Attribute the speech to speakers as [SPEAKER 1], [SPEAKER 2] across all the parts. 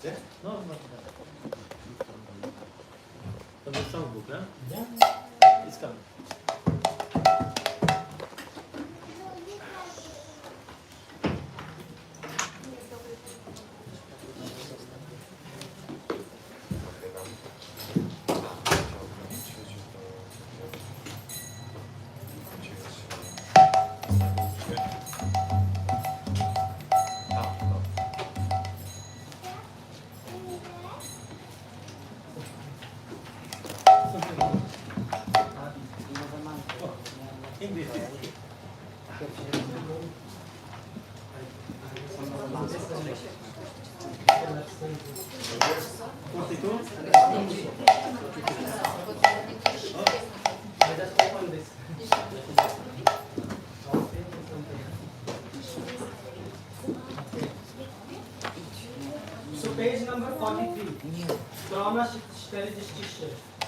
[SPEAKER 1] No, no. To był songbook, nie?
[SPEAKER 2] Nie?
[SPEAKER 1] ISKCON. English.
[SPEAKER 2] I just open this. So page number 43. Strona 46.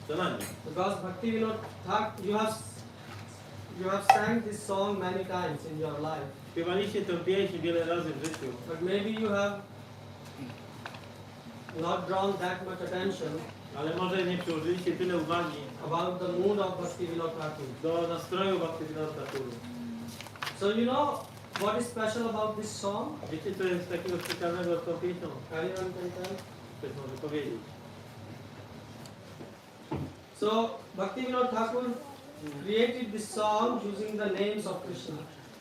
[SPEAKER 1] To na nim.
[SPEAKER 2] Because Bhakti Vinod Thakur, you have sang this song many times in your life.
[SPEAKER 1] Śpiewaliście tę pieśń wiele razy w życiu,
[SPEAKER 2] But maybe you have not drawn that much attention
[SPEAKER 1] ale może nie przyłożyliście tyle uwagi
[SPEAKER 2] about the mood of Bhakti Vinod Thakur.
[SPEAKER 1] do nastroju Bhaktivinoda Thakuru.
[SPEAKER 2] So you know what is special about this song?
[SPEAKER 1] A wiecie, co jest takiego specjalnego z tą pieśnią?
[SPEAKER 2] Anyone can tell?
[SPEAKER 1] Ktoś może powiedzieć.
[SPEAKER 2] So Bhakti Vinod Thakur created this song using the names of Krishna.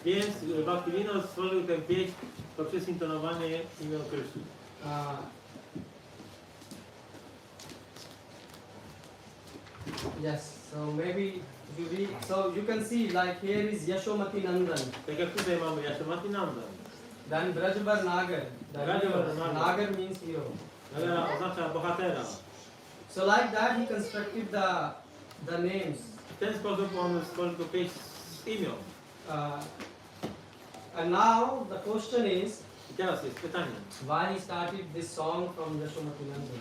[SPEAKER 1] Więc Bhaktivinoda stworzył tę pieśń poprzez intonowanie imion Kryszny.
[SPEAKER 2] Yes, so maybe you read, so you can see like here is Yashomati Nandan,
[SPEAKER 1] Tak jak tutaj mamy Yashomati Nandan.
[SPEAKER 2] then Brajbar Nagar.
[SPEAKER 1] Brajbar Nagar.
[SPEAKER 2] Nagar means hero.
[SPEAKER 1] Nagara oznacza bohatera.
[SPEAKER 2] So like that he constructed the names.
[SPEAKER 1] W ten sposób on stworzył tę pieśń z imion.
[SPEAKER 2] And now the question is,
[SPEAKER 1] I teraz jest pytanie.
[SPEAKER 2] why he started this song from Yashomati Nandan?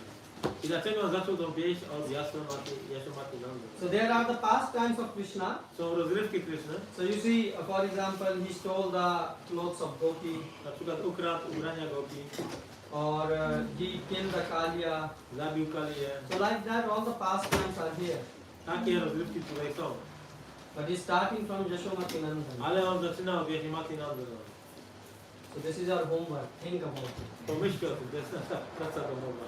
[SPEAKER 1] I dlaczego on zaczął tą pieśń od Yashomati Nandan?
[SPEAKER 2] So there are the pastimes of Krishna.
[SPEAKER 1] Są rozrywki Kryszny.
[SPEAKER 2] So you see, for example, he stole the clothes of Gopi,
[SPEAKER 1] Na przykład ukradł ubrania Gopi,
[SPEAKER 2] or he killed the Kaliya.
[SPEAKER 1] zabił Kalię.
[SPEAKER 2] So like that, all the pastimes are here.
[SPEAKER 1] Takie rozrywki tutaj są.
[SPEAKER 2] But he's starting from Yashomati Nandan.
[SPEAKER 1] Ale on zaczyna od Yashomati Nandan.
[SPEAKER 2] So this is our homework. Think about it.
[SPEAKER 1] Pomyślcie o tym, to jest nasza praca domowa.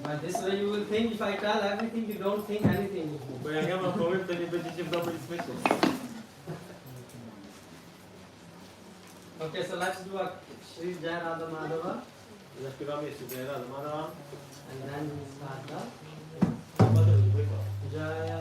[SPEAKER 2] By this way you will think, if I tell everything, you don't think anything.
[SPEAKER 1] Bo jak ja wam powiem, to nie będziecie w domu nic myśleć.
[SPEAKER 2] Okay, so let's do a Sri Jai Radha Madhava,
[SPEAKER 1] Zaśpiewamy jeszcze Jai Radha Madhava.
[SPEAKER 2] and then we start the
[SPEAKER 1] Potem już wykład.
[SPEAKER 2] Jaya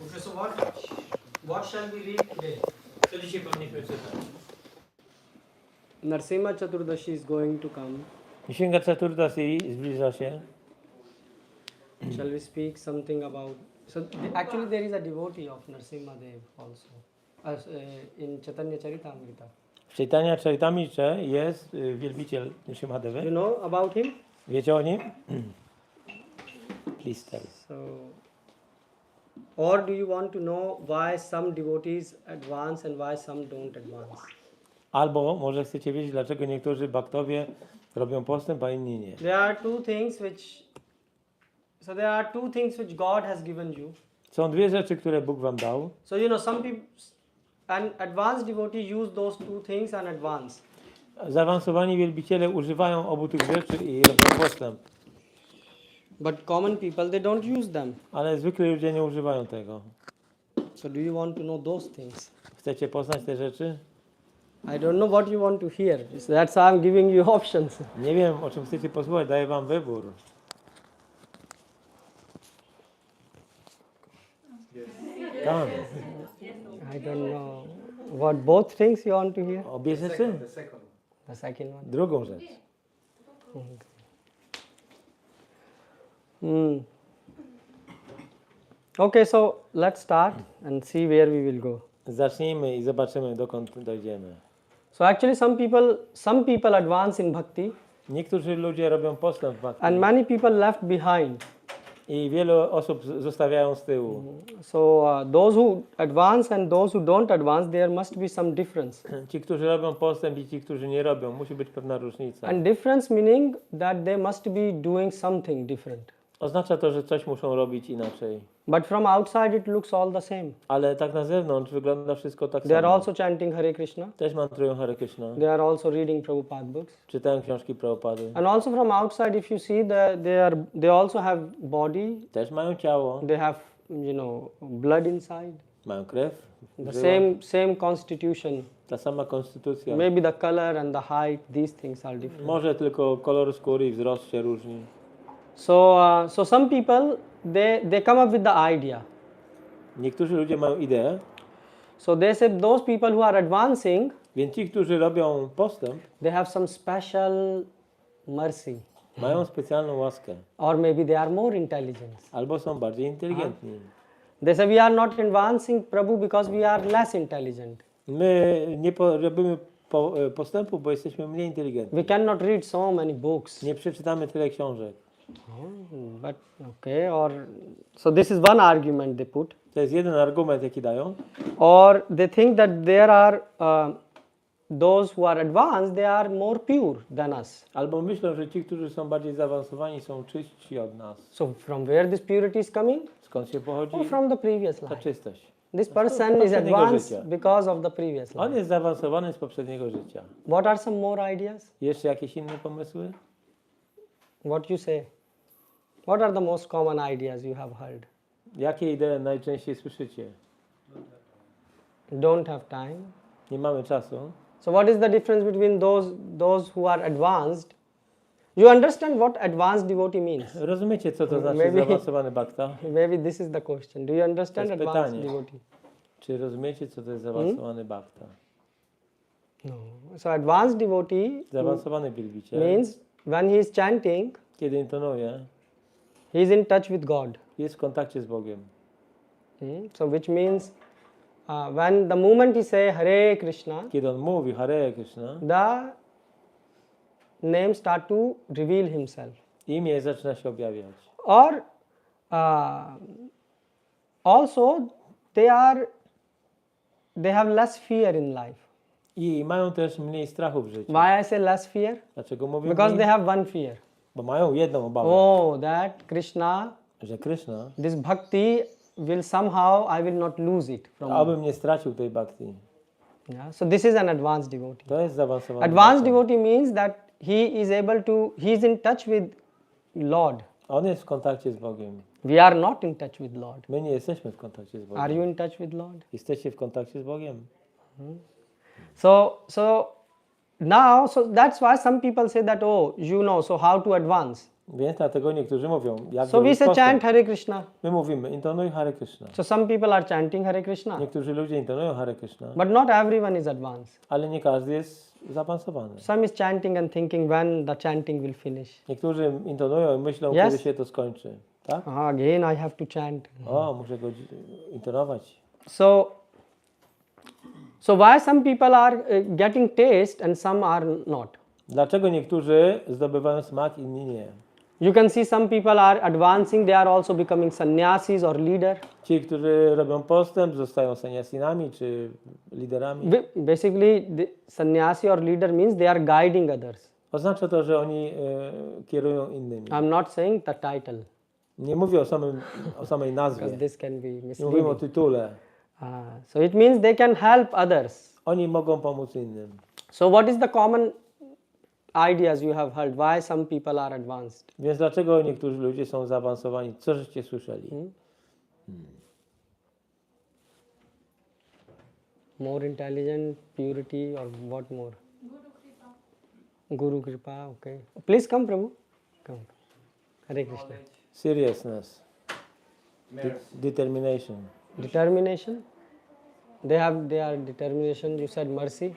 [SPEAKER 2] Okay, so what shall we read today?
[SPEAKER 1] Co dzisiaj powinniśmy czytać?
[SPEAKER 2] Narasimha Chaturdashi is going to come.
[SPEAKER 1] Księga Chaturdasi zbliża się.
[SPEAKER 2] Shall we speak something about? So actually, there is a devotee of Narasimha Dev also, in Chaitanya Charitamrita.
[SPEAKER 1] W Chaitanya Charitamricie jest wielbiciel Nrsimhadevy.
[SPEAKER 2] You know about him?
[SPEAKER 1] Wiecie o nim? Please tell.
[SPEAKER 2] So, or do you want to know why some devotees advance and why some don't advance?
[SPEAKER 1] Albo może chcecie wiedzieć, dlaczego niektórzy bhaktowie robią postęp, a inni nie.
[SPEAKER 2] There are two things which God has given you.
[SPEAKER 1] Są dwie rzeczy, które Bóg wam dał.
[SPEAKER 2] So you know some people, an advanced devotee use those two things and advance.
[SPEAKER 1] Zaawansowani wielbiciele używają obu tych rzeczy i robią postęp.
[SPEAKER 2] But common people, they don't use them.
[SPEAKER 1] Ale zwykli ludzie nie używają tego.
[SPEAKER 2] So do you want to know those things?
[SPEAKER 1] Chcecie poznać te rzeczy?
[SPEAKER 2] I don't know what you want to hear. That's why I'm giving you options.
[SPEAKER 1] Nie wiem, o czym chcecie posłuchać, daję wam wybór. Come.
[SPEAKER 2] I don't know. What both things you want to hear?
[SPEAKER 1] Obie rzeczy?
[SPEAKER 2] The second one.
[SPEAKER 1] Drugą rzecz.
[SPEAKER 2] Okay, so let's start and see where we will go.
[SPEAKER 1] Zacznijmy i zobaczymy, dokąd dojdziemy.
[SPEAKER 2] So actually some people advance in bhakti
[SPEAKER 1] Niektórzy ludzie robią postęp w bhakti
[SPEAKER 2] and many people left behind.
[SPEAKER 1] i wielu osób zostawiają z tyłu.
[SPEAKER 2] So those who advance and those who don't advance, there must be some difference.
[SPEAKER 1] Ci, którzy robią postęp i ci, którzy nie robią, musi być pewna różnica.
[SPEAKER 2] And difference meaning that they must be doing something different.
[SPEAKER 1] Oznacza to, że coś muszą robić inaczej.
[SPEAKER 2] But from outside it looks all the same.
[SPEAKER 1] Ale tak na zewnątrz wygląda wszystko tak
[SPEAKER 2] They are
[SPEAKER 1] samo.
[SPEAKER 2] also chanting Hare Krishna.
[SPEAKER 1] Też mantrują Hare Krishna.
[SPEAKER 2] They are also reading Prabhupada books.
[SPEAKER 1] Czytają książki Prabhupady.
[SPEAKER 2] And also from outside, if you see, they also have body.
[SPEAKER 1] Też mają ciało,
[SPEAKER 2] They have, blood inside.
[SPEAKER 1] mają krew.
[SPEAKER 2] The
[SPEAKER 1] żyła.
[SPEAKER 2] same constitution.
[SPEAKER 1] Ta sama konstytucja.
[SPEAKER 2] Maybe the color and the height, these things are different.
[SPEAKER 1] Może tylko kolor skóry i wzrost się różni.
[SPEAKER 2] So some people, they come up with the idea.
[SPEAKER 1] Niektórzy ludzie mają ideę,
[SPEAKER 2] So they say those people who are advancing,
[SPEAKER 1] więc ci, którzy robią postęp,
[SPEAKER 2] they have some special mercy.
[SPEAKER 1] mają specjalną łaskę.
[SPEAKER 2] Or maybe they are more intelligent.
[SPEAKER 1] Albo są bardziej inteligentni.
[SPEAKER 2] They say we are not advancing, Prabhu, because we are less intelligent.
[SPEAKER 1] My nie robimy postępu, bo jesteśmy mniej inteligentni.
[SPEAKER 2] We cannot read so many books.
[SPEAKER 1] Nie przeczytamy tyle książek.
[SPEAKER 2] But okay, so this is one argument they put.
[SPEAKER 1] To jest jeden argument, jaki dają.
[SPEAKER 2] Or they think that there are those who are advanced, they are more pure than us.
[SPEAKER 1] Albo myślą, że ci, którzy są bardziej zaawansowani, są czystsi od nas.
[SPEAKER 2] So from where this purity is coming?
[SPEAKER 1] Skąd się pochodzi?
[SPEAKER 2] Oh, from the previous
[SPEAKER 1] Ta
[SPEAKER 2] life.
[SPEAKER 1] czystość.
[SPEAKER 2] This person is
[SPEAKER 1] poprzedniego
[SPEAKER 2] advanced
[SPEAKER 1] życia.
[SPEAKER 2] because of the previous life.
[SPEAKER 1] On jest zaawansowany z poprzedniego życia.
[SPEAKER 2] What are some more ideas?
[SPEAKER 1] Jeszcze jakieś inne pomysły?
[SPEAKER 2] What you say? What are the most common ideas you have heard?
[SPEAKER 1] Jakie idee najczęściej słyszycie?
[SPEAKER 2] Don't have time.
[SPEAKER 1] Nie mamy czasu.
[SPEAKER 2] So what is the difference between those who are advanced? You understand what advanced devotee means?
[SPEAKER 1] Rozumiecie, co to znaczy
[SPEAKER 2] Maybe-
[SPEAKER 1] zaawansowany bhakta?
[SPEAKER 2] Maybe this is the question. Do you understand
[SPEAKER 1] To jest
[SPEAKER 2] advanced
[SPEAKER 1] pytanie.
[SPEAKER 2] devotee?
[SPEAKER 1] Czy rozumiecie, co to jest zaawansowany bhakta?
[SPEAKER 2] No. So advanced devotee
[SPEAKER 1] Zaawansowany wielbiciel,
[SPEAKER 2] means when he is chanting,
[SPEAKER 1] kiedy intonuje,
[SPEAKER 2] he is in touch with God.
[SPEAKER 1] jest w kontakcie z Bogiem.
[SPEAKER 2] So which means when the moment he say Hare Krishna,
[SPEAKER 1] Kiedy on mówi Hare Krishna,
[SPEAKER 2] the name start to reveal himself.
[SPEAKER 1] imię zaczyna się objawiać.
[SPEAKER 2] Or also they have less fear in life.
[SPEAKER 1] I mają też mniej strachu w życiu.
[SPEAKER 2] Why I say less fear?
[SPEAKER 1] Dlaczego mówię
[SPEAKER 2] Because they
[SPEAKER 1] mniej?
[SPEAKER 2] have one fear.
[SPEAKER 1] Bo mają jedną obawę,
[SPEAKER 2] Oh, that Krishna,
[SPEAKER 1] że Krishna,
[SPEAKER 2] this bhakti will somehow I will not lose it from me.
[SPEAKER 1] abym nie stracił tej bhakti.
[SPEAKER 2] Yeah? So this is an advanced devotee.
[SPEAKER 1] To jest zaawansowany
[SPEAKER 2] Advanced
[SPEAKER 1] bhakta.
[SPEAKER 2] devotee means that he is in touch with Lord.
[SPEAKER 1] On jest w kontakcie z Bogiem.
[SPEAKER 2] We are not in touch with Lord.
[SPEAKER 1] My nie jesteśmy w kontakcie z Bogiem.
[SPEAKER 2] Are you in touch with Lord?
[SPEAKER 1] Jesteście w kontakcie z Bogiem.
[SPEAKER 2] So that's why some people say that, so how to advance.
[SPEAKER 1] Więc dlatego niektórzy mówią, jak
[SPEAKER 2] So we
[SPEAKER 1] zrobić
[SPEAKER 2] say
[SPEAKER 1] postęp.
[SPEAKER 2] chant Hare Krishna.
[SPEAKER 1] My mówimy, intonuj Hare Krishna.
[SPEAKER 2] So some people are chanting Hare Krishna.
[SPEAKER 1] Niektórzy ludzie intonują Hare Krishna,
[SPEAKER 2] But not everyone is advanced.
[SPEAKER 1] ale nie każdy jest
[SPEAKER 3] zaawansowany.
[SPEAKER 2] Some is chanting and thinking when the chanting will finish.
[SPEAKER 3] Niektórzy intonują i myślą,
[SPEAKER 2] Yes.
[SPEAKER 3] kiedy się to skończy. Tak?
[SPEAKER 2] Again I have to chant.
[SPEAKER 3] O, muszę go intonować.
[SPEAKER 2] So why some people are getting taste and some are not?
[SPEAKER 3] Dlaczego niektórzy zdobywają smak, inni nie?
[SPEAKER 2] You can see some people are advancing, they are also becoming sannyasis or leader.
[SPEAKER 3] Ci, którzy robią postęp, zostają sannyasinami czy liderami.
[SPEAKER 2] Basically, the sannyasi or leader means they are guiding others.
[SPEAKER 3] Oznacza to, że oni kierują innymi.
[SPEAKER 2] I'm not saying the title,
[SPEAKER 3] Nie mówię o samej nazwie.
[SPEAKER 2] because this can be
[SPEAKER 3] Nie mówimy
[SPEAKER 2] misleading.
[SPEAKER 3] o tytule.
[SPEAKER 2] So it means they can help others.
[SPEAKER 3] Oni mogą pomóc innym.
[SPEAKER 2] So what is the common ideas you have heard? Why some people are advanced?
[SPEAKER 3] Więc dlaczego niektórzy ludzie są zaawansowani? Co żeście słyszeli?
[SPEAKER 2] More intelligent, purity, or what more? Guru Kripa, okay. Please come, Prabhu. Come. Hare Krishna.
[SPEAKER 3] Seriousness. Determination.
[SPEAKER 2] Determination. They have their determination. You said mercy.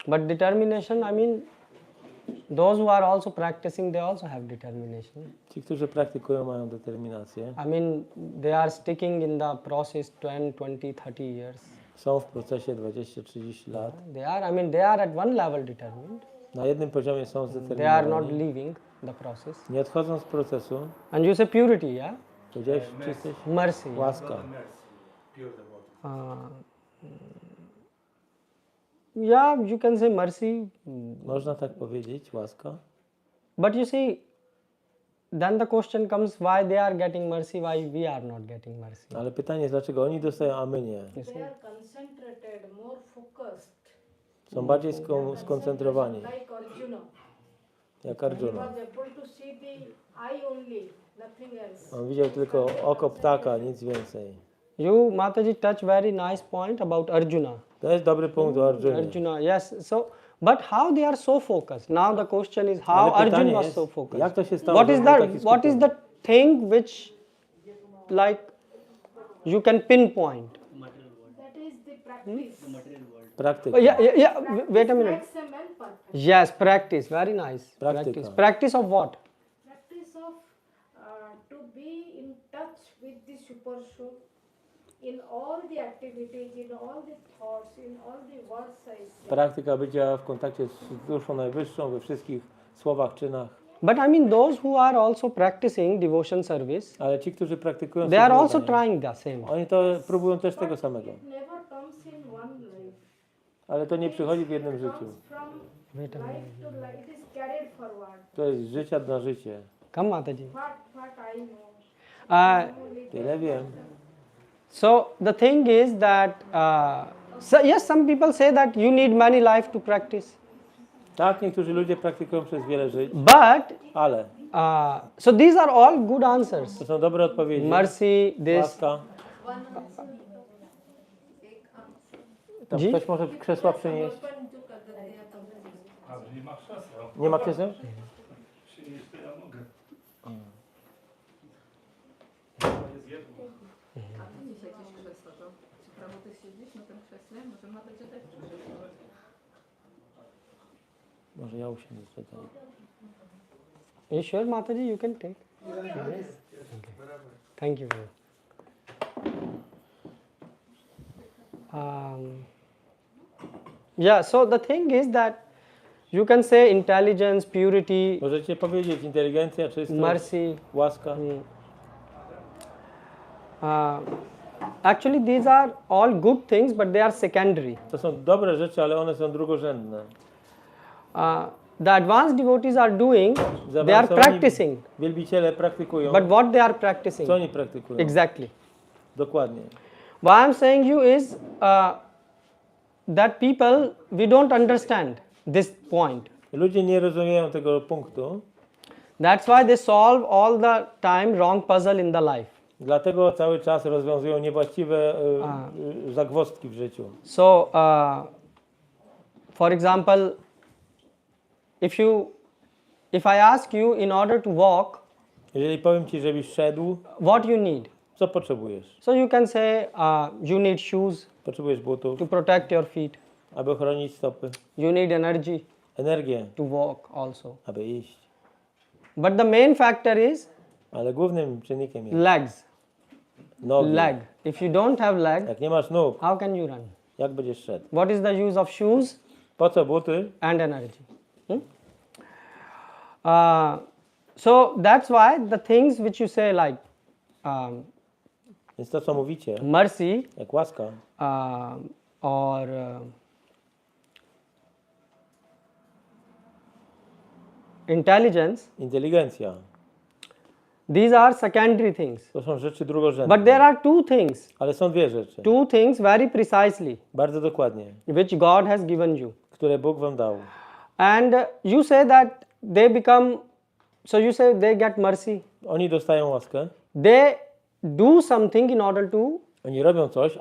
[SPEAKER 2] But determination, I mean, those who are also practicing, they also have determination.
[SPEAKER 3] Ci, którzy praktykują, mają determinację.
[SPEAKER 2] I mean, they are sticking in the process 10, 20, 30 years.
[SPEAKER 3] Są w procesie 20-30 lat.
[SPEAKER 2] They are at one level determined.
[SPEAKER 3] Na jednym poziomie są
[SPEAKER 2] They are not
[SPEAKER 3] zdeterminowani.
[SPEAKER 2] leaving the process.
[SPEAKER 3] Nie odchodzą z procesu.
[SPEAKER 2] And you say purity, yeah?
[SPEAKER 3] Powiedziałeś czystość?
[SPEAKER 2] Mercy.
[SPEAKER 3] Łaska.
[SPEAKER 2] Yeah, you can say mercy.
[SPEAKER 3] Można tak powiedzieć, łaska.
[SPEAKER 2] But you see, then the question comes why they are getting mercy, why we are not getting mercy.
[SPEAKER 3] Ale pytanie jest, dlaczego oni dostają, a my nie?
[SPEAKER 2] You see?
[SPEAKER 4] They are concentrated, more focused.
[SPEAKER 3] Są bardziej skoncentrowani,
[SPEAKER 4] Like Arjuna.
[SPEAKER 3] jak
[SPEAKER 4] He
[SPEAKER 3] Arjuna.
[SPEAKER 4] was able to see the eye only, nothing else.
[SPEAKER 3] On widział tylko oko ptaka, nic więcej.
[SPEAKER 2] You, Mataji, touch very nice point about Arjuna.
[SPEAKER 3] To jest dobry punkt o Arjunie.
[SPEAKER 2] Arjuna, yes. So, but how they are so focused? Now the question is how
[SPEAKER 3] Ale pytanie
[SPEAKER 2] Arjuna was
[SPEAKER 3] jest,
[SPEAKER 2] so focused.
[SPEAKER 3] jak to się stało,
[SPEAKER 2] What
[SPEAKER 3] że
[SPEAKER 2] is
[SPEAKER 3] był
[SPEAKER 2] the
[SPEAKER 3] taki
[SPEAKER 2] what is
[SPEAKER 3] skupiony?
[SPEAKER 2] the thing which, like, you can pinpoint?
[SPEAKER 4] That is the practice.
[SPEAKER 3] Praktyka.
[SPEAKER 2] Yeah. Wait a minute.
[SPEAKER 4] Maximum perfect.
[SPEAKER 2] Yes, practice. Very nice.
[SPEAKER 3] Praktyka.
[SPEAKER 2] Practice of what?
[SPEAKER 4] Practice of to be in touch with the super soul in all the activities, in all the thoughts, in all the words I say.
[SPEAKER 3] Praktyka bycia w kontakcie z duszą najwyższą we wszystkich słowach, czynach.
[SPEAKER 2] But I mean those who are also practicing devotion service,
[SPEAKER 3] Ale ci, którzy praktykują
[SPEAKER 2] they are also
[SPEAKER 3] służbowanie,
[SPEAKER 2] trying the same.
[SPEAKER 3] oni to próbują też tego samego.
[SPEAKER 4] It never comes in one life.
[SPEAKER 3] Ale to nie przychodzi w jednym
[SPEAKER 4] It
[SPEAKER 3] życiu.
[SPEAKER 4] comes from
[SPEAKER 2] Wait a
[SPEAKER 4] life to life. It is carried forward.
[SPEAKER 3] To jest z życia na życie.
[SPEAKER 2] Come, Mataji.
[SPEAKER 4] What I know.
[SPEAKER 3] Tyle wiem.
[SPEAKER 2] So the thing is that yes, some people say that you need many life to practice,
[SPEAKER 3] Tak, niektórzy ludzie praktykują przez wiele żyć,
[SPEAKER 2] but
[SPEAKER 3] ale
[SPEAKER 2] so these are all good answers.
[SPEAKER 3] to są dobre odpowiedzi.
[SPEAKER 2] Mercy, this.
[SPEAKER 3] Łaska. Tam
[SPEAKER 2] Ji?
[SPEAKER 3] ktoś może krzesła przynieść.
[SPEAKER 5] Nie ma krzesła.
[SPEAKER 3] Nie ma krzeseł?
[SPEAKER 5] Przynieść to ja mogę. Jest jedno.
[SPEAKER 6] A przynieś jakieś krzesło, to czy prawo ty siedzisz na tym krześle? Może ma będzie też krzesło.
[SPEAKER 3] Może ja usiądę tutaj.
[SPEAKER 2] You sure, Mataji, you can take? Yes. Okay. Thank you. Yeah, so the thing is that you can say intelligence, purity,
[SPEAKER 3] Możecie powiedzieć inteligencja, czystość,
[SPEAKER 2] mercy.
[SPEAKER 3] łaska.
[SPEAKER 2] Actually, these are all good things, but they are secondary.
[SPEAKER 3] To są dobre rzeczy, ale one są drugorzędne.
[SPEAKER 2] The advanced devotees are doing, they are
[SPEAKER 3] Zaawansowani
[SPEAKER 2] practicing.
[SPEAKER 3] Wielbiciele praktykują.
[SPEAKER 2] But what they are practicing?
[SPEAKER 3] Co oni praktykują?
[SPEAKER 2] Exactly.
[SPEAKER 3] Dokładnie.
[SPEAKER 2] What I'm saying you is that people, we don't understand this point.
[SPEAKER 3] Ludzie nie rozumieją tego punktu,
[SPEAKER 2] That's why they solve all the time wrong puzzle in the life.
[SPEAKER 3] dlatego cały czas rozwiązują niewłaściwe zagwozdki w życiu.
[SPEAKER 2] So, for example, if I ask you in order to walk,
[SPEAKER 3] Jeżeli powiem Ci, żebyś szedł,
[SPEAKER 2] what you need?
[SPEAKER 3] co potrzebujesz?
[SPEAKER 2] So you can say you need shoes
[SPEAKER 3] Potrzebujesz butów,
[SPEAKER 2] to protect your feet.
[SPEAKER 3] aby chronić stopy.
[SPEAKER 2] You need energy
[SPEAKER 3] Energię,
[SPEAKER 2] to walk also.
[SPEAKER 3] aby iść.
[SPEAKER 2] But the main factor is
[SPEAKER 3] Ale głównym czynnikiem jest
[SPEAKER 2] legs.
[SPEAKER 3] nogi.
[SPEAKER 2] Leg. If you don't have leg,
[SPEAKER 3] Jak nie masz nóg,
[SPEAKER 2] how can you run?
[SPEAKER 3] jak będziesz szedł?
[SPEAKER 2] What is the use of shoes
[SPEAKER 3] Po co buty?
[SPEAKER 2] and energy? So that's why the things which you say like
[SPEAKER 3] Więc to, co mówicie,
[SPEAKER 2] mercy
[SPEAKER 3] jak łaska,
[SPEAKER 2] or intelligence,
[SPEAKER 3] inteligencja,
[SPEAKER 2] these are secondary things.
[SPEAKER 3] to są rzeczy drugorzędne.
[SPEAKER 2] But there are two things,
[SPEAKER 3] Ale są dwie rzeczy,
[SPEAKER 2] very precisely,
[SPEAKER 3] bardzo dokładnie,
[SPEAKER 2] which God has given you.
[SPEAKER 3] które Bóg wam dał.
[SPEAKER 2] And you say that they become, so you say they get mercy.
[SPEAKER 3] Oni dostają łaskę,
[SPEAKER 2] They do something in order to
[SPEAKER 3] oni robią coś,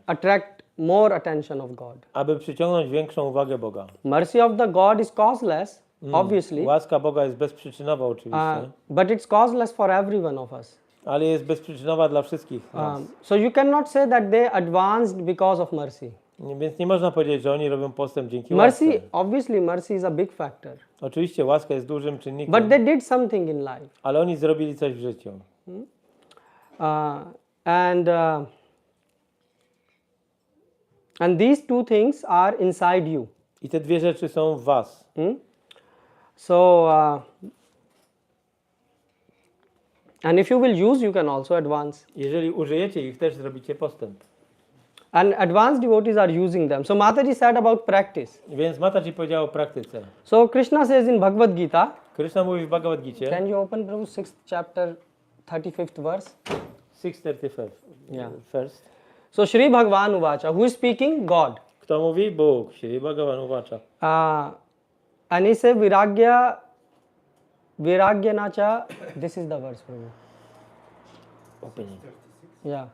[SPEAKER 2] attract more attention of God.
[SPEAKER 3] aby przyciągnąć większą uwagę Boga.
[SPEAKER 2] Mercy of the God is causeless, obviously,
[SPEAKER 3] Łaska Boga jest bezprzyczynowa oczywiście,
[SPEAKER 2] but it's causeless for every one of us.
[SPEAKER 3] ale jest bezprzyczynowa dla wszystkich nas.
[SPEAKER 2] So you cannot say that they advanced because of mercy.
[SPEAKER 3] Więc nie można powiedzieć, że oni robią postęp dzięki łasce.
[SPEAKER 2] Mercy, obviously, mercy is a big factor.
[SPEAKER 3] Oczywiście łaska jest dużym czynnikiem,
[SPEAKER 2] But they did something in life.
[SPEAKER 3] ale oni zrobili coś w życiu.
[SPEAKER 2] And these two things are inside you.
[SPEAKER 3] I te dwie rzeczy są w was.
[SPEAKER 2] So, and if you will use, you can also advance.
[SPEAKER 3] Jeżeli użyjecie ich, też zrobicie postęp.
[SPEAKER 2] And advanced devotees are using them. So Mataji said about practice.
[SPEAKER 3] Więc Mataji powiedział o praktyce.
[SPEAKER 2] So Krishna says in Bhagavad Gita,
[SPEAKER 3] Krishna mówi w Bhagavad Gita,
[SPEAKER 2] can you open Prabhu 6th chapter 35th verse?
[SPEAKER 3] 6:35.
[SPEAKER 2] Yeah.
[SPEAKER 3] First.
[SPEAKER 2] So Shri Bhagavan Uvacha, who is speaking? God.
[SPEAKER 3] Kto mówi? Bóg. Shri Bhagavan Uvacha.
[SPEAKER 2] And he said Viragya Nacha, this is the verse Prabhu.
[SPEAKER 3] Open.
[SPEAKER 2] Yeah.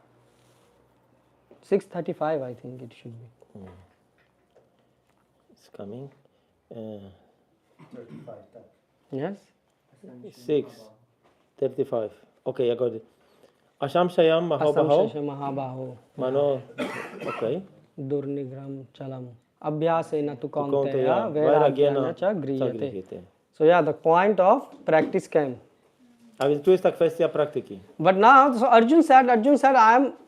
[SPEAKER 2] 6:35 I think it should be.
[SPEAKER 3] It's coming.
[SPEAKER 5] 35, tak.
[SPEAKER 2] Yes?
[SPEAKER 3] 6:35. Okay, I got it. Ashamshayam Mahabaho.
[SPEAKER 2] Asamshesha Mahabaho.
[SPEAKER 3] Mano. Okay.
[SPEAKER 2] Durnigram Chalam. Abhyasena tu
[SPEAKER 3] Kaunteya,
[SPEAKER 2] Kaunteya
[SPEAKER 3] vairagyena
[SPEAKER 2] Vairagyena cha griyate.
[SPEAKER 3] griyate.
[SPEAKER 2] So yeah, the point of practice came.
[SPEAKER 3] A więc tu jest ta kwestia praktyki.
[SPEAKER 2] But now, so Arjun said,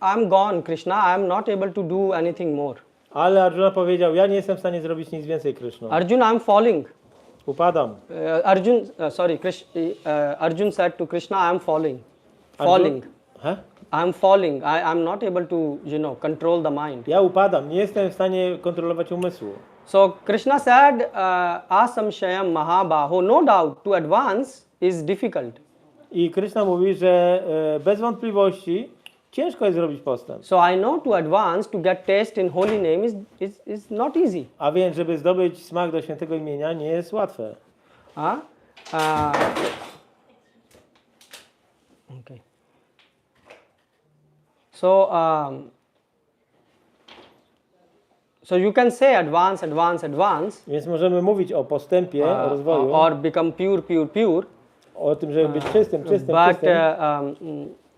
[SPEAKER 2] I'm gone, Krishna. I am not able to do anything more.
[SPEAKER 3] Ale Arjuna powiedział, ja nie jestem w stanie zrobić nic więcej, Krishna.
[SPEAKER 2] Arjun, I'm falling.
[SPEAKER 3] Upadam.
[SPEAKER 2] Arjun said to Krishna, I'm falling. Falling.
[SPEAKER 3] He?
[SPEAKER 2] I'm falling. I'm not able to, control the mind.
[SPEAKER 3] Ja upadam, nie jestem w stanie kontrolować umysłu.
[SPEAKER 2] So Krishna said, Asamshayam Mahabaho. No doubt, to advance is difficult.
[SPEAKER 3] I Krishna mówi, że bez wątpliwości ciężko jest zrobić postęp.
[SPEAKER 2] So I know to advance, to get taste in holy name is not easy.
[SPEAKER 3] A więc, żeby zdobyć smak do świętego imienia, nie jest łatwe.
[SPEAKER 2] Okay. So, so you can say advance,
[SPEAKER 3] Więc możemy mówić o postępie, o rozwoju,
[SPEAKER 2] or become pure,
[SPEAKER 3] o tym, żeby być czystym.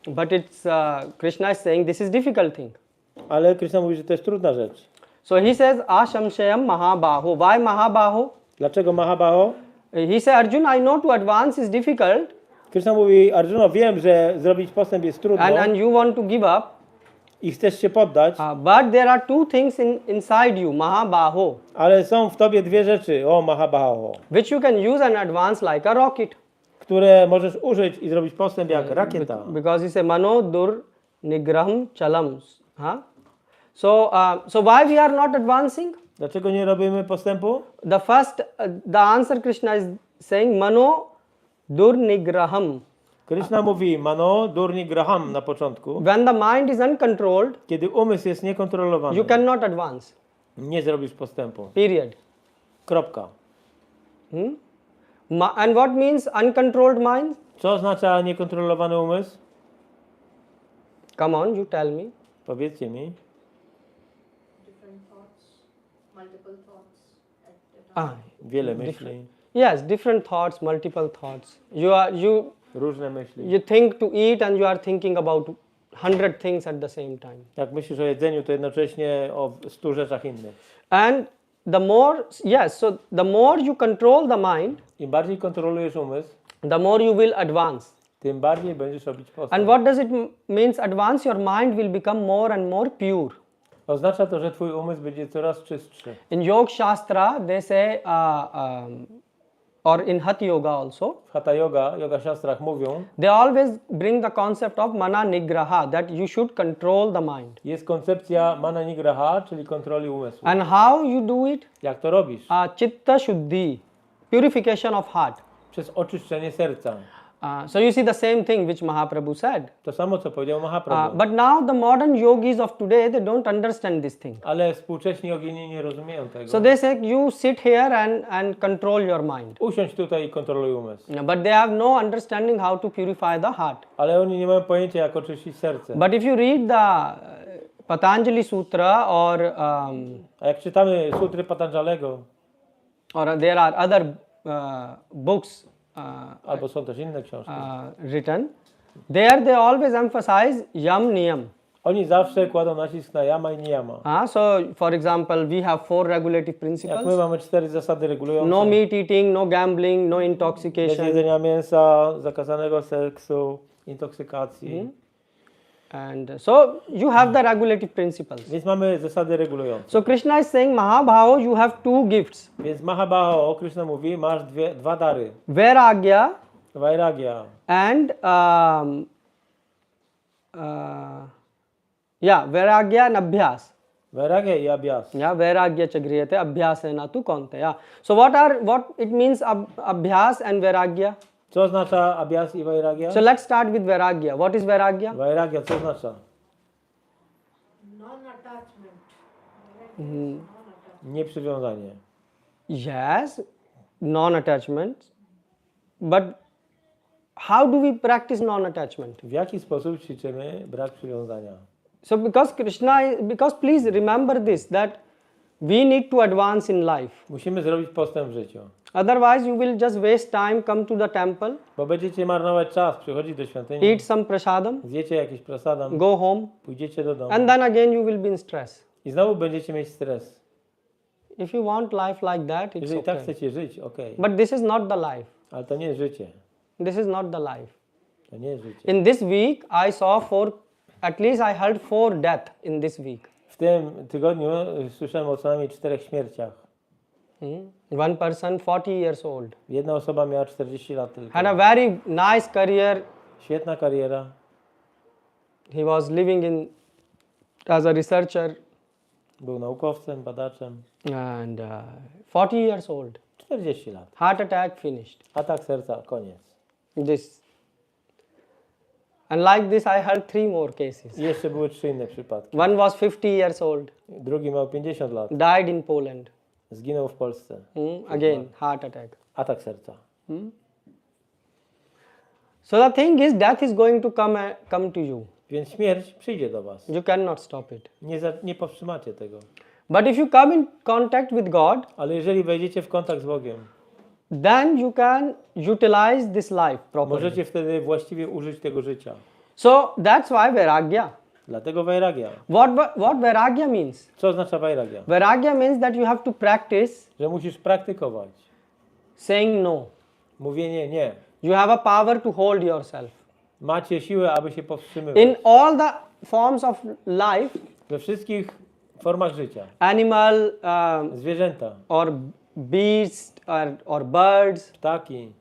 [SPEAKER 2] but it's Krishna is saying this is difficult thing.
[SPEAKER 3] Ale Krishna mówi, że to jest trudna rzecz.
[SPEAKER 2] So he says Ashamshayam Mahabaho. Why Mahabaho?
[SPEAKER 3] Dlaczego Mahabaho?
[SPEAKER 2] He said, Arjun, I know to advance is difficult.
[SPEAKER 3] Krishna mówi, Arjuna, wiem, że zrobić postęp jest trudno
[SPEAKER 2] And you want to give up.
[SPEAKER 3] I chcesz się poddać,
[SPEAKER 2] But there are two things inside you, Mahabaho,
[SPEAKER 3] ale są w tobie dwie rzeczy, o Mahabaho,
[SPEAKER 2] which you can use and advance like a rocket.
[SPEAKER 3] które możesz użyć i zrobić postęp jak rakieta.
[SPEAKER 2] Because he said, Mano dur nigraham chalam. So why we are not advancing?
[SPEAKER 3] Dlaczego nie robimy postępu?
[SPEAKER 2] The answer Krishna is saying, Mano dur nigraham.
[SPEAKER 3] Krishna mówi, Mano durni graham na początku.
[SPEAKER 2] When the mind is uncontrolled,
[SPEAKER 3] Kiedy umysł jest niekontrolowany,
[SPEAKER 2] you cannot advance.
[SPEAKER 3] nie zrobisz postępu.
[SPEAKER 2] Period.
[SPEAKER 3] Kropka.
[SPEAKER 2] And what means uncontrolled mind?
[SPEAKER 3] Co oznacza niekontrolowany umysł?
[SPEAKER 2] Come on, you tell me.
[SPEAKER 3] Powiedzcie mi.
[SPEAKER 6] Different thoughts, multiple thoughts at a time.
[SPEAKER 3] Wiele myśli,
[SPEAKER 2] Yes, different thoughts, multiple thoughts.
[SPEAKER 3] różne myśli.
[SPEAKER 2] You think to eat and you are thinking about 100 things at the same time.
[SPEAKER 3] Jak myślisz o jedzeniu, to jednocześnie o 100 rzeczach innych.
[SPEAKER 2] And the more, yes, so the more you control the mind,
[SPEAKER 3] Im bardziej kontrolujesz umysł,
[SPEAKER 2] the more you will advance.
[SPEAKER 3] tym bardziej będziesz robić postęp.
[SPEAKER 2] And what does it means advance? Your mind will become more and more pure.
[SPEAKER 3] Oznacza to, że twój umysł będzie coraz czystszy.
[SPEAKER 2] In Yoga Shastra, they say, or in Hatha Yoga also,
[SPEAKER 3] W Hatha Yoga, Yoga Shastrach mówią,
[SPEAKER 2] they always bring the concept of mana nigraha, that you should control the mind.
[SPEAKER 3] jest koncepcja mana nigraha, czyli kontroli umysłu.
[SPEAKER 2] And how you do it?
[SPEAKER 3] Jak to robisz?
[SPEAKER 2] Chitta Shuddhi, purification of heart.
[SPEAKER 3] Przez oczyszczenie serca.
[SPEAKER 2] So you see the same thing which Mahaprabhu said.
[SPEAKER 3] To samo, co powiedział Mahaprabhu.
[SPEAKER 2] But now the modern yogis of today, they don't understand this thing.
[SPEAKER 3] Ale współcześni jogini nie rozumieją tego.
[SPEAKER 2] So they say you sit here and control your mind.
[SPEAKER 3] Usiądź tutaj i kontroluj umysł.
[SPEAKER 2] But they have no understanding how to purify the heart.
[SPEAKER 3] Ale oni nie mają pojęcia, jak oczyścić serce.
[SPEAKER 2] But if you read the Patanjali Sutra or
[SPEAKER 3] A jak czytamy sutry Patanjalego,
[SPEAKER 2] there are other books
[SPEAKER 3] albo są też inne książki,
[SPEAKER 2] written, there they always emphasize yam niyam.
[SPEAKER 3] oni zawsze kładą nacisk na yama i niyama.
[SPEAKER 2] So for example, we have 4 regulative
[SPEAKER 3] Jak my
[SPEAKER 2] principles.
[SPEAKER 3] mamy 4 zasady regulujące.
[SPEAKER 2] No meat eating, no gambling, no
[SPEAKER 3] Bez
[SPEAKER 2] intoxication.
[SPEAKER 3] jedzenia mięsa, zakazanego seksu, intoksykacji.
[SPEAKER 2] And so you have the regulative principles.
[SPEAKER 3] Więc mamy zasady regulujące.
[SPEAKER 2] So Krishna is saying, Mahabhavo, you have 2 gifts.
[SPEAKER 3] Więc Mahabhaho, Krishna mówi, masz dwa dary.
[SPEAKER 2] Vairagya
[SPEAKER 3] Vairagya.
[SPEAKER 2] and vairagya and abhyas.
[SPEAKER 3] Vairagya i abhyas.
[SPEAKER 2] Vairagya cha griyate abhyasena tu kaunteya. So what it means abhyas and vairagya?
[SPEAKER 3] Co oznacza abhyas i vairagya?
[SPEAKER 2] So let's start with vairagya. What is vairagya?
[SPEAKER 3] Vairagya co oznacza?
[SPEAKER 4] Non-attachment.
[SPEAKER 3] Nieprzywiązanie.
[SPEAKER 2] Yes, non-attachment. But how do we practice non-attachment?
[SPEAKER 3] W jaki sposób ćwiczymy brak przywiązania?
[SPEAKER 2] So because please remember this, that we need to advance in life.
[SPEAKER 3] Musimy zrobić postęp w życiu.
[SPEAKER 2] Otherwise you will just waste time, come to the temple,
[SPEAKER 3] Bo będziecie marnować czas, przychodzić do świątyni,
[SPEAKER 2] eat some prasadam,
[SPEAKER 3] zjecie jakiś prasadam,
[SPEAKER 2] go home,
[SPEAKER 3] pójdziecie do domu
[SPEAKER 2] and then again you will be in stress.
[SPEAKER 3] i znowu będziecie mieć stres.
[SPEAKER 2] If you want life like that, it's
[SPEAKER 3] Jeżeli tak
[SPEAKER 2] okay.
[SPEAKER 3] chcecie żyć, okej.
[SPEAKER 2] But this is not the life.
[SPEAKER 3] Ale to nie jest życie.
[SPEAKER 2] This is not the life.
[SPEAKER 3] To nie jest życie.
[SPEAKER 2] In this week, I saw at least I heard 4 deaths in this week.
[SPEAKER 3] W tym tygodniu słyszałem o co najmniej 4 śmierciach.
[SPEAKER 2] One person, 40 years old,
[SPEAKER 3] Jedna osoba miała 40 lat tylko.
[SPEAKER 2] had a very nice career.
[SPEAKER 3] Świetna kariera.
[SPEAKER 2] He was living as a researcher,
[SPEAKER 3] Był naukowcem, badaczem.
[SPEAKER 2] and 40 years old.
[SPEAKER 3] 40 lat.
[SPEAKER 2] Heart attack, finished.
[SPEAKER 3] Atak serca, koniec.
[SPEAKER 2] This. And like this, I heard 3 more cases.
[SPEAKER 3] I jeszcze były 3 inne przypadki.
[SPEAKER 2] One was 50 years old,
[SPEAKER 3] Drugi miał 50 lat.
[SPEAKER 2] died in Poland.
[SPEAKER 3] Zginął w Polsce.
[SPEAKER 2] Again, heart attack.
[SPEAKER 3] Atak serca.
[SPEAKER 2] So the thing is, death is going to come to you.
[SPEAKER 3] Więc śmierć przyjdzie do was.
[SPEAKER 2] You cannot stop it.
[SPEAKER 3] Nie powstrzymacie tego.
[SPEAKER 2] But if you come in contact with God,
[SPEAKER 3] Ale jeżeli wejdziecie w kontakt z Bogiem,
[SPEAKER 2] then you can utilize this life properly.
[SPEAKER 3] możecie wtedy właściwie użyć tego życia.
[SPEAKER 2] So that's why vairagya.
[SPEAKER 3] Dlatego vairagya.
[SPEAKER 2] What vairagya means?
[SPEAKER 3] Co oznacza vairagya?
[SPEAKER 2] Vairagya means that you have to practice
[SPEAKER 3] Że musisz praktykować.
[SPEAKER 2] saying no.
[SPEAKER 3] Mówienie nie.
[SPEAKER 2] You have a power to hold yourself.
[SPEAKER 3] Macie siłę, aby się powstrzymywać.
[SPEAKER 2] In all the forms of life,
[SPEAKER 3] We wszystkich formach życia.
[SPEAKER 2] animal
[SPEAKER 3] Zwierzęta,
[SPEAKER 2] or beasts or birds,
[SPEAKER 3] ptaki,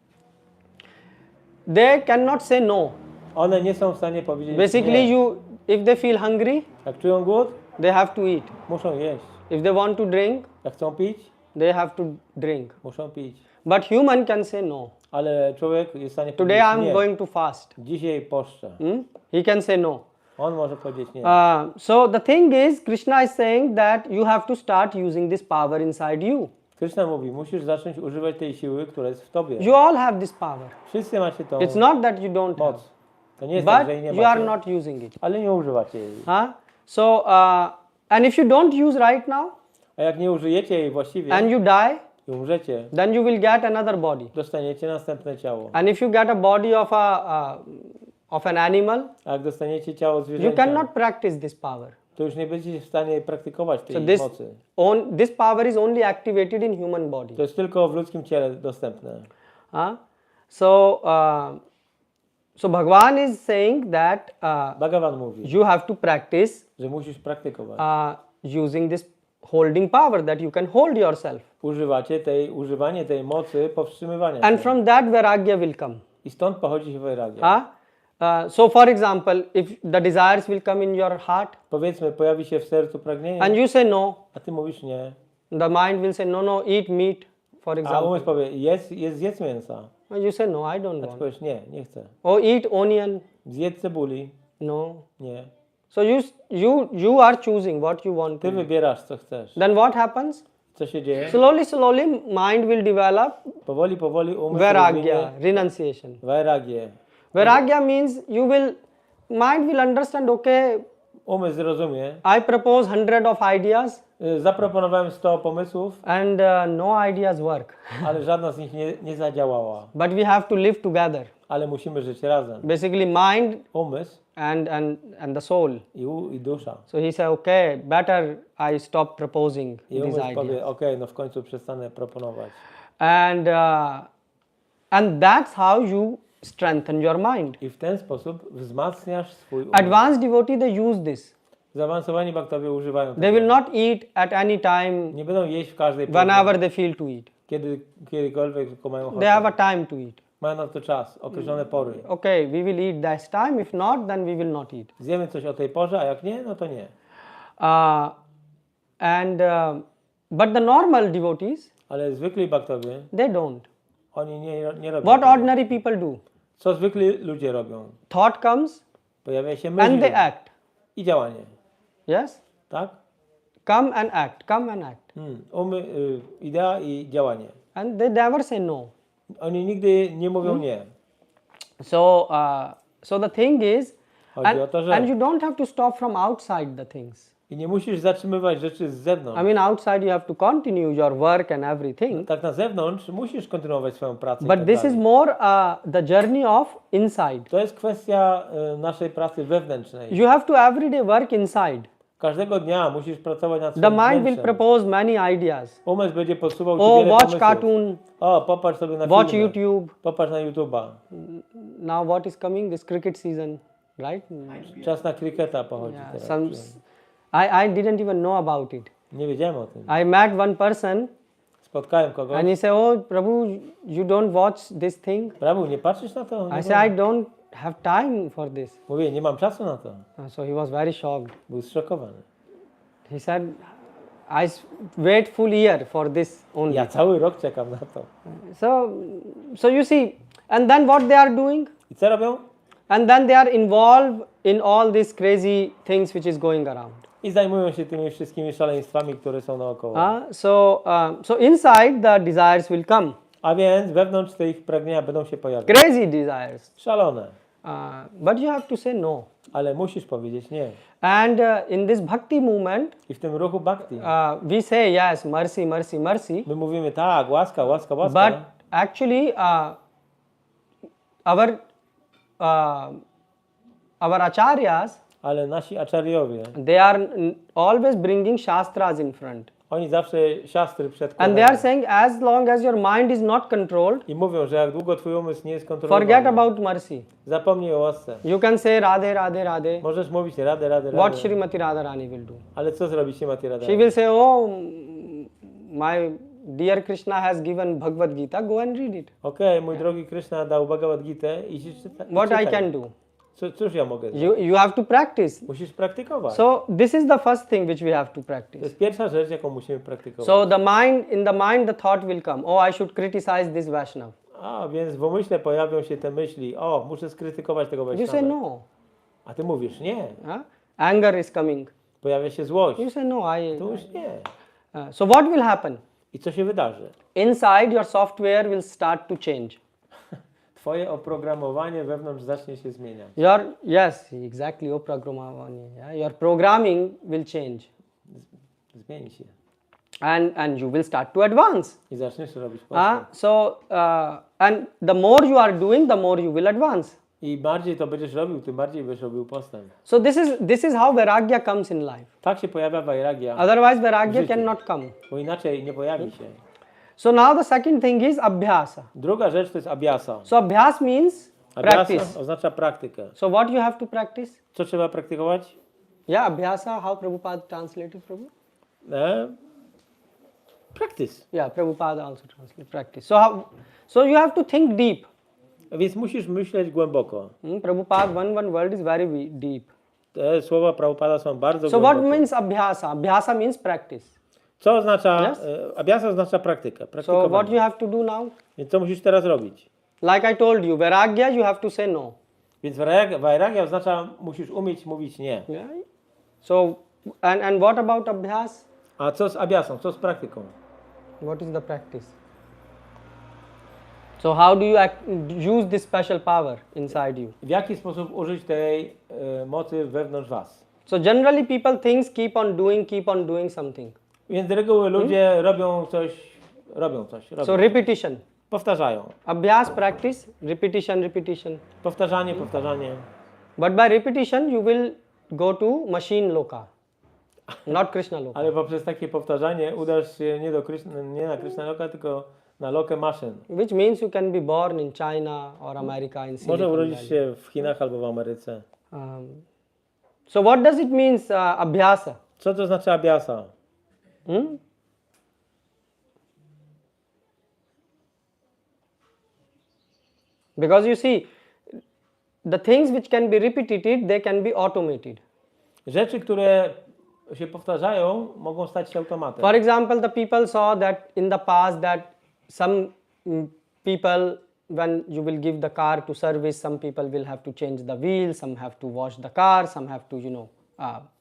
[SPEAKER 2] they cannot say no.
[SPEAKER 3] one nie są w stanie powiedzieć
[SPEAKER 2] Basically,
[SPEAKER 3] nie.
[SPEAKER 2] if they feel hungry,
[SPEAKER 3] Jak czują głód,
[SPEAKER 2] they have to eat.
[SPEAKER 3] muszą jeść.
[SPEAKER 2] If they want to drink,
[SPEAKER 3] Jak chcą pić,
[SPEAKER 2] they have to drink.
[SPEAKER 3] muszą pić.
[SPEAKER 2] But human can say no.
[SPEAKER 3] Ale człowiek jest w stanie
[SPEAKER 2] Today
[SPEAKER 3] powiedzieć
[SPEAKER 2] I'm
[SPEAKER 3] nie.
[SPEAKER 2] going to fast.
[SPEAKER 3] Dzisiaj poszczę.
[SPEAKER 2] He can say no.
[SPEAKER 3] On może powiedzieć nie.
[SPEAKER 2] So the thing is, Krishna is saying that you have to start using this power inside you.
[SPEAKER 3] Krishna mówi, musisz zacząć używać tej siły, która jest w tobie.
[SPEAKER 2] You all have this power.
[SPEAKER 3] Wszyscy macie tą
[SPEAKER 2] It's not that you don't have,
[SPEAKER 3] moc. To nie jest tak,
[SPEAKER 2] but
[SPEAKER 3] że jej nie
[SPEAKER 2] you are
[SPEAKER 3] macie,
[SPEAKER 2] not using it.
[SPEAKER 3] ale nie używacie jej.
[SPEAKER 2] So and if you don't use right now
[SPEAKER 3] A jak nie użyjecie jej właściwie
[SPEAKER 2] and you die,
[SPEAKER 3] i umrzecie,
[SPEAKER 2] then you will get another body.
[SPEAKER 3] dostaniecie następne ciało.
[SPEAKER 2] And if you get a body of an animal,
[SPEAKER 3] A jak dostaniecie ciało
[SPEAKER 2] you
[SPEAKER 3] zwierzęcia,
[SPEAKER 2] cannot practice this power.
[SPEAKER 3] to już nie będziecie w stanie praktykować tej
[SPEAKER 2] So this
[SPEAKER 3] mocy.
[SPEAKER 2] this power is only activated in human body.
[SPEAKER 3] To jest tylko w ludzkim ciele dostępne.
[SPEAKER 2] So Bhagavan is saying that
[SPEAKER 3] Bhagavan mówi,
[SPEAKER 2] you have to practice
[SPEAKER 3] że musisz praktykować.
[SPEAKER 2] using this holding power, that you can hold yourself,
[SPEAKER 3] Używanie tej mocy powstrzymywania
[SPEAKER 2] and
[SPEAKER 3] się.
[SPEAKER 2] from that vairagya will come.
[SPEAKER 3] I stąd pochodzi vairagya.
[SPEAKER 2] So for example, if the desires will come in your heart
[SPEAKER 3] Powiedzmy, pojawi się w sercu pragnienie,
[SPEAKER 2] and you say no,
[SPEAKER 3] a ty mówisz nie.
[SPEAKER 2] the mind will say no, eat meat, for
[SPEAKER 3] A
[SPEAKER 2] example.
[SPEAKER 3] umysł powie, zjedz mięsa.
[SPEAKER 2] And you say no, I don't
[SPEAKER 3] A ty
[SPEAKER 2] want.
[SPEAKER 3] powiesz nie chcę.
[SPEAKER 2] Or eat onion,
[SPEAKER 3] Zjedz cebuli.
[SPEAKER 2] no.
[SPEAKER 3] Nie.
[SPEAKER 2] So you are choosing what you want to
[SPEAKER 3] Ty
[SPEAKER 2] do.
[SPEAKER 3] wybierasz, co chcesz.
[SPEAKER 2] Then what happens?
[SPEAKER 3] Co się dzieje?
[SPEAKER 2] Slowly mind will develop
[SPEAKER 3] Powoli umysł
[SPEAKER 2] vairagya, renunciation.
[SPEAKER 3] vairagię.
[SPEAKER 2] Vairagya means mind will understand, okay,
[SPEAKER 3] Umysł zrozumie.
[SPEAKER 2] I propose 100 of ideas
[SPEAKER 3] Zaproponowałem 100 pomysłów,
[SPEAKER 2] and no ideas work.
[SPEAKER 3] ale żadna z nich nie zadziałała.
[SPEAKER 2] But we have to live together.
[SPEAKER 3] Ale musimy żyć razem.
[SPEAKER 2] Basically mind
[SPEAKER 3] Umysł
[SPEAKER 2] and the soul.
[SPEAKER 3] i dusza.
[SPEAKER 2] So he said, okay, better I stop proposing
[SPEAKER 3] I
[SPEAKER 2] these
[SPEAKER 3] umysł powie,
[SPEAKER 2] ideas.
[SPEAKER 3] okej, no w końcu przestanę proponować.
[SPEAKER 2] And that's how you strengthen your mind.
[SPEAKER 3] I w ten sposób wzmacniasz swój umysł.
[SPEAKER 2] Advanced devotee, they use this.
[SPEAKER 3] Zaawansowani baktowie używają
[SPEAKER 2] They
[SPEAKER 3] tego.
[SPEAKER 2] will not eat at any time
[SPEAKER 3] Nie będą jeść w każdej porze,
[SPEAKER 2] whenever they feel to eat.
[SPEAKER 3] kiedykolwiek tylko mają ochotę.
[SPEAKER 2] They have a time to eat.
[SPEAKER 3] Mają na to czas, określone pory.
[SPEAKER 2] Okay, we will eat this time. If not, then we will not eat.
[SPEAKER 3] Zjemy coś o tej porze, a jak nie, no to nie.
[SPEAKER 2] But the normal devotees,
[SPEAKER 3] Ale zwykli baktowie,
[SPEAKER 2] they don't.
[SPEAKER 3] oni nie robią
[SPEAKER 2] What
[SPEAKER 3] tego.
[SPEAKER 2] ordinary people do?
[SPEAKER 3] Co zwykli ludzie robią?
[SPEAKER 2] Thought comes
[SPEAKER 3] Pojawia się
[SPEAKER 2] and
[SPEAKER 3] myśl
[SPEAKER 2] they act.
[SPEAKER 3] i działanie.
[SPEAKER 2] Yes?
[SPEAKER 3] Tak?
[SPEAKER 2] Come and act. Come and act.
[SPEAKER 3] Idea i działanie.
[SPEAKER 2] And they never say no.
[SPEAKER 3] Oni nigdy nie mówią nie.
[SPEAKER 2] So the thing is,
[SPEAKER 3] Chodzi o to, że
[SPEAKER 2] and you don't have to stop from outside the things.
[SPEAKER 3] i nie musisz zatrzymywać rzeczy z zewnątrz.
[SPEAKER 2] I mean, outside you have to continue your work and everything.
[SPEAKER 3] Tak na zewnątrz musisz kontynuować swoją pracę. i
[SPEAKER 2] But
[SPEAKER 3] tak
[SPEAKER 2] this is
[SPEAKER 3] dalej.
[SPEAKER 2] more the journey of inside.
[SPEAKER 3] To jest kwestia naszej pracy wewnętrznej.
[SPEAKER 2] You have to every day work inside.
[SPEAKER 3] Każdego dnia musisz pracować nad
[SPEAKER 2] The
[SPEAKER 3] swoim
[SPEAKER 2] mind will
[SPEAKER 3] wnętrzem.
[SPEAKER 2] propose many ideas.
[SPEAKER 3] Umysł będzie podsuwał ci
[SPEAKER 2] Oh,
[SPEAKER 3] wiele
[SPEAKER 2] watch
[SPEAKER 3] pomysłów.
[SPEAKER 2] cartoon,
[SPEAKER 3] O, popatrz sobie na
[SPEAKER 2] watch
[SPEAKER 3] filmy.
[SPEAKER 2] YouTube.
[SPEAKER 3] Popatrz na YouTube'a.
[SPEAKER 2] Now what is coming? This cricket season, right?
[SPEAKER 3] Czas na kriketa pochodzi
[SPEAKER 2] Yeah,
[SPEAKER 3] teraz.
[SPEAKER 2] I didn't even know about it.
[SPEAKER 3] Nie wiedziałem o tym.
[SPEAKER 2] I met one person
[SPEAKER 3] Spotkałem kogoś.
[SPEAKER 2] and he said, "Oh, Prabhu, you don't watch this thing."
[SPEAKER 3] Prawu, nie patrzysz na to? Nie
[SPEAKER 2] I said, "I don't have time for this."
[SPEAKER 3] Mówię, nie mam czasu na to.
[SPEAKER 2] So he was very shocked.
[SPEAKER 3] Był zszokowany.
[SPEAKER 2] He said, wait full year for this only.
[SPEAKER 3] Ja cały rok czekam na to.
[SPEAKER 2] So you see, and then what they are doing?
[SPEAKER 3] I co robią?
[SPEAKER 2] And then they are involved in all these crazy things which is going around.
[SPEAKER 3] I zajmują się tymi wszystkimi szaleństwami, które są naokoło.
[SPEAKER 2] So inside the desires will come.
[SPEAKER 3] A więc wewnątrz te ich pragnienia będą się pojawiać.
[SPEAKER 2] Crazy desires.
[SPEAKER 3] Szalone.
[SPEAKER 2] But you have to say no.
[SPEAKER 3] Ale musisz powiedzieć nie.
[SPEAKER 2] And in this bhakti movement,
[SPEAKER 3] I w tym ruchu bhakti
[SPEAKER 2] we say yes, mercy, mercy, mercy.
[SPEAKER 3] my mówimy tak, łaska, łaska, łaska.
[SPEAKER 2] But actually, our acharyas,
[SPEAKER 3] Ale nasi acharyowie,
[SPEAKER 2] they are always bringing shastras in front.
[SPEAKER 3] oni zawsze siastry
[SPEAKER 2] And
[SPEAKER 3] przedkładają.
[SPEAKER 2] they are saying, as long as your mind is not controlled,
[SPEAKER 3] I mówią, że jak długo twój umysł nie jest kontrolowany,
[SPEAKER 2] forget about mercy.
[SPEAKER 3] zapomnij o łasce.
[SPEAKER 2] You can say Radhe, Radhe, Radhe.
[SPEAKER 3] Możesz mówić radę.
[SPEAKER 2] What Srimati Radharani will do.
[SPEAKER 3] Ale co zrobi Srimati Radha?
[SPEAKER 2] She will say, oh, my dear Krishna has given Bhagavad Gita, go and read it.
[SPEAKER 3] Okej, mój drogi Krishna dał Bhagavad Gitę i
[SPEAKER 2] What I can do?
[SPEAKER 3] Cóż ja mogę zrobić?
[SPEAKER 2] You have to practice.
[SPEAKER 3] Musisz praktykować.
[SPEAKER 2] So this is the first thing which we have to
[SPEAKER 3] To
[SPEAKER 2] practice.
[SPEAKER 3] jest pierwsza rzecz, jaką musimy praktykować.
[SPEAKER 2] So in the mind the thought will come, oh, I should criticize this Vaishnav.
[SPEAKER 3] A więc w umyśle pojawią się te myśli, o, muszę skrytykować tego
[SPEAKER 2] You say
[SPEAKER 3] Wajsznawę.
[SPEAKER 2] no.
[SPEAKER 3] A ty mówisz nie.
[SPEAKER 2] Anger is coming.
[SPEAKER 3] Pojawia się złość.
[SPEAKER 2] You say no,
[SPEAKER 3] To już nie.
[SPEAKER 2] So what will happen?
[SPEAKER 3] I co się wydarzy?
[SPEAKER 2] Inside your software will start to change.
[SPEAKER 3] Twoje oprogramowanie wewnątrz zacznie się zmieniać.
[SPEAKER 2] Yes, exactly, oprogramowanie. Yeah? Your programming will change.
[SPEAKER 3] Zmieni się.
[SPEAKER 2] And you will start to advance.
[SPEAKER 3] I zaczniesz robić postęp.
[SPEAKER 2] And the more you are doing, the more you will advance.
[SPEAKER 3] I bardziej to będziesz robił, tym bardziej będziesz robił postęp.
[SPEAKER 2] So this is how vairagya comes in life.
[SPEAKER 3] Tak się pojawia vairagya,
[SPEAKER 2] Otherwise vairagya
[SPEAKER 3] życiu.
[SPEAKER 2] cannot come.
[SPEAKER 3] bo inaczej nie pojawi się.
[SPEAKER 2] So now the second thing is abhyasa.
[SPEAKER 3] Druga rzecz to jest abhyasa.
[SPEAKER 2] So abhyas means practice.
[SPEAKER 3] Abhyasa oznacza praktykę.
[SPEAKER 2] So what you have to practice?
[SPEAKER 3] Co trzeba praktykować?
[SPEAKER 2] Yeah, abhyasa, how Prabhupada translated Prabhu?
[SPEAKER 3] Practice.
[SPEAKER 2] Yeah, Prabhupada also translated practice. So you have to think deep.
[SPEAKER 3] Więc musisz myśleć głęboko.
[SPEAKER 2] Prabhupada one word is very deep.
[SPEAKER 3] Te słowa Prabhupada są bardzo
[SPEAKER 2] So
[SPEAKER 3] głębokie.
[SPEAKER 2] what means abhyasa? Abhyasa means practice.
[SPEAKER 3] Co oznacza?
[SPEAKER 2] Yes?
[SPEAKER 3] Abhyasa oznacza praktykę.
[SPEAKER 2] So what
[SPEAKER 3] Praktykowanie.
[SPEAKER 2] you have to do now?
[SPEAKER 3] Więc co musisz teraz robić?
[SPEAKER 2] Like I told you, vairagya you have to say no.
[SPEAKER 3] Więc vairagya oznacza musisz umieć mówić nie.
[SPEAKER 2] Yeah. So and what about abhyas?
[SPEAKER 3] A co z abhyasą? Co z praktyką?
[SPEAKER 2] What is the practice? So how do you use this special power inside you?
[SPEAKER 3] W jaki sposób użyć tej mocy wewnątrz was?
[SPEAKER 2] So generally people keep on doing something.
[SPEAKER 3] Więc z reguły ludzie robią coś.
[SPEAKER 2] So repetition.
[SPEAKER 3] Powtarzają.
[SPEAKER 2] Abhyas practice, repetition.
[SPEAKER 3] Powtarzanie.
[SPEAKER 2] But by repetition you will go to machine loka, not Krishna loka.
[SPEAKER 3] Ale poprzez takie powtarzanie udasz się nie na Krishna Loka, tylko na lokę maszyn.
[SPEAKER 2] Which means you can be born in China or America in
[SPEAKER 3] Może
[SPEAKER 2] Silicon
[SPEAKER 3] urodzić
[SPEAKER 2] Valley.
[SPEAKER 3] się w Chinach albo w Ameryce.
[SPEAKER 2] So what does it mean abhyasa?
[SPEAKER 3] Co to znaczy abhyasa?
[SPEAKER 2] Because you see, the things which can be repeated, they can be automated.
[SPEAKER 3] Rzeczy, które się powtarzają, mogą stać się automatem.
[SPEAKER 2] For example, the people saw that in the past that some people, when you will give the car to service, some people will have to change the wheel, some have to wash the car, some have to,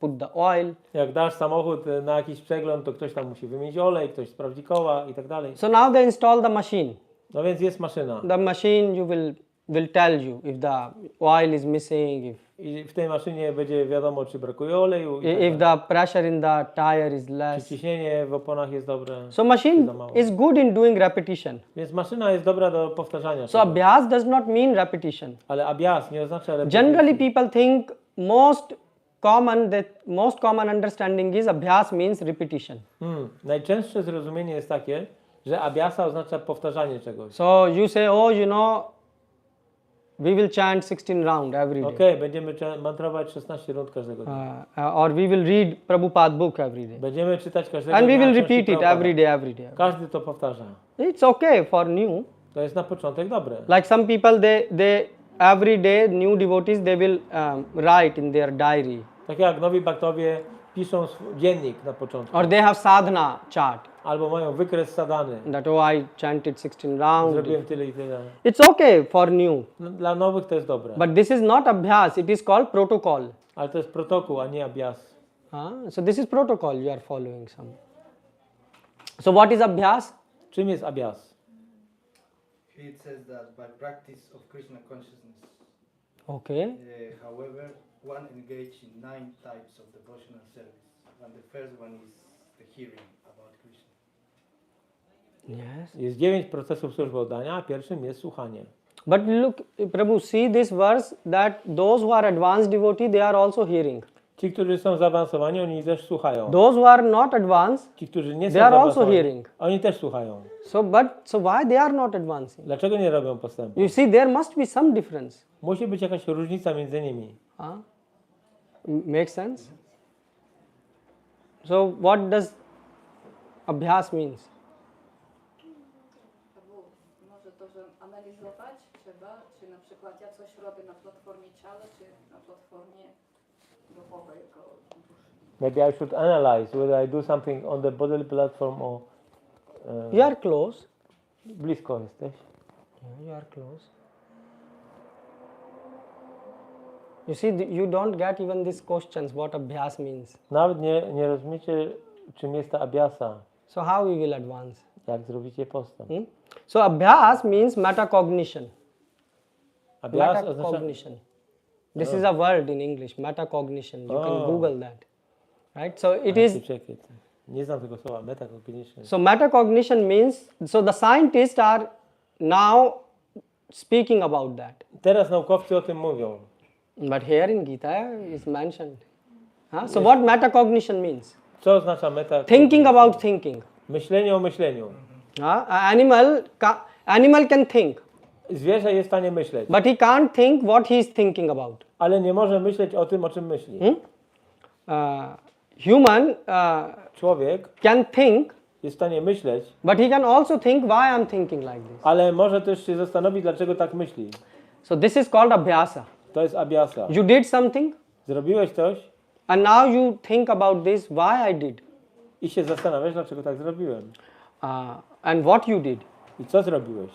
[SPEAKER 2] put the oil.
[SPEAKER 3] Jak dasz samochód na jakiś przegląd, to ktoś tam musi wymienić olej, ktoś sprawdzi koła i tak dalej.
[SPEAKER 2] So now they install the machine.
[SPEAKER 3] No więc jest maszyna.
[SPEAKER 2] The machine will tell you if the oil is missing,
[SPEAKER 3] I w tej maszynie będzie wiadomo, czy brakuje oleju, i tak
[SPEAKER 2] if
[SPEAKER 3] dalej.
[SPEAKER 2] the pressure in the tire is
[SPEAKER 3] Czy
[SPEAKER 2] less.
[SPEAKER 3] ciśnienie w oponach jest dobre.
[SPEAKER 2] So machine
[SPEAKER 3] za mało.
[SPEAKER 2] is good in doing repetition.
[SPEAKER 3] Więc maszyna jest dobra do powtarzania.
[SPEAKER 2] So
[SPEAKER 3] czegoś.
[SPEAKER 2] abhyas does not mean repetition.
[SPEAKER 3] Ale abhyas nie oznacza repeticji.
[SPEAKER 2] Generally people think most common understanding is abhyas means repetition.
[SPEAKER 3] Najczęstsze zrozumienie jest takie, że abhyasa oznacza powtarzanie czegoś.
[SPEAKER 2] So you say, we will chant 16 round every day.
[SPEAKER 3] Okej, będziemy mantrować 16 rund każdego dnia.
[SPEAKER 2] Or we will read Prabhupada book every day.
[SPEAKER 3] Będziemy czytać każdego
[SPEAKER 2] And we
[SPEAKER 3] dnia
[SPEAKER 2] will
[SPEAKER 3] książki
[SPEAKER 2] repeat it
[SPEAKER 3] Prabhupada.
[SPEAKER 2] every day.
[SPEAKER 3] Każdy to powtarza.
[SPEAKER 2] It's okay for new.
[SPEAKER 3] To jest na początek dobre.
[SPEAKER 2] Like some people, they every day new devotees they will write in their diary.
[SPEAKER 3] Tak jak nowi bhaktowie piszą dziennik na początku.
[SPEAKER 2] Or they have sadhana chart.
[SPEAKER 3] Albo mają wykres sadany.
[SPEAKER 2] That I chanted 16 rounds.
[SPEAKER 3] Zrobiłem tyle i tyle.
[SPEAKER 2] It's okay for new.
[SPEAKER 3] No, dla nowych to jest dobre.
[SPEAKER 2] But this is not abhyas, it is called protocol.
[SPEAKER 3] Ale to jest protokół, a nie abhyas.
[SPEAKER 2] So this is protocol you are following some. So what is abhyas?
[SPEAKER 3] Czym jest abhyas?
[SPEAKER 7] Here it says that by practice of Krishna consciousness.
[SPEAKER 2] Okay.
[SPEAKER 7] However, one engaged in 9 types of devotional service. And the first one is the hearing about Krishna.
[SPEAKER 2] Yes.
[SPEAKER 3] Jest 9 procesów służby oddania, a pierwszym jest słuchanie.
[SPEAKER 2] But look, Prabhu, see this verse that those who are advanced devotee, they are also hearing.
[SPEAKER 3] Ci, którzy są zaawansowani, oni też słuchają.
[SPEAKER 2] Those who are not advanced,
[SPEAKER 3] Ci, którzy nie są
[SPEAKER 2] they are also
[SPEAKER 3] zaawansowani,
[SPEAKER 2] hearing.
[SPEAKER 3] oni też słuchają.
[SPEAKER 2] So why they are not advancing?
[SPEAKER 3] Dlaczego nie robią postępu?
[SPEAKER 2] You see, there must be some difference.
[SPEAKER 3] Musi być jakaś różnica między nimi.
[SPEAKER 2] Make sense? So what does abhyas means?
[SPEAKER 6] Może to, że analizować trzeba, czy na przykład ja coś robię na platformie ciała, czy na platformie duchowej jako duszy.
[SPEAKER 3] Maybe I should analyze whether I do something on the bodily platform or
[SPEAKER 2] You are close.
[SPEAKER 3] blisko jesteś.
[SPEAKER 2] Yeah, you are close. You see, you don't get even these questions, what abhyas means.
[SPEAKER 3] Nawet nie rozumiecie, czym jest ta abhyasa,
[SPEAKER 2] So how we will advance?
[SPEAKER 3] jak zrobicie postęp.
[SPEAKER 2] So abhyas means metacognition.
[SPEAKER 3] Abhyas oznacza...
[SPEAKER 2] Metacognition. This is a word in English, metacognition. You can Google that. Right? So it is.
[SPEAKER 3] Nie znam tego słowa, metacognition.
[SPEAKER 2] So metacognition means, so the scientists are now speaking about that.
[SPEAKER 3] Teraz naukowcy o tym mówią.
[SPEAKER 2] But here in Gita is mentioned. So what metacognition means?
[SPEAKER 3] Co oznacza meta?
[SPEAKER 2] Thinking about thinking.
[SPEAKER 3] Myślenie o myśleniu.
[SPEAKER 2] Animal can think,
[SPEAKER 3] Zwierzę jest w stanie myśleć,
[SPEAKER 2] but he can't think what he is thinking about.
[SPEAKER 3] ale nie może myśleć o tym, o czym myśli.
[SPEAKER 2] Human
[SPEAKER 3] Człowiek
[SPEAKER 2] can think,
[SPEAKER 3] jest w stanie myśleć,
[SPEAKER 2] but he can also think why I'm thinking like this.
[SPEAKER 3] ale może też się zastanowić, dlaczego tak myśli.
[SPEAKER 2] So this is called abhyasa.
[SPEAKER 3] To jest abhyasa.
[SPEAKER 2] You did something,
[SPEAKER 3] Zrobiłeś coś
[SPEAKER 2] and now you think about this, why I did,
[SPEAKER 3] i się zastanawiasz, dlaczego tak zrobiłem.
[SPEAKER 2] and what you did.
[SPEAKER 3] I co zrobiłeś?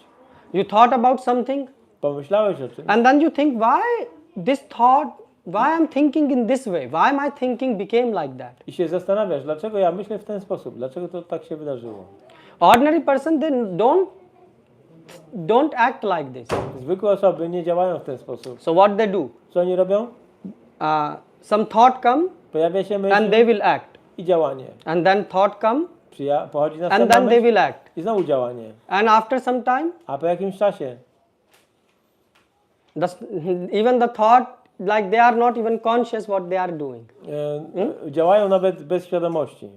[SPEAKER 2] You thought about something,
[SPEAKER 3] Pomyślałeś o czymś
[SPEAKER 2] and then you think why this thought, why I'm thinking in this way, why my thinking became like that.
[SPEAKER 3] i się zastanawiasz, dlaczego ja myślę w ten sposób, dlaczego to tak się wydarzyło.
[SPEAKER 2] Ordinary person, they don't act like this.
[SPEAKER 3] Zwykłe osoby nie działają w ten sposób.
[SPEAKER 2] So what they do?
[SPEAKER 3] Co oni robią?
[SPEAKER 2] Some thought come,
[SPEAKER 3] Pojawia się
[SPEAKER 2] and
[SPEAKER 3] myśl
[SPEAKER 2] they will act,
[SPEAKER 3] i działanie.
[SPEAKER 2] and then thought come,
[SPEAKER 3] Pochodzi
[SPEAKER 2] and
[SPEAKER 3] następna
[SPEAKER 2] then they
[SPEAKER 3] myśl
[SPEAKER 2] will act,
[SPEAKER 3] i znowu działanie.
[SPEAKER 2] and after some time,
[SPEAKER 3] A po jakimś czasie
[SPEAKER 2] even the thought, like they are not even conscious what they are doing.
[SPEAKER 3] działają nawet bez świadomości.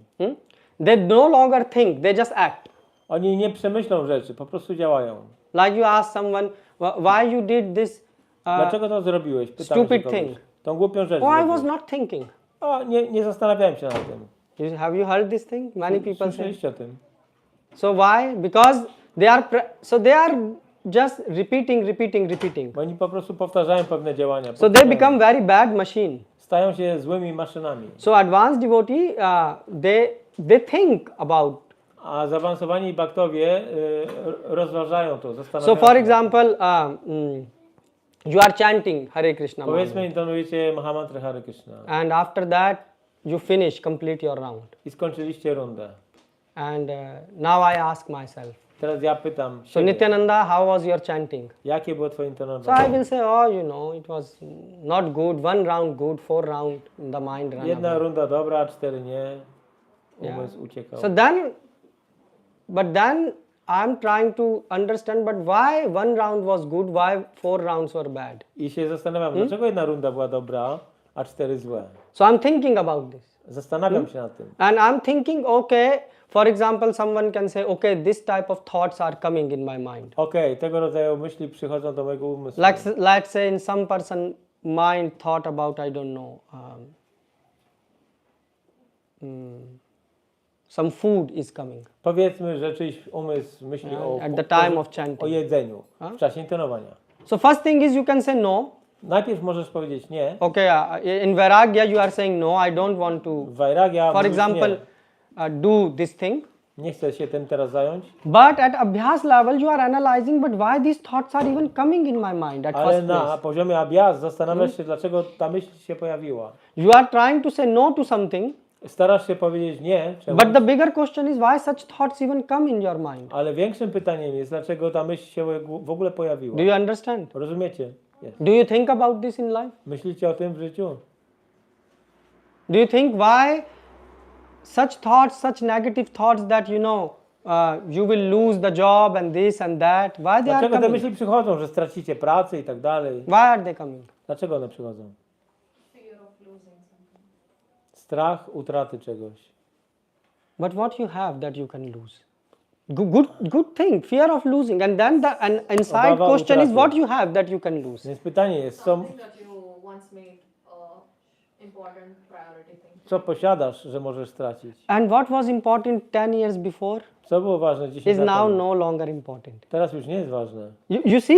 [SPEAKER 2] They no longer think, they just act.
[SPEAKER 3] Oni nie przemyślą rzeczy, po prostu działają.
[SPEAKER 2] Like you ask someone, why you did this
[SPEAKER 3] Dlaczego to zrobiłeś? Pytam
[SPEAKER 2] stupid
[SPEAKER 3] się kogoś.
[SPEAKER 2] thing.
[SPEAKER 3] Tą głupią rzecz.
[SPEAKER 2] Oh, I
[SPEAKER 3] zrobiłeś.
[SPEAKER 2] was not thinking.
[SPEAKER 3] O, nie zastanawiałem się nad tym.
[SPEAKER 2] Have you heard this thing? Many people say.
[SPEAKER 3] Słyszeliście o tym.
[SPEAKER 2] So why? Because they are just repeating.
[SPEAKER 3] Bo oni po prostu powtarzają pewne działania.
[SPEAKER 2] So they become very bad machine.
[SPEAKER 3] Stają się złymi maszynami.
[SPEAKER 2] So advanced devotee, they think about.
[SPEAKER 3] A zaawansowani baktowie rozważają to,
[SPEAKER 2] So
[SPEAKER 3] zastanawiają
[SPEAKER 2] for
[SPEAKER 3] się.
[SPEAKER 2] example, you are chanting Hare Krishna
[SPEAKER 3] Powiedzmy,
[SPEAKER 2] mantra,
[SPEAKER 3] intonujecie Mahamantrę Hare Krishna
[SPEAKER 2] and after that you finish, complete your round.
[SPEAKER 3] i skończyliście rundę.
[SPEAKER 2] And now I ask myself,
[SPEAKER 3] Teraz ja pytam
[SPEAKER 2] so
[SPEAKER 3] siebie,
[SPEAKER 2] Nityananda, how was your chanting?
[SPEAKER 3] jakie było twoje
[SPEAKER 2] So
[SPEAKER 3] intonowanie?
[SPEAKER 2] I will say, oh, it was not good, 1 round good, 4 round, the mind ran
[SPEAKER 3] Jedna
[SPEAKER 2] away.
[SPEAKER 3] runda dobra, 4 nie.
[SPEAKER 2] Yeah.
[SPEAKER 3] Umysł uciekał.
[SPEAKER 2] So then I'm trying to understand, but why 1 round was good, why 4 rounds were bad?
[SPEAKER 3] I się zastanawiam, dlaczego jedna runda była dobra, a 4 złe.
[SPEAKER 2] So I'm thinking about this.
[SPEAKER 3] Zastanawiam się nad tym.
[SPEAKER 2] And I'm thinking, okay, for example, someone can say, okay, this type of thoughts are coming in my mind.
[SPEAKER 3] Okej, tego rodzaju myśli przychodzą do mojego umysłu.
[SPEAKER 2] Let's say in some person mind thought about, I don't know, some food is coming
[SPEAKER 3] Powiedzmy, że czyjś umysł myśli
[SPEAKER 2] at the time of
[SPEAKER 3] o
[SPEAKER 2] chanting.
[SPEAKER 3] jedzeniu w czasie intonowania.
[SPEAKER 2] So first thing is you can say no.
[SPEAKER 3] Najpierw możesz powiedzieć nie.
[SPEAKER 2] Okay, in Vairagya you are saying no, I don't want to,
[SPEAKER 3] W Vairagya
[SPEAKER 2] for
[SPEAKER 3] mówisz
[SPEAKER 2] example,
[SPEAKER 3] nie.
[SPEAKER 2] do this thing.
[SPEAKER 3] Nie chcę się tym teraz zająć.
[SPEAKER 2] But at abhyas level you are analyzing, but why these thoughts are even coming in my mind at
[SPEAKER 3] Ale
[SPEAKER 2] first
[SPEAKER 3] na
[SPEAKER 2] place.
[SPEAKER 3] poziomie abhyas zastanawiasz się, dlaczego ta myśl się pojawiła.
[SPEAKER 2] You are trying to say no to something,
[SPEAKER 3] Starasz się powiedzieć nie, czemu?
[SPEAKER 2] but the bigger question is why such thoughts even come in your mind.
[SPEAKER 3] Ale większym pytaniem jest, dlaczego ta myśl się w ogóle pojawiła.
[SPEAKER 2] Do you understand?
[SPEAKER 3] Rozumiecie? Yes.
[SPEAKER 2] Do you think about this in life?
[SPEAKER 3] Myślicie o tym w życiu?
[SPEAKER 2] Do you think why such thoughts, such negative thoughts that you will lose the job and this and that, why they are
[SPEAKER 3] Dlaczego te
[SPEAKER 2] coming?
[SPEAKER 3] myśli przychodzą, że stracicie pracę i tak dalej?
[SPEAKER 2] Why are they coming?
[SPEAKER 3] Dlaczego one przychodzą?
[SPEAKER 6] Fear of losing something.
[SPEAKER 3] Strach utraty czegoś.
[SPEAKER 2] But what you have that you can lose? Good thing, fear of losing, and then the inside
[SPEAKER 3] Obawa
[SPEAKER 2] question is
[SPEAKER 3] utraty.
[SPEAKER 2] what you have that you can lose.
[SPEAKER 3] Więc pytanie jest,
[SPEAKER 6] Something that you once made important priority thing.
[SPEAKER 3] co posiadasz, że możesz stracić?
[SPEAKER 2] And what was important 10 years before
[SPEAKER 3] Co było ważne 10
[SPEAKER 2] is
[SPEAKER 3] lat
[SPEAKER 2] now
[SPEAKER 3] temu?
[SPEAKER 2] no longer important.
[SPEAKER 3] Teraz już nie jest ważne.
[SPEAKER 2] You see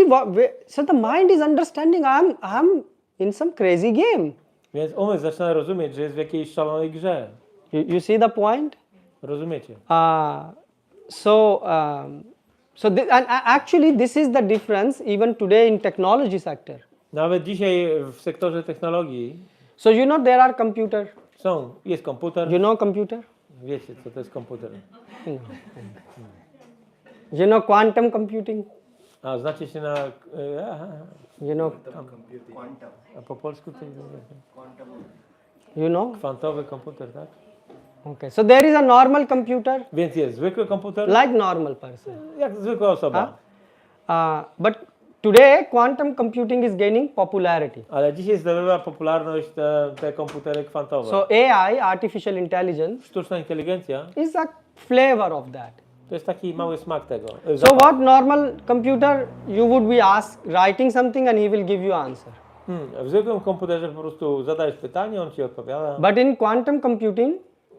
[SPEAKER 2] so the mind is understanding I'm in some crazy game.
[SPEAKER 3] Więc umysł zaczyna rozumieć, że jest w jakiejś szalonej grze.
[SPEAKER 2] You see the point?
[SPEAKER 3] Rozumiecie?
[SPEAKER 2] And actually this is the difference even today in technology sector.
[SPEAKER 3] Nawet dzisiaj w sektorze technologii
[SPEAKER 2] So there are computer.
[SPEAKER 3] jest komputer.
[SPEAKER 2] You know computer?
[SPEAKER 3] Wiecie, co to jest komputer.
[SPEAKER 2] You know quantum computing?
[SPEAKER 3] A znacie się na...
[SPEAKER 2] You know,
[SPEAKER 3] A po polsku to
[SPEAKER 2] you know?
[SPEAKER 3] kwantowy komputer, tak?
[SPEAKER 2] Okay. So there is a normal computer
[SPEAKER 3] Więc jest zwykły komputer,
[SPEAKER 2] like normal person.
[SPEAKER 3] jak zwykła osoba.
[SPEAKER 2] But Today, quantum computing is gaining popularity.
[SPEAKER 3] Ale dzisiaj zdobywa popularność te komputery kwantowe.
[SPEAKER 2] So AI, artificial intelligence,
[SPEAKER 3] Sztuczna inteligencja
[SPEAKER 2] is a flavor of that.
[SPEAKER 3] to jest taki mały smak tego.
[SPEAKER 2] So what normal computer you would be writing something and he will give you answer.
[SPEAKER 3] W zwykłym komputerze po prostu zadajesz pytanie, on ci odpowiada,
[SPEAKER 2] But in quantum computing,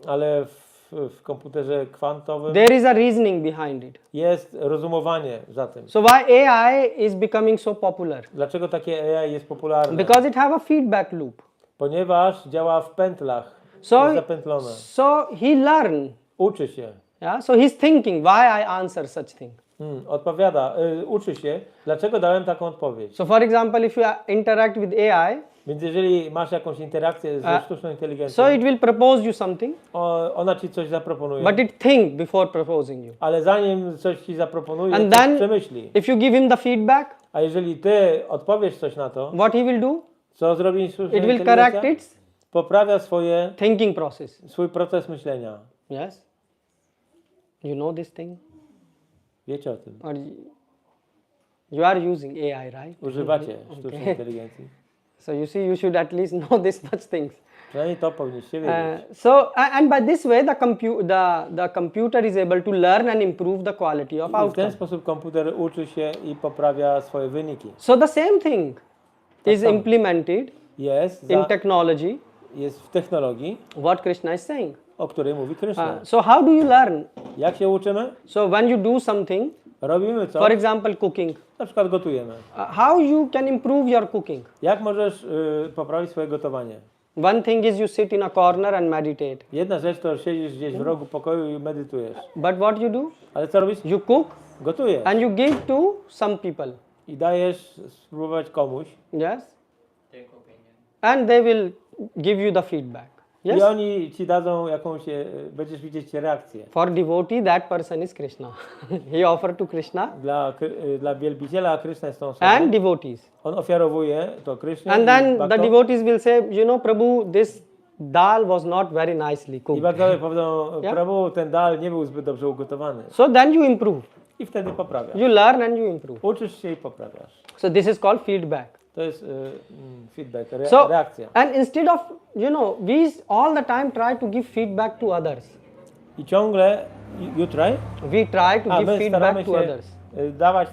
[SPEAKER 3] ale w komputerze kwantowym
[SPEAKER 2] there is a reasoning behind it.
[SPEAKER 3] jest rozumowanie za tym.
[SPEAKER 2] So why AI is becoming so popular?
[SPEAKER 3] Dlaczego takie AI jest popularne?
[SPEAKER 2] Because it have a feedback loop.
[SPEAKER 3] Ponieważ działa w pętlach,
[SPEAKER 2] So,
[SPEAKER 3] jest zapętlone,
[SPEAKER 2] so he learn.
[SPEAKER 3] uczy się,
[SPEAKER 2] Yeah. So he's thinking why I answer such thing.
[SPEAKER 3] odpowiada, uczy się, dlaczego dałem taką odpowiedź.
[SPEAKER 2] So for example, if you interact with AI,
[SPEAKER 3] Więc jeżeli masz jakąś interakcję ze sztuczną inteligencją,
[SPEAKER 2] so it will propose you something,
[SPEAKER 3] ona ci coś zaproponuje,
[SPEAKER 2] but it think before proposing you.
[SPEAKER 3] ale zanim coś ci zaproponuje,
[SPEAKER 2] And
[SPEAKER 3] to
[SPEAKER 2] then-
[SPEAKER 3] przemyśli.
[SPEAKER 2] If you give him the feedback,
[SPEAKER 3] A jeżeli ty odpowiesz coś na to,
[SPEAKER 2] what he will do?
[SPEAKER 3] co zrobi sztuczna
[SPEAKER 2] It will
[SPEAKER 3] inteligencja?
[SPEAKER 2] correct its
[SPEAKER 3] Poprawia
[SPEAKER 2] thinking process.
[SPEAKER 3] swój proces myślenia.
[SPEAKER 2] Yes. You know this thing?
[SPEAKER 3] Wiecie o tym.
[SPEAKER 2] Or you are using AI, right?
[SPEAKER 3] Używacie sztucznej inteligencji.
[SPEAKER 2] So you see, you should at least know this much things.
[SPEAKER 3] Przynajmniej to powinniście wiedzieć.
[SPEAKER 2] And by this way, the computer is able to learn and improve the quality of
[SPEAKER 3] I w ten
[SPEAKER 2] outcome.
[SPEAKER 3] sposób komputer uczy się i poprawia swoje wyniki.
[SPEAKER 2] So the same thing is implemented
[SPEAKER 3] Jest,
[SPEAKER 2] in technology.
[SPEAKER 3] jest w technologii,
[SPEAKER 2] What Krishna is saying.
[SPEAKER 3] o której mówi Krishna.
[SPEAKER 2] So how do you learn?
[SPEAKER 3] Jak się uczymy?
[SPEAKER 2] So when you do something,
[SPEAKER 3] Robimy co?
[SPEAKER 2] for example, cooking.
[SPEAKER 3] Na przykład gotujemy.
[SPEAKER 2] How you can improve your cooking?
[SPEAKER 3] Jak możesz poprawić swoje gotowanie?
[SPEAKER 2] One thing is you sit in a corner and meditate.
[SPEAKER 3] Jedna rzecz to siedzisz gdzieś w rogu pokoju i medytujesz.
[SPEAKER 2] But what you do?
[SPEAKER 3] Ale co robisz?
[SPEAKER 2] You cook
[SPEAKER 3] Gotujesz.
[SPEAKER 2] and you give to some people.
[SPEAKER 3] I dajesz spróbować komuś.
[SPEAKER 2] Yes? And they will give you the feedback.
[SPEAKER 3] I
[SPEAKER 2] Yes?
[SPEAKER 3] oni ci dadzą jakąś, będziesz widzieć reakcję.
[SPEAKER 2] For devotee, that person is Krishna. He offered to Krishna
[SPEAKER 3] Dla wielbiciela Krishna jest tą osobą.
[SPEAKER 2] and devotees.
[SPEAKER 3] On ofiarowuje to Krishna
[SPEAKER 2] And
[SPEAKER 3] i
[SPEAKER 2] then the
[SPEAKER 3] bhaktom.
[SPEAKER 2] devotees will say, you know, Prabhu, this dal was not very nicely
[SPEAKER 3] I
[SPEAKER 2] cooked.
[SPEAKER 3] bhaktowie powiedzą,
[SPEAKER 2] Yeah.
[SPEAKER 3] Prabhu, ten dal nie był zbyt dobrze ugotowany.
[SPEAKER 2] So then you improve.
[SPEAKER 3] I wtedy poprawiasz.
[SPEAKER 2] You learn and you improve.
[SPEAKER 3] Uczysz się i poprawiasz.
[SPEAKER 2] So this is called feedback.
[SPEAKER 3] To jest feedback,
[SPEAKER 2] So,
[SPEAKER 3] reakcja.
[SPEAKER 2] and instead of, you know, we all the time try to give feedback to others.
[SPEAKER 3] I ciągle, you try?
[SPEAKER 2] We try to give
[SPEAKER 3] my staramy
[SPEAKER 2] feedback to
[SPEAKER 3] się
[SPEAKER 2] others.
[SPEAKER 3] dawać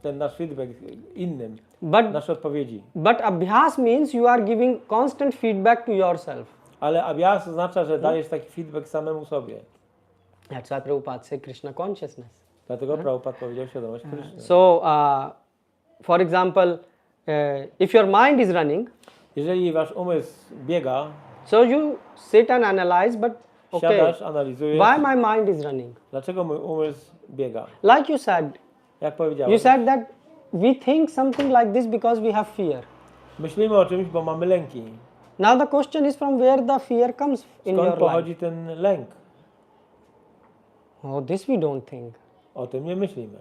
[SPEAKER 3] ten nasz feedback innym,
[SPEAKER 2] But
[SPEAKER 3] nasze odpowiedzi.
[SPEAKER 2] abhyas means you are giving constant feedback to yourself.
[SPEAKER 3] Ale abhyas oznacza, że dajesz taki feedback samemu sobie.
[SPEAKER 2] That's why Prabhupada said Krishna consciousness.
[SPEAKER 3] Dlatego Prabhupada powiedział świadomość Krishna.
[SPEAKER 2] So, for example, if your mind is running,
[SPEAKER 3] Jeżeli wasz umysł biega,
[SPEAKER 2] so you sit and analyze, but okay,
[SPEAKER 3] siadasz, analizujesz,
[SPEAKER 2] why my mind is running?
[SPEAKER 3] dlaczego mój umysł biega.
[SPEAKER 2] Like you said
[SPEAKER 3] Jak powiedziałem,
[SPEAKER 2] you said that we think something like this because we have fear.
[SPEAKER 3] myślimy o czymś, bo mamy lęki.
[SPEAKER 2] Now the question is from where the fear comes in
[SPEAKER 3] Skąd
[SPEAKER 2] your life.
[SPEAKER 3] pochodzi ten lęk?
[SPEAKER 2] Oh, this we don't think.
[SPEAKER 3] O tym nie myślimy.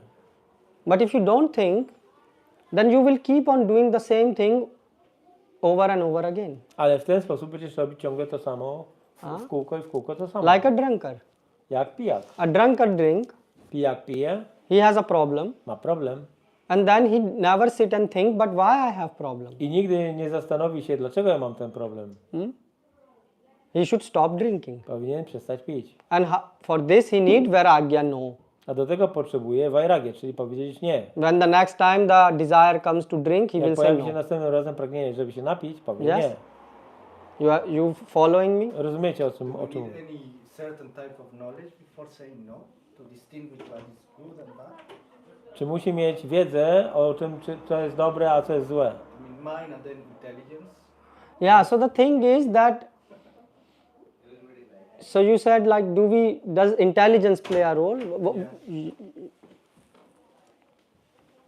[SPEAKER 2] But if you don't think, then you will keep on doing the same thing over and over again.
[SPEAKER 3] Ale w ten sposób będziesz robić ciągle to samo, w kółko i w kółko to samo.
[SPEAKER 2] Like a drunkard.
[SPEAKER 3] Jak pijak.
[SPEAKER 2] A drunkard drink,
[SPEAKER 3] Pijak pije,
[SPEAKER 2] he has a problem,
[SPEAKER 3] ma problem
[SPEAKER 2] and then he never sit and think, but why I have problem?
[SPEAKER 3] i nigdy nie zastanowi się, dlaczego ja mam ten problem.
[SPEAKER 2] He should stop drinking.
[SPEAKER 3] Powinien przestać pić.
[SPEAKER 2] And for this he need vairagya, no.
[SPEAKER 3] A do tego potrzebuje vairagię, czyli powiedzieć nie.
[SPEAKER 2] When the next time the desire comes to drink, he
[SPEAKER 3] Jak
[SPEAKER 2] will say
[SPEAKER 3] pojawi się
[SPEAKER 2] no.
[SPEAKER 3] następnym razem pragnienie, żeby się napić, powie
[SPEAKER 2] Yes.
[SPEAKER 3] nie.
[SPEAKER 2] You following me?
[SPEAKER 3] Rozumiecie o czym
[SPEAKER 7] Need
[SPEAKER 3] mówię?
[SPEAKER 7] any certain type of knowledge before saying no to distinguish what is good and bad?
[SPEAKER 3] Czy musi mieć wiedzę o czym, co jest dobre, a co jest złe?
[SPEAKER 7] I mean, mind and then intelligence.
[SPEAKER 2] Yeah, so the thing is that, so you said like, does intelligence play a role?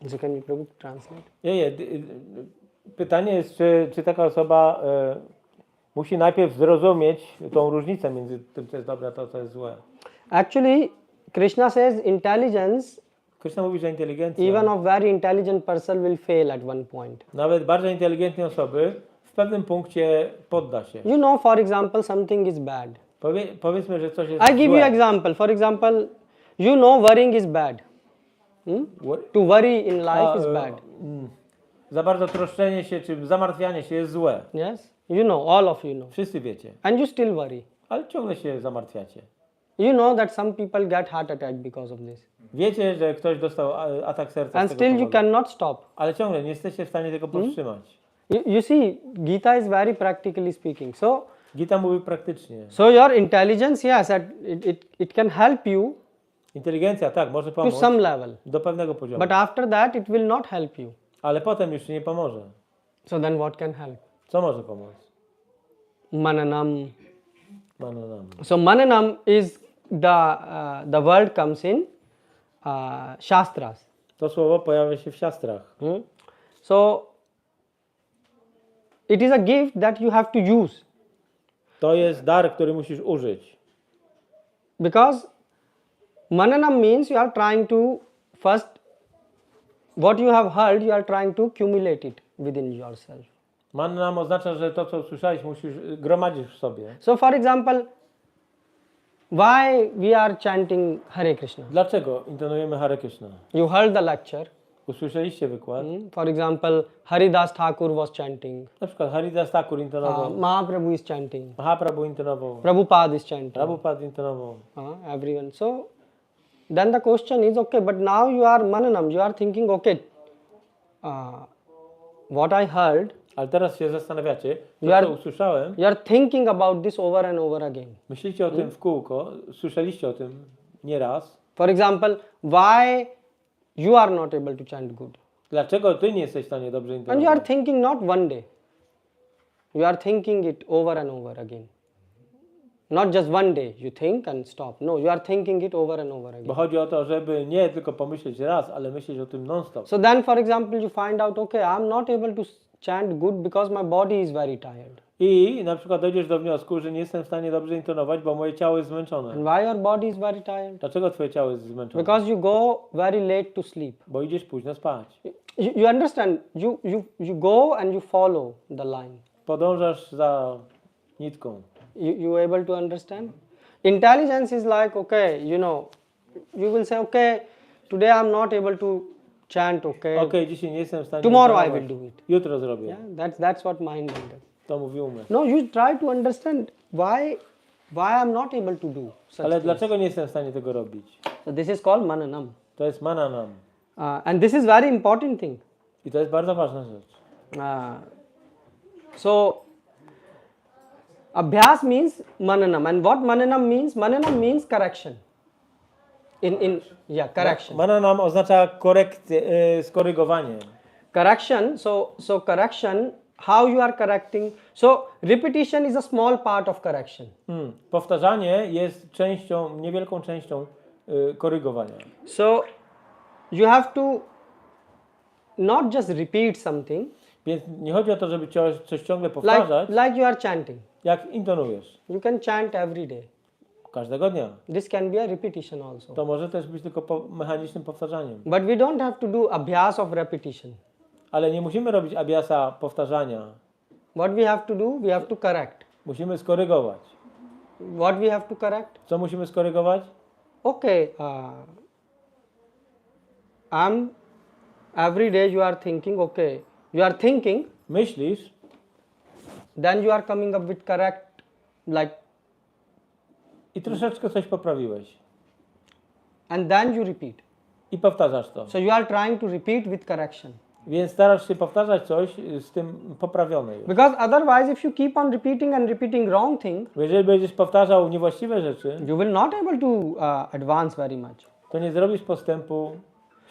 [SPEAKER 2] So can you Prabhu translate?
[SPEAKER 3] Pytanie jest, czy taka osoba musi najpierw zrozumieć tą różnicę między tym, co jest dobre, a to, co jest złe.
[SPEAKER 2] Actually, Krishna says intelligence,
[SPEAKER 3] Krishna mówi, że inteligencja,
[SPEAKER 2] even a very intelligent person will fail at one point.
[SPEAKER 3] nawet bardzo inteligentne osoby w pewnym punkcie podda się.
[SPEAKER 2] You know, for example, something is bad.
[SPEAKER 3] Powiedzmy, że coś jest
[SPEAKER 2] I give you
[SPEAKER 3] złe.
[SPEAKER 2] example. For example, you know worrying is bad. To worry in life is bad.
[SPEAKER 3] Za bardzo troszczenie się czy zamartwianie się jest złe.
[SPEAKER 2] Yes, you know, all of you know.
[SPEAKER 3] Wszyscy wiecie,
[SPEAKER 2] And you still worry.
[SPEAKER 3] ale ciągle się zamartwiacie.
[SPEAKER 2] You know that some people get heart attack because of this.
[SPEAKER 3] Wiecie, że ktoś dostał atak serca
[SPEAKER 2] And
[SPEAKER 3] z tego
[SPEAKER 2] still you
[SPEAKER 3] powodu,
[SPEAKER 2] cannot stop.
[SPEAKER 3] ale ciągle nie jesteście w stanie tego powstrzymać.
[SPEAKER 2] You see, Gita is very practically speaking.
[SPEAKER 3] Gita mówi praktycznie.
[SPEAKER 2] So your intelligence, yes, it can help you
[SPEAKER 3] Inteligencja, tak, może
[SPEAKER 2] to
[SPEAKER 3] pomóc
[SPEAKER 2] some level.
[SPEAKER 3] do pewnego poziomu,
[SPEAKER 2] But after that, it will not help you.
[SPEAKER 3] ale potem już ci nie pomoże.
[SPEAKER 2] So then what can help?
[SPEAKER 3] Co może pomóc?
[SPEAKER 2] Mananam.
[SPEAKER 3] Mananam.
[SPEAKER 2] So mananam is the word comes in Shastras.
[SPEAKER 3] To słowo pojawia się w siastrach.
[SPEAKER 2] So it is a gift that you have to use.
[SPEAKER 3] To jest dar, który musisz użyć.
[SPEAKER 2] Because mananam means you are trying to first, what you have heard, you are trying to accumulate it within yourself.
[SPEAKER 3] Mananam oznacza, że to, co usłyszałeś, musisz gromadzić w sobie.
[SPEAKER 2] So for example, why we are chanting Hare Krishna?
[SPEAKER 3] Dlaczego intonujemy Hare Krishna?
[SPEAKER 2] You heard the lecture.
[SPEAKER 3] Usłyszeliście wykład?
[SPEAKER 2] For example, Haridas Thakur was chanting.
[SPEAKER 3] Na przykład Haridas Thakur intonował,
[SPEAKER 2] Mahaprabhu is chanting.
[SPEAKER 3] Mahaprabhu intonował,
[SPEAKER 2] Prabhupada is chanting.
[SPEAKER 3] Prabhupada intonował.
[SPEAKER 2] Everyone. So then the question is, okay, but now you are mananam, you are thinking, okay, what I heard,
[SPEAKER 3] Ale teraz się zastanawiacie, to
[SPEAKER 2] You are-
[SPEAKER 3] co usłyszałem,
[SPEAKER 2] you are thinking about this over and over again.
[SPEAKER 3] myślicie o tym w kółko, słyszeliście o tym nieraz.
[SPEAKER 2] For example, why you are not able to chant good?
[SPEAKER 3] Dlaczego ty nie jesteś w stanie dobrze
[SPEAKER 2] And you are
[SPEAKER 3] intonować?
[SPEAKER 2] thinking not one day. You are thinking it over and over again. Not just one day, you think and stop. No, you are thinking it over and over
[SPEAKER 3] Bo
[SPEAKER 2] again.
[SPEAKER 3] chodzi o to, żeby nie tylko pomyśleć raz, ale myśleć o tym non-stop.
[SPEAKER 2] So then, for example, you find out, okay, I'm not able to chant good because my body is very tired.
[SPEAKER 3] I na przykład dojdziesz do wniosku, że nie jestem w stanie dobrze intonować, bo moje ciało jest zmęczone.
[SPEAKER 2] And why your body is very tired?
[SPEAKER 3] Dlaczego twoje ciało jest zmęczone?
[SPEAKER 2] Because you go very late to sleep.
[SPEAKER 3] Bo idziesz późno spać.
[SPEAKER 2] You understand? You go and you follow the line.
[SPEAKER 3] Podążasz za nitką.
[SPEAKER 2] You able to understand? Intelligence is like, okay, you know, you will say, okay, today I'm not able to chant, okay.
[SPEAKER 3] Okej, dzisiaj nie jestem w stanie
[SPEAKER 2] Tomorrow I
[SPEAKER 3] intonować.
[SPEAKER 2] will do it.
[SPEAKER 3] Jutro zrobię.
[SPEAKER 2] Yeah, that's what mind will do.
[SPEAKER 3] To mówi umysł.
[SPEAKER 2] No, you try to understand why I'm not able to do such
[SPEAKER 3] Ale
[SPEAKER 2] things.
[SPEAKER 3] dlaczego nie jestem w stanie tego robić?
[SPEAKER 2] So this is called mananam.
[SPEAKER 3] To jest mananam.
[SPEAKER 2] And this is very important thing.
[SPEAKER 3] I to jest bardzo ważna rzecz.
[SPEAKER 2] So abhyas means mananam, and what mananam means? Mananam means correction. Correction.
[SPEAKER 3] Mananam oznacza skorygowanie.
[SPEAKER 2] Correction. So correction. How you are correcting? So repetition is a small part of correction.
[SPEAKER 3] Powtarzanie jest częścią, niewielką częścią korygowania.
[SPEAKER 2] So you have to not just repeat something
[SPEAKER 3] Więc nie chodzi o to, żeby coś ciągle powtarzać,
[SPEAKER 2] like you are chanting.
[SPEAKER 3] jak intonujesz.
[SPEAKER 2] You can chant every day.
[SPEAKER 3] Każdego dnia.
[SPEAKER 2] This can be a repetition also.
[SPEAKER 3] To może też być tylko mechanicznym powtarzaniem.
[SPEAKER 2] But we don't have to do abhyas of repetition.
[SPEAKER 3] Ale nie musimy robić abhyasa powtarzania.
[SPEAKER 2] What we have to do? We have to correct.
[SPEAKER 3] Musimy skorygować.
[SPEAKER 2] What we have to correct?
[SPEAKER 3] Co musimy skorygować?
[SPEAKER 2] Okay, every day you are thinking, okay, you are thinking,
[SPEAKER 3] Myślisz,
[SPEAKER 2] then you are coming up with correct, like,
[SPEAKER 3] i troszeczkę coś poprawiłeś.
[SPEAKER 2] and then you repeat.
[SPEAKER 3] I powtarzasz to.
[SPEAKER 2] So you are trying to repeat with correction.
[SPEAKER 3] Więc starasz się powtarzać coś z tym poprawione już.
[SPEAKER 2] Because otherwise, if you keep on repeating and repeating wrong thing,
[SPEAKER 3] Bo jeżeli będziesz powtarzał niewłaściwe rzeczy,
[SPEAKER 2] you will not able to advance very much.
[SPEAKER 3] to nie zrobisz postępu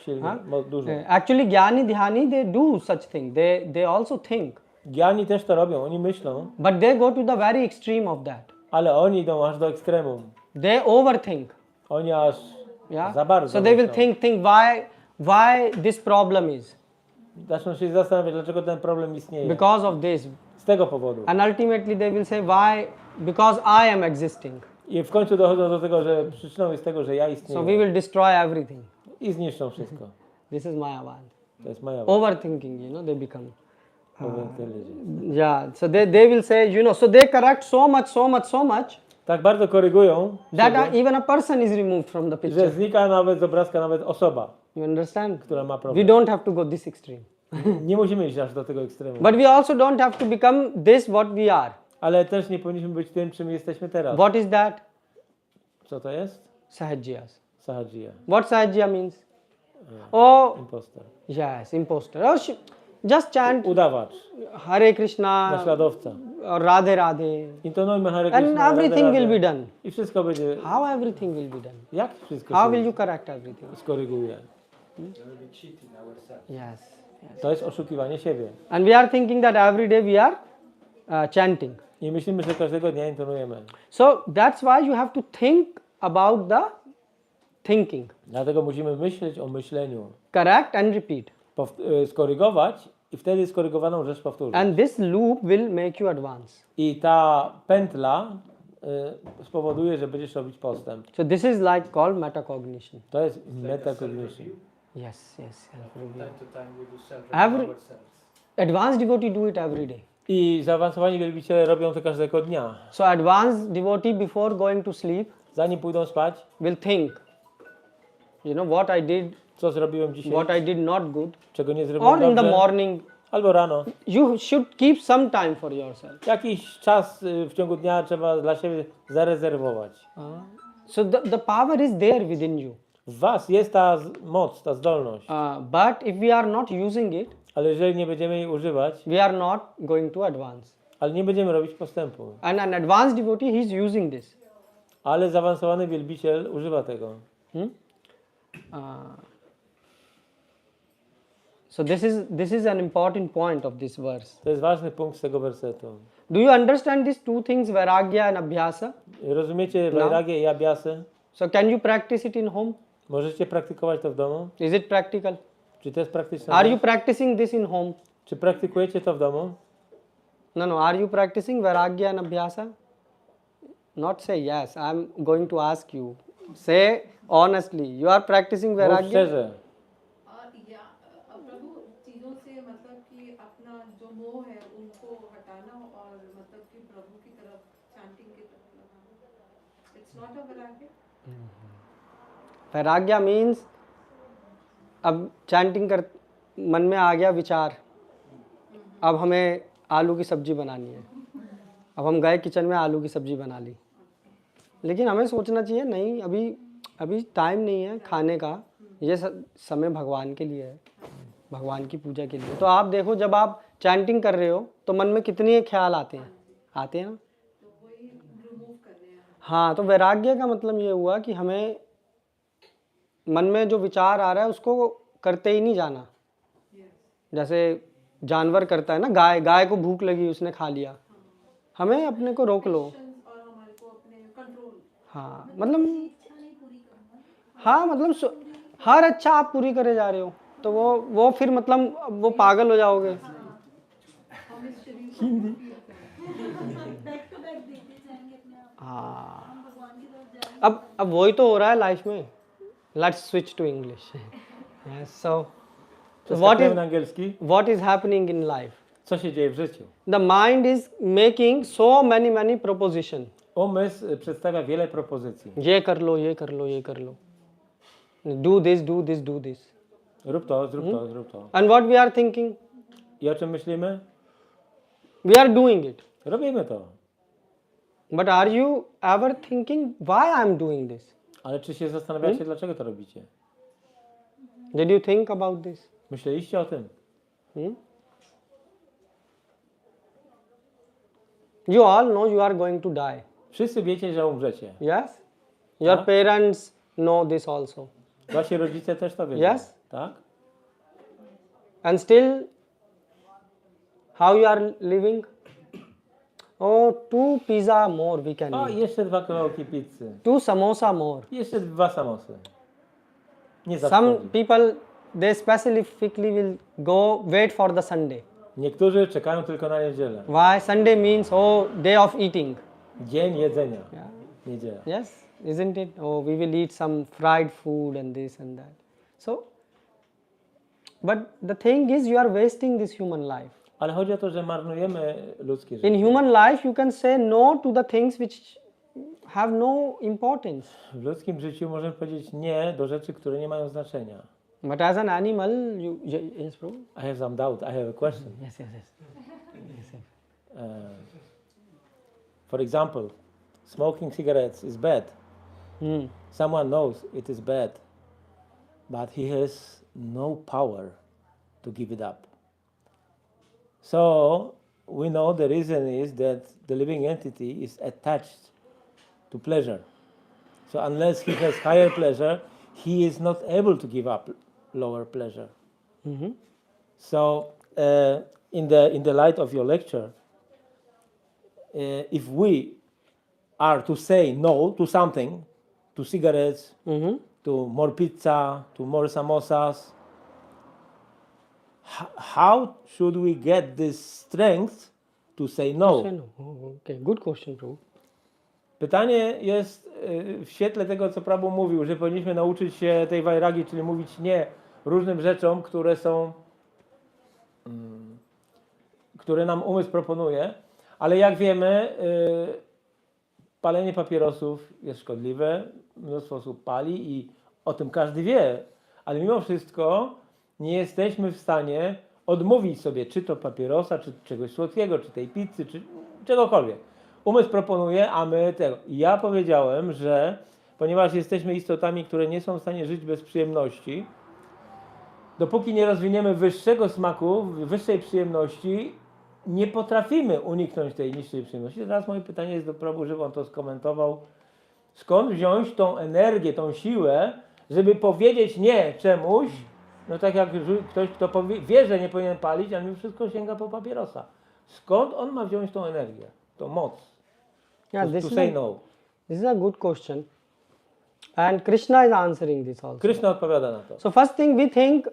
[SPEAKER 3] silnie, dużo.
[SPEAKER 2] Actually, Jnani, Dhyani, they do such thing. They also think.
[SPEAKER 3] Gyani też to robią, oni myślą,
[SPEAKER 2] But they go to the very extreme of that.
[SPEAKER 3] ale oni idą aż do ekstremum.
[SPEAKER 2] They overthink.
[SPEAKER 3] Oni aż
[SPEAKER 2] Yeah.
[SPEAKER 3] za bardzo
[SPEAKER 2] So they will
[SPEAKER 3] myślą.
[SPEAKER 2] think why this problem is.
[SPEAKER 3] Zaczną się zastanawiać, dlaczego ten problem istnieje.
[SPEAKER 2] Because of this.
[SPEAKER 3] Z tego powodu.
[SPEAKER 2] And ultimately they will say why? Because I am existing.
[SPEAKER 3] I w końcu dochodzą do tego, że przyczyną jest tego, że ja
[SPEAKER 2] So we
[SPEAKER 3] istnieję.
[SPEAKER 2] will destroy everything.
[SPEAKER 3] I zniszczą wszystko.
[SPEAKER 2] This is Mayavad.
[SPEAKER 3] To jest moja
[SPEAKER 2] Overthinking, they become.
[SPEAKER 3] intelligence.
[SPEAKER 2] Yeah. So they will say, so they correct so much
[SPEAKER 3] Tak bardzo korygują,
[SPEAKER 2] that
[SPEAKER 3] siebie,
[SPEAKER 2] even a person is removed from the
[SPEAKER 3] że
[SPEAKER 2] picture.
[SPEAKER 3] znika nawet z obrazka nawet osoba.
[SPEAKER 2] You understand?
[SPEAKER 3] która ma
[SPEAKER 2] We
[SPEAKER 3] problem.
[SPEAKER 2] don't have to go this extreme.
[SPEAKER 3] Nie musimy iść aż do tego ekstremu.
[SPEAKER 2] But we also don't have to become this what we are.
[SPEAKER 3] Ale też nie powinniśmy być tym, czym jesteśmy teraz.
[SPEAKER 2] What is that?
[SPEAKER 3] Co to jest?
[SPEAKER 2] Sahajyas.
[SPEAKER 3] Sahajya.
[SPEAKER 2] What Sahajya means? Oh,
[SPEAKER 3] Impostor.
[SPEAKER 2] yes, imposter. Oh, just chant
[SPEAKER 3] Udawacz.
[SPEAKER 2] Hare Krishna
[SPEAKER 3] Naśladowca.
[SPEAKER 2] or Radhe Radhe
[SPEAKER 3] Intonujmy Hare
[SPEAKER 2] and
[SPEAKER 3] Krishna,
[SPEAKER 2] everything
[SPEAKER 3] Radhe
[SPEAKER 2] will be
[SPEAKER 3] Radhe.
[SPEAKER 2] done.
[SPEAKER 3] I wszystko będzie...
[SPEAKER 2] How everything will be done?
[SPEAKER 3] Jak wszystko
[SPEAKER 2] How
[SPEAKER 3] się
[SPEAKER 2] will you correct everything?
[SPEAKER 3] skoryguje?
[SPEAKER 7] We will be cheating ourselves.
[SPEAKER 2] Yes.
[SPEAKER 3] To jest oszukiwanie siebie.
[SPEAKER 2] And we are thinking that every day we are chanting.
[SPEAKER 3] I myślimy, że każdego dnia intonujemy.
[SPEAKER 2] So that's why you have to think about the thinking.
[SPEAKER 3] Dlatego musimy myśleć o myśleniu.
[SPEAKER 2] Correct and repeat.
[SPEAKER 3] Skorygować i wtedy skorygowaną rzecz powtórzyć.
[SPEAKER 2] And this loop will make you advance.
[SPEAKER 3] I ta pętla spowoduje, że będziesz robić postęp.
[SPEAKER 2] So this is like called metacognition.
[SPEAKER 3] To jest metacognition.
[SPEAKER 2] Yes, yes.
[SPEAKER 7] From time to time we do
[SPEAKER 2] Every-
[SPEAKER 7] self-review ourselves.
[SPEAKER 2] Advanced devotee do it every day.
[SPEAKER 3] I zaawansowani wielbiciele robią to każdego dnia.
[SPEAKER 2] So advanced devotee before going to sleep
[SPEAKER 3] Zanim pójdą spać,
[SPEAKER 2] will think, you know, what I did,
[SPEAKER 3] co zrobiłem dzisiaj,
[SPEAKER 2] what I did not good.
[SPEAKER 3] czego nie zrobiłem
[SPEAKER 2] Or in the
[SPEAKER 3] dobrze,
[SPEAKER 2] morning,
[SPEAKER 3] albo rano.
[SPEAKER 2] you should keep some time for yourself.
[SPEAKER 3] Jakiś czas w ciągu dnia trzeba dla siebie zarezerwować.
[SPEAKER 2] So the power is there within you.
[SPEAKER 3] W was jest ta moc, ta zdolność,
[SPEAKER 2] But if we are not using it,
[SPEAKER 3] ale jeżeli nie będziemy jej używać,
[SPEAKER 2] we are not going to advance.
[SPEAKER 3] ale nie będziemy robić postępu.
[SPEAKER 2] And an advanced devotee, he is using this.
[SPEAKER 3] Ale zaawansowany wielbiciel używa tego.
[SPEAKER 2] So this is an important point of this verse.
[SPEAKER 3] To jest ważny punkt z tego wersetu.
[SPEAKER 2] Do you understand these two things, vairagya and abhyasa?
[SPEAKER 3] Rozumiecie vairagię i abhyasę?
[SPEAKER 2] So can you practice it in home?
[SPEAKER 3] Możecie praktykować to w domu?
[SPEAKER 2] Is it practical?
[SPEAKER 3] Czy to jest praktyczne?
[SPEAKER 2] Are you practicing this in home?
[SPEAKER 3] Czy praktykujecie to w domu?
[SPEAKER 2] No. Are you practicing vairagya and abhyasa? Not say yes. I'm going to ask you. Say honestly. You are practicing
[SPEAKER 3] Mów
[SPEAKER 2] vairagya?
[SPEAKER 3] szczerze.
[SPEAKER 8] प्रभु चीज़ों से मतलब कि अपना जो मोह है उनको हटाना और मतलब कि प्रभु की तरफ चैंटिंग की तरफ लगाना इट्स नॉट अ वैराग्य
[SPEAKER 2] वैराग्य मीन्स अब चैंटिंग कर मन में आ गया विचार, अब हमें आलू की सब्जी बनानी है, अब हम गए किचन में आलू की सब्जी बना ली, लेकिन हमें सोचना चाहिए नहीं, अभी टाइम नहीं है खाने का, ये समय भगवान के लिए है, भगवान की पूजा के लिए। तो आप देखो जब आप चैंटिंग कर रहे हो तो मन में कितने ख्याल आते हैं ना। हाँ, तो वैराग्य का मतलब ये हुआ कि हमें मन में जो विचार आ रहा है उसको करते ही नहीं जाना। जैसे जानवर करता है ना, गाय को भूख लगी उसने खा लिया, हमें अपने को रोक लो।
[SPEAKER 8] और हमारे को अपने कंट्रोल
[SPEAKER 2] हाँ मतलब हर अच्छा आप पूरी करे जा रहे हो तो वो फिर मतलब वो पागल हो जाओगे। हाँ, अब वही तो हो रहा है लाइफ में। Let's switch to English. So
[SPEAKER 3] Przeskakujemy na angielski.
[SPEAKER 2] what is happening in life?
[SPEAKER 3] Co się dzieje w życiu?
[SPEAKER 2] The mind is making so many proposition.
[SPEAKER 3] Umysł przedstawia wiele propozycji.
[SPEAKER 2] ये कर लो, ये कर लो, ये कर लो, do this, do this, do this.
[SPEAKER 3] Rób to, zrób to, zrób to.
[SPEAKER 2] And what we are thinking?
[SPEAKER 3] I o czym myślimy?
[SPEAKER 2] We are doing it.
[SPEAKER 3] Robimy to.
[SPEAKER 2] But are you ever thinking why I am doing this?
[SPEAKER 3] Ale czy się zastanawiacie, dlaczego to robicie?
[SPEAKER 2] Did you think about this?
[SPEAKER 3] Myśleliście o tym?
[SPEAKER 2] You all know you are going to die.
[SPEAKER 3] Wszyscy wiecie, że umrzecie.
[SPEAKER 2] Yes? Your
[SPEAKER 3] Huh?
[SPEAKER 2] parents know this also.
[SPEAKER 3] Wasi rodzice też to wiedzą.
[SPEAKER 2] Yes.
[SPEAKER 3] Tak?
[SPEAKER 2] And still, how you are living? Oh, 2 pizza more we can
[SPEAKER 3] O,
[SPEAKER 2] eat.
[SPEAKER 3] jeszcze 2 kawałki pizzy.
[SPEAKER 2] 2 samosa more.
[SPEAKER 3] Jeszcze 2 samosy. Nie
[SPEAKER 2] Some
[SPEAKER 3] zaszkodzi.
[SPEAKER 2] people, they specifically will go wait for the Sunday.
[SPEAKER 3] Niektórzy czekają tylko na niedzielę.
[SPEAKER 2] Why? Sunday means, day of eating.
[SPEAKER 3] Dzień jedzenia.
[SPEAKER 2] Yeah.
[SPEAKER 3] Niedziela.
[SPEAKER 2] Yes, isn't it? Oh, we will eat some fried food and this and that. So, but the thing is, you are wasting this human life.
[SPEAKER 3] Ale chodzi o to, że marnujemy ludzkie życie.
[SPEAKER 2] In human life, you can say no to the things which have no importance.
[SPEAKER 3] W ludzkim życiu możemy powiedzieć nie do rzeczy, które nie mają znaczenia.
[SPEAKER 2] But as an animal, yes, bro.
[SPEAKER 3] I have some doubt. I have a question.
[SPEAKER 2] Yes.
[SPEAKER 3] For example, smoking cigarettes is bad.
[SPEAKER 2] Hmm.
[SPEAKER 3] Someone knows it is bad, but he has no power to give it up. So we know the reason is that the living entity is attached to pleasure. So unless he has higher pleasure, he is not able to give up lower pleasure.
[SPEAKER 2] Mhm.
[SPEAKER 3] So in the light of your lecture, if we are to say no to something, to cigarettes,
[SPEAKER 2] Mhm.
[SPEAKER 3] to more pizza, to more samosas, how should we get this strength to say no?
[SPEAKER 2] Say no. Oh, okay, good question, bro.
[SPEAKER 3] Pytanie jest w świetle tego, co Prabhu mówił, że powinniśmy nauczyć się tej wajragi, czyli mówić nie różnym rzeczom, które są, które nam umysł proponuje, ale jak wiemy, palenie papierosów jest szkodliwe, mnóstwo osób pali i o tym każdy wie, ale mimo wszystko nie jesteśmy w stanie odmówić sobie czy to papierosa, czy czegoś słodkiego, czy tej pizzy, czy czegokolwiek. Umysł proponuje, a my tego. I ja powiedziałem, że ponieważ jesteśmy istotami, które nie są w stanie żyć bez przyjemności, dopóki nie rozwiniemy wyższego smaku, wyższej przyjemności, nie potrafimy uniknąć tej niższej przyjemności. Teraz moje pytanie jest do Prabhu, żeby on to skomentował. Skąd wziąć tą energię, tą siłę, żeby powiedzieć nie czemuś, no tak jak ktoś, kto wie, że nie powinien palić, ale mimo wszystko sięga po papierosa. Skąd on ma wziąć tą energię, tą moc?
[SPEAKER 2] Yeah,
[SPEAKER 3] To say no.
[SPEAKER 2] This is a good question. And Krishna is answering this also.
[SPEAKER 3] Krishna odpowiada na to.
[SPEAKER 2] So first thing we think,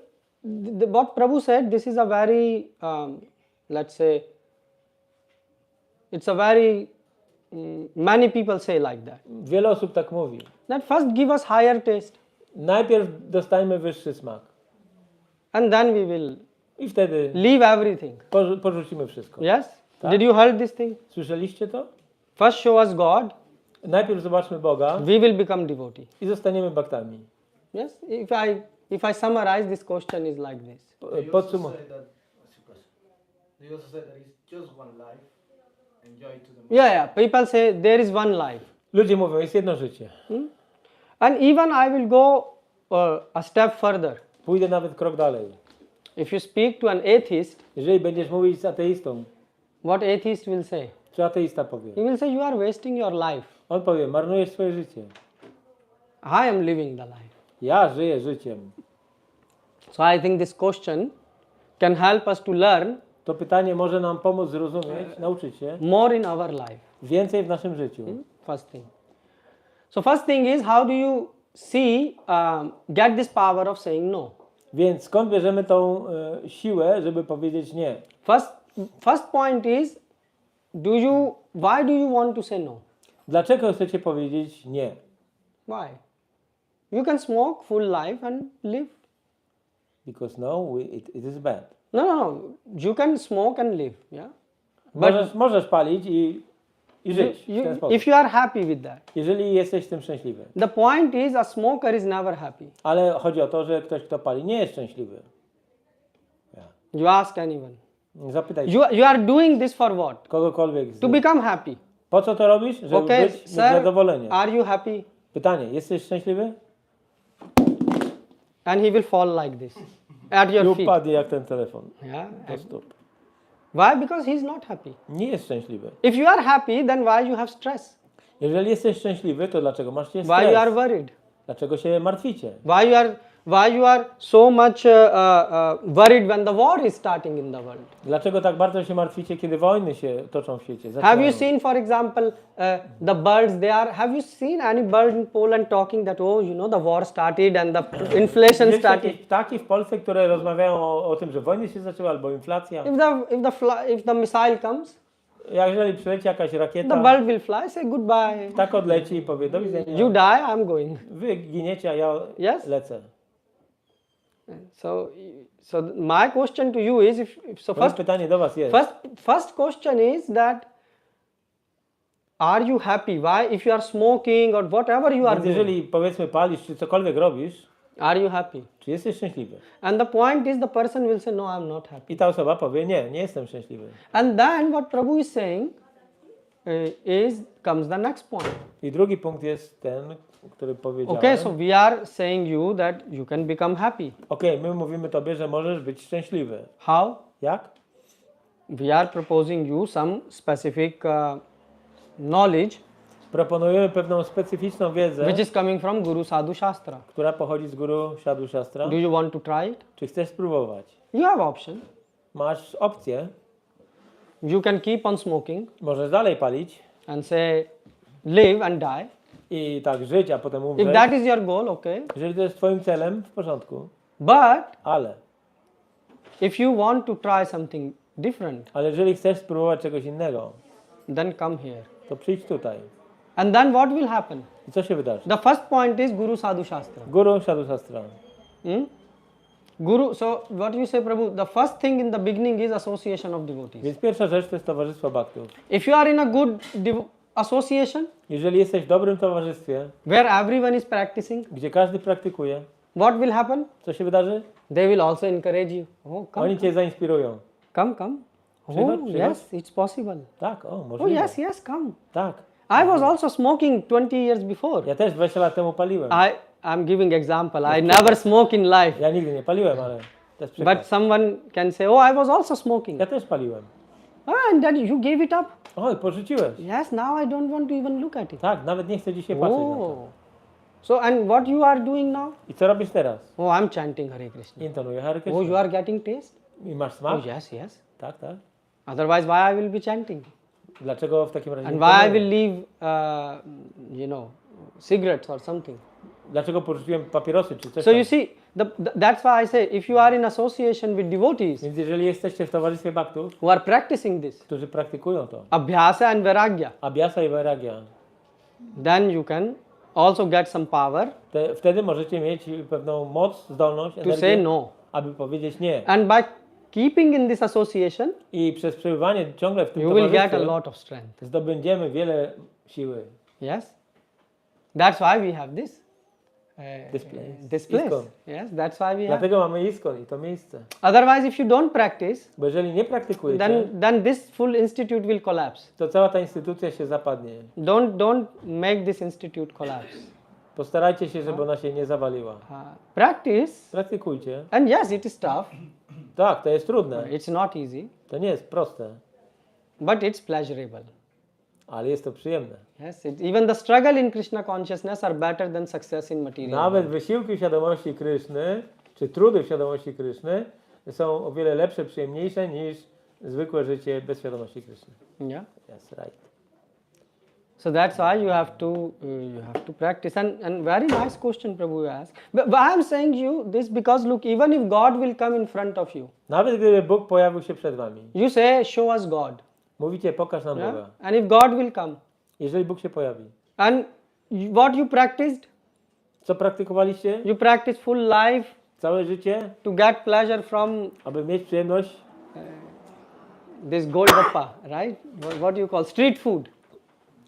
[SPEAKER 2] what Prabhu said, this is a very, let's say, it's a very, many people say like that.
[SPEAKER 3] Wiele osób tak mówi.
[SPEAKER 2] That first give us higher taste
[SPEAKER 3] Najpierw dostajmy wyższy smak
[SPEAKER 2] and then we will
[SPEAKER 3] i wtedy
[SPEAKER 2] leave everything.
[SPEAKER 3] porzucimy wszystko.
[SPEAKER 2] Yes?
[SPEAKER 3] Tak.
[SPEAKER 2] Did you heard this thing?
[SPEAKER 3] Słyszeliście to?
[SPEAKER 2] First show us God,
[SPEAKER 3] Najpierw zobaczmy Boga
[SPEAKER 2] we will become devotee.
[SPEAKER 3] i zostaniemy baktami.
[SPEAKER 2] Yes? If I summarize, this question is like this.
[SPEAKER 3] Podsumuj.
[SPEAKER 7] They also say that it's just one life. Enjoy to the most.
[SPEAKER 2] Yeah. People say there is one life.
[SPEAKER 3] Ludzie mówią, jest jedno życie.
[SPEAKER 2] And even I will go a step further.
[SPEAKER 3] Pójdę nawet krok dalej.
[SPEAKER 2] If you speak to an atheist,
[SPEAKER 3] Jeżeli będziesz mówić z ateistą,
[SPEAKER 2] what atheist will say?
[SPEAKER 3] co ateista powie?
[SPEAKER 2] He will say you are wasting your life.
[SPEAKER 3] On powie, marnujesz swoje życie.
[SPEAKER 2] I am living the life.
[SPEAKER 3] Ja żyję życiem.
[SPEAKER 2] So I think this question can help us to learn
[SPEAKER 3] To pytanie może nam pomóc zrozumieć, nauczyć się
[SPEAKER 2] more in our life.
[SPEAKER 3] więcej w naszym życiu.
[SPEAKER 2] First thing. So first thing is how do you see, get this power of saying no?
[SPEAKER 3] Więc skąd bierzemy tą siłę, żeby powiedzieć nie?
[SPEAKER 2] First point is, why do you want to say no?
[SPEAKER 3] Dlaczego chcecie powiedzieć nie?
[SPEAKER 2] Why? You can smoke full life and live.
[SPEAKER 3] Because no, it is bad.
[SPEAKER 2] No. You can smoke and live. Yeah.
[SPEAKER 3] Możesz palić i żyć w ten sposób.
[SPEAKER 2] If you are happy with that.
[SPEAKER 3] Jeżeli jesteś z tym szczęśliwy.
[SPEAKER 2] The point is, a smoker is never happy.
[SPEAKER 3] Ale chodzi o to, że ktoś, kto pali, nie jest szczęśliwy.
[SPEAKER 2] You ask anyone.
[SPEAKER 3] Zapytaj
[SPEAKER 2] You are doing this for what?
[SPEAKER 3] kogokolwiek.
[SPEAKER 2] To become happy.
[SPEAKER 3] Po co to robisz? Żeby
[SPEAKER 2] Okay,
[SPEAKER 3] mieć
[SPEAKER 2] sir,
[SPEAKER 3] zadowolenie.
[SPEAKER 2] are you happy?
[SPEAKER 3] Pytanie, jesteś szczęśliwy?
[SPEAKER 2] And he will fall like this at
[SPEAKER 3] I
[SPEAKER 2] your feet.
[SPEAKER 3] upadnie jak ten telefon.
[SPEAKER 2] Yeah.
[SPEAKER 3] Do stóp.
[SPEAKER 2] Why? Because he is not happy.
[SPEAKER 3] Nie jest szczęśliwy.
[SPEAKER 2] If you are happy, then why you have stress?
[SPEAKER 3] Jeżeli jesteś szczęśliwy, to dlaczego masz
[SPEAKER 2] Why you are
[SPEAKER 3] stres?
[SPEAKER 2] worried?
[SPEAKER 3] Dlaczego się martwicie?
[SPEAKER 2] Why you are so much worried when the war is starting in the world?
[SPEAKER 3] Dlaczego tak bardzo się martwicie, kiedy wojny się toczą w świecie?
[SPEAKER 2] Have
[SPEAKER 3] Zaczynają?
[SPEAKER 2] you seen, for example, the birds? Have you seen any bird in Poland talking that the war started and the inflation
[SPEAKER 3] Wiecie,
[SPEAKER 2] started?
[SPEAKER 3] jakieś ptaki w Polsce, które rozmawiają o tym, że wojny się zaczęły albo inflacja.
[SPEAKER 2] If the missile comes,
[SPEAKER 3] Jeżeli przyleci jakaś
[SPEAKER 2] the
[SPEAKER 3] rakieta,
[SPEAKER 2] bird will fly. Say goodbye.
[SPEAKER 3] tak odleci i powie do widzenia.
[SPEAKER 2] You die. I'm going.
[SPEAKER 3] Wy giniecie, a ja
[SPEAKER 2] Yes?
[SPEAKER 3] lecę.
[SPEAKER 2] So my question to you is,
[SPEAKER 3] Moje pytanie do was jest.
[SPEAKER 2] First question is that, are you happy? Why? If you are smoking or whatever you are
[SPEAKER 3] Więc
[SPEAKER 2] doing,
[SPEAKER 3] jeżeli powiedzmy palisz, czy cokolwiek robisz
[SPEAKER 2] Are you happy?
[SPEAKER 3] Czy jesteś szczęśliwy?
[SPEAKER 2] And the point is, the person will say, no, I'm not happy.
[SPEAKER 3] I ta osoba powie, nie, nie jestem szczęśliwy.
[SPEAKER 2] And then what Prabhu is saying comes the next point.
[SPEAKER 3] I drugi punkt jest ten, który powiedziałem.
[SPEAKER 2] Okay, so we are saying you that you can become happy.
[SPEAKER 3] Okej, my mówimy tobie, że możesz być szczęśliwy.
[SPEAKER 2] How?
[SPEAKER 3] Jak?
[SPEAKER 2] We are proposing you some specific knowledge
[SPEAKER 3] Proponujemy pewną specyficzną wiedzę,
[SPEAKER 2] which is coming from Guru Sadhu Shastra.
[SPEAKER 3] która pochodzi z Guru Sadhu Shastra.
[SPEAKER 2] Do you want to try it?
[SPEAKER 3] Czy chcesz spróbować?
[SPEAKER 2] You have option.
[SPEAKER 3] Masz opcję,
[SPEAKER 2] You can keep on smoking
[SPEAKER 3] możesz dalej palić
[SPEAKER 2] and say live and die.
[SPEAKER 3] i tak żyć, a potem
[SPEAKER 2] If
[SPEAKER 3] umrzeć.
[SPEAKER 2] that is your goal, okay.
[SPEAKER 3] Jeżeli to jest twoim celem, w porządku.
[SPEAKER 2] But
[SPEAKER 3] Ale
[SPEAKER 2] if you want to try something different,
[SPEAKER 3] jeżeli chcesz spróbować czegoś innego,
[SPEAKER 2] then come here.
[SPEAKER 3] to przyjdź tutaj.
[SPEAKER 2] And then what will happen?
[SPEAKER 3] I co się wydarzy?
[SPEAKER 2] The first point is Guru Sadhu Shastra.
[SPEAKER 3] Guru Sadhu Shastra.
[SPEAKER 2] Guru, so what you say, Prabhu? The first thing in the beginning is association of devotees.
[SPEAKER 3] Więc pierwsza rzecz to jest towarzystwo bhaktów.
[SPEAKER 2] If you are in a good association
[SPEAKER 3] Jeżeli jesteś w dobrym towarzystwie,
[SPEAKER 2] where everyone is practicing,
[SPEAKER 3] gdzie każdy praktykuje,
[SPEAKER 2] what will happen?
[SPEAKER 3] co się wydarzy?
[SPEAKER 2] They will also encourage you. Oh, come,
[SPEAKER 3] Oni cię zainspirują.
[SPEAKER 2] come, come.
[SPEAKER 3] Przychodź,
[SPEAKER 2] Oh,
[SPEAKER 3] przychodź.
[SPEAKER 2] yes, it's possible.
[SPEAKER 3] Tak, o,
[SPEAKER 2] Oh,
[SPEAKER 3] możliwe.
[SPEAKER 2] yes, yes, come.
[SPEAKER 3] Tak.
[SPEAKER 2] I was also smoking 20 years before.
[SPEAKER 3] Ja też 20 lat temu paliłem.
[SPEAKER 2] I'm giving example. I never smoke in life.
[SPEAKER 3] Ja nigdy nie paliłem, ale to jest
[SPEAKER 2] But
[SPEAKER 3] przykład.
[SPEAKER 2] someone can say, oh, I was also smoking.
[SPEAKER 3] Ja też paliłem.
[SPEAKER 2] And then you gave it up.
[SPEAKER 3] Oj, porzuciłeś.
[SPEAKER 2] Yes, now I don't want to even look at it.
[SPEAKER 3] Tak, nawet nie chcę dzisiaj patrzeć na to.
[SPEAKER 2] Oh. So, and what you are doing now?
[SPEAKER 3] I co robisz teraz?
[SPEAKER 2] Oh, I'm chanting Hare Krishna.
[SPEAKER 3] Intonuję Hare
[SPEAKER 2] Oh, you
[SPEAKER 3] Krishna.
[SPEAKER 2] are getting taste?
[SPEAKER 3] I masz
[SPEAKER 2] Oh,
[SPEAKER 3] smak?
[SPEAKER 2] yes, yes.
[SPEAKER 3] Tak, tak.
[SPEAKER 2] Otherwise, why I will be chanting?
[SPEAKER 3] Dlaczego w takim razie
[SPEAKER 2] And
[SPEAKER 3] intonuję?
[SPEAKER 2] why I will leave, cigarettes or something?
[SPEAKER 3] Dlaczego porzuciłem papierosy czy coś
[SPEAKER 2] So
[SPEAKER 3] tam?
[SPEAKER 2] you see, that's why I say, if you are in association with devotees
[SPEAKER 3] Więc jeżeli jesteście w towarzystwie bhaktów,
[SPEAKER 2] who are practicing this,
[SPEAKER 3] którzy praktykują to,
[SPEAKER 2] abhyasa and vairagya,
[SPEAKER 3] abhyasa i vairagya,
[SPEAKER 2] then you can also get some power
[SPEAKER 3] wtedy możecie mieć pewną moc, zdolność,
[SPEAKER 2] to say
[SPEAKER 3] energię,
[SPEAKER 2] no.
[SPEAKER 3] aby powiedzieć nie.
[SPEAKER 2] And by keeping in this association,
[SPEAKER 3] I przez przebywanie ciągle w tym
[SPEAKER 2] you will get a
[SPEAKER 3] towarzystwie
[SPEAKER 2] lot of strength.
[SPEAKER 3] zdobędziemy wiele siły.
[SPEAKER 2] Yes? That's why we have this.
[SPEAKER 3] This place. ISKCON.
[SPEAKER 2] Yes, that's why we have.
[SPEAKER 3] Dlatego mamy ISKCON i to miejsce.
[SPEAKER 2] Otherwise, if you don't practice,
[SPEAKER 3] Bo jeżeli nie praktykujecie,
[SPEAKER 2] then this full institute will collapse.
[SPEAKER 3] to cała ta instytucja się zapadnie.
[SPEAKER 2] Don't make this institute collapse.
[SPEAKER 3] Postarajcie się, żeby ona się nie zawaliła.
[SPEAKER 2] Practice,
[SPEAKER 3] Praktykujcie.
[SPEAKER 2] and yes, it is tough.
[SPEAKER 3] Tak, to jest trudne.
[SPEAKER 2] It's not easy,
[SPEAKER 3] To nie jest proste,
[SPEAKER 2] but it's pleasurable.
[SPEAKER 3] ale jest to przyjemne.
[SPEAKER 2] Yes, even the struggle in Krishna consciousness are better than success in material.
[SPEAKER 3] Nawet wysiłki w świadomości Kryszny, czy trudy w świadomości Kryszny są o wiele lepsze, przyjemniejsze niż zwykłe życie bez świadomości Kryszny.
[SPEAKER 2] Yeah.
[SPEAKER 3] Yes, right.
[SPEAKER 2] So that's why you have to practice. And very nice question Prabhu asked. But I am saying you this because look, even if God will come in front of you,
[SPEAKER 3] Nawet gdyby Bóg pojawił się przed wami,
[SPEAKER 2] you say, show us God.
[SPEAKER 3] mówicie, pokaż nam
[SPEAKER 2] Yeah?
[SPEAKER 3] Boga.
[SPEAKER 2] And if God will come,
[SPEAKER 3] Jeżeli Bóg się pojawi,
[SPEAKER 2] and what you practiced,
[SPEAKER 3] co praktykowaliście
[SPEAKER 2] you practice full life
[SPEAKER 3] całe życie,
[SPEAKER 2] to get pleasure from
[SPEAKER 3] aby mieć przyjemność
[SPEAKER 2] this golgappa, right? What do you call street food?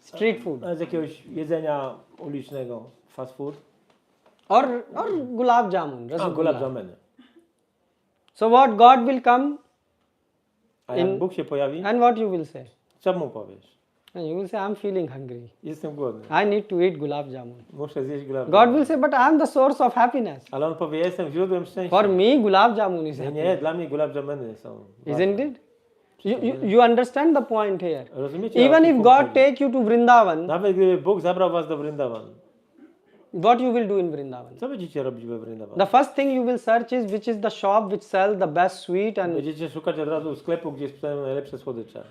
[SPEAKER 2] Street food.
[SPEAKER 3] z jakiegoś jedzenia ulicznego, fast food,
[SPEAKER 2] Or gulab jamun,
[SPEAKER 3] a
[SPEAKER 2] rasgulla.
[SPEAKER 3] gulab jameny.
[SPEAKER 2] So what God will come
[SPEAKER 3] A jak Bóg się pojawi,
[SPEAKER 2] and what you will say?
[SPEAKER 3] co mu powiesz?
[SPEAKER 2] And you will say, I'm feeling hungry.
[SPEAKER 3] Jestem głodny,
[SPEAKER 2] I need to eat gulab jamun.
[SPEAKER 3] muszę zjeść gulab
[SPEAKER 2] God
[SPEAKER 3] jamun.
[SPEAKER 2] will say, but I'm the source of happiness.
[SPEAKER 3] Ale on powie, jestem źródłem szczęścia.
[SPEAKER 2] For me, gulab jamun is
[SPEAKER 3] Nie,
[SPEAKER 2] happiness.
[SPEAKER 3] nie, dla mnie gulab jameny są ważne.
[SPEAKER 2] Isn't it? You understand the point here.
[SPEAKER 3] Rozumiecie? o
[SPEAKER 2] Even
[SPEAKER 3] jaki
[SPEAKER 2] if
[SPEAKER 3] punkt
[SPEAKER 2] God
[SPEAKER 3] chodzi?
[SPEAKER 2] take you to Vrindavan,
[SPEAKER 3] Nawet gdyby Bóg zabrał was do Vrindavan,
[SPEAKER 2] what you will do in Vrindavan?
[SPEAKER 3] co będziecie robić we Vrindavan?
[SPEAKER 2] The first thing you will search is which is the shop which sells the best sweet,
[SPEAKER 3] Będziecie szukać od razu sklepu, gdzie sprzedają najlepsze słodycze.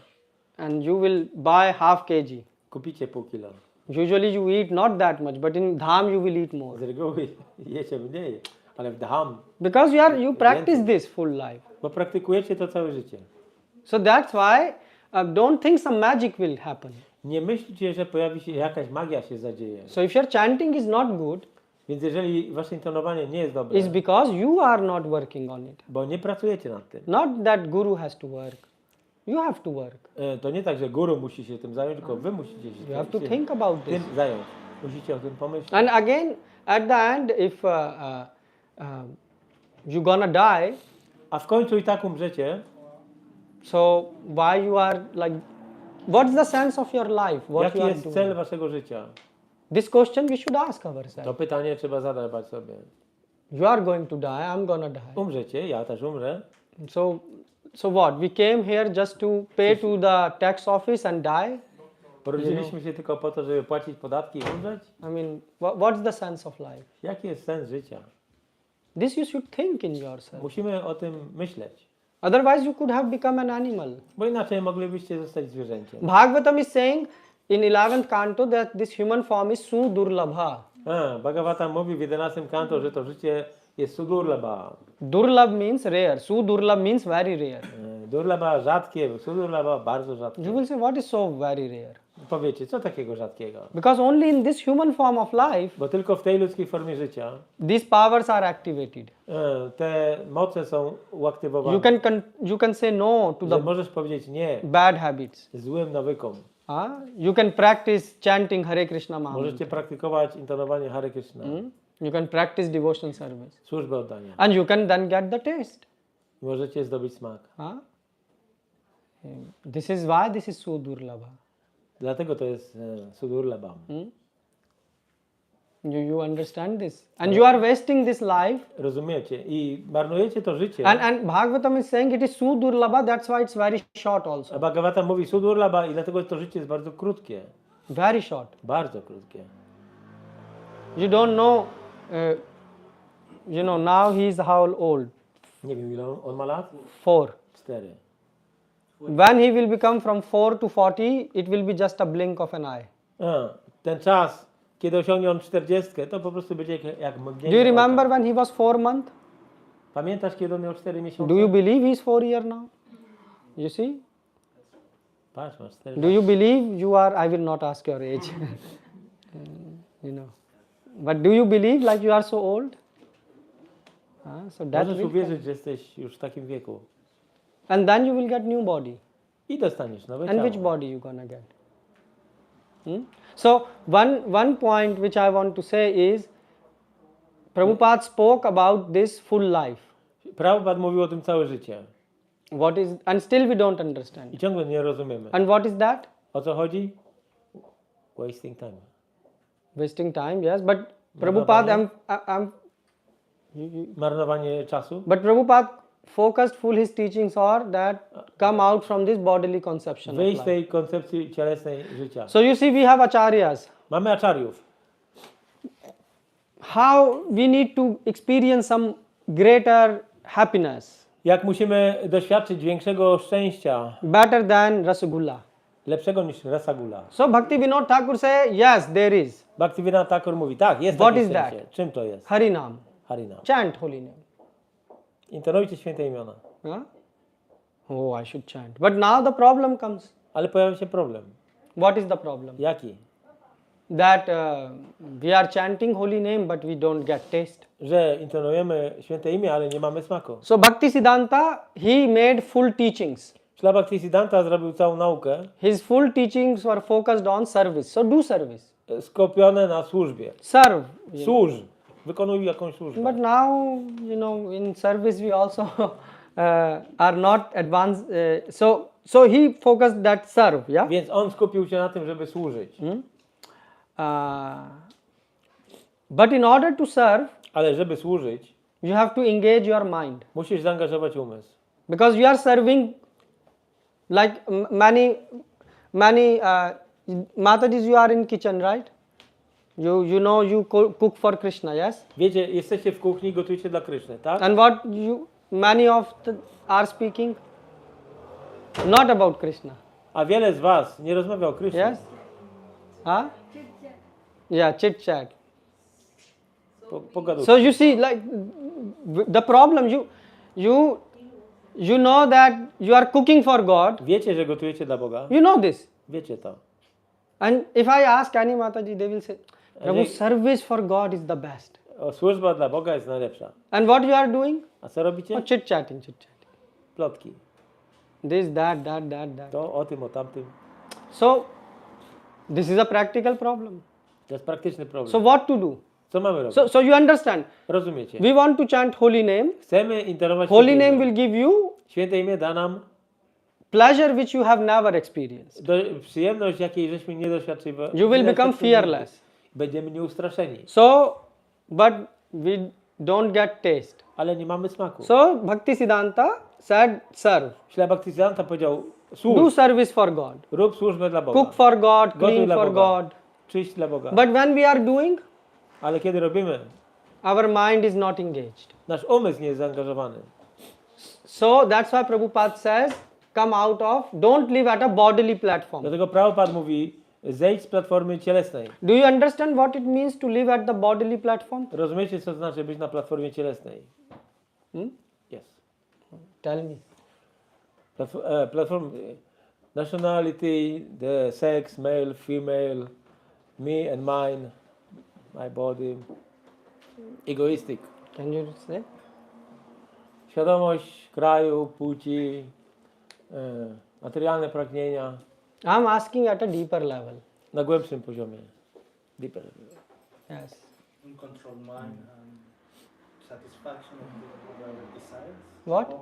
[SPEAKER 2] and you will buy half kg.
[SPEAKER 3] Kupicie pół kilo.
[SPEAKER 2] Usually you eat not that much, but in Dham you will eat more.
[SPEAKER 3] Z reguły jecie mniej, ale w Dham,
[SPEAKER 2] Because you practice this full life.
[SPEAKER 3] bo praktykujecie to całe życie.
[SPEAKER 2] So that's why don't think some magic will happen.
[SPEAKER 3] Nie myślcie, że pojawi się jakaś magia się zadzieje.
[SPEAKER 2] So if your chanting is not good,
[SPEAKER 3] Więc jeżeli wasze intonowanie nie jest dobre,
[SPEAKER 2] it's because you are not working on it.
[SPEAKER 3] bo nie pracujecie nad tym,
[SPEAKER 2] Not that guru has to work. You have to work.
[SPEAKER 3] to nie tak, że guru musi się tym zająć, tylko wy musicie się
[SPEAKER 2] You have to
[SPEAKER 3] tym
[SPEAKER 2] think about this.
[SPEAKER 3] zająć. Musicie o tym pomyśleć.
[SPEAKER 2] And again, at the end, if you're gonna die,
[SPEAKER 3] a w końcu i tak umrzecie,
[SPEAKER 2] so why you are like, what's the sense of your life? What
[SPEAKER 3] jaki
[SPEAKER 2] you are
[SPEAKER 3] jest
[SPEAKER 2] doing?
[SPEAKER 3] cel waszego życia?
[SPEAKER 2] This question we should ask
[SPEAKER 3] To
[SPEAKER 2] ourselves.
[SPEAKER 3] pytanie trzeba zadawać sobie.
[SPEAKER 2] You are going to die, I'm gonna die.
[SPEAKER 3] Umrzecie, ja też umrę.
[SPEAKER 2] So what? We came here just to pay to the tax office and die?
[SPEAKER 3] Porodziliśmy się tylko po to, żeby płacić podatki i umrzeć?
[SPEAKER 2] I mean, what's the sense of life?
[SPEAKER 3] Jaki jest sens życia?
[SPEAKER 2] This you should think in yourself.
[SPEAKER 3] Musimy o tym myśleć,
[SPEAKER 2] Otherwise, you could have become an animal.
[SPEAKER 3] bo inaczej moglibyście zostać zwierzęciem.
[SPEAKER 2] Bhagavatam is saying in 11th canto that this human form is sudurlabha.
[SPEAKER 3] Bhagavatam mówi w 11 kanto, że to życie jest sudurlaba.
[SPEAKER 2] Durlabh means rare. Sudurlabh means very rare.
[SPEAKER 3] Durlaba rzadkie, sudurlaba bardzo rzadkie.
[SPEAKER 2] You will say, what is so very rare?
[SPEAKER 3] Powiecie, co takiego rzadkiego?
[SPEAKER 2] Because only in this human form of life,
[SPEAKER 3] Bo tylko w tej ludzkiej formie życia
[SPEAKER 2] these powers are activated.
[SPEAKER 3] te moce są uaktywowane.
[SPEAKER 2] You can say no to
[SPEAKER 3] Że
[SPEAKER 2] the
[SPEAKER 3] możesz powiedzieć nie
[SPEAKER 2] bad habits.
[SPEAKER 3] złym nawykom.
[SPEAKER 2] You can practice chanting Hare Krishna Maha.
[SPEAKER 3] Możecie praktykować intonowanie Hare Krishna,
[SPEAKER 2] You can practice devotion service.
[SPEAKER 3] służbę oddania.
[SPEAKER 2] And you can then get the taste.
[SPEAKER 3] Możecie zdobyć smak.
[SPEAKER 2] This is why this is Sudurlabha.
[SPEAKER 3] Dlatego to jest sudurlabam.
[SPEAKER 2] You understand this? And you are wasting this life.
[SPEAKER 3] Rozumiecie? I marnujecie to życie.
[SPEAKER 2] And Bhagavatam is saying it is Sudurlabha, that's why it's very short
[SPEAKER 3] A
[SPEAKER 2] also.
[SPEAKER 3] Bhagavatam mówi sudurlaba i dlatego to życie jest bardzo krótkie.
[SPEAKER 2] Very short.
[SPEAKER 3] Bardzo krótkie.
[SPEAKER 2] You don't know, now he is how old?
[SPEAKER 3] Nie wiem ile on ma lat?
[SPEAKER 2] 4.
[SPEAKER 3] 4.
[SPEAKER 2] When he will become from 4 to 40, it will be just a blink of an eye.
[SPEAKER 3] Ten czas, kiedy osiągnie on 40, to po prostu będzie jak mgnienie
[SPEAKER 2] Do you
[SPEAKER 3] oka.
[SPEAKER 2] remember when he was 4 months?
[SPEAKER 3] Pamiętasz, kiedy on miał 4 miesiące?
[SPEAKER 2] Do you believe he is 4 years now? You see?
[SPEAKER 3] Patrz, masz 4
[SPEAKER 2] Do you believe you are, I will not ask your age, but do you believe like you are so old? So that
[SPEAKER 3] Możesz
[SPEAKER 2] will
[SPEAKER 3] uwierzyć, że jesteś już w takim wieku.
[SPEAKER 2] and then you will get new body.
[SPEAKER 3] I dostaniesz nowe
[SPEAKER 2] And
[SPEAKER 3] ciało.
[SPEAKER 2] which body you gonna get? So one point which I want to say is, Prabhupada spoke about this full life.
[SPEAKER 3] Prabhupada mówił o tym całe życie.
[SPEAKER 2] What is, and still we don't understand.
[SPEAKER 3] I ciągle nie rozumiemy.
[SPEAKER 2] And what is that?
[SPEAKER 3] O co chodzi? Wasting time.
[SPEAKER 2] Wasting time, yes. But Prabhupada,
[SPEAKER 3] Marnowanie czasu.
[SPEAKER 2] but Prabhupada focused full his teachings are that come out from this bodily conception of
[SPEAKER 3] Wyjść z
[SPEAKER 2] life.
[SPEAKER 3] tej koncepcji cielesnej życia.
[SPEAKER 2] So you see, we have acharyas.
[SPEAKER 3] Mamy acharyów.
[SPEAKER 2] How we need to experience some greater happiness,
[SPEAKER 3] Jak musimy doświadczyć większego szczęścia,
[SPEAKER 2] better than Rasagulla.
[SPEAKER 3] lepszego niż rasagula.
[SPEAKER 2] So Bhakti Vinod Thakur say, yes, there is.
[SPEAKER 3] Bhaktivinoda Thakur mówi, tak, jest
[SPEAKER 2] What
[SPEAKER 3] takie
[SPEAKER 2] is
[SPEAKER 3] szczęście.
[SPEAKER 2] that?
[SPEAKER 3] Czym to jest?
[SPEAKER 2] Harinam.
[SPEAKER 3] Harinam.
[SPEAKER 2] Chant holy name.
[SPEAKER 3] Intonujcie święte imiona.
[SPEAKER 2] Oh, I should chant. But now the problem comes.
[SPEAKER 3] Ale pojawia się problem.
[SPEAKER 2] What is the problem?
[SPEAKER 3] Jaki?
[SPEAKER 2] That we are chanting holy name, but we don't get taste.
[SPEAKER 3] Że intonujemy święte imię, ale nie mamy smaku.
[SPEAKER 2] So Bhakti Siddhanta, he made full teachings.
[SPEAKER 3] Śla Bhaktisiddhanta zrobił całą naukę,
[SPEAKER 2] His full teachings were focused on service. So do service.
[SPEAKER 3] skupione na służbie.
[SPEAKER 2] Serve.
[SPEAKER 3] Służ. Wykonuj jakąś służbę.
[SPEAKER 2] But now, in service we also are not advanced. So he focused that serve, yeah.
[SPEAKER 3] Więc on skupił się na tym, żeby służyć.
[SPEAKER 2] But in order to serve,
[SPEAKER 3] Ale żeby służyć,
[SPEAKER 2] you have to engage your mind,
[SPEAKER 3] musisz zaangażować umysł.
[SPEAKER 2] because you are serving like many Matajis, you are in kitchen, right? You cook for Krishna, yes?
[SPEAKER 3] Wiecie, jesteście w kuchni, gotujecie dla Kryszny, tak?
[SPEAKER 2] And what many of are speaking? Not about Krishna.
[SPEAKER 3] A wiele z was nie rozmawia o Krysznie.
[SPEAKER 2] Yes? Yeah, chit chat.
[SPEAKER 3] Pogadujcie.
[SPEAKER 2] So you see, like the problem, you know that you are cooking for God.
[SPEAKER 3] Wiecie, że gotujecie dla Boga?
[SPEAKER 2] You know this.
[SPEAKER 3] Wiecie to.
[SPEAKER 2] And if I ask any Mataji, they will say, Prabhu,
[SPEAKER 3] Like-
[SPEAKER 2] service for God is the best.
[SPEAKER 3] Służba dla Boga jest najlepsza.
[SPEAKER 2] And what you are doing?
[SPEAKER 3] A co robicie?
[SPEAKER 2] Oh, chit chatting.
[SPEAKER 3] Plotki.
[SPEAKER 2] This, that.
[SPEAKER 3] To o tym, o tamtym.
[SPEAKER 2] So this is a practical problem.
[SPEAKER 3] To jest praktyczny problem.
[SPEAKER 2] So what to do?
[SPEAKER 3] Co mamy robić?
[SPEAKER 2] So you understand?
[SPEAKER 3] Rozumiecie?
[SPEAKER 2] We want to chant holy name.
[SPEAKER 3] Chcemy intonować
[SPEAKER 2] Holy
[SPEAKER 3] święte
[SPEAKER 2] name
[SPEAKER 3] imię.
[SPEAKER 2] will give you
[SPEAKER 3] Święte imię da nam
[SPEAKER 2] pleasure which you have never experienced.
[SPEAKER 3] przyjemność, jakiej żeśmy nie doświadczyli.
[SPEAKER 2] You will become fearless.
[SPEAKER 3] Będziemy nieustraszeni,
[SPEAKER 2] So, but we don't get taste.
[SPEAKER 3] ale nie mamy smaku.
[SPEAKER 2] So Bhaktisiddhanta said, serve.
[SPEAKER 3] Śla Bhaktisiddhanta powiedział,
[SPEAKER 2] Do
[SPEAKER 3] służ,
[SPEAKER 2] service for God.
[SPEAKER 3] rób służbę dla Boga,
[SPEAKER 2] Cook for God,
[SPEAKER 3] Gotuj
[SPEAKER 2] clean
[SPEAKER 3] dla
[SPEAKER 2] for
[SPEAKER 3] Boga.
[SPEAKER 2] God.
[SPEAKER 3] czyść dla Boga.
[SPEAKER 2] But when we are doing,
[SPEAKER 3] Ale kiedy robimy,
[SPEAKER 2] our mind is not engaged.
[SPEAKER 3] nasz umysł nie jest zaangażowany.
[SPEAKER 2] So that's why Prabhupada says, come out of, don't live at a bodily platform.
[SPEAKER 3] Dlatego Prabhupada mówi, zejdź z platformy cielesnej.
[SPEAKER 2] Do you understand what it means to live at the bodily platform?
[SPEAKER 3] Rozumiecie, co to znaczy być na platformie cielesnej? Yes.
[SPEAKER 2] Tell me.
[SPEAKER 3] Platform, nationality, the sex, male, female, me and mine, my body, egoistic.
[SPEAKER 2] Can you say?
[SPEAKER 3] Świadomość kraju, płci, materialne pragnienia
[SPEAKER 2] I'm asking at a deeper level.
[SPEAKER 3] na głębszym poziomie. Deeper.
[SPEAKER 2] Yes.
[SPEAKER 7] Uncontrolled mind and satisfaction of the desires.
[SPEAKER 2] What?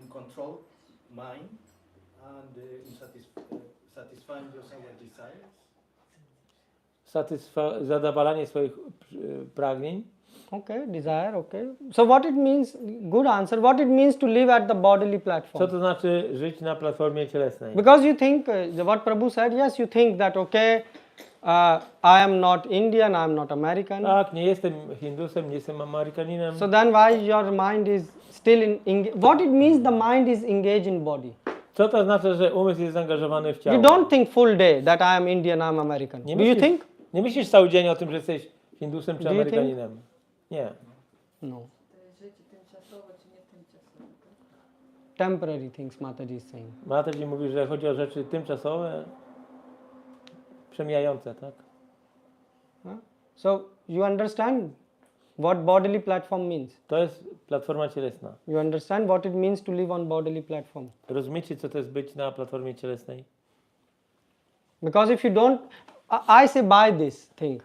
[SPEAKER 7] Uncontrolled mind and satisfying yourself with desires.
[SPEAKER 3] Zadowalanie swoich pragnień.
[SPEAKER 2] Okay, desire, okay. So what it means, good answer, what it means to live at the bodily
[SPEAKER 3] Co
[SPEAKER 2] platform?
[SPEAKER 3] to znaczy żyć na platformie cielesnej?
[SPEAKER 2] Because you think, what Prabhu said, yes, you think that, okay, I am not Indian, I am not American.
[SPEAKER 3] Tak, nie jestem Hindusem, nie jestem Amerykaninem.
[SPEAKER 2] So then why your mind is still what it means the mind is engaged in body?
[SPEAKER 3] Co to znaczy, że umysł jest zaangażowany w ciało?
[SPEAKER 2] You don't think full day that I am Indian, I am American.
[SPEAKER 3] Nie
[SPEAKER 2] Do you
[SPEAKER 3] myślisz-
[SPEAKER 2] think?
[SPEAKER 3] Nie myślisz cały dzień o tym, że jesteś Hindusem czy
[SPEAKER 2] Do you
[SPEAKER 3] Amerykaninem? Nie.
[SPEAKER 2] No.
[SPEAKER 6] To jest życie tymczasowe czy nie tymczasowe? Tak?
[SPEAKER 2] Temporary things Mataji is saying.
[SPEAKER 3] Mataji mówi, że chodzi o rzeczy tymczasowe, przemijające, tak?
[SPEAKER 2] Huh? So you understand what bodily platform means?
[SPEAKER 3] To jest platforma cielesna.
[SPEAKER 2] You understand what it means to live on bodily platform?
[SPEAKER 3] Rozumiecie, co to jest być na platformie cielesnej?
[SPEAKER 2] Because if you don't, I say buy this thing.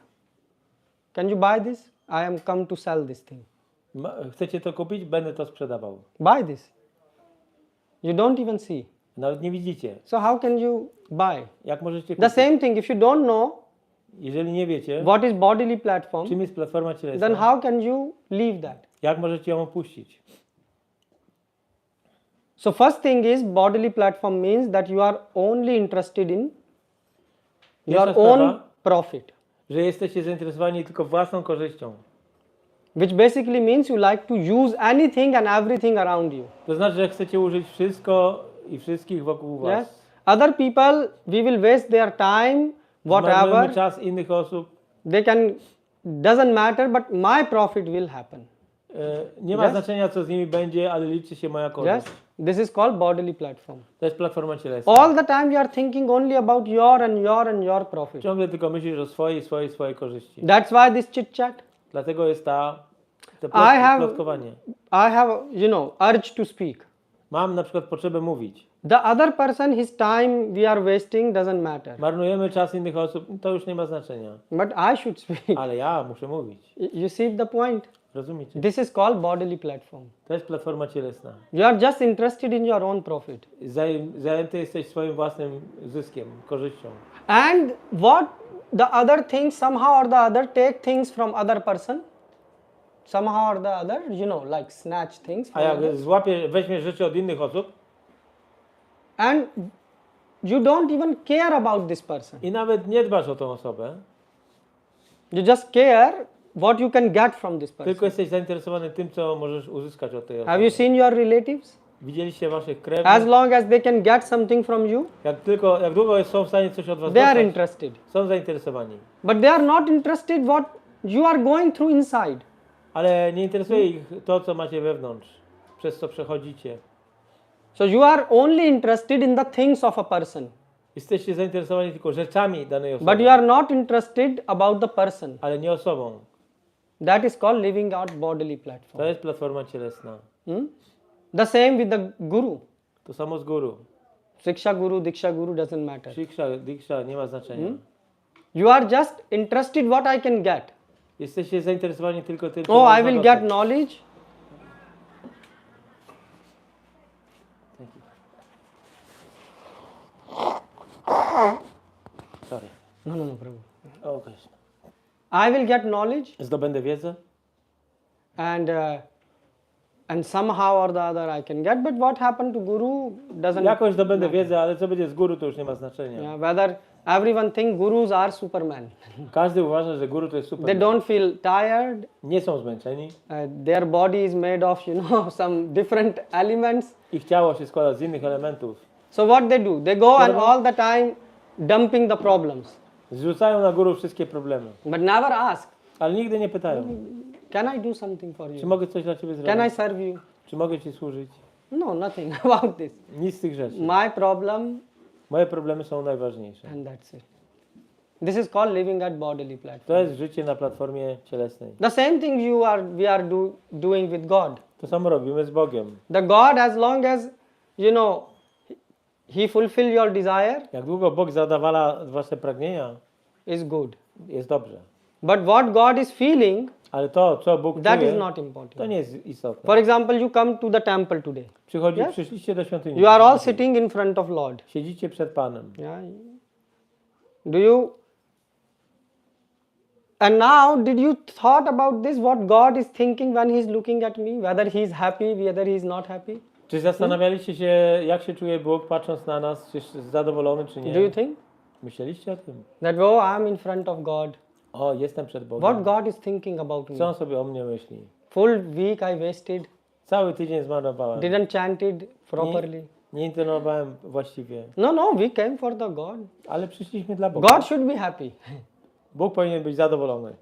[SPEAKER 2] Can you buy this? I am come to sell this thing.
[SPEAKER 3] Chcecie to kupić? Będę to sprzedawał.
[SPEAKER 2] Buy this. You don't even see.
[SPEAKER 3] Nawet nie widzicie.
[SPEAKER 2] So how can you buy?
[SPEAKER 3] Jak możecie
[SPEAKER 2] The
[SPEAKER 3] kupić?
[SPEAKER 2] same thing, if you don't know
[SPEAKER 3] Jeżeli nie wiecie,
[SPEAKER 2] what is bodily platform,
[SPEAKER 3] czym jest platforma cielesna,
[SPEAKER 2] then how can you leave that?
[SPEAKER 3] jak możecie ją opuścić?
[SPEAKER 2] So first thing is bodily platform means that you are only interested in your
[SPEAKER 3] Pierwsza
[SPEAKER 2] own
[SPEAKER 3] sprawa,
[SPEAKER 2] profit,
[SPEAKER 3] że jesteście zainteresowani tylko własną korzyścią.
[SPEAKER 2] which basically means you like to use anything and everything around you.
[SPEAKER 3] To znaczy, że chcecie użyć wszystko i wszystkich wokół was.
[SPEAKER 2] Yes. Other people, we will waste their time,
[SPEAKER 3] Zmarnujemy
[SPEAKER 2] whatever.
[SPEAKER 3] czas innych osób.
[SPEAKER 2] They can, doesn't matter, but my profit will happen.
[SPEAKER 3] Nie ma
[SPEAKER 2] Yes.
[SPEAKER 3] znaczenia, co z nimi będzie, ale liczy się moja korzyść.
[SPEAKER 2] Yes. This is called bodily platform.
[SPEAKER 3] To jest platforma cielesna.
[SPEAKER 2] All the time you are thinking only about your profit.
[SPEAKER 3] Ciągle tylko myślisz o swojej korzyści.
[SPEAKER 2] That's why this chit chat.
[SPEAKER 3] Dlatego jest to plotkowanie.
[SPEAKER 2] I have, urge to speak.
[SPEAKER 3] Mam na przykład potrzebę mówić.
[SPEAKER 2] The other person, his time we are wasting doesn't matter.
[SPEAKER 3] Marnujemy czas innych osób, to już nie ma znaczenia.
[SPEAKER 2] But I should speak.
[SPEAKER 3] Ale ja muszę mówić.
[SPEAKER 2] You see the point?
[SPEAKER 3] Rozumiecie?
[SPEAKER 2] This is called bodily platform.
[SPEAKER 3] To jest platforma cielesna.
[SPEAKER 2] You are just interested in your own profit.
[SPEAKER 3] Zajęty jesteś swoim własnym zyskiem, korzyścią.
[SPEAKER 2] And what the other things, somehow or the other, take things from other person. Somehow or the other, like snatch things
[SPEAKER 3] A
[SPEAKER 2] from
[SPEAKER 3] jak
[SPEAKER 2] others.
[SPEAKER 3] weźmiesz rzeczy od innych osób
[SPEAKER 2] And you don't even care about this person.
[SPEAKER 3] i nawet nie dbasz o tą osobę,
[SPEAKER 2] You just care what you can get from this person.
[SPEAKER 3] tylko jesteś zainteresowany tym, co możesz uzyskać od tej osoby.
[SPEAKER 2] Have you seen your relatives?
[SPEAKER 3] Widzieliście waszych krewnych?
[SPEAKER 2] As long as they can get something from you,
[SPEAKER 3] Jak długo są w stanie coś od was
[SPEAKER 2] they are
[SPEAKER 3] dostać,
[SPEAKER 2] interested.
[SPEAKER 3] są zainteresowani.
[SPEAKER 2] But they are not interested what you are going through inside.
[SPEAKER 3] Ale nie interesuje ich to, co macie wewnątrz, przez co przechodzicie.
[SPEAKER 2] So you are only interested in the things of a person.
[SPEAKER 3] Jesteście zainteresowani tylko rzeczami danej osoby,
[SPEAKER 2] But you are not interested about the person.
[SPEAKER 3] ale nie osobą.
[SPEAKER 2] That is called living out bodily
[SPEAKER 3] To
[SPEAKER 2] platform.
[SPEAKER 3] jest platforma cielesna.
[SPEAKER 2] The same with the guru.
[SPEAKER 3] To samo z guru.
[SPEAKER 2] Siksha guru, diksha guru doesn't matter.
[SPEAKER 3] Diksha nie ma znaczenia.
[SPEAKER 2] You are just interested what I can get.
[SPEAKER 3] Jesteście zainteresowani tylko tym, co
[SPEAKER 2] Oh, I
[SPEAKER 3] można
[SPEAKER 2] will
[SPEAKER 3] dostać.
[SPEAKER 2] get knowledge.
[SPEAKER 3] Sorry.
[SPEAKER 2] No, Prabhu.
[SPEAKER 3] Okay.
[SPEAKER 2] I will get knowledge,
[SPEAKER 3] Zdobędę wiedzę
[SPEAKER 2] and somehow or the other I can get. But what happened to Guru doesn't.
[SPEAKER 3] jakoś zdobędę
[SPEAKER 2] matter.
[SPEAKER 3] wiedzę, ale co będzie z guru, to już nie ma znaczenia.
[SPEAKER 2] Yeah, whether everyone think gurus are Superman.
[SPEAKER 3] Każdy uważa, że guru to jest
[SPEAKER 2] They
[SPEAKER 3] super.
[SPEAKER 2] don't feel tired.
[SPEAKER 3] Nie są zmęczeni.
[SPEAKER 2] Their body is made of some different elements.
[SPEAKER 3] Ich ciało się składa z innych elementów.
[SPEAKER 2] So what they do? They go and all the time dumping the problems,
[SPEAKER 3] Zrzucają na guru wszystkie problemy.
[SPEAKER 2] but never ask,
[SPEAKER 3] Ale nigdy nie pytają,
[SPEAKER 2] can I do something for
[SPEAKER 3] czy
[SPEAKER 2] you?
[SPEAKER 3] mogę coś dla ciebie
[SPEAKER 2] Can I
[SPEAKER 3] zrobić?
[SPEAKER 2] serve you?
[SPEAKER 3] Czy mogę ci służyć?
[SPEAKER 2] No, nothing about this.
[SPEAKER 3] Nic z tych rzeczy.
[SPEAKER 2] My problem,
[SPEAKER 3] Moje problemy są najważniejsze.
[SPEAKER 2] and that's it. This is called living at bodily
[SPEAKER 3] To
[SPEAKER 2] platform.
[SPEAKER 3] jest życie na platformie cielesnej.
[SPEAKER 2] The same thing we are doing with God.
[SPEAKER 3] To samo robimy z Bogiem.
[SPEAKER 2] The God, as long as He fulfill your desire,
[SPEAKER 3] Jak długo Bóg zadawala wasze pragnienia,
[SPEAKER 2] is good.
[SPEAKER 3] jest dobrze.
[SPEAKER 2] But what God is feeling,
[SPEAKER 3] Ale to, co Bóg
[SPEAKER 2] that is
[SPEAKER 3] czuje,
[SPEAKER 2] not
[SPEAKER 3] to
[SPEAKER 2] important.
[SPEAKER 3] nie jest istotne.
[SPEAKER 2] For example, you come to the temple today. Yes.
[SPEAKER 3] Przyszliście do świątyni.
[SPEAKER 2] You are all sitting in front of Lord.
[SPEAKER 3] Siedzicie przed Panem.
[SPEAKER 2] Yeah. Do you? And now, did you thought about this? What God is thinking when He's looking at me? Whether He's happy, whether He's not happy?
[SPEAKER 3] Czy zastanawialiście się, jak się czuje Bóg, patrząc na nas, czy jest zadowolony, czy nie?
[SPEAKER 2] Do you think
[SPEAKER 3] Myśleliście o tym?
[SPEAKER 2] that I'm in front of God?
[SPEAKER 3] O, jestem przed Bogiem.
[SPEAKER 2] What God is thinking about
[SPEAKER 3] Co
[SPEAKER 2] me?
[SPEAKER 3] on sobie o mnie myśli?
[SPEAKER 2] Full week I wasted.
[SPEAKER 3] Cały tydzień zmarnowałem.
[SPEAKER 2] Didn't chant it properly.
[SPEAKER 3] Nie intonowałem właściwie.
[SPEAKER 2] No, we came for the God.
[SPEAKER 3] Ale przyszliśmy dla Boga.
[SPEAKER 2] God should be happy.
[SPEAKER 3] Bóg powinien być zadowolony.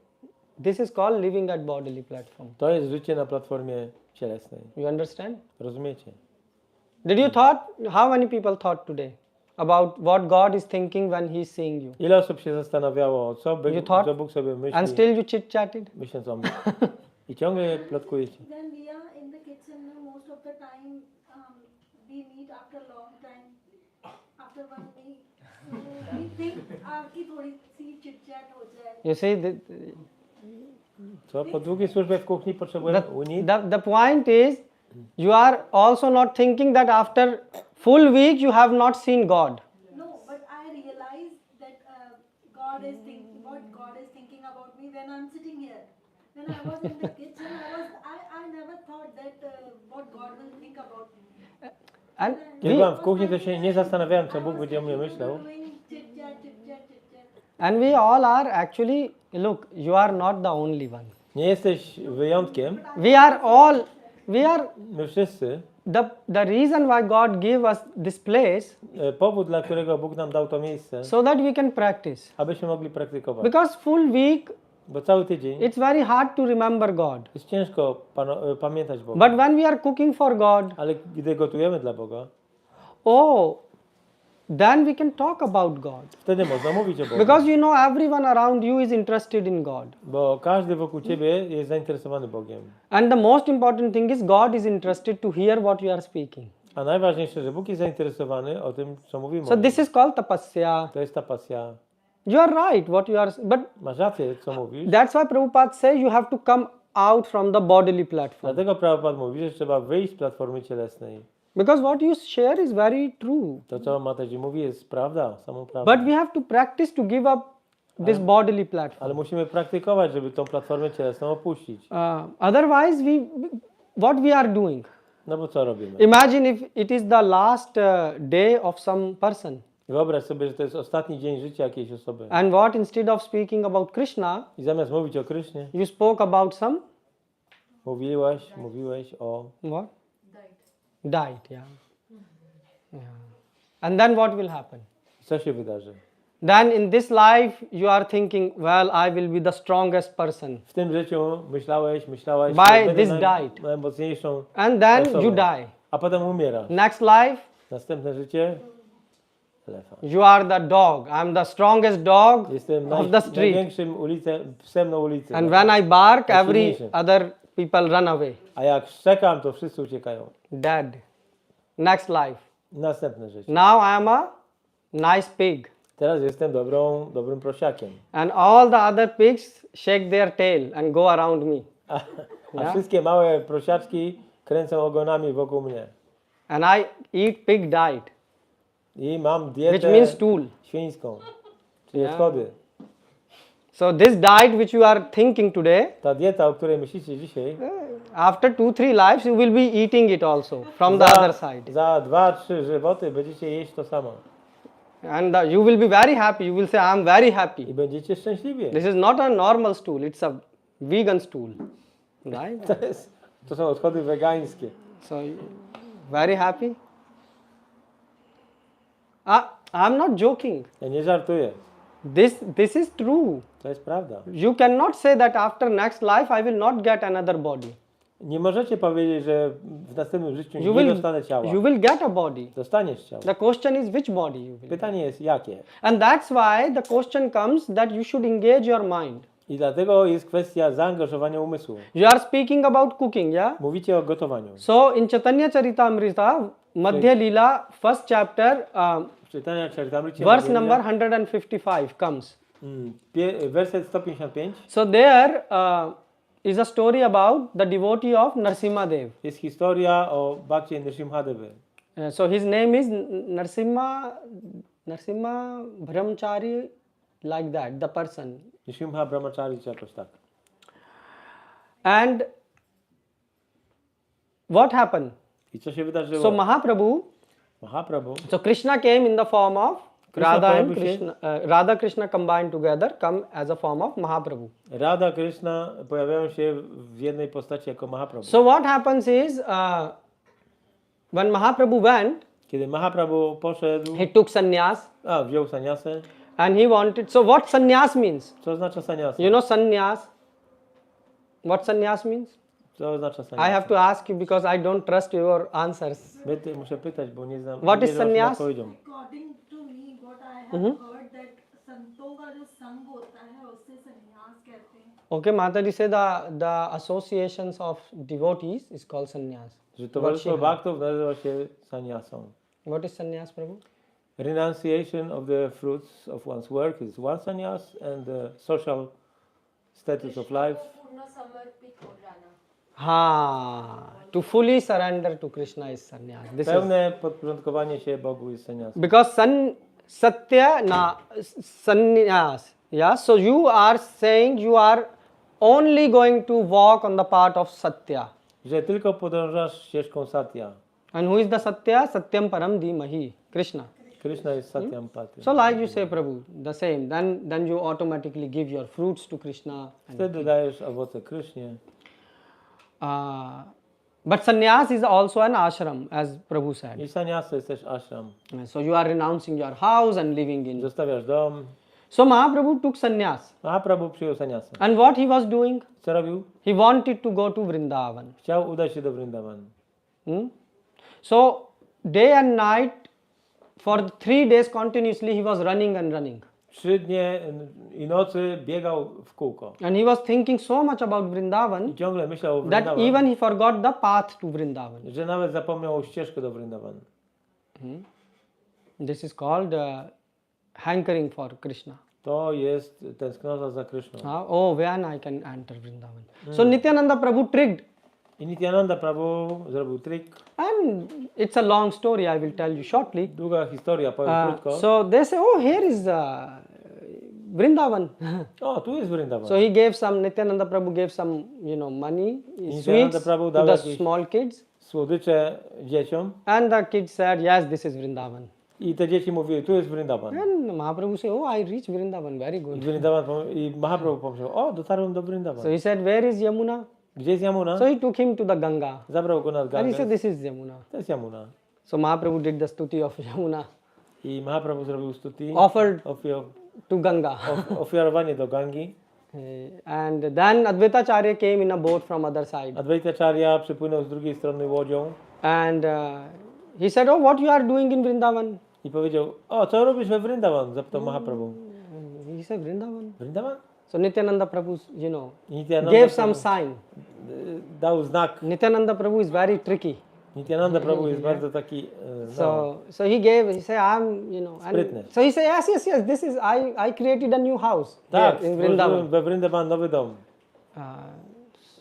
[SPEAKER 2] This is called living at bodily platform.
[SPEAKER 3] To jest życie na platformie cielesnej.
[SPEAKER 2] You understand?
[SPEAKER 3] Rozumiecie?
[SPEAKER 2] Did you thought? How many people thought today about what God is thinking when He's seeing you?
[SPEAKER 3] Ile osób się zastanawiało, co Bóg sobie myśli,
[SPEAKER 2] And still you chit-chatted?
[SPEAKER 3] myśląc o mnie. I ciągle plotkujecie.
[SPEAKER 9] When we are in the kitchen, most of the time we meet after a long time, after 1 week. So we think कि थोड़ी सी chit chat हो जाए.
[SPEAKER 2] You see,
[SPEAKER 3] Co? Po długiej służbie w kuchni potrzebujemy unii?
[SPEAKER 2] the point is, you are also not thinking that after full week you have not seen God.
[SPEAKER 9] No, but I realize that God is thinking what God is thinking about me when I'm sitting here. When I was in the kitchen, I never thought that what God will think about me.
[SPEAKER 2] And
[SPEAKER 3] Kiedy byłem w kuchni, to się nie zastanawiałem, co Bóg będzie o mnie myślał.
[SPEAKER 9] Doing chit chat, chit chat, chit chat.
[SPEAKER 2] and we all are actually, look, you are not the only one.
[SPEAKER 3] Nie jesteś wyjątkiem.
[SPEAKER 2] We are
[SPEAKER 3] My wszyscy.
[SPEAKER 2] the reason why God gave us this place
[SPEAKER 3] Powód, dla którego Bóg nam dał to miejsce,
[SPEAKER 2] so that we can practice.
[SPEAKER 3] abyśmy mogli praktykować.
[SPEAKER 2] Because full week,
[SPEAKER 3] Bo cały tydzień
[SPEAKER 2] it's very hard to remember God.
[SPEAKER 3] jest ciężko pamiętać Boga.
[SPEAKER 2] But when we are cooking for God,
[SPEAKER 3] Ale gdy gotujemy dla Boga,
[SPEAKER 2] then we can talk about God.
[SPEAKER 3] wtedy można mówić o Bogu.
[SPEAKER 2] Because everyone around you is interested in God.
[SPEAKER 3] Bo każdy wokół ciebie jest zainteresowany Bogiem.
[SPEAKER 2] And the most important thing is God is interested to hear what you are speaking.
[SPEAKER 3] A najważniejsze, że Bóg jest zainteresowany o tym, co mówimy.
[SPEAKER 2] So this is called tapasya.
[SPEAKER 3] To jest ta pasja.
[SPEAKER 2] You are right, but
[SPEAKER 3] Masz rację, co mówisz.
[SPEAKER 2] that's why Prabhupada says you have to come out from the bodily platform.
[SPEAKER 3] Dlatego Prabhupada mówi, że trzeba wyjść z platformy cielesnej.
[SPEAKER 2] Because what you share is very true.
[SPEAKER 3] To, co Mataji mówi, jest prawda, samą prawdą.
[SPEAKER 2] But we have to practice to give up this bodily platform.
[SPEAKER 3] Ale musimy praktykować, żeby tą platformę cielesną opuścić.
[SPEAKER 2] Otherwise, what we are doing?
[SPEAKER 3] No bo co robimy?
[SPEAKER 2] Imagine if it is the last day of some person.
[SPEAKER 3] Wyobraź sobie, że to jest ostatni dzień życia jakiejś osoby.
[SPEAKER 2] And what instead of speaking about Krishna,
[SPEAKER 3] I zamiast mówić o Krysznie,
[SPEAKER 2] you spoke about some
[SPEAKER 3] mówiłeś o...
[SPEAKER 2] what? Diet, yeah. And then what will happen?
[SPEAKER 3] Co się wydarzy?
[SPEAKER 2] Then in this life you are thinking, well, I will be the strongest person.
[SPEAKER 3] W tym życiu myślałeś,
[SPEAKER 2] By
[SPEAKER 3] że będę
[SPEAKER 2] this diet.
[SPEAKER 3] najmocniejszą
[SPEAKER 2] And then
[SPEAKER 3] osobą.
[SPEAKER 2] you die.
[SPEAKER 3] A potem umierasz.
[SPEAKER 2] Next life,
[SPEAKER 3] Następne życie, elefant.
[SPEAKER 2] you are the dog. I'm the strongest dog
[SPEAKER 3] Jestem
[SPEAKER 2] of the street.
[SPEAKER 3] największym psem na ulicy.
[SPEAKER 2] And when I bark, every
[SPEAKER 3] Najsilniejszym.
[SPEAKER 2] other people run away.
[SPEAKER 3] A jak szczekam, to wszyscy uciekają.
[SPEAKER 2] Dead. Next life.
[SPEAKER 3] Następne życie.
[SPEAKER 2] Now I am a nice pig.
[SPEAKER 3] Teraz jestem dobrym prosiakiem.
[SPEAKER 2] And all the other pigs shake their tail and go around me.
[SPEAKER 3] A wszystkie małe prosiaczki kręcą ogonami wokół mnie.
[SPEAKER 2] And I eat pig diet,
[SPEAKER 3] I mam
[SPEAKER 2] which
[SPEAKER 3] dietę
[SPEAKER 2] means stool.
[SPEAKER 3] świńską, czyli schody.
[SPEAKER 2] So this diet which you are thinking today,
[SPEAKER 3] Ta dieta, o której myślicie dzisiaj,
[SPEAKER 2] after 2-3 lives you will be eating it also from the other side.
[SPEAKER 3] za 2-3 żywoty będziecie jeść to samo.
[SPEAKER 2] And you will be very happy. You will say, I am very happy.
[SPEAKER 3] I będziecie szczęśliwi.
[SPEAKER 2] This is not a normal stool, it's a vegan stool. Right?
[SPEAKER 3] To są odchody wegańskie.
[SPEAKER 2] So, very happy. I'm not joking.
[SPEAKER 3] Ja nie żartuję.
[SPEAKER 2] This is true.
[SPEAKER 3] To jest prawda.
[SPEAKER 2] You cannot say that after next life I will not get another body.
[SPEAKER 3] Nie możecie powiedzieć, że w następnym życiu nie dostanę ciała.
[SPEAKER 2] You will get a body.
[SPEAKER 3] Dostaniesz ciało.
[SPEAKER 2] The question is which body you will.
[SPEAKER 3] Pytanie jest jakie?
[SPEAKER 2] And that's why the question comes that you should engage your mind.
[SPEAKER 3] I dlatego jest kwestia zaangażowania umysłu.
[SPEAKER 2] You are speaking about cooking, yeah?
[SPEAKER 3] Mówicie o gotowaniu.
[SPEAKER 2] So in Chaitanya Charitamrita, Madhya Leela, first chapter,
[SPEAKER 3] Czytania Charitamrity,
[SPEAKER 2] verse number 155 comes.
[SPEAKER 3] werset 155.
[SPEAKER 2] So there is a story about the devotee of Narsimha Dev.
[SPEAKER 3] Jest historia o Bhakti Nrsimhadevy.
[SPEAKER 2] So his name is Narsimha Brahmachari, like that, the person.
[SPEAKER 3] Nrsimha Brahmachari czy jakoś tak.
[SPEAKER 2] And what happened?
[SPEAKER 3] I co się wydarzyło?
[SPEAKER 2] So Mahaprabhu, so Krishna came in the form of Radha Krishna combined together come as a form of Mahaprabhu.
[SPEAKER 3] Radha Krishna pojawiają się w jednej postaci jako Mahaprabhu.
[SPEAKER 2] So what happens is when Mahaprabhu went,
[SPEAKER 3] Kiedy Mahaprabhu poszedł,
[SPEAKER 2] he took sannyas
[SPEAKER 3] wziął sannyasę.
[SPEAKER 2] and he wanted. So what sannyas means?
[SPEAKER 3] Co oznacza sannyasa?
[SPEAKER 2] You know sannyas? What sannyas means?
[SPEAKER 3] Co oznacza
[SPEAKER 2] I
[SPEAKER 3] sannyasa?
[SPEAKER 2] have to ask you because I don't trust your answers.
[SPEAKER 3] Muszę pytać, bo nie znam.
[SPEAKER 2] What
[SPEAKER 3] nie
[SPEAKER 2] is
[SPEAKER 3] znam
[SPEAKER 2] sannyas?
[SPEAKER 3] odpowiedzią.
[SPEAKER 9] According to me, what I have heard that संतों का जो संग होता है उससे संन्यास कहते हैं.
[SPEAKER 2] Okay, Mataji say the associations of devotees is called sannyas.
[SPEAKER 3] Że towarzystwo bhaktów nazywa się sannyasą.
[SPEAKER 2] What is sannyas, Prabhu?
[SPEAKER 3] Renunciation of the fruits of one's work is one sannyas, and the social status of life.
[SPEAKER 2] To fully surrender to Krishna is sannyas. This is
[SPEAKER 3] Pełne podporządkowanie się Bogu jest sannyasą.
[SPEAKER 2] because sannyas. Yeah, so you are saying you are only going to walk on the path of satya.
[SPEAKER 3] Że tylko podążasz ścieżką satya.
[SPEAKER 2] And who is the satya? Satyam param dhimahi. Krishna.
[SPEAKER 3] Krishna jest satyam patyam.
[SPEAKER 2] So like you say, Prabhu, the same. Then you automatically give your fruits to Krishna.
[SPEAKER 3] Wtedy dajesz owoce Krysznie.
[SPEAKER 2] But sannyas is also an ashram, as Prabhu said.
[SPEAKER 3] I sannyasa jest też ashram.
[SPEAKER 2] So you are renouncing your house and living in.
[SPEAKER 3] Zostawiasz dom.
[SPEAKER 2] So Mahaprabhu took sannyas.
[SPEAKER 3] Mahaprabhu przyjął sannyasę.
[SPEAKER 2] And what he was doing?
[SPEAKER 3] Co robił?
[SPEAKER 2] He wanted to go to Vrindavan.
[SPEAKER 3] Chciał udać się do Vrindavan.
[SPEAKER 2] So day and night, for 3 days continuously, he was running and running.
[SPEAKER 3] 3 dnie i nocy biegał w kółko.
[SPEAKER 2] And he was thinking so much about Vrindavan
[SPEAKER 3] I ciągle myślał o
[SPEAKER 2] that
[SPEAKER 3] Vrindavan,
[SPEAKER 2] even he forgot the path to Vrindavan.
[SPEAKER 3] że nawet zapomniał o ścieżkę do Vrindavan.
[SPEAKER 2] This is called hankering for Krishna.
[SPEAKER 3] To jest tęsknota za Kryszną.
[SPEAKER 2] When I can enter Vrindavan. So Nityananda Prabhu tricked.
[SPEAKER 3] I Nityananda Prabhu zrobił trik.
[SPEAKER 2] And it's a long story, I will tell you shortly.
[SPEAKER 3] Długa historia, powiem krótko.
[SPEAKER 2] So they say, here is Vrindavan.
[SPEAKER 3] O, tu jest Vrindavan.
[SPEAKER 2] So he gave Nityananda Prabhu gave some, money,
[SPEAKER 3] Nityananda
[SPEAKER 2] sweets
[SPEAKER 3] Prabhu
[SPEAKER 2] to
[SPEAKER 3] dał
[SPEAKER 2] the
[SPEAKER 3] jakieś
[SPEAKER 2] small kids.
[SPEAKER 3] Słodycze dzieciom.
[SPEAKER 2] And the kids said, yes, this is Vrindavan.
[SPEAKER 3] I te dzieci mówiły, tu jest Vrindavan.
[SPEAKER 2] And Mahaprabhu said, I reached Vrindavan, very good.
[SPEAKER 3] I Mahaprabhu pomyślał, o, dotarłem do Vrindavan.
[SPEAKER 2] So he said, where is Yamuna?
[SPEAKER 3] Gdzie jest Yamuna?
[SPEAKER 2] So he took him to the Ganga.
[SPEAKER 3] Zabrał go nad
[SPEAKER 2] And he
[SPEAKER 3] Gangę.
[SPEAKER 2] said, this is Yamuna.
[SPEAKER 3] To jest Yamuna.
[SPEAKER 2] So Mahaprabhu did the stuti of Yamuna.
[SPEAKER 3] I Mahaprabhu zrobił stuti.
[SPEAKER 2] Offered to Ganga.
[SPEAKER 3] Ofiarowanie do Gangi.
[SPEAKER 2] And then Advaitacharya came in a boat from other side.
[SPEAKER 3] Advaitacharya przypłynął z drugiej strony łodzią.
[SPEAKER 2] And he said, what you are doing in Vrindavan?
[SPEAKER 3] I powiedział, o, co robisz we Vrindavan? Zapytał Mahaprabhu.
[SPEAKER 2] He said, Vrindavan?
[SPEAKER 3] Vrindavan?
[SPEAKER 2] So Nityananda Prabhu,
[SPEAKER 3] Nityananda
[SPEAKER 2] gave
[SPEAKER 3] Prabhu
[SPEAKER 2] some sign.
[SPEAKER 3] dał znak.
[SPEAKER 2] Nityananda Prabhu is very tricky.
[SPEAKER 3] Nityananda Prabhu jest bardzo taki,
[SPEAKER 2] So he said, I'm,
[SPEAKER 3] Sprytny.
[SPEAKER 2] and so he said, yes, this is, I created a new house
[SPEAKER 3] tak,
[SPEAKER 2] here in
[SPEAKER 3] stworzyłem
[SPEAKER 2] Vrindavan.
[SPEAKER 3] we Vrindavan nowy dom.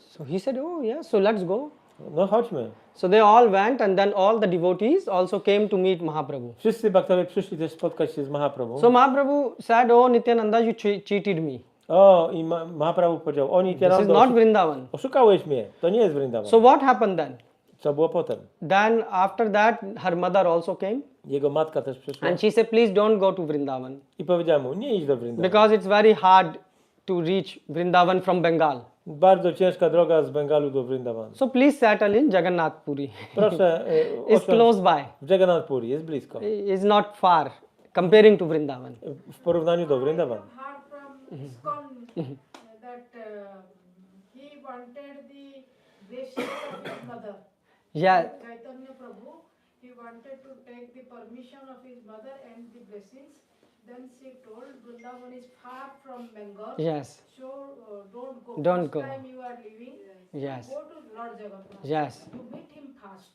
[SPEAKER 2] So he said, oh yes, so let's go.
[SPEAKER 3] No chodźmy.
[SPEAKER 2] So they all went, and then all the devotees also came to meet Mahaprabhu.
[SPEAKER 3] Wszyscy bhaktowie przyszli też spotkać się z Mahaprabhu.
[SPEAKER 2] So Mahaprabhu said, oh Nityananda, you cheated me.
[SPEAKER 3] O, i Mahaprabhu powiedział, o
[SPEAKER 2] This is
[SPEAKER 3] Nityananda,
[SPEAKER 2] not Vrindavan.
[SPEAKER 3] oszukałeś mnie, to nie jest Vrindavan.
[SPEAKER 2] So what happened then?
[SPEAKER 3] Co było potem?
[SPEAKER 2] Then after that, her mother also came,
[SPEAKER 3] Jego matka też przyszła
[SPEAKER 2] and she said, please don't go to Vrindavan,
[SPEAKER 3] i powiedziała mu, nie idź do Vrindavan.
[SPEAKER 2] because it's very hard to reach Vrindavan from Bengal.
[SPEAKER 3] Bardzo ciężka droga z Bengalu do Vrindavan.
[SPEAKER 2] So please settle in Jagannath Puri.
[SPEAKER 3] Proszę,
[SPEAKER 2] It's close by.
[SPEAKER 3] w Jagannath Puri, jest blisko.
[SPEAKER 2] It's not far comparing to Vrindavan.
[SPEAKER 3] W porównaniu do Vrindavan.
[SPEAKER 4] Heard from ISKCON that he wanted the blessing of his mother.
[SPEAKER 2] Yeah,
[SPEAKER 4] Chaitanya Prabhu, he wanted to take the permission of his mother and the blessings. Then she told Vrindavan is far from Bengal,
[SPEAKER 2] yes,
[SPEAKER 4] so don't go.
[SPEAKER 2] Don't
[SPEAKER 4] First
[SPEAKER 2] go.
[SPEAKER 4] time you are leaving,
[SPEAKER 2] yes,
[SPEAKER 4] go to Lord Jagannath.
[SPEAKER 2] yes,
[SPEAKER 4] You meet him fast.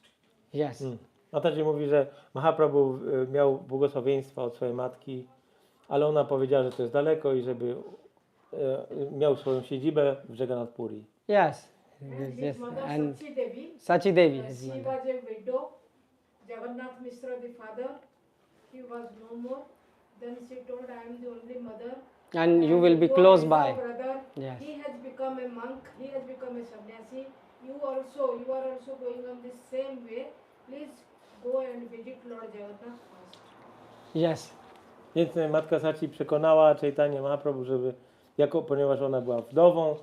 [SPEAKER 2] yes.
[SPEAKER 3] Mataji mówi, że Mahaprabhu miał błogosławieństwa od swojej matki, ale ona powiedziała, że to jest daleko i żeby miał swoją siedzibę w Jagannath Puri.
[SPEAKER 2] Yes,
[SPEAKER 4] And his
[SPEAKER 2] yes,
[SPEAKER 4] mother
[SPEAKER 2] and
[SPEAKER 4] Sachi Devi,
[SPEAKER 2] Sachi Devi, his
[SPEAKER 4] she
[SPEAKER 2] mother.
[SPEAKER 4] was a widow. Jagannath Mishra, the father, he was no more. Then she told, I am the only mother.
[SPEAKER 2] And you will be
[SPEAKER 4] are
[SPEAKER 2] close
[SPEAKER 4] his
[SPEAKER 2] by.
[SPEAKER 4] brother.
[SPEAKER 2] Yes.
[SPEAKER 4] He has become a monk. He has become a sannyasi. You are also going on the same way. Please go and visit Lord Jagannath first.
[SPEAKER 2] Yes,
[SPEAKER 3] Więc matka Sachi przekonała Chaitanya Mahaprabhu, żeby, ponieważ ona była wdową,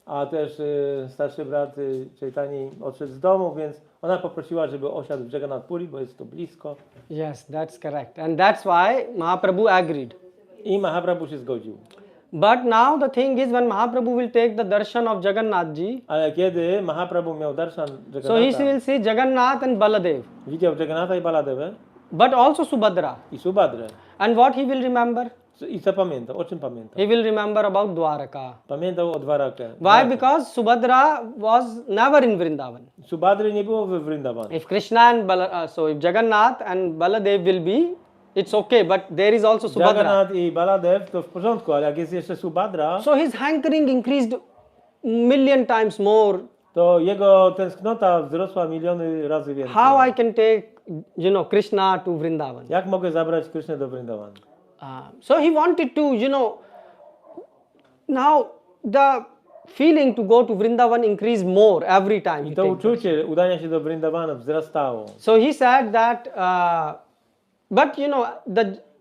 [SPEAKER 3] a też starszy brat Chaitanya odszedł z domu, więc ona poprosiła, żeby osiadł w Jagannath Puri, bo jest to blisko.
[SPEAKER 2] yes, that's correct. And that's why Mahaprabhu agreed.
[SPEAKER 3] I Mahaprabhu się zgodził.
[SPEAKER 2] But now the thing is, when Mahaprabhu will take the darshan of Jagannathji,
[SPEAKER 3] Ale kiedy Mahaprabhu miał darshan
[SPEAKER 2] so he
[SPEAKER 3] Jagannatha,
[SPEAKER 2] will see Jagannath and Baladev,
[SPEAKER 3] widział Jagannatha i Baladewę
[SPEAKER 2] but also Subhadra.
[SPEAKER 3] i Subhadrę.
[SPEAKER 2] And what he will remember?
[SPEAKER 3] I co pamiętał? O czym pamiętał?
[SPEAKER 2] He will remember about Dwaraka.
[SPEAKER 3] Pamiętał o Dwarakę.
[SPEAKER 2] Why? Because Subhadra was never in Vrindavan.
[SPEAKER 3] Subhadry nie było we Vrindavan.
[SPEAKER 2] If Krishna and so if Jagannath and Baladev will be, it's okay, but there is also Subhadra.
[SPEAKER 3] Jagannath i Baladev to w porządku, ale jak jest jeszcze Subhadra,
[SPEAKER 2] So his hankering increased million times more.
[SPEAKER 3] to jego tęsknota wzrosła miliony razy więcej.
[SPEAKER 2] How I can take, Krishna to Vrindavan?
[SPEAKER 3] Jak mogę zabrać Krysznę do Vrindavan?
[SPEAKER 2] So he wanted to, now the feeling to go to Vrindavan increased more every time.
[SPEAKER 3] I
[SPEAKER 2] he
[SPEAKER 3] to
[SPEAKER 2] take
[SPEAKER 3] uczucie udania się do Vrindavana wzrastało.
[SPEAKER 2] So he said that, but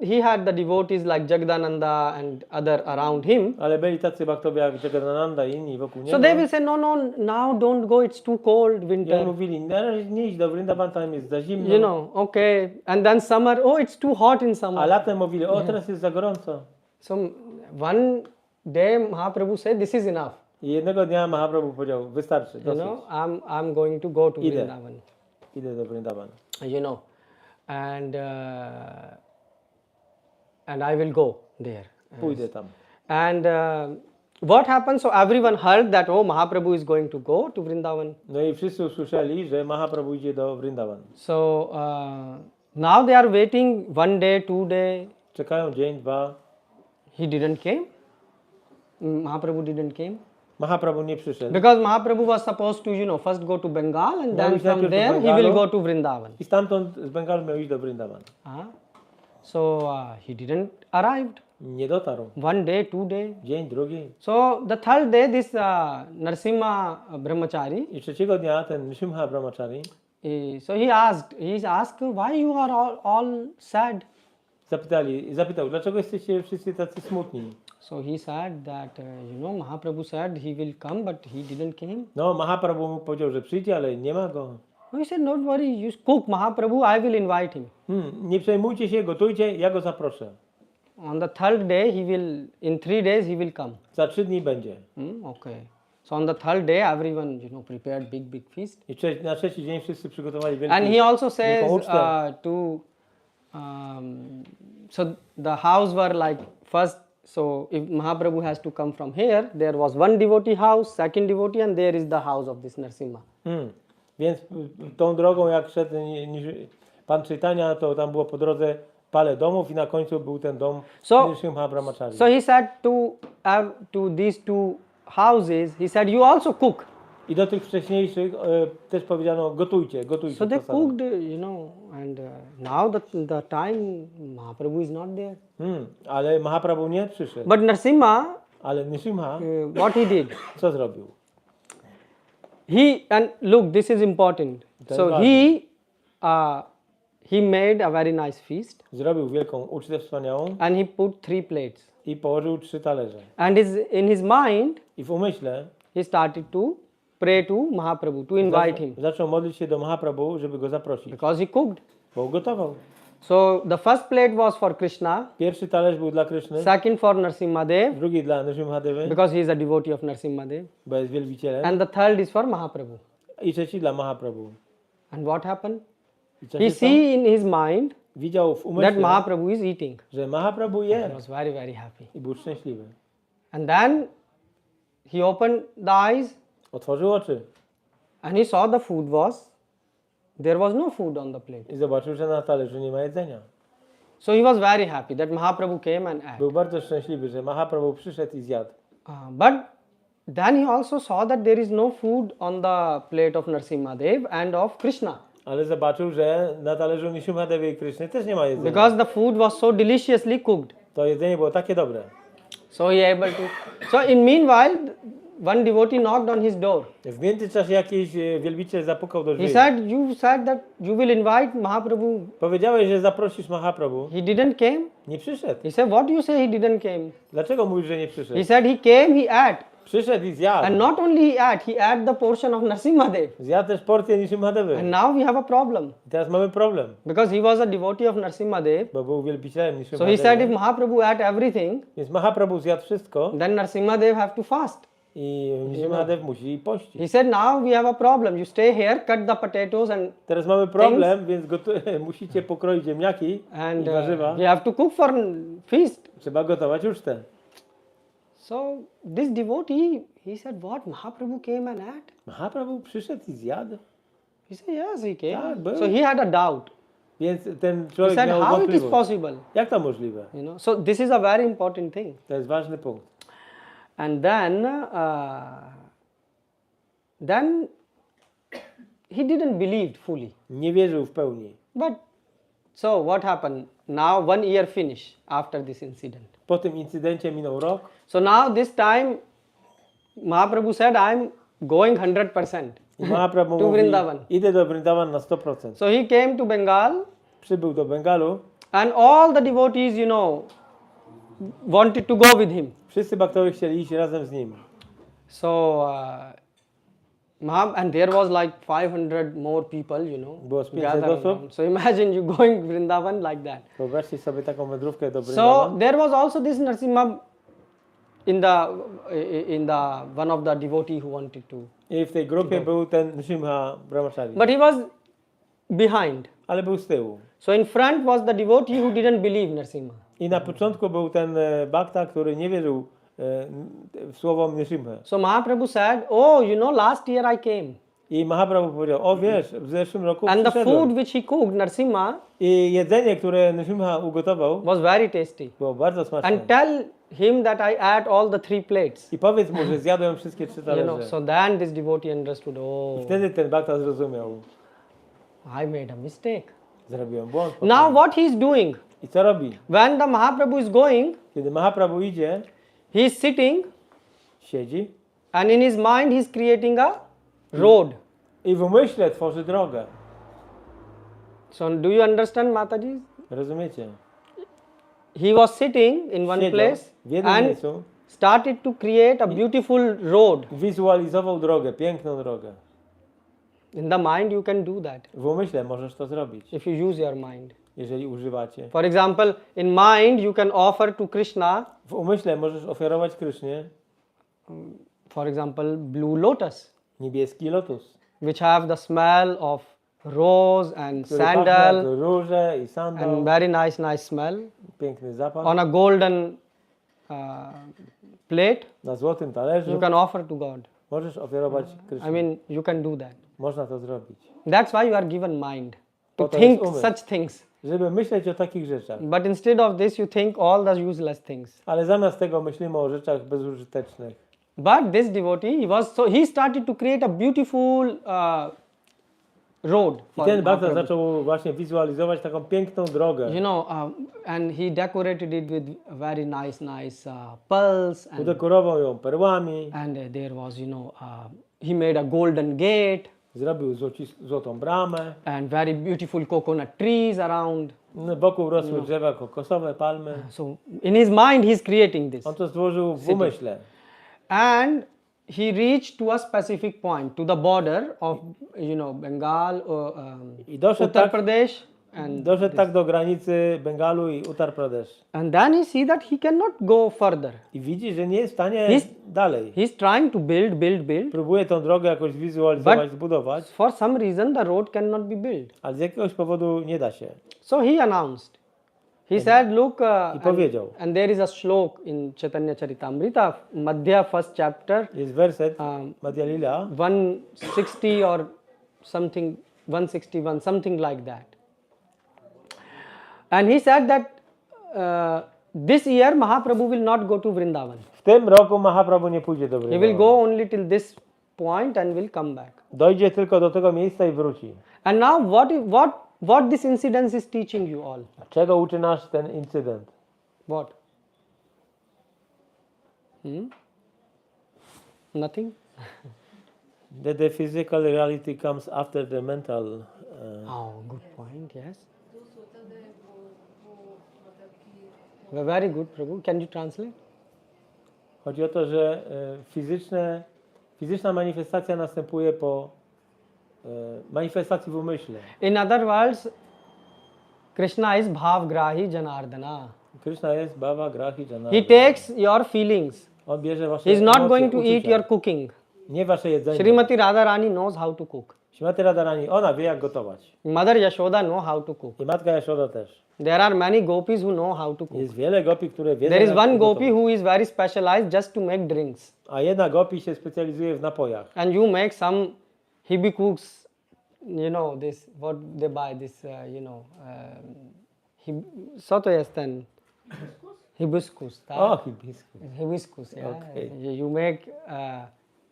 [SPEAKER 2] he had the devotees like Jagadananda and other around him.
[SPEAKER 3] Ale byli tacy bhaktowie jak Jagadananda i inni wokół
[SPEAKER 2] So
[SPEAKER 3] niego.
[SPEAKER 2] they will say, no, now don't go, it's too cold,
[SPEAKER 3] I oni
[SPEAKER 2] winter.
[SPEAKER 3] mówili, na razie nie idź do Vrindavan, tam jest za zimno.
[SPEAKER 2] Okay. And then summer, oh, it's too hot in
[SPEAKER 3] A
[SPEAKER 2] summer.
[SPEAKER 3] latem mówili, o teraz jest za gorąco.
[SPEAKER 2] So one day Mahaprabhu said, this is enough.
[SPEAKER 3] I jednego dnia Mahaprabhu powiedział, wystarczy, dosyć.
[SPEAKER 2] I'm going to go to
[SPEAKER 3] Idę.
[SPEAKER 2] Vrindavan.
[SPEAKER 3] Idę do Vrindavan.
[SPEAKER 2] And I will go there.
[SPEAKER 3] Pójdę tam.
[SPEAKER 2] And what happened? So everyone heard that, oh, Mahaprabhu is going to go to Vrindavan.
[SPEAKER 3] No i wszyscy usłyszeli, że Mahaprabhu idzie do Vrindavan.
[SPEAKER 2] So now they are waiting 1 day, 2 day.
[SPEAKER 3] Czekają dzień, 2.
[SPEAKER 2] He didn't came. Mahaprabhu didn't came.
[SPEAKER 3] Mahaprabhu nie przyszedł.
[SPEAKER 2] Because Mahaprabhu was supposed to, first go to Bengal and then
[SPEAKER 3] iść najpierw
[SPEAKER 2] from
[SPEAKER 3] do
[SPEAKER 2] there he
[SPEAKER 3] Bengalu.
[SPEAKER 2] will go to Vrindavan.
[SPEAKER 3] I stamtąd z Bengalu miał iść do Vrindavan.
[SPEAKER 2] So he didn't arrived.
[SPEAKER 3] Nie dotarł.
[SPEAKER 2] 1 day, 2 day.
[SPEAKER 3] Dzień, drugi.
[SPEAKER 2] So the third day, this Narsimha Brahmachari,
[SPEAKER 3] I trzeciego dnia ten Nrsimha Brahmachari
[SPEAKER 2] so he asked, why you are all sad?
[SPEAKER 3] zapytał, dlaczego jesteście wszyscy tacy smutni?
[SPEAKER 2] So he said that, Mahaprabhu said he will come, but he didn't came.
[SPEAKER 3] No, Mahaprabhu mu powiedział, że przyjdzie, ale nie ma go.
[SPEAKER 2] He said, don't worry, you cook Mahaprabhu, I will invite him.
[SPEAKER 3] Nie przejmujcie się, gotujcie, ja go zaproszę.
[SPEAKER 2] On the third day, in 3 days he will come.
[SPEAKER 3] Za 3 dni będzie.
[SPEAKER 2] Okay. So on the third day, everyone, prepared big feast.
[SPEAKER 3] I na trzeci dzień wszyscy przygotowali
[SPEAKER 2] And he also says
[SPEAKER 3] wielką ucztę.
[SPEAKER 2] so the house were like first, so if Mahaprabhu has to come from here, there was one devotee house, second devotee, and there is the house of this Narsimha.
[SPEAKER 3] Więc tą drogą, jak szedł Pan Chaitanya, to tam było po drodze parę domów i na końcu był ten dom Nrsimha Brahmachari.
[SPEAKER 2] So he said to these two houses, he said, you also cook.
[SPEAKER 3] I do tych wcześniejszych też powiedziano, gotujcie.
[SPEAKER 2] So they
[SPEAKER 3] prasadam.
[SPEAKER 2] cooked, and now the time Mahaprabhu is not there.
[SPEAKER 3] Ale Mahaprabhu nie przyszedł.
[SPEAKER 2] But Nrsimha,
[SPEAKER 3] Ale Nrsimha,
[SPEAKER 2] what he did?
[SPEAKER 3] co zrobił?
[SPEAKER 2] And look, this is important. So he made a very nice feast
[SPEAKER 3] Zrobił wielką ucztę wspaniałą
[SPEAKER 2] and he put 3 plates.
[SPEAKER 3] i położył 3 talerze.
[SPEAKER 2] And in his mind,
[SPEAKER 3] I w umyśle
[SPEAKER 2] he started to pray to Mahaprabhu, to invite him,
[SPEAKER 3] zaczął modlić się do Mahaprabhu, żeby go zaprosić,
[SPEAKER 2] because he cooked.
[SPEAKER 3] bo ugotował.
[SPEAKER 2] So the first plate was for Krishna,
[SPEAKER 3] Pierwszy talerz był dla Kryszny,
[SPEAKER 2] second for Nrsimhadev,
[SPEAKER 3] drugi dla Nrsimhadevy,
[SPEAKER 2] because he is a devotee of Nrsimhadev,
[SPEAKER 3] bo jest wielbicielem,
[SPEAKER 2] and the third is for Mahaprabhu.
[SPEAKER 3] i trzeci dla Mahaprabhu.
[SPEAKER 2] And what happened?
[SPEAKER 3] I co
[SPEAKER 2] He
[SPEAKER 3] się stało?
[SPEAKER 2] see in his mind
[SPEAKER 3] Widział w
[SPEAKER 2] that
[SPEAKER 3] umyśle,
[SPEAKER 2] Mahaprabhu is eating.
[SPEAKER 3] że Mahaprabhu
[SPEAKER 2] He
[SPEAKER 3] je
[SPEAKER 2] was very, very happy.
[SPEAKER 3] i był szczęśliwy.
[SPEAKER 2] And then he opened the eyes
[SPEAKER 3] Otworzył oczy
[SPEAKER 2] and he saw there was no food on the plate.
[SPEAKER 3] i zobaczył, że na talerzu nie ma jedzenia.
[SPEAKER 2] So he was very happy that Mahaprabhu came and ate.
[SPEAKER 3] Był bardzo szczęśliwy, że Mahaprabhu przyszedł i zjadł.
[SPEAKER 2] But then he also saw that there is no food on the plate of Nrsimhadev and of Krishna,
[SPEAKER 3] Ale zobaczył, że na talerzu Nrsimhadevy i Kryszny też nie ma jedzenia.
[SPEAKER 2] because the food was so deliciously cooked.
[SPEAKER 3] To jedzenie było takie dobre.
[SPEAKER 2] So in meanwhile, one devotee knocked on his door.
[SPEAKER 3] W międzyczasie jakiś wielbiciel zapukał do
[SPEAKER 2] He
[SPEAKER 3] drzwi.
[SPEAKER 2] said, you said that you will invite Mahaprabhu.
[SPEAKER 3] Powiedziałeś, że zaprosisz Mahaprabhu.
[SPEAKER 2] He didn't came.
[SPEAKER 3] Nie przyszedł.
[SPEAKER 2] He said, what do you say he didn't came?
[SPEAKER 3] Dlaczego mówisz, że nie przyszedł?
[SPEAKER 2] He said he came, he ate.
[SPEAKER 3] Przyszedł i zjadł.
[SPEAKER 2] And not only he ate the portion of Nrsimhadev.
[SPEAKER 3] Zjadł też porcję Nrsimhadevy.
[SPEAKER 2] And now we have a problem,
[SPEAKER 3] I teraz mamy problem,
[SPEAKER 2] because he was a devotee of Nrsimhadev.
[SPEAKER 3] bo był wielbicielem
[SPEAKER 2] So he said if
[SPEAKER 3] Nrsimhadevy.
[SPEAKER 2] Mahaprabhu ate everything,
[SPEAKER 3] Więc Mahaprabhu zjadł wszystko
[SPEAKER 2] then Nrsimhadev have to fast.
[SPEAKER 3] i Nrsimhadev musi pościć.
[SPEAKER 2] He said now we have a problem. You stay here, cut the potatoes and
[SPEAKER 3] Teraz mamy problem, więc musicie pokroić ziemniaki i warzywa.
[SPEAKER 2] we have to cook for feast.
[SPEAKER 3] Trzeba gotować ucztę.
[SPEAKER 2] So this devotee, he said, what, Mahaprabhu came and ate?
[SPEAKER 3] Mahaprabhu przyszedł i zjadł.
[SPEAKER 2] He said, yes, he came.
[SPEAKER 3] Tak, był.
[SPEAKER 2] So he had a doubt.
[SPEAKER 3] Więc ten
[SPEAKER 2] He
[SPEAKER 3] człowiek
[SPEAKER 2] said,
[SPEAKER 3] miał
[SPEAKER 2] how it is
[SPEAKER 3] wątpliwość.
[SPEAKER 2] possible?
[SPEAKER 3] Jak to możliwe?
[SPEAKER 2] So this is a very important thing.
[SPEAKER 3] To jest ważny punkt.
[SPEAKER 2] And then he didn't believe fully.
[SPEAKER 3] Nie wierzył w pełni.
[SPEAKER 2] But so what happened? Now 1 year finished after this incident.
[SPEAKER 3] Po tym incydencie minął rok.
[SPEAKER 2] So now this time Mahaprabhu said, I'm going 100%.
[SPEAKER 3] I Mahaprabhu
[SPEAKER 2] To
[SPEAKER 3] mówi,
[SPEAKER 2] Vrindavan.
[SPEAKER 3] idę do Vrindavan na 100%.
[SPEAKER 2] So he came to Bengal
[SPEAKER 3] Przybył do Bengalu.
[SPEAKER 2] and all the devotees, wanted to go with him.
[SPEAKER 3] Wszyscy baktowie chcieli iść razem z nim.
[SPEAKER 2] So and there was like 500 more people,
[SPEAKER 3] Było z 500
[SPEAKER 2] gathered
[SPEAKER 3] osób.
[SPEAKER 2] around. So imagine you going Vrindavan like that.
[SPEAKER 3] Wyobraźcie sobie taką wędrówkę do
[SPEAKER 2] So
[SPEAKER 3] Vrindavan.
[SPEAKER 2] there was also this Nrsimha in the one of the devotee who wanted to,
[SPEAKER 3] I w tej grupie był ten Nrsimha Brahmachari.
[SPEAKER 2] but he was behind.
[SPEAKER 3] Ale był z tyłu.
[SPEAKER 2] So in front was the devotee who didn't believe Nrsimha.
[SPEAKER 3] I na początku był ten bhakta, który nie wierzył w słowo Nrsimha.
[SPEAKER 2] So Mahaprabhu said, oh, last year I came.
[SPEAKER 3] I Mahaprabhu powiedział, o wiesz, w zeszłym roku
[SPEAKER 2] And the
[SPEAKER 3] przyszedłem.
[SPEAKER 2] food which he cooked, Nrsimha,
[SPEAKER 3] I jedzenie, które Nrsimha ugotował,
[SPEAKER 2] was very tasty.
[SPEAKER 3] było bardzo smaczne.
[SPEAKER 2] And tell him that I ate all the 3 plates.
[SPEAKER 3] I powiedz mu, że zjadłem wszystkie 3 talerze.
[SPEAKER 2] So then this devotee understood, oh,
[SPEAKER 3] I wtedy ten bhakta zrozumiał,
[SPEAKER 2] I made a mistake.
[SPEAKER 3] zrobiłem błąd.
[SPEAKER 2] Now what he is doing?
[SPEAKER 3] I co robi?
[SPEAKER 2] When the Mahaprabhu is going,
[SPEAKER 3] Kiedy Mahaprabhu idzie,
[SPEAKER 2] he is sitting
[SPEAKER 3] siedzi
[SPEAKER 2] and in his mind he is creating a road.
[SPEAKER 3] i w umyśle tworzy drogę.
[SPEAKER 2] So do you understand, Mataji?
[SPEAKER 3] Rozumiecie?
[SPEAKER 2] He was sitting in one
[SPEAKER 3] Siedział
[SPEAKER 2] place
[SPEAKER 3] w jednym
[SPEAKER 2] and
[SPEAKER 3] miejscu,
[SPEAKER 2] started to create a beautiful road.
[SPEAKER 3] wizualizował drogę, piękną drogę.
[SPEAKER 2] In the mind you can do that
[SPEAKER 3] W umyśle możesz to zrobić,
[SPEAKER 2] if you use your mind.
[SPEAKER 3] jeżeli używacie.
[SPEAKER 2] For example, in mind you can offer to Krishna,
[SPEAKER 3] W umyśle możesz ofiarować Krysznie
[SPEAKER 2] for example, blue lotus,
[SPEAKER 3] niebieski lotus,
[SPEAKER 2] which have the smell of rose and
[SPEAKER 3] który pachnie
[SPEAKER 2] sandal
[SPEAKER 3] jak róże i sandał,
[SPEAKER 2] and very nice smell
[SPEAKER 3] piękny zapach.
[SPEAKER 2] on a golden plate.
[SPEAKER 3] Na złotym
[SPEAKER 2] You
[SPEAKER 3] talerzu
[SPEAKER 2] can offer to God.
[SPEAKER 3] Możesz ofiarować Krysznie.
[SPEAKER 2] I mean, you can do that.
[SPEAKER 3] Można to zrobić.
[SPEAKER 2] That's why you are given mind to
[SPEAKER 3] Po to jest
[SPEAKER 2] think
[SPEAKER 3] umysł.
[SPEAKER 2] such things.
[SPEAKER 3] Żeby myśleć o takich rzeczach.
[SPEAKER 2] But instead of this, you think all the useless things.
[SPEAKER 3] Ale zamiast tego myślimy o rzeczach bezużytecznych.
[SPEAKER 2] But this devotee, he started to create a beautiful road
[SPEAKER 3] I
[SPEAKER 2] for
[SPEAKER 3] ten Bhakta
[SPEAKER 2] Mahaprabhu.
[SPEAKER 3] zaczął właśnie wizualizować taką piękną drogę.
[SPEAKER 2] You know, and he decorated it with very nice pearls,
[SPEAKER 3] Udekorował ją perłami,
[SPEAKER 2] and there was, he made a golden gate
[SPEAKER 3] zrobił złotą bramę.
[SPEAKER 2] and very beautiful coconut trees around.
[SPEAKER 3] Wokół rosły drzewa kokosowe, palmy.
[SPEAKER 2] So in his mind, he's creating this.
[SPEAKER 3] On to stworzył w umyśle.
[SPEAKER 2] And he reached to a specific point, to the border of, Bengal,
[SPEAKER 3] I doszedł
[SPEAKER 2] Uttar
[SPEAKER 3] tak,
[SPEAKER 2] Pradesh, and
[SPEAKER 3] tak do granicy Bengalu i Uttar Pradesh.
[SPEAKER 2] and then he see that he cannot go further.
[SPEAKER 3] I widzi, że nie jest w stanie dalej.
[SPEAKER 2] He's trying to build.
[SPEAKER 3] Próbuje tą drogę jakoś zwizualizować, zbudować,
[SPEAKER 2] For some reason, the road cannot be built.
[SPEAKER 3] ale z jakiegoś powodu nie da się.
[SPEAKER 2] So he announced. He said, look,
[SPEAKER 3] I powiedział.
[SPEAKER 2] and there is a shlok in Chaitanya Charitamrita, Madhya first chapter,
[SPEAKER 3] Jest werset Madhya Lila,
[SPEAKER 2] 160 or something, 161, something like that. And he said that this year Mahaprabhu will not go to Vrindavan.
[SPEAKER 3] w tym roku Mahaprabhu nie pójdzie do
[SPEAKER 2] He will
[SPEAKER 3] Vrindavan.
[SPEAKER 2] go only till this point and will come back.
[SPEAKER 3] Dojdzie tylko do tego miejsca i wróci.
[SPEAKER 2] And now what this incident is teaching you all?
[SPEAKER 3] Czego uczy nas ten incydent?
[SPEAKER 2] What? Nothing?
[SPEAKER 3] That the physical reality comes after the mental.
[SPEAKER 2] Oh, good point, yes. Very good, Prabhu. Can you translate?
[SPEAKER 3] Chodzi o to, że fizyczna manifestacja następuje po manifestacji w umyśle.
[SPEAKER 2] In other words, Krishna is bhavgrahi Janardana.
[SPEAKER 3] Krishna jest bhava grahi jana.
[SPEAKER 2] He takes your feelings.
[SPEAKER 3] On bierze wasze
[SPEAKER 2] He is not
[SPEAKER 3] emocje,
[SPEAKER 2] going to
[SPEAKER 3] uczucia.
[SPEAKER 2] eat your cooking.
[SPEAKER 3] Nie wasze jedzenie.
[SPEAKER 2] Srimati Radharani knows how to cook.
[SPEAKER 3] Śrimati Radharani, ona wie jak gotować.
[SPEAKER 2] Mother Yashoda know how to cook.
[SPEAKER 3] I matka Jashoda też.
[SPEAKER 2] There are many gopis who know how to cook.
[SPEAKER 3] Jest wiele gopi, które wiedzą
[SPEAKER 2] There is
[SPEAKER 3] jak
[SPEAKER 2] one
[SPEAKER 3] gotować.
[SPEAKER 2] gopi who is very specialized just to make drinks.
[SPEAKER 3] A jedna gopi się specjalizuje w napojach.
[SPEAKER 2] And you make some hibiscus, this, what they buy, this, co to jest ten? Hibiscus, tak?
[SPEAKER 3] O, hibiskus.
[SPEAKER 2] Hibiscus, yeah.
[SPEAKER 3] Okay.
[SPEAKER 2] You make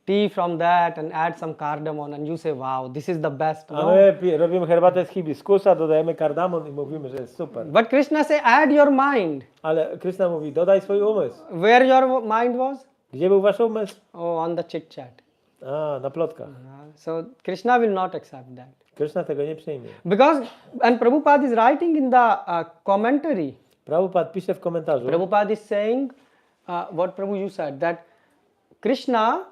[SPEAKER 2] tea from that and add some cardamom and you say, wow, this is the best.
[SPEAKER 3] A my robimy herbatę z hibiskusa, dodajemy kardamon i mówimy, że jest super.
[SPEAKER 2] But Krishna say, add your mind.
[SPEAKER 3] Ale Krishna mówi, dodaj swój umysł.
[SPEAKER 2] Where your mind was?
[SPEAKER 3] Gdzie był wasz umysł?
[SPEAKER 2] Oh, on the chit chat.
[SPEAKER 3] A, na plotkach.
[SPEAKER 2] So Krishna will not accept that.
[SPEAKER 3] Krishna tego nie przyjmie.
[SPEAKER 2] Because, and Prabhupada is writing in the commentary,
[SPEAKER 3] Prabhupada pisze w komentarzu,
[SPEAKER 2] Prabhupada is saying, what Prabhu you said, that Krishna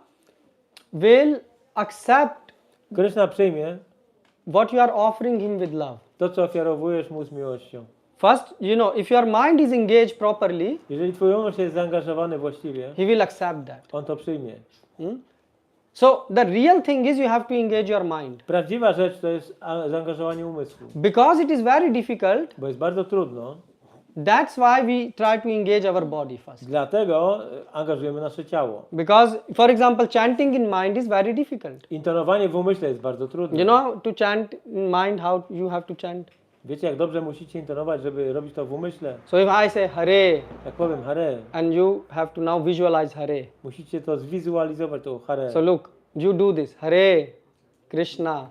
[SPEAKER 2] will accept
[SPEAKER 3] Krishna przyjmie
[SPEAKER 2] what you are offering him with love.
[SPEAKER 3] to, co ofiarowujesz mu z miłością.
[SPEAKER 2] First, if your mind is engaged properly,
[SPEAKER 3] Jeżeli twój umysł jest zaangażowany właściwie,
[SPEAKER 2] he will accept that.
[SPEAKER 3] on to przyjmie.
[SPEAKER 2] So the real thing is you have to engage your mind.
[SPEAKER 3] Prawdziwa rzecz to jest zaangażowanie umysłu,
[SPEAKER 2] Because it is very difficult,
[SPEAKER 3] bo jest bardzo trudno,
[SPEAKER 2] that's why we try to engage our body first.
[SPEAKER 3] dlatego angażujemy nasze ciało.
[SPEAKER 2] Because, for example, chanting in mind is very difficult.
[SPEAKER 3] Intonowanie w umyśle jest bardzo trudne.
[SPEAKER 2] To chant in mind, how you have to chant.
[SPEAKER 3] Wiecie, jak dobrze musicie intonować, żeby robić to w umyśle?
[SPEAKER 2] So if I say Hare,
[SPEAKER 3] Jak powiem Hare,
[SPEAKER 2] and you have to now visualize Hare.
[SPEAKER 3] musicie to zwizualizować, to Hare.
[SPEAKER 2] So look, you do this. Hare Krishna,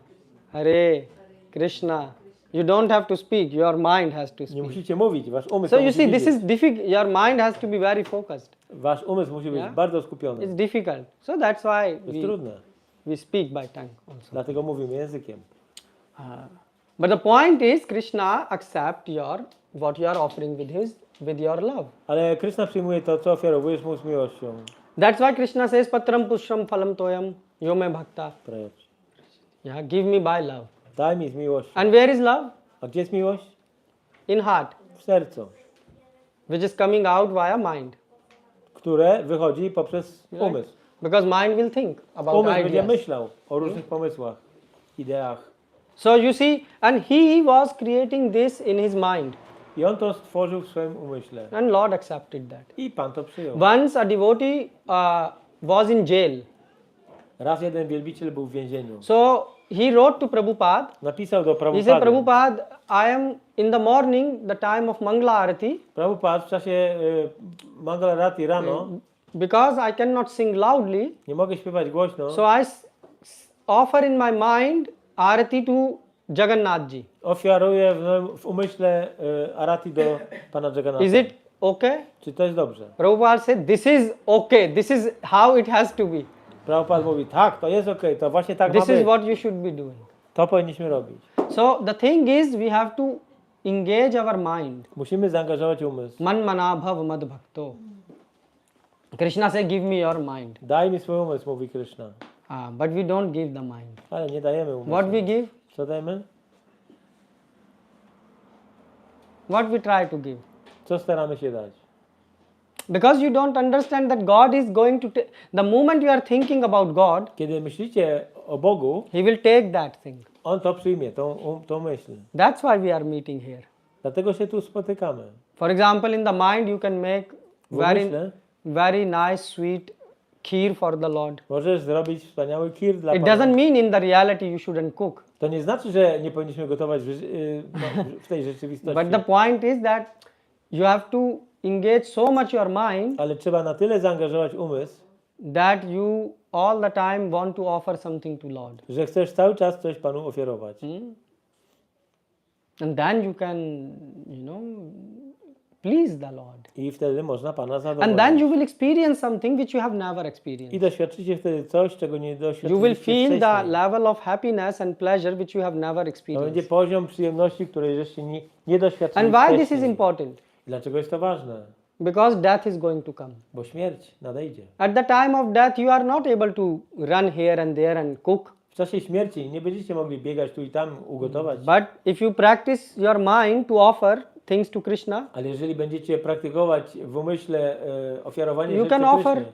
[SPEAKER 2] Hare Krishna. You don't have to speak, your mind has to
[SPEAKER 3] Nie
[SPEAKER 2] speak.
[SPEAKER 3] musicie mówić, wasz umysł
[SPEAKER 2] So you
[SPEAKER 3] musi
[SPEAKER 2] see, this
[SPEAKER 3] widzieć.
[SPEAKER 2] is difficult. Your mind has to be very focused.
[SPEAKER 3] Wasz umysł musi być
[SPEAKER 2] Yeah.
[SPEAKER 3] bardzo skupiony.
[SPEAKER 2] It's difficult. So that's why
[SPEAKER 3] To jest trudne,
[SPEAKER 2] we speak by tongue also.
[SPEAKER 3] dlatego mówimy językiem.
[SPEAKER 2] But the point is, Krishna accept what you are offering with your love.
[SPEAKER 3] Ale Krishna przyjmuje to, co ofiarowujesz mu z miłością.
[SPEAKER 2] That's why Krishna says, Patram pushram phalam toyam yome bhakta.
[SPEAKER 3] Prajacz.
[SPEAKER 2] Yeah, give me by love.
[SPEAKER 3] Daj mi z miłością.
[SPEAKER 2] And where is love?
[SPEAKER 3] A gdzie jest miłość?
[SPEAKER 2] In heart,
[SPEAKER 3] W sercu,
[SPEAKER 2] which is coming out via mind.
[SPEAKER 3] które wychodzi poprzez umysł.
[SPEAKER 2] Because mind will think about
[SPEAKER 3] Umysł będzie
[SPEAKER 2] ideas.
[SPEAKER 3] myślał o różnych pomysłach, ideach.
[SPEAKER 2] So you see, and he was creating this in his mind.
[SPEAKER 3] I on to stworzył w swoim umyśle.
[SPEAKER 2] And Lord accepted that.
[SPEAKER 3] I Pan to przyjął.
[SPEAKER 2] Once a devotee was in jail.
[SPEAKER 3] Raz jeden wielbiciel był w więzieniu.
[SPEAKER 2] So he wrote to Prabhupada.
[SPEAKER 3] Napisał do
[SPEAKER 2] He said,
[SPEAKER 3] Prabhupady.
[SPEAKER 2] Prabhupada, I am in the morning, the time of Mangala Arati,
[SPEAKER 3] Prabhupada w czasie Mangalarati rano,
[SPEAKER 2] because I cannot sing loudly,
[SPEAKER 3] nie mogę śpiewać głośno,
[SPEAKER 2] so I offer in my mind Arati to Jagannathji.
[SPEAKER 3] ofiaruję w umyśle Arati do Pana Jagannatha.
[SPEAKER 2] Is it okay?
[SPEAKER 3] Czy to jest dobrze?
[SPEAKER 2] Prabhupada said, this is okay, this is how it has to be.
[SPEAKER 3] Prabhupada mówi, tak, to jest okej, to właśnie tak ma
[SPEAKER 2] This is
[SPEAKER 3] być.
[SPEAKER 2] what you should be doing.
[SPEAKER 3] To powinniśmy robić.
[SPEAKER 2] So the thing is, we have to engage our mind.
[SPEAKER 3] Musimy zaangażować umysł.
[SPEAKER 2] Man mana bhav mad bhakto. Krishna said, give me your mind.
[SPEAKER 3] Daj mi swój umysł, mówi Krishna.
[SPEAKER 2] But we don't give the mind.
[SPEAKER 3] Ale nie dajemy umysłu.
[SPEAKER 2] What we give?
[SPEAKER 3] Co dajemy?
[SPEAKER 2] What we try to give?
[SPEAKER 3] Co staramy się dać?
[SPEAKER 2] Because you don't understand that God is going to take, the moment you are thinking about God,
[SPEAKER 3] Kiedy myślicie o Bogu,
[SPEAKER 2] He will take that thing.
[SPEAKER 3] On to przyjmie, tą myśl.
[SPEAKER 2] That's why we are meeting here.
[SPEAKER 3] Dlatego się tu spotykamy.
[SPEAKER 2] For example, in the mind you can make
[SPEAKER 3] W umyśle
[SPEAKER 2] very nice, sweet kheer for the Lord.
[SPEAKER 3] możesz zrobić wspaniały kir dla
[SPEAKER 2] It
[SPEAKER 3] Pana.
[SPEAKER 2] doesn't mean in the reality you shouldn't cook.
[SPEAKER 3] To nie znaczy, że nie powinniśmy gotować w tej rzeczywistości.
[SPEAKER 2] But the point is that you have to engage so much your mind
[SPEAKER 3] Ale trzeba na tyle zaangażować umysł,
[SPEAKER 2] that you all the time want to offer something to Lord.
[SPEAKER 3] że chcesz cały czas coś Panu ofiarować.
[SPEAKER 2] And then you can, please the Lord.
[SPEAKER 3] I wtedy można Pana
[SPEAKER 2] And then
[SPEAKER 3] zadowolić.
[SPEAKER 2] you will experience something which you have never experienced.
[SPEAKER 3] I doświadczycie wtedy coś, czego nie
[SPEAKER 2] You will
[SPEAKER 3] doświadczyliście
[SPEAKER 2] feel the
[SPEAKER 3] wcześniej.
[SPEAKER 2] level of happiness and pleasure which you have never
[SPEAKER 3] To będzie
[SPEAKER 2] experienced.
[SPEAKER 3] poziom przyjemności, której żeście nie doświadczyli
[SPEAKER 2] And why
[SPEAKER 3] wcześniej.
[SPEAKER 2] this is important?
[SPEAKER 3] Dlaczego jest to ważne?
[SPEAKER 2] Because death is going to come.
[SPEAKER 3] Bo śmierć nadejdzie.
[SPEAKER 2] At the time of death, you are not able to run here and there and cook.
[SPEAKER 3] W czasie śmierci nie będziecie mogli biegać tu i tam, ugotować.
[SPEAKER 2] But if you practice your mind to offer things to Krishna,
[SPEAKER 3] Ale jeżeli będziecie praktykować w umyśle ofiarowanie
[SPEAKER 2] You
[SPEAKER 3] rzeczy
[SPEAKER 2] can
[SPEAKER 3] Krysznie,
[SPEAKER 2] offer-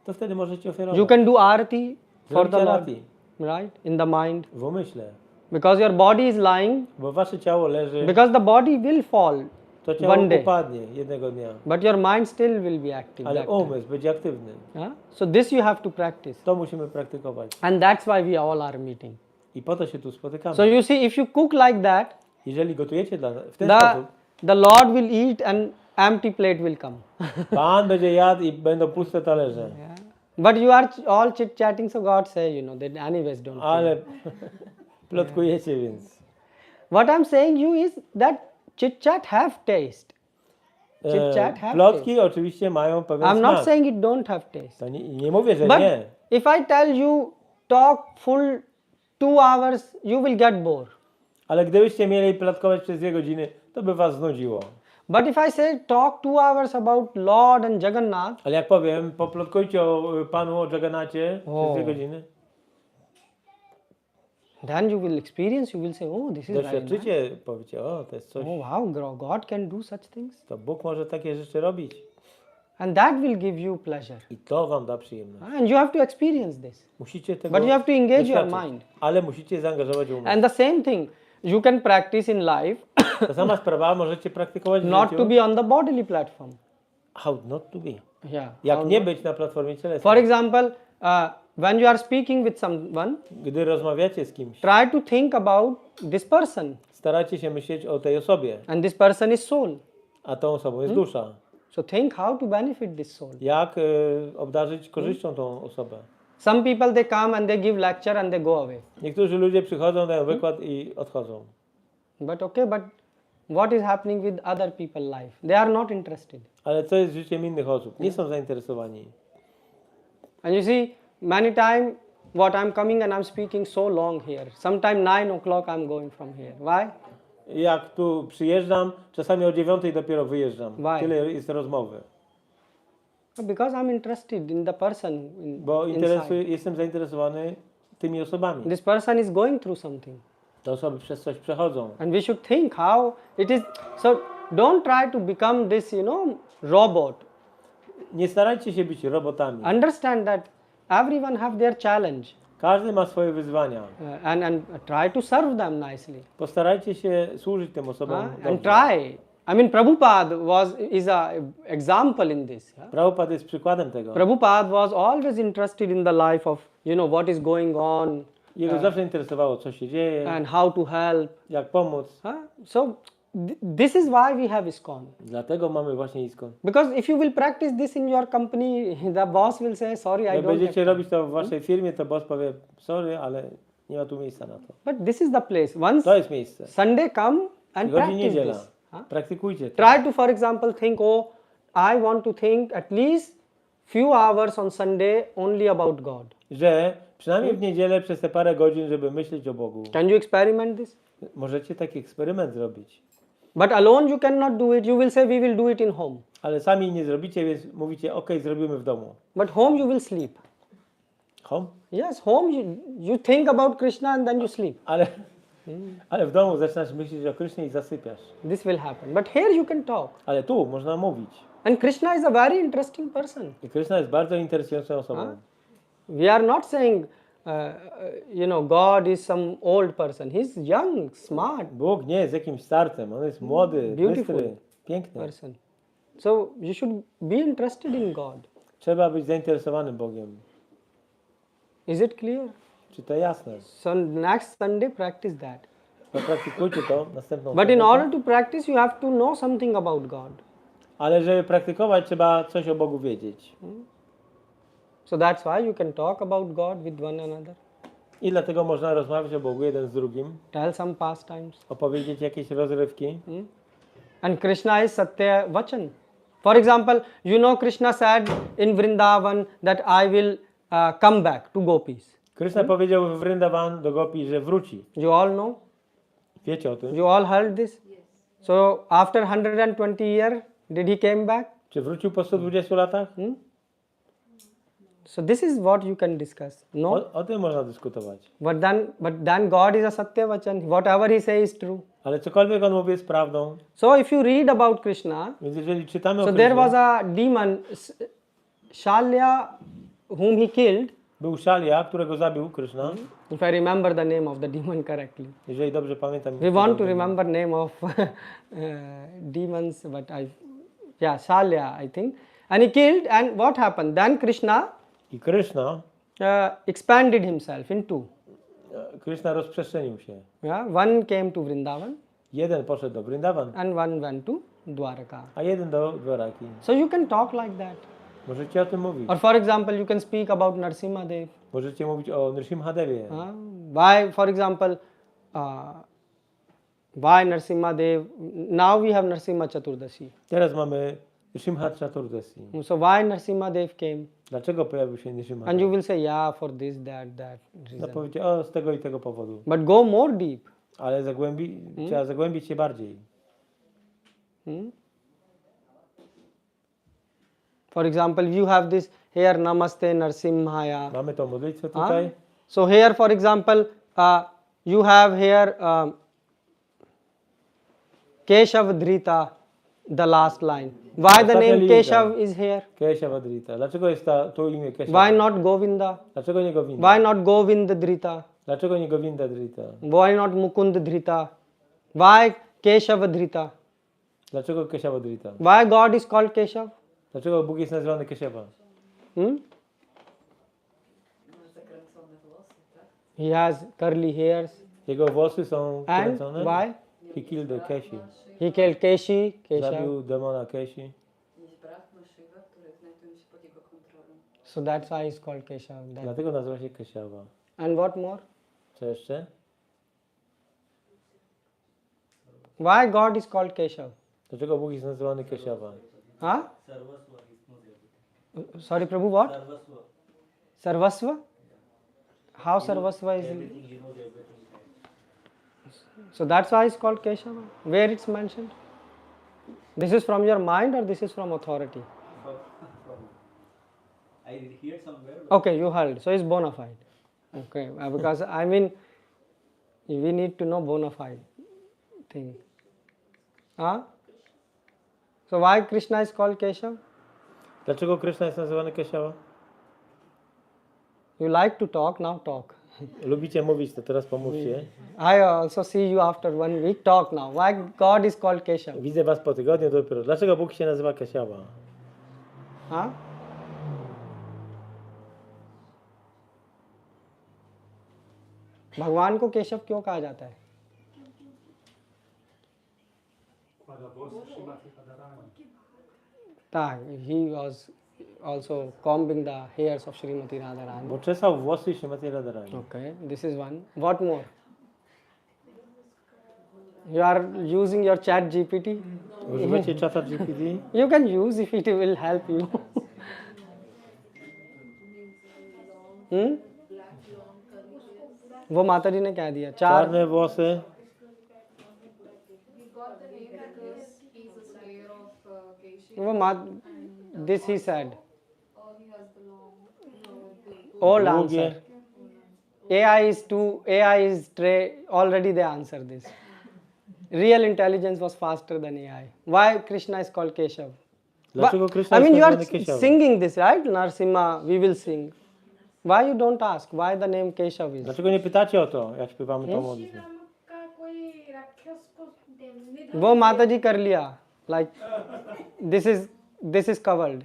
[SPEAKER 3] to wtedy możecie ofiarować.
[SPEAKER 2] you can do arati for the
[SPEAKER 3] Zrobicie
[SPEAKER 2] Lord,
[SPEAKER 3] rati
[SPEAKER 2] right? In the mind.
[SPEAKER 3] w umyśle.
[SPEAKER 2] Because your body is lying,
[SPEAKER 3] Bo wasze ciało leży,
[SPEAKER 2] because the body will fall,
[SPEAKER 3] to ciało
[SPEAKER 2] one day.
[SPEAKER 3] upadnie jednego dnia.
[SPEAKER 2] but your mind still will be active.
[SPEAKER 3] Ale
[SPEAKER 2] that time.
[SPEAKER 3] umysł będzie aktywny.
[SPEAKER 2] Yeah? So this you have to practice.
[SPEAKER 3] To musimy praktykować.
[SPEAKER 2] And that's why we all are meeting.
[SPEAKER 3] I po to się tu spotykamy.
[SPEAKER 2] So you see, if you cook like that,
[SPEAKER 3] Jeżeli gotujecie w ten
[SPEAKER 2] the,
[SPEAKER 3] sposób,
[SPEAKER 2] the Lord will eat and empty plate will come.
[SPEAKER 3] Pan będzie jadł i będą puste talerze.
[SPEAKER 2] Yeah. But you are all chit-chatting, so God say, that anyways don't.
[SPEAKER 3] Ale plotkujecie więc.
[SPEAKER 2] What I'm saying you is that chit-chat have taste. Chit-chat have
[SPEAKER 3] Plotki oczywiście mają pewien
[SPEAKER 2] I'm not
[SPEAKER 3] smak.
[SPEAKER 2] saying it don't have taste.
[SPEAKER 3] To nie mówię, że
[SPEAKER 2] But
[SPEAKER 3] nie.
[SPEAKER 2] if I tell you talk full 2 hours, you will get bored.
[SPEAKER 3] Ale gdybyście mieli plotkować przez 2 godziny, to by was znudziło.
[SPEAKER 2] But if I say talk 2 hours about Lord and Jagannath,
[SPEAKER 3] Ale jak powiem, poplotkujcie o Panu, o Jagannacie przez 2 godziny,
[SPEAKER 2] then you will experience, you will say, oh, this is very nice.
[SPEAKER 3] doświadczycie, powiecie, o, to jest coś,
[SPEAKER 2] Oh wow, God can do such things.
[SPEAKER 3] to Bóg może takie rzeczy robić.
[SPEAKER 2] And that will give you pleasure.
[SPEAKER 3] I to wam da przyjemność.
[SPEAKER 2] And you have to experience this.
[SPEAKER 3] Musicie tego
[SPEAKER 2] But you have to engage your
[SPEAKER 3] doświadczyć.
[SPEAKER 2] mind.
[SPEAKER 3] Ale musicie zaangażować umysł.
[SPEAKER 2] And the same thing, you can practice in life
[SPEAKER 3] Ta sama sprawa możecie praktykować w
[SPEAKER 2] not
[SPEAKER 3] życiu.
[SPEAKER 2] to be on the bodily platform.
[SPEAKER 3] How not to be.
[SPEAKER 2] Yeah.
[SPEAKER 3] Jak nie być na platformie cielesnej.
[SPEAKER 2] For example, when you are speaking with someone,
[SPEAKER 3] Gdy rozmawiacie z kimś,
[SPEAKER 2] try to think about this person.
[SPEAKER 3] starajcie się myśleć o tej osobie,
[SPEAKER 2] And this person is soul.
[SPEAKER 3] a tą osobą jest dusza.
[SPEAKER 2] So think how to benefit this soul.
[SPEAKER 3] Jak obdarzyć korzyścią tą osobę.
[SPEAKER 2] Some people they come and they give lecture and they go away.
[SPEAKER 3] Niektórzy ludzie przychodzą, dają wykład i odchodzą.
[SPEAKER 2] But what is happening with other people's life? They are not interested.
[SPEAKER 3] Ale co jest z życiem innych osób? Nie są zainteresowani.
[SPEAKER 2] And you see, many times what I'm coming and I'm speaking so long here. Sometime 9 o'clock I'm going from here. Why?
[SPEAKER 3] Jak tu przyjeżdżam, czasami o 9 dopiero wyjeżdżam.
[SPEAKER 2] Why?
[SPEAKER 3] Tyle jest rozmowy.
[SPEAKER 2] Because I'm interested in the person
[SPEAKER 3] Bo
[SPEAKER 2] inside.
[SPEAKER 3] jestem zainteresowany tymi osobami.
[SPEAKER 2] This person is going through something.
[SPEAKER 3] Te osoby przez coś przechodzą.
[SPEAKER 2] And we should think how it is. So don't try to become this, robot.
[SPEAKER 3] Nie starajcie się być robotami.
[SPEAKER 2] Understand that everyone have their challenge
[SPEAKER 3] Każdy ma swoje wyzwania.
[SPEAKER 2] and try to serve them nicely.
[SPEAKER 3] Postarajcie się służyć tym osobom
[SPEAKER 2] And
[SPEAKER 3] dobrze.
[SPEAKER 2] try. I mean, Prabhupada is a example in this. Yeah?
[SPEAKER 3] Prabhupada jest przykładem tego.
[SPEAKER 2] Prabhupada was always interested in the life of what is going on
[SPEAKER 3] Jego zawsze interesowało, co się dzieje,
[SPEAKER 2] and how to help.
[SPEAKER 3] jak pomóc.
[SPEAKER 2] So this is why we have ISKCON.
[SPEAKER 3] Dlatego mamy właśnie ISKCON.
[SPEAKER 2] Because if you will practice this in your company, the boss will say, sorry, I
[SPEAKER 3] Jak
[SPEAKER 2] don't
[SPEAKER 3] będziecie
[SPEAKER 2] have
[SPEAKER 3] robić to w waszej firmie, to boss powie, sorry, ale nie ma tu miejsca na to.
[SPEAKER 2] But this is the place. Once
[SPEAKER 3] To jest miejsce.
[SPEAKER 2] Sunday come and
[SPEAKER 3] Przychodzi
[SPEAKER 2] practice
[SPEAKER 3] niedziela.
[SPEAKER 2] this.
[SPEAKER 3] Praktykujcie to.
[SPEAKER 2] Try to, for example, think, oh, I want to think at least few hours on Sunday only about God.
[SPEAKER 3] Że przynajmniej w niedzielę przez te parę godzin, żeby myśleć o Bogu.
[SPEAKER 2] Can you experiment this?
[SPEAKER 3] Możecie taki eksperyment zrobić.
[SPEAKER 2] But alone you cannot do it. You will say, we will do it in home.
[SPEAKER 3] Ale sami nie zrobicie, więc mówicie, ok, zrobimy w domu.
[SPEAKER 2] But home you will sleep.
[SPEAKER 3] Home?
[SPEAKER 2] Yes, home you think about Krishna and then you sleep.
[SPEAKER 3] Ale w domu zaczynasz myśleć o Krysznie i zasypiasz.
[SPEAKER 2] This will happen. But here you can talk.
[SPEAKER 3] Ale tu można mówić.
[SPEAKER 2] And Krishna is a very interesting person.
[SPEAKER 3] I Kryszna jest bardzo interesującą osobą.
[SPEAKER 2] We are not saying, God is some old person. He's young, smart
[SPEAKER 3] Bóg nie jest jakimś starcem, on jest młody,
[SPEAKER 2] Beautiful.
[SPEAKER 3] bystry, piękny.
[SPEAKER 2] person. So you should be interested in God.
[SPEAKER 3] Trzeba być zainteresowanym Bogiem.
[SPEAKER 2] Is it clear?
[SPEAKER 3] Czy to jasne?
[SPEAKER 2] So next Sunday practice that.
[SPEAKER 3] To praktykujcie to następną
[SPEAKER 2] But in
[SPEAKER 3] sobotę.
[SPEAKER 2] order to practice you have to know something about God.
[SPEAKER 3] Ale żeby praktykować, trzeba coś o Bogu wiedzieć.
[SPEAKER 2] So that's why you can talk about God with one another.
[SPEAKER 3] I dlatego można rozmawiać o Bogu jeden z drugim,
[SPEAKER 2] Tell some pastimes.
[SPEAKER 3] opowiedzieć jakieś rozrywki.
[SPEAKER 2] And Krishna is Satya Vachan. For example, Krishna said in Vrindavan that I will come back to gopis.
[SPEAKER 3] Kryszna powiedział w Vrindavan do gopi, że wróci.
[SPEAKER 2] You all know?
[SPEAKER 3] Wiecie o tym?
[SPEAKER 2] You all heard this? So after 120 years, did he came back?
[SPEAKER 3] Czy wrócił po 120 latach?
[SPEAKER 2] So this is what you can discuss. No?
[SPEAKER 3] O tym można dyskutować.
[SPEAKER 2] But then God is a Satya Vachan. Whatever he says is true.
[SPEAKER 3] Ale cokolwiek on mówi jest prawdą.
[SPEAKER 2] So if you read about Krishna,
[SPEAKER 3] Więc jeżeli czytamy o
[SPEAKER 2] so there was
[SPEAKER 3] Krysznie,
[SPEAKER 2] a demon, Shalya, whom he killed.
[SPEAKER 3] był Shalya, którego zabił Kryszna.
[SPEAKER 2] If I remember the name of the demon correctly.
[SPEAKER 3] Jeżeli dobrze pamiętam.
[SPEAKER 2] We want to remember name of demons, but Shalya, I think. And he killed, and what happened? Then Krishna
[SPEAKER 3] I Kryszna,
[SPEAKER 2] expanded himself in two.
[SPEAKER 3] Kryszna rozprzestrzenił się.
[SPEAKER 2] One came to Vrindavan
[SPEAKER 3] Jeden poszedł do Vrindavan,
[SPEAKER 2] and one went to Dwaraka.
[SPEAKER 3] a jeden do Dwaraki.
[SPEAKER 2] So you can talk like that. Możecie
[SPEAKER 3] o tym mówić.
[SPEAKER 2] Or for example, you can speak about Narsimha Dev.
[SPEAKER 3] Możecie mówić o Nrsimhadewie.
[SPEAKER 2] Why, for example, why Narsimha Dev? Now we have Narsimha Chaturdashi.
[SPEAKER 3] Teraz mamy Nrsimha Chaturdasi.
[SPEAKER 2] So why Narsimha Dev came?
[SPEAKER 3] Dlaczego pojawił się Nrsimhadev?
[SPEAKER 2] And you will say, yeah, for this, that
[SPEAKER 3] No
[SPEAKER 2] reason.
[SPEAKER 3] powiecie, o, z tego i tego powodu.
[SPEAKER 2] But go more deep.
[SPEAKER 3] Ale trzeba zagłębić się bardziej.
[SPEAKER 2] For example, you have this here Namaste Narsimhaya.
[SPEAKER 3] Mamy tą modlitwę tutaj.
[SPEAKER 2] So here, for example, you have here Keshav Dhrita, the last line. Why the name Keshav is here?
[SPEAKER 3] Keshavadrita. Dlaczego jest to imię Keshav?
[SPEAKER 2] Why not Govinda?
[SPEAKER 3] Dlaczego nie Govinda?
[SPEAKER 2] Why not Govind Dhrita?
[SPEAKER 3] Dlaczego nie Govinda Drita?
[SPEAKER 2] Why not Mukund Dhrita? Why Keshav Dhrita?
[SPEAKER 3] Dlaczego Keshavadrita?
[SPEAKER 2] Why God is called Keshav?
[SPEAKER 3] Dlaczego Bóg jest nazywany Keshava?
[SPEAKER 2] He has curly hairs.
[SPEAKER 3] Jego włosy są
[SPEAKER 2] And
[SPEAKER 3] kręcone.
[SPEAKER 2] why?
[SPEAKER 3] He killed the Keshi.
[SPEAKER 2] He killed Keshi, Keshav.
[SPEAKER 3] Zabił demona Keshi.
[SPEAKER 6] Jest Brahma, Shiva, które znajdują się pod jego kontrolą.
[SPEAKER 2] So that's why he's called Keshav.
[SPEAKER 3] Dlatego nazywa się Keshava.
[SPEAKER 2] And what more?
[SPEAKER 3] Co jeszcze?
[SPEAKER 2] Why God is called Keshav?
[SPEAKER 3] Dlaczego Bóg jest nazywany Keshava?
[SPEAKER 2] Huh? Sorry, Prabhu, what? Sarvasva? How Sarvasva is? So that's why it's called Keshava. Where it's mentioned? This is from your mind or this is from authority?
[SPEAKER 1] I hear somewhere.
[SPEAKER 2] Okay, you heard. So it's bona fide. Okay, because I mean, we need to know bona fide thing. So why Krishna is called Keshav?
[SPEAKER 3] Dlaczego Kryszna jest nazywany Keshava?
[SPEAKER 2] You like to talk, now talk.
[SPEAKER 3] Lubicie mówić, to teraz pomówcie.
[SPEAKER 2] I also see you after 1 week. Talk now. Why God is called Keshav?
[SPEAKER 3] Widzę was po tygodniu dopiero. Dlaczego Bóg się nazywa Keshava?
[SPEAKER 2] भगवान को केशव क्यों कहा जाता है? He was also combing the hairs of Srimati Radharani.
[SPEAKER 3] Bo czesał włosy Śrimati Radharani.
[SPEAKER 2] Okay, this is one. What more? You are using your chat GPT?
[SPEAKER 3] Używacie czata GPT?
[SPEAKER 2] You can use if it will help you. वो माता जी ने क्या दिया? चार
[SPEAKER 3] Czarne włosy.
[SPEAKER 6] He got the name because he's a slayer of Keshi.
[SPEAKER 2] वो this he said.
[SPEAKER 6] Or he has the long,
[SPEAKER 2] Old
[SPEAKER 3] Długie.
[SPEAKER 2] answer. AI is already they answer this. Real intelligence was faster than AI. Why Krishna is called Keshav?
[SPEAKER 3] Dlaczego Krishna
[SPEAKER 2] I mean,
[SPEAKER 3] jest
[SPEAKER 2] you are
[SPEAKER 3] nazwany Keshav?
[SPEAKER 2] singing this, right? Narsimha, we will sing. Why you don't ask? Why the name Keshav is?
[SPEAKER 3] Dlaczego nie pytacie o to, jak śpiewamy tą modlitwę?
[SPEAKER 4] Ram का कोई राक्षस को निधन
[SPEAKER 2] वो माता जी कर लिया. Like this is covered.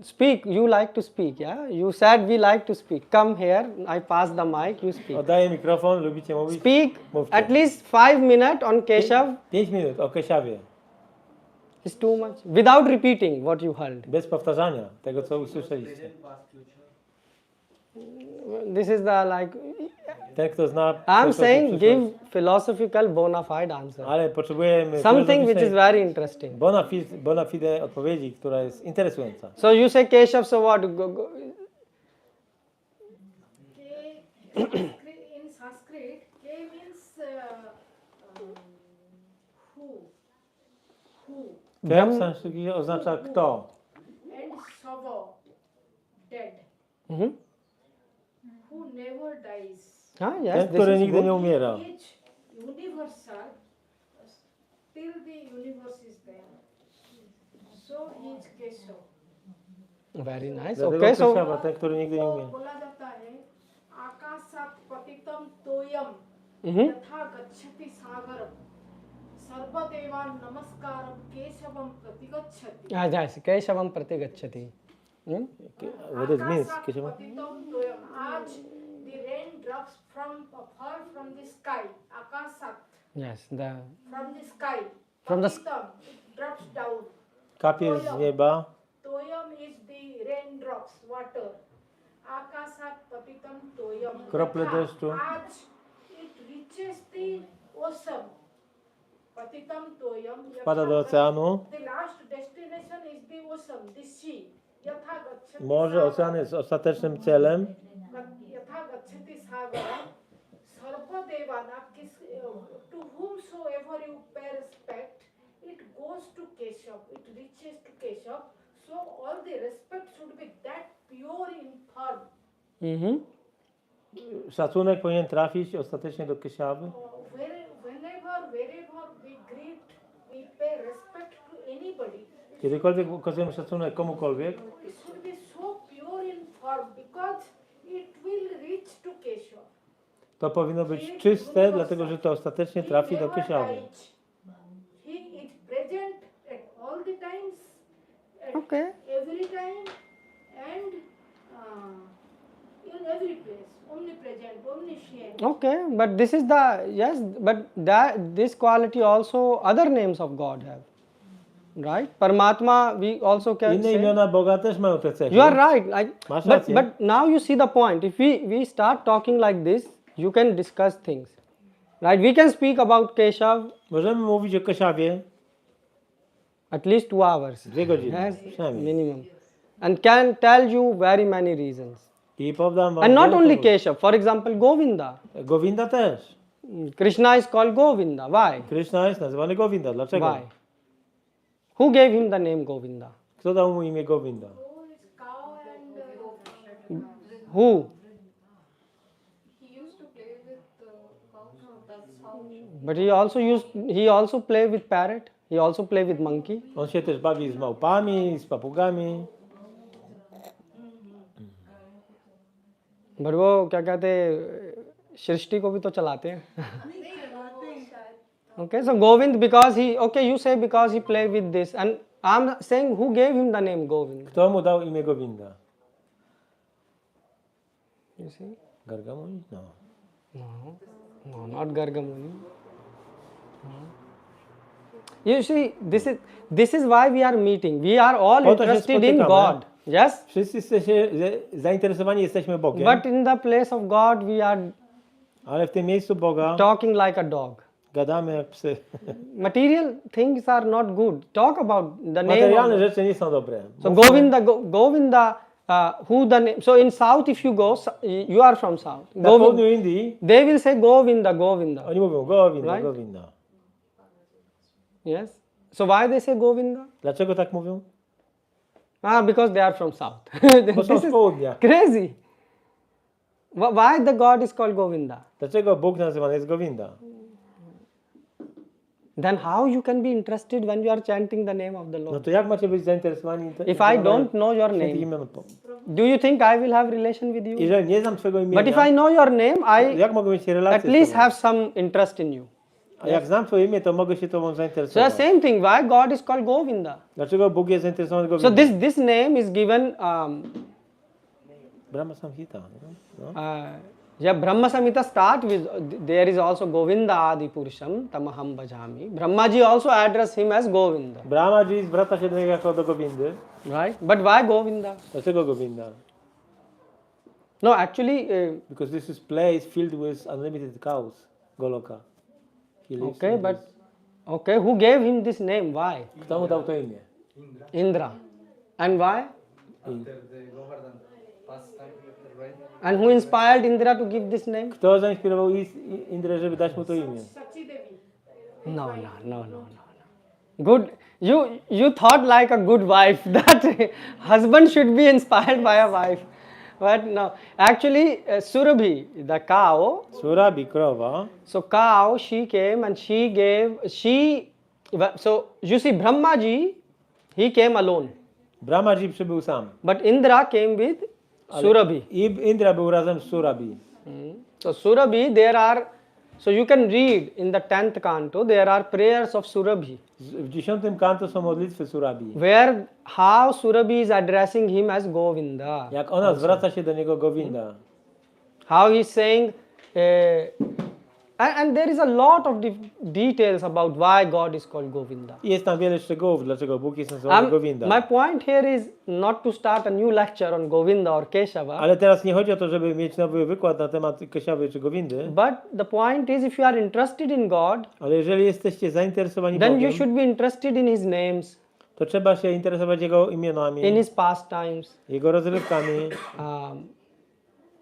[SPEAKER 2] Speak. You like to speak, yeah? You said we like to speak. Come here. I pass the mic. You speak.
[SPEAKER 3] Oddaję mikrofon, lubicie mówić?
[SPEAKER 2] Speak
[SPEAKER 3] Mówcie.
[SPEAKER 2] at least 5 minutes on Keshav.
[SPEAKER 3] 5 minut o Keshawie.
[SPEAKER 2] Is too much. Without repeating what you heard.
[SPEAKER 3] Bez powtarzania tego, co usłyszeliście.
[SPEAKER 2] This is the like.
[SPEAKER 3] Ten, kto zna...
[SPEAKER 2] I'm
[SPEAKER 3] przeszłość i
[SPEAKER 2] saying
[SPEAKER 3] przyszłość.
[SPEAKER 2] give philosophical bona fide answer.
[SPEAKER 3] Ale potrzebujemy
[SPEAKER 2] Something which is
[SPEAKER 3] filozoficznej
[SPEAKER 2] very interesting.
[SPEAKER 3] bona fide odpowiedzi, która jest interesująca.
[SPEAKER 2] So you say Keshav, so what?
[SPEAKER 4] in Sanskrit, K means who,
[SPEAKER 3] Ten w sanskrzycie oznacza kto.
[SPEAKER 4] and Shava, dead,
[SPEAKER 2] Mhm.
[SPEAKER 4] who never dies.
[SPEAKER 2] Yes,
[SPEAKER 3] Ten,
[SPEAKER 2] this
[SPEAKER 3] który
[SPEAKER 2] is
[SPEAKER 3] nigdy
[SPEAKER 2] good.
[SPEAKER 3] nie umiera.
[SPEAKER 4] Each universal, still the universe is there. So he is Keshav.
[SPEAKER 2] Very nice.
[SPEAKER 3] Dlatego
[SPEAKER 2] Okay, so
[SPEAKER 3] Keshawa, ten, który nigdy nie
[SPEAKER 4] तो
[SPEAKER 3] umiera.
[SPEAKER 4] बोला जाता है आकाशात पतितम तोयम
[SPEAKER 2] Mhm.
[SPEAKER 4] यथा गच्छति सागरम सर्वदेवान् नमस्कारम केशवम प्रतिगच्छति
[SPEAKER 2] yes, Keshavam pratigacchati.
[SPEAKER 3] What it means,
[SPEAKER 4] आकाशात
[SPEAKER 3] Keshav?
[SPEAKER 4] पतितम तोयम आज the rain drops fall from the sky आकाशात
[SPEAKER 2] Yes,
[SPEAKER 4] from the sky
[SPEAKER 2] From the
[SPEAKER 4] पतितम it drops down
[SPEAKER 3] Kapie z nieba.
[SPEAKER 4] toyam is the raindrops water akasat patitam toyam
[SPEAKER 3] Krople
[SPEAKER 4] Yatha,
[SPEAKER 3] deszczu.
[SPEAKER 4] आज it reaches the ocean patitam toyam
[SPEAKER 3] Wpada do oceanu.
[SPEAKER 4] the last destination is the ocean the sea yatha gacchati
[SPEAKER 3] Morze, ocean jest ostatecznym celem.
[SPEAKER 4] yatha gacchati sagaram sarvadevana to whomsoever you pay respect it goes to Keshav it reaches to Keshav. So all the respect should be that pure in form.
[SPEAKER 2] Mhm.
[SPEAKER 3] Szacunek powinien trafić ostatecznie do Keshawy.
[SPEAKER 4] Wherever we greet, we pay respect to anybody.
[SPEAKER 3] Kiedykolwiek okazujemy szacunek komukolwiek,
[SPEAKER 4] It should be so pure in form because it will reach to Keshav.
[SPEAKER 3] to powinno być czyste, dlatego że to ostatecznie trafi do
[SPEAKER 4] never
[SPEAKER 3] Keshawy.
[SPEAKER 4] dies. He is present at all the times, at
[SPEAKER 2] Okay.
[SPEAKER 4] every time, and in every place. Omnipresent, omniscient.
[SPEAKER 2] Okay, but this is this quality also other names of God have. Right? Paramatma, we also can
[SPEAKER 3] Inne
[SPEAKER 2] say.
[SPEAKER 3] imiona Boga też mają te cechy.
[SPEAKER 2] You are right.
[SPEAKER 3] Masz
[SPEAKER 2] But
[SPEAKER 3] rację.
[SPEAKER 2] now you see the point. If we start talking like this, you can discuss things. Right? We can speak about Keshav
[SPEAKER 3] Możemy mówić o Keshawie
[SPEAKER 2] at least 2 hours.
[SPEAKER 3] 2 godziny,
[SPEAKER 2] Yes,
[SPEAKER 3] przynajmniej.
[SPEAKER 2] minimum. And can tell you very many reasons.
[SPEAKER 3] I podam wam
[SPEAKER 2] And not
[SPEAKER 3] wiele
[SPEAKER 2] only
[SPEAKER 3] powodów.
[SPEAKER 2] Keshav, for example, Govinda.
[SPEAKER 3] Govinda też.
[SPEAKER 2] Krishna is called Govinda. Why?
[SPEAKER 3] Krishna jest nazywany Govinda. Dlaczego?
[SPEAKER 2] Why? Who gave him the name Govinda?
[SPEAKER 3] Kto dał mu imię Govinda?
[SPEAKER 4] So is cow and
[SPEAKER 2] Who?
[SPEAKER 6] He used to play with cows. That's how.
[SPEAKER 2] But he also play with parrot. He also play with monkey.
[SPEAKER 3] On się też bawi z małpami, z papugami.
[SPEAKER 2] But वो क्या कहते सृष्टि को भी तो चलाते हैं. Okay, so Govind because you say because he play with this, and I'm saying who gave him the name Govind?
[SPEAKER 3] Kto mu dał imię Govinda?
[SPEAKER 2] You see?
[SPEAKER 3] Gargamuni? No.
[SPEAKER 2] No, not Gargamuni. You see, this is why we are meeting. We are all
[SPEAKER 3] Po to się
[SPEAKER 2] interested in
[SPEAKER 3] spotykamy.
[SPEAKER 2] God. Yes?
[SPEAKER 3] Wszyscy zainteresowani jesteśmy Bogiem,
[SPEAKER 2] But in the place of God, we are
[SPEAKER 3] ale w tym miejscu Boga
[SPEAKER 2] talking like a dog.
[SPEAKER 3] gadamy jak psy.
[SPEAKER 2] Material things are not good. Talk about the name
[SPEAKER 3] Materialne
[SPEAKER 2] of,
[SPEAKER 3] rzeczy nie są dobre.
[SPEAKER 2] so Govinda, Govinda, who the name, so in south if you go, you are from south,
[SPEAKER 3] Na południu Indii
[SPEAKER 2] they will say Govinda, Govinda.
[SPEAKER 3] oni mówią Govinda,
[SPEAKER 2] Right?
[SPEAKER 3] Govinda.
[SPEAKER 2] Yes. So why they say Govinda?
[SPEAKER 3] Dlaczego tak mówią?
[SPEAKER 2] Because they are from south.
[SPEAKER 3] Bo są
[SPEAKER 2] This
[SPEAKER 3] z
[SPEAKER 2] is
[SPEAKER 3] południa.
[SPEAKER 2] crazy. Why the God is called Govinda?
[SPEAKER 3] Dlaczego Bóg nazywany jest Govinda?
[SPEAKER 2] Then how you can be interested when you are chanting the name of the
[SPEAKER 3] No
[SPEAKER 2] Lord?
[SPEAKER 3] to jak macie być zainteresowani?
[SPEAKER 2] If I don't know your
[SPEAKER 3] świętych
[SPEAKER 2] name,
[SPEAKER 3] imion?
[SPEAKER 2] do you think I will have relation with you?
[SPEAKER 3] Jeżeli nie znam twojego imienia,
[SPEAKER 2] But if I know your name, I
[SPEAKER 3] jak mogę mieć
[SPEAKER 2] at
[SPEAKER 3] relację
[SPEAKER 2] least
[SPEAKER 3] z tobą?
[SPEAKER 2] have some interest in you.
[SPEAKER 3] A jak znam twoje imię, to mogę się tobą
[SPEAKER 2] So the
[SPEAKER 3] zainteresować.
[SPEAKER 2] same thing, why God is called Govinda?
[SPEAKER 3] Dlaczego Bóg jest zainteresowany
[SPEAKER 2] So
[SPEAKER 3] Govindą?
[SPEAKER 2] this name is given,
[SPEAKER 3] Brahma Samhita. No?
[SPEAKER 2] Brahma Samhita start with, there is also Govinda Adi Purusham, Tamaham Bhajami. Brahmaji also address him as Govinda.
[SPEAKER 3] Brahmaji zwraca się do niego jako do Govindy.
[SPEAKER 2] Right? But why Govinda?
[SPEAKER 3] Dlaczego Govinda?
[SPEAKER 2] No, actually,
[SPEAKER 3] Because this is place filled with unlimited cows. Goloka. He lives
[SPEAKER 2] okay,
[SPEAKER 3] in
[SPEAKER 2] but,
[SPEAKER 3] this.
[SPEAKER 2] okay, who gave him this name? Why?
[SPEAKER 3] Kto mu dał to imię?
[SPEAKER 2] Indra. And why?
[SPEAKER 7] After the Govardhan pastime, after rain,
[SPEAKER 2] And who inspired Indra to give this name?
[SPEAKER 3] Kto zainspirował Indrę, żeby dać mu to imię?
[SPEAKER 4] Sachi Devi.
[SPEAKER 2] No. Good. You thought like a good wife that husband should be inspired by a wife. But no, actually Surabhi, the cow,
[SPEAKER 3] Surabhi, krowa.
[SPEAKER 2] so cow, she came and so you see Brahmaji, he came alone.
[SPEAKER 3] Brahmaji przybył sam.
[SPEAKER 2] But Indra came with Surabhi.
[SPEAKER 3] I Indra był razem z Surabhi.
[SPEAKER 2] So Surabhi, so you can read in the 10th canto, there are prayers of Surabhi,
[SPEAKER 3] W 10 kanto są modlitwy Surabhi.
[SPEAKER 2] where how Surabhi is addressing him as Govinda.
[SPEAKER 3] Jak ona zwraca się do niego Govinda.
[SPEAKER 2] How he's saying, and there is a lot of details about why God is called Govinda.
[SPEAKER 3] I jest tam wiele szczegółów, dlaczego Bóg jest nazywany Govinda.
[SPEAKER 2] My point here is not to start a new lecture on Govinda or Keshava,
[SPEAKER 3] Ale teraz nie chodzi o to, żeby mieć nowy wykład na temat Keshawy czy Govindy,
[SPEAKER 2] but the point is if you are interested in God,
[SPEAKER 3] ale jeżeli jesteście zainteresowani
[SPEAKER 2] then you
[SPEAKER 3] Bogiem,
[SPEAKER 2] should be interested in His names,
[SPEAKER 3] to trzeba się interesować Jego imionami,
[SPEAKER 2] in His pastimes,
[SPEAKER 3] Jego rozrywkami,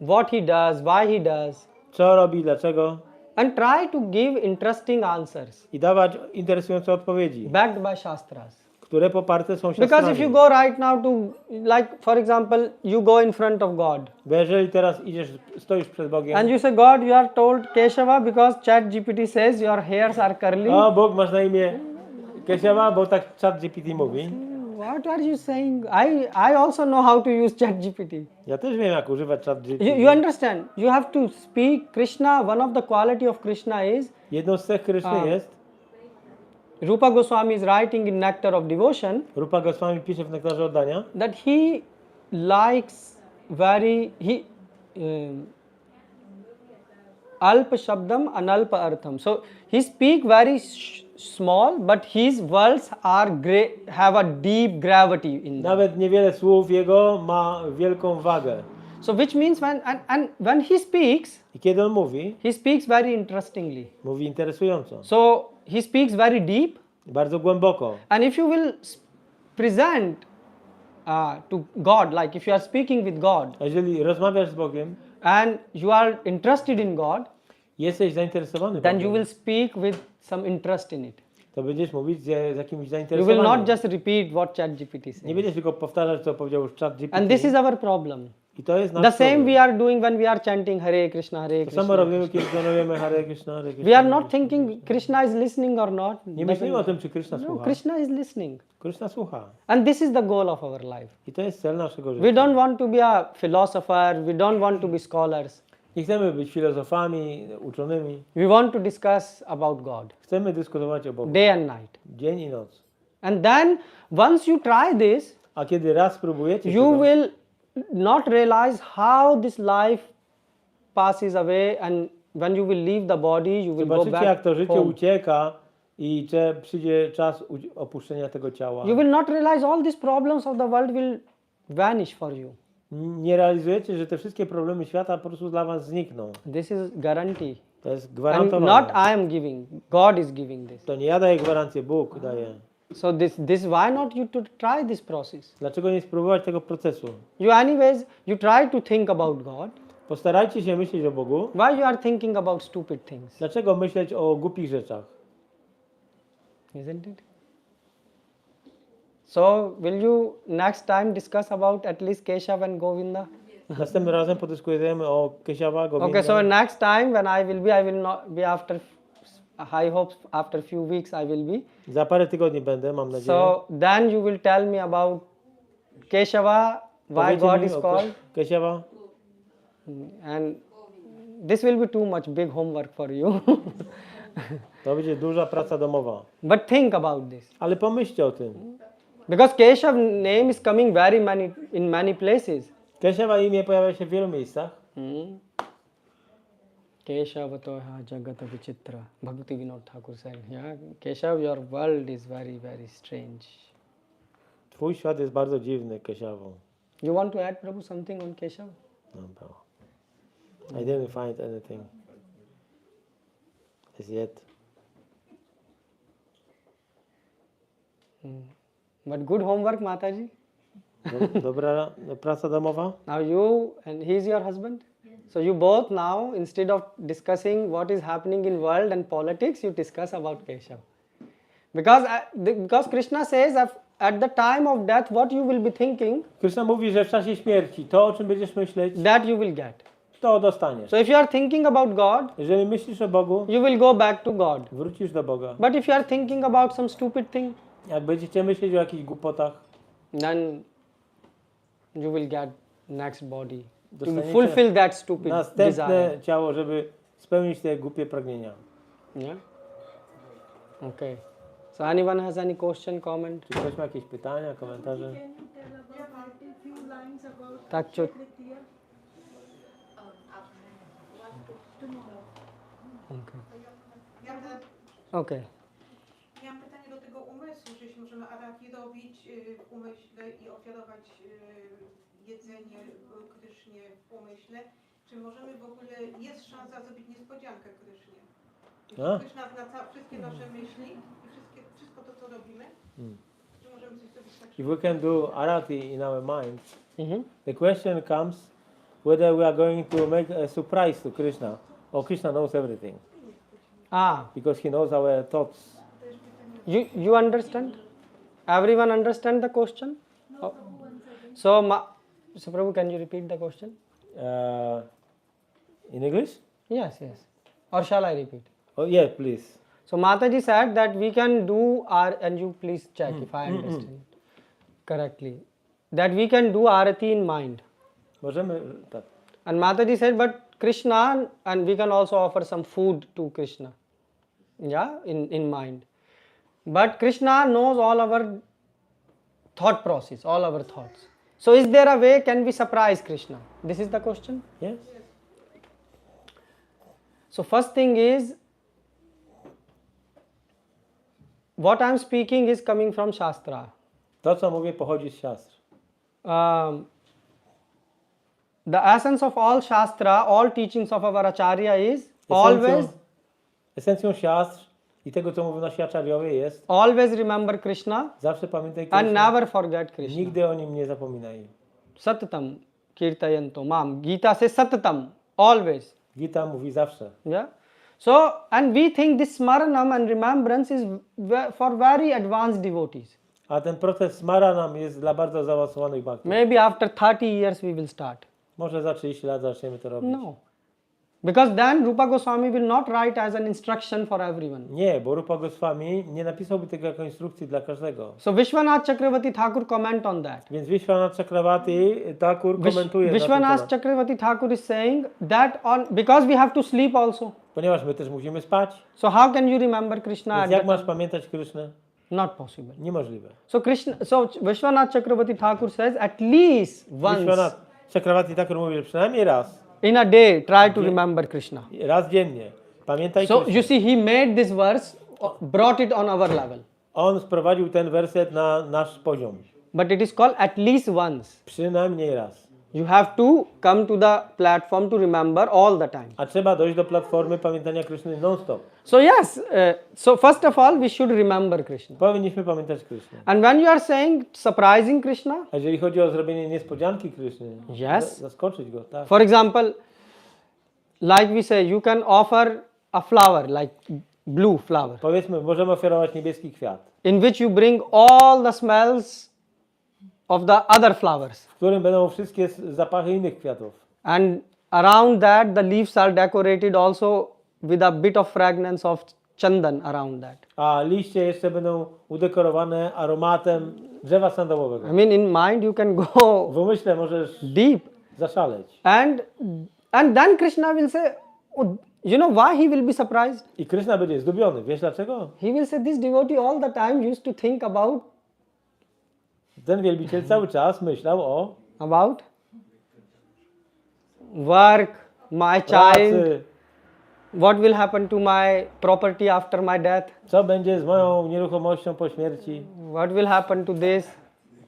[SPEAKER 2] what He does, why He does,
[SPEAKER 3] co robi, dlaczego
[SPEAKER 2] and try to give interesting answers
[SPEAKER 3] i dawać interesujące odpowiedzi,
[SPEAKER 2] backed by Shastras.
[SPEAKER 3] które poparte są
[SPEAKER 2] Because if you
[SPEAKER 3] siostrami.
[SPEAKER 2] go right now to, like for example, you go in front of God
[SPEAKER 3] Bo jeżeli teraz stoisz przed Bogiem,
[SPEAKER 2] and you say, God, you are told Keshava because ChatGPT says your hairs are curly.
[SPEAKER 3] o Bóg, masz na imię Keshawa, bo tak ChatGPT mówi.
[SPEAKER 2] What are you saying? I also know how to use ChatGPT.
[SPEAKER 3] Ja też wiem, jak używać ChatGPT.
[SPEAKER 2] You understand? You have to speak Krishna. One of the quality of Krishna is
[SPEAKER 3] Jedną z cech Kryszny jest,
[SPEAKER 2] Rupa Goswami is writing in Nectar of Devotion
[SPEAKER 3] Rupa Goswami pisze w Nektarze Oddania,
[SPEAKER 2] that he likes Alpa Shabdam Analpa Artham. So he speak very small, but his words are have a deep gravity in them.
[SPEAKER 3] nawet niewiele słów jego ma wielką wagę.
[SPEAKER 2] So which means when he speaks,
[SPEAKER 3] I kiedy on mówi,
[SPEAKER 2] he speaks very interestingly.
[SPEAKER 3] mówi interesująco,
[SPEAKER 2] So he speaks very deep,
[SPEAKER 3] bardzo głęboko.
[SPEAKER 2] and if you will present to God, like if you are speaking with God
[SPEAKER 3] A jeżeli rozmawiasz z Bogiem,
[SPEAKER 2] and you are interested in God,
[SPEAKER 3] jesteś zainteresowany
[SPEAKER 2] then
[SPEAKER 3] Bogiem,
[SPEAKER 2] you will speak with some interest in it.
[SPEAKER 3] to będziesz mówić z jakimś
[SPEAKER 2] You will
[SPEAKER 3] zainteresowaniem.
[SPEAKER 2] not just repeat what ChatGPT
[SPEAKER 3] Nie
[SPEAKER 2] says.
[SPEAKER 3] będziesz tylko powtarzać, co powiedział już ChatGPT.
[SPEAKER 2] And this is our problem.
[SPEAKER 3] I to jest
[SPEAKER 2] The
[SPEAKER 3] nasz
[SPEAKER 2] same
[SPEAKER 3] problem.
[SPEAKER 2] we are doing when we are chanting Hare Krishna, Hare
[SPEAKER 3] To
[SPEAKER 2] Krishna.
[SPEAKER 3] samo robimy, kiedy zanujemy Hare Krishna, Hare Krishna.
[SPEAKER 2] We are not thinking Krishna is listening or not.
[SPEAKER 3] Nie myślimy o tym, czy Krishna
[SPEAKER 2] No,
[SPEAKER 3] słucha.
[SPEAKER 2] Krishna is listening.
[SPEAKER 3] Krishna słucha.
[SPEAKER 2] And this is the goal of our life.
[SPEAKER 3] I to jest cel naszego
[SPEAKER 2] We
[SPEAKER 3] życia.
[SPEAKER 2] don't want to be a philosopher, we don't want to be scholars.
[SPEAKER 3] Nie chcemy być filozofami, uczonymi.
[SPEAKER 2] We want to discuss about God
[SPEAKER 3] Chcemy dyskutować o Bogu.
[SPEAKER 2] day and night.
[SPEAKER 3] Dzień i noc.
[SPEAKER 2] And then once you try this,
[SPEAKER 3] A kiedy raz spróbujecie
[SPEAKER 2] you
[SPEAKER 3] tego,
[SPEAKER 2] will not realize how this life passes away and when you will leave the body, you will go
[SPEAKER 3] Zobaczycie, jak
[SPEAKER 2] back
[SPEAKER 3] to życie
[SPEAKER 2] home.
[SPEAKER 3] ucieka i że przyjdzie czas opuszczenia tego ciała.
[SPEAKER 2] You will not realize all these problems of the world will vanish for you.
[SPEAKER 3] Nie realizujecie, że te wszystkie problemy świata po prostu dla was znikną.
[SPEAKER 2] This is guarantee.
[SPEAKER 3] To jest
[SPEAKER 2] And
[SPEAKER 3] gwarantowane.
[SPEAKER 2] not I am giving, God is giving this.
[SPEAKER 3] To nie ja daję gwarancję, Bóg daje.
[SPEAKER 2] So why not you to try this process?
[SPEAKER 3] Dlaczego nie spróbować tego procesu?
[SPEAKER 2] You anyways, you try to think about God.
[SPEAKER 3] Postarajcie się myśleć o Bogu.
[SPEAKER 2] Why you are thinking about stupid things?
[SPEAKER 3] Dlaczego myśleć o głupich rzeczach?
[SPEAKER 2] Isn't it? So will you next time discuss about at least Keshav and Govinda?
[SPEAKER 3] Następnym razem podyskutujemy o Keshawa, Govinda.
[SPEAKER 2] Okay, so next time when I will not be after, I hope after few weeks I will be.
[SPEAKER 3] Za parę tygodni będę, mam nadzieję.
[SPEAKER 2] So then you will tell me about Keshava, why
[SPEAKER 3] Powiecie
[SPEAKER 2] God
[SPEAKER 3] mi
[SPEAKER 2] is
[SPEAKER 3] o
[SPEAKER 2] called,
[SPEAKER 3] Keshawa.
[SPEAKER 2] and this will be too much big homework for you.
[SPEAKER 3] To będzie duża praca domowa.
[SPEAKER 2] But think about this.
[SPEAKER 3] Ale pomyślcie o tym.
[SPEAKER 2] Because Keshav name is coming in many places.
[SPEAKER 3] Keshawa imię pojawia się w wielu miejscach.
[SPEAKER 2] Keshav toha jagata vichitra. Bhakti Vinod Thakur said, yeah, Keshav, your world is very, very strange.
[SPEAKER 3] Twój świat jest bardzo dziwny, Keshawu.
[SPEAKER 2] You want to add, Prabhu, something on Keshav?
[SPEAKER 3] No, bro. I didn't find anything as yet.
[SPEAKER 2] But good homework, Mataji.
[SPEAKER 3] Dobra praca domowa.
[SPEAKER 2] Now you and he is your husband. So you both now, instead of discussing what is happening in world and politics, you discuss about Keshav. Because Krishna says at the time of death, what you will be thinking,
[SPEAKER 3] Krishna mówi, że w czasie śmierci to, o czym będziesz myśleć,
[SPEAKER 2] that you will get.
[SPEAKER 3] to dostaniesz.
[SPEAKER 2] So if you are thinking about God,
[SPEAKER 3] Jeżeli myślisz o Bogu,
[SPEAKER 2] you will go back to God.
[SPEAKER 3] wrócisz do Boga.
[SPEAKER 2] But if you are thinking about some stupid thing,
[SPEAKER 3] Jak będziecie myśleć o jakichś głupotach,
[SPEAKER 2] then you will get next body to
[SPEAKER 3] Dostaniecie
[SPEAKER 2] fulfill that stupid
[SPEAKER 3] następne
[SPEAKER 2] desire.
[SPEAKER 3] ciało, żeby spełnić te głupie pragnienia.
[SPEAKER 2] Yeah. Okay. So anyone has any question, comment?
[SPEAKER 3] Czy ktoś ma jakieś pytania, komentarze?
[SPEAKER 9] Can you tell about a few lines about
[SPEAKER 2] Tak, ciut.
[SPEAKER 9] Kriya?
[SPEAKER 2] Okay.
[SPEAKER 8] Ja mam pytanie do tego umysłu, czy jeśli możemy arati robić w umyśle i ofiarować jedzenie Krysznie w umyśle, czy możemy w ogóle, jest szansa zrobić niespodziankę Krysznie?
[SPEAKER 3] A?
[SPEAKER 8] Kryszna zna wszystkie nasze myśli i wszystko to, co robimy, czy możemy coś zrobić tak?
[SPEAKER 3] If we can do arati in our minds,
[SPEAKER 2] Mm-hmm.
[SPEAKER 3] the question comes whether we are going to make a surprise to Krishna, or Krishna knows everything, because he knows our thoughts.
[SPEAKER 2] You understand? Everyone understand the question? Oh. So Prabhu, can you repeat the question?
[SPEAKER 3] In English?
[SPEAKER 2] Yes. Or shall I repeat?
[SPEAKER 3] Oh yeah, please.
[SPEAKER 2] So Mataji said that we can do and you please check if I understand correctly, that we can do arati in mind.
[SPEAKER 3] Możemy, tak.
[SPEAKER 2] And Mataji said, but Krishna, and we can also offer some food to Krishna, yeah, in mind. But Krishna knows all our thought process, all our thoughts. So is there a way, can we surprise Krishna? This is the question.
[SPEAKER 3] Yes?
[SPEAKER 2] So first thing is, what I am speaking is coming from Shastra.
[SPEAKER 3] To, co mówię, pochodzi z siastr.
[SPEAKER 2] The essence of all Shastra, all teachings of our Acharya is
[SPEAKER 3] Esencją siastr i tego, co mówią nasi acharyowie, jest
[SPEAKER 2] always remember Krishna
[SPEAKER 3] zawsze pamiętaj
[SPEAKER 2] and
[SPEAKER 3] Krishna.
[SPEAKER 2] never forget Krishna.
[SPEAKER 3] Nigdy o nim nie zapominaj.
[SPEAKER 2] Satatam kirtayanto mam. Gita says satatam, always.
[SPEAKER 3] Gita mówi zawsze.
[SPEAKER 2] Yeah. So, and we think this smaranam and remembrance is for very advanced devotees.
[SPEAKER 3] A ten proces smaranam jest dla bardzo zaawansowanych bhakti.
[SPEAKER 2] Maybe after 30 years we will start.
[SPEAKER 3] Może za 30 lat zaczniemy to robić.
[SPEAKER 2] No. Because then Rupa Goswami will not write as an instruction for everyone.
[SPEAKER 3] Nie, bo Rupa Goswami nie napisałby tego jako instrukcji dla każdego.
[SPEAKER 2] So Vishwanath Chakravarti Thakur comment on that.
[SPEAKER 3] Więc Vishwanath Chakravarti Thakur komentuje
[SPEAKER 2] Vishwanath
[SPEAKER 3] na ten temat.
[SPEAKER 2] Chakravarti Thakur is saying that because we have to sleep also.
[SPEAKER 3] Ponieważ my też musimy spać.
[SPEAKER 2] So how can you remember Krishna?
[SPEAKER 3] Więc jak masz pamiętać Krishnę?
[SPEAKER 2] Not possible.
[SPEAKER 3] Niemożliwe.
[SPEAKER 2] So Vishwanath Chakravarti Thakur says at least once.
[SPEAKER 3] Vishwanath Chakravarti Thakur mówi, że przynajmniej raz
[SPEAKER 2] In a day, try to remember Krishna.
[SPEAKER 3] Raz dziennie. Pamiętaj
[SPEAKER 2] So
[SPEAKER 3] Krishna.
[SPEAKER 2] you see, he made this verse, brought it on our level.
[SPEAKER 3] On sprowadził ten werset na nasz poziom.
[SPEAKER 2] But it is called at least once.
[SPEAKER 3] Przynajmniej raz.
[SPEAKER 2] You have to come to the platform to remember all the time.
[SPEAKER 3] A trzeba dojść do platformy pamiętania Kryszny non-stop.
[SPEAKER 2] So yes, so first of all, we should remember Krishna.
[SPEAKER 3] Powinniśmy pamiętać Krysznę.
[SPEAKER 2] And when you are saying surprising Krishna,
[SPEAKER 3] A jeżeli chodzi o zrobienie niespodzianki Kryszny,
[SPEAKER 2] Yes.
[SPEAKER 3] zaskoczyć go, tak.
[SPEAKER 2] for example, like we say, you can offer a flower, like blue flower,
[SPEAKER 3] Powiedzmy, możemy ofiarować niebieski kwiat,
[SPEAKER 2] in which you bring all the smells of the other flowers.
[SPEAKER 3] w którym będą wszystkie zapachy innych kwiatów.
[SPEAKER 2] And around that, the leaves are decorated also with a bit of fragrance of chandan around that.
[SPEAKER 3] A liście jeszcze będą udekorowane aromatem drzewa sandałowego.
[SPEAKER 2] I mean, in mind, you can go
[SPEAKER 3] W umyśle możesz
[SPEAKER 2] deep.
[SPEAKER 3] zaszaleć.
[SPEAKER 2] And then Krishna will say, oh, you know why he will be surprised?
[SPEAKER 3] I Kryszna będzie zdumiony. Wiesz dlaczego?
[SPEAKER 2] He will say, this devotee all the time used to think about
[SPEAKER 3] Ten wielbiciel cały czas myślał o
[SPEAKER 2] work, my child,
[SPEAKER 3] pracy,
[SPEAKER 2] what will happen to my property after my death,
[SPEAKER 3] co będzie z moją nieruchomością po śmierci,
[SPEAKER 2] what will happen to this.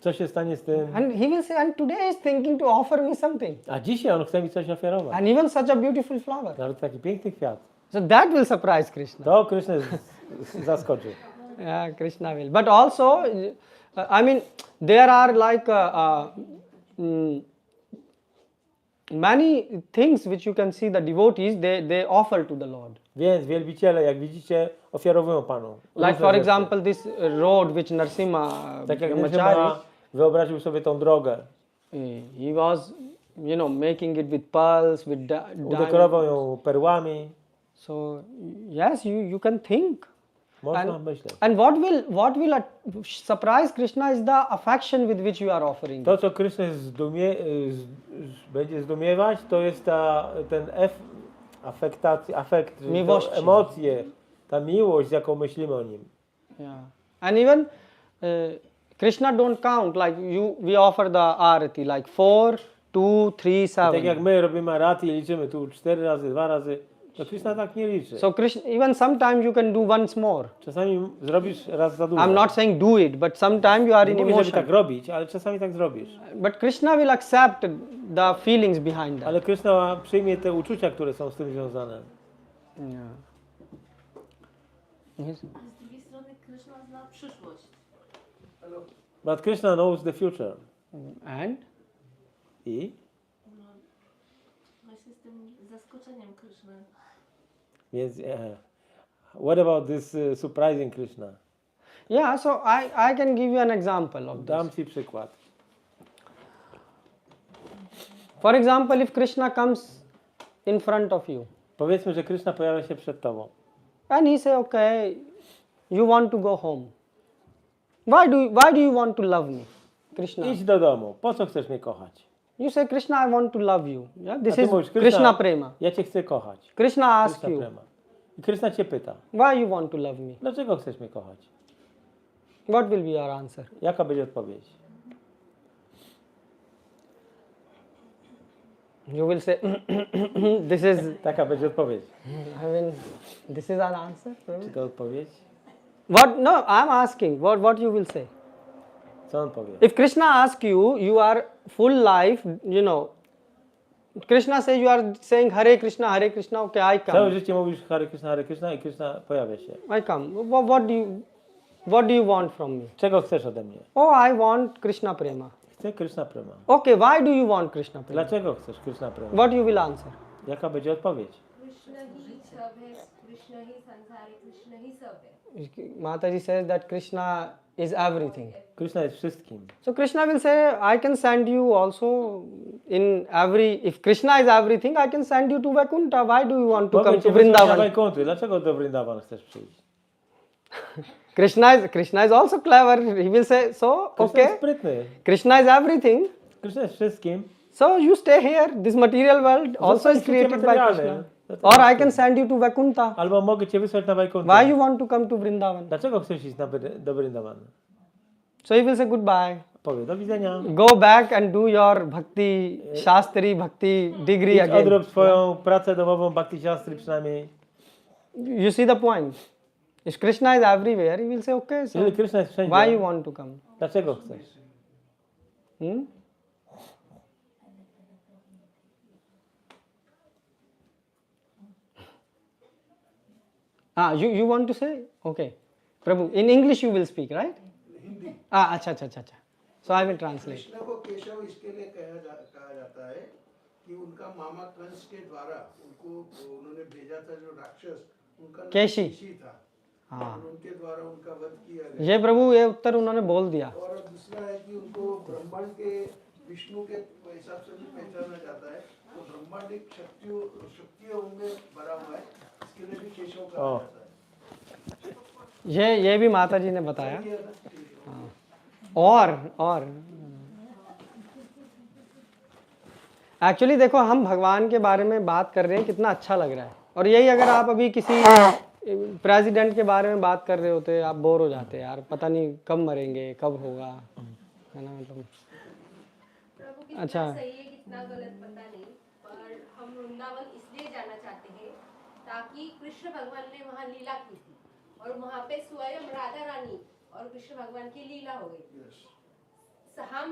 [SPEAKER 3] co się stanie z tym.
[SPEAKER 2] And he will say, and today he is thinking to offer me something.
[SPEAKER 3] A dzisiaj on chce mi coś ofiarować.
[SPEAKER 2] And even such a beautiful flower.
[SPEAKER 3] Nawet taki piękny kwiat.
[SPEAKER 2] So that will surprise Krishna.
[SPEAKER 3] To Krysznę zaskoczy.
[SPEAKER 2] Yeah, Krishna will. But also, I mean, there are like many things which you can see the devotees, they offer to the Lord.
[SPEAKER 3] Więc wielbiciele, jak widzicie, ofiarowują Panu.
[SPEAKER 2] Like
[SPEAKER 3] różne
[SPEAKER 2] for
[SPEAKER 3] rzeczy.
[SPEAKER 2] example, this road which Narsimha
[SPEAKER 3] Tak jak
[SPEAKER 2] Brahmachari,
[SPEAKER 3] Nrsimha wyobraził sobie tą drogę.
[SPEAKER 2] he was, you know, making it with pearls, with
[SPEAKER 3] Udekorował
[SPEAKER 2] diamonds.
[SPEAKER 3] ją perłami.
[SPEAKER 2] So yes, you can think.
[SPEAKER 3] Można myśleć.
[SPEAKER 2] And what will surprise Krishna is the affection with which you are offering.
[SPEAKER 3] To, co Krysznę będzie zdumiewać, to jest ten afekt, czyli to
[SPEAKER 2] Miłości.
[SPEAKER 3] emocje, ta miłość, z jaką myślimy o nim.
[SPEAKER 2] Yeah. And even Krishna don't count, like we offer the arati like 4, 2, 3,
[SPEAKER 3] Tak
[SPEAKER 2] 7.
[SPEAKER 3] jak my robimy arati i liczymy tu 4 razy, 2 razy, to Krishna tak nie liczy.
[SPEAKER 2] So Krishna, even sometimes you can do once more.
[SPEAKER 3] Czasami zrobisz raz za dużo.
[SPEAKER 2] I'm not saying do it, but sometimes you are
[SPEAKER 3] Nie
[SPEAKER 2] in
[SPEAKER 3] mówię, żeby
[SPEAKER 2] emotion.
[SPEAKER 3] tak robić, ale czasami tak zrobisz.
[SPEAKER 2] But Krishna will accept the feelings behind that.
[SPEAKER 3] Ale Krishna przyjmie te uczucia, które są z tym związane.
[SPEAKER 2] Yeah. Yes.
[SPEAKER 10] Z drugiej strony Kryszna zna przyszłość.
[SPEAKER 3] But Krishna knows the future.
[SPEAKER 2] And
[SPEAKER 3] I?
[SPEAKER 10] Właśnie z tym zaskoczeniem Kryszny.
[SPEAKER 3] Więc what about this surprising Krishna?
[SPEAKER 2] yeah, so I can give you an example of
[SPEAKER 3] Dam
[SPEAKER 2] this.
[SPEAKER 3] Ci przykład.
[SPEAKER 2] For example, if Krishna comes in front of you
[SPEAKER 3] Powiedzmy, że Krishna pojawia się przed Tobą.
[SPEAKER 2] and he say, okay, you want to go home. Why do you want to love me? Krishna.
[SPEAKER 3] Idź do domu. Po co chcesz mnie kochać?
[SPEAKER 2] You say, Krishna, I want to love you. Yeah?
[SPEAKER 3] A
[SPEAKER 2] This
[SPEAKER 3] ty
[SPEAKER 2] is
[SPEAKER 3] mówisz,
[SPEAKER 2] Krishna prema.
[SPEAKER 3] Ja Cię chcę kochać.
[SPEAKER 2] Krishna asks
[SPEAKER 3] Krishna
[SPEAKER 2] you,
[SPEAKER 3] prema. I Krishna Cię pyta,
[SPEAKER 2] why you want to love me?
[SPEAKER 3] dlaczego chcesz mnie kochać?
[SPEAKER 2] What will be your answer?
[SPEAKER 3] Jaka będzie odpowiedź?
[SPEAKER 2] You will say, this is,
[SPEAKER 3] Taka będzie odpowiedź.
[SPEAKER 2] I mean, this is an answer.
[SPEAKER 3] Czy to odpowiedź?
[SPEAKER 2] What? No, I'm asking, what you will say?
[SPEAKER 3] Co on powie?
[SPEAKER 2] If Krishna asks you, you are full life, you know, Krishna says you are saying Hare Krishna, okay, I
[SPEAKER 3] Całe
[SPEAKER 2] come.
[SPEAKER 3] życie mówisz Hare Krishna i Krishna pojawia się.
[SPEAKER 2] I come. What do you want from me?
[SPEAKER 3] Czego chcesz ode mnie?
[SPEAKER 2] Oh, I want Krishna prema.
[SPEAKER 3] Chcę Krishna prema.
[SPEAKER 2] Okay, why do you want Krishna prema?
[SPEAKER 3] Dlaczego chcesz Krishna prema?
[SPEAKER 2] What you will answer?
[SPEAKER 3] Jaka będzie odpowiedź?
[SPEAKER 10] Krishna hi sabhe, Krishna hi sansare, Krishna hi sabhe.
[SPEAKER 2] Mataji says that Krishna is everything.
[SPEAKER 3] Krishna jest wszystkim.
[SPEAKER 2] So Krishna will say, I can send you also in if Krishna is everything, I can send you to Vaikuntha. Why do you want to come
[SPEAKER 3] Mogę
[SPEAKER 2] to
[SPEAKER 3] cię wysłać na
[SPEAKER 2] Vrindavan?
[SPEAKER 3] Wajkunty. Dlaczego do Vrindavan chcesz przyjść?
[SPEAKER 2] Krishna is also clever. He will say, so,
[SPEAKER 3] Krishna jest
[SPEAKER 2] okay,
[SPEAKER 3] sprytny.
[SPEAKER 2] Krishna is everything.
[SPEAKER 3] Krishna jest wszystkim.
[SPEAKER 2] So you stay here. This material world also is created by Krishna. Or I can send you to Vaikuntha.
[SPEAKER 3] Albo mogę cię wysłać na Wajkuntę.
[SPEAKER 2] Why you want to come to Vrindavan?
[SPEAKER 3] Dlaczego chcesz iść do Vrindavan?
[SPEAKER 2] So he will say goodbye.
[SPEAKER 3] Powie do widzenia.
[SPEAKER 2] Go back and do your bhakti, shastri bhakti degree
[SPEAKER 3] Idź,
[SPEAKER 2] again.
[SPEAKER 3] odrób swoją pracę domową, bhakti siastry przynajmniej.
[SPEAKER 2] You see the point? If Krishna is everywhere, he will say, okay, so
[SPEAKER 3] Jeżeli Krishna jest wszędzie,
[SPEAKER 2] why you want to come?
[SPEAKER 3] dlaczego chcesz?
[SPEAKER 2] Hmm? You want to say? Okay. Prabhu, in English you will speak, right?
[SPEAKER 7] Hindi
[SPEAKER 2] Acha, acha, acha. So I will translate.
[SPEAKER 7] Krishna को केशव इसके लिए कहा जाता है कि उनका मामा कंस के द्वारा उनको उन्होंने भेजा था जो राक्षस उनका नाम
[SPEAKER 2] केशी।
[SPEAKER 7] केशी था
[SPEAKER 2] हाँ
[SPEAKER 7] और उनके द्वारा उनका वध किया गया
[SPEAKER 2] ये प्रभु ये उत्तर उन्होंने बोल दिया.
[SPEAKER 7] और दूसरा है कि उनको ब्रह्मांड के विष्णु के हिसाब से भी पहचाना जाता है तो ब्रह्मांडिक शक्तियों में भरा हुआ है इसके लिए भी केशव कहा जाता है
[SPEAKER 2] ये भी माता जी ने बताया.
[SPEAKER 7] ये है ना?
[SPEAKER 2] और एक्चुअली देखो हम भगवान के बारे में बात कर रहे हैं कितना अच्छा लग रहा है और यही अगर आप अभी किसी प्रेसिडेंट के बारे में बात कर रहे होते आप बोर हो जाते यार पता नहीं कब मरेंगे कब होगा है ना मतलब.
[SPEAKER 10] प्रभु कितना
[SPEAKER 2] अच्छा.
[SPEAKER 10] सही है कितना गलत पता नहीं पर हम वृंदावन इसलिए जाना चाहते हैं ताकि कृष्ण भगवान ने वहाँ लीला की थी और वहाँ पे स्वयं राधा रानी और कृष्ण भगवान की लीला हो गई. हम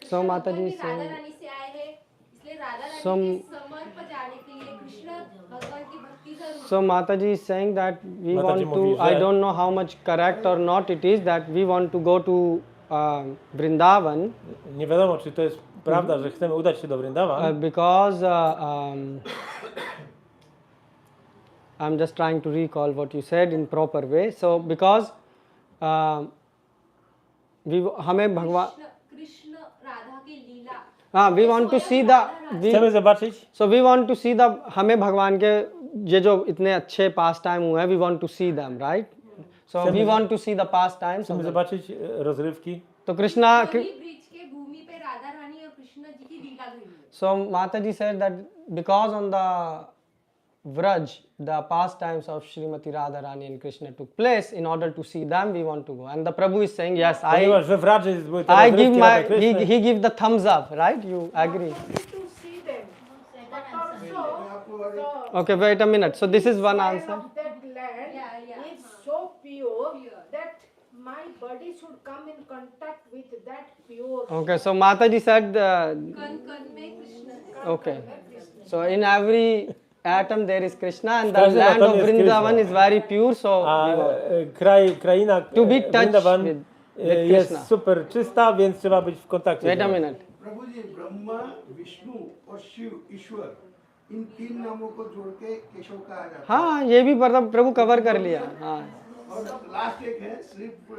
[SPEAKER 10] कृष्ण
[SPEAKER 2] माता
[SPEAKER 10] भगवान
[SPEAKER 2] जी
[SPEAKER 10] भी राधा रानी से आए हैं इसलिए राधा रानी के समर्प जाने के लिए कृष्ण भगवान की भक्ति जरूर.
[SPEAKER 2] So Mataji is saying that we
[SPEAKER 3] Mataji
[SPEAKER 2] want
[SPEAKER 3] movie
[SPEAKER 2] to,
[SPEAKER 3] is
[SPEAKER 2] I
[SPEAKER 3] there.
[SPEAKER 2] don't know how much correct or not it is, that we want to go to Vrindavan
[SPEAKER 3] Nie wiadomo, czy to jest prawda, że chcemy udać się do Vrindavan.
[SPEAKER 2] because I'm just trying to recall what you said in proper way. So because हमें भगवान
[SPEAKER 10] कृष्ण राधा की लीला
[SPEAKER 2] we want to see the
[SPEAKER 3] Chcemy zobaczyć,
[SPEAKER 2] so we want to see the हमें भगवान के ये जो इतने अच्छे पास टाइम हुए हैं we want to see them, right? So we want to see the past times.
[SPEAKER 3] chcemy zobaczyć rozrywki.
[SPEAKER 2] तो कृष्णा
[SPEAKER 10] ब्रिज के भूमि पे राधा रानी और कृष्ण जी की लीला हुई है.
[SPEAKER 2] So Mataji said that because on the Vraj, the pastimes of Srimati Radharani and Krishna took place, in order to see them, we want to go. And the Prabhu is saying, yes,
[SPEAKER 3] Ponieważ we Vradży były te
[SPEAKER 2] I give
[SPEAKER 3] rozrywki
[SPEAKER 2] my,
[SPEAKER 3] Radha Kryszny.
[SPEAKER 2] he give the thumbs up, right? You agree?
[SPEAKER 4] To see them, but also
[SPEAKER 2] Okay, wait a minute. So this is one
[SPEAKER 4] the
[SPEAKER 2] answer.
[SPEAKER 4] of that land
[SPEAKER 10] Yeah.
[SPEAKER 4] is so pure that my body should come in contact with that pure.
[SPEAKER 2] Okay, so Mataji said,
[SPEAKER 10] कण कण में Krishna.
[SPEAKER 2] okay. So in every atom there is Krishna and the
[SPEAKER 3] każdym
[SPEAKER 2] land of
[SPEAKER 3] atomie jest
[SPEAKER 2] Vrindavan
[SPEAKER 3] Krishna.
[SPEAKER 2] is very pure. So
[SPEAKER 3] A kraina
[SPEAKER 2] To be touched
[SPEAKER 3] Vrindavan
[SPEAKER 2] with Krishna.
[SPEAKER 3] jest super czysta, więc trzeba być w kontakcie.
[SPEAKER 2] wait
[SPEAKER 3] z
[SPEAKER 2] a
[SPEAKER 3] nią.
[SPEAKER 2] minute.
[SPEAKER 7] प्रभु जी ब्रह्मा विष्णु और शिव ईश्वर इन तीन नामों को जोड़ के केशव कहा जाता है
[SPEAKER 2] हाँ ये भी प्रभु कवर कर लिया. हाँ
[SPEAKER 7] और लास्ट एक है सिर्फ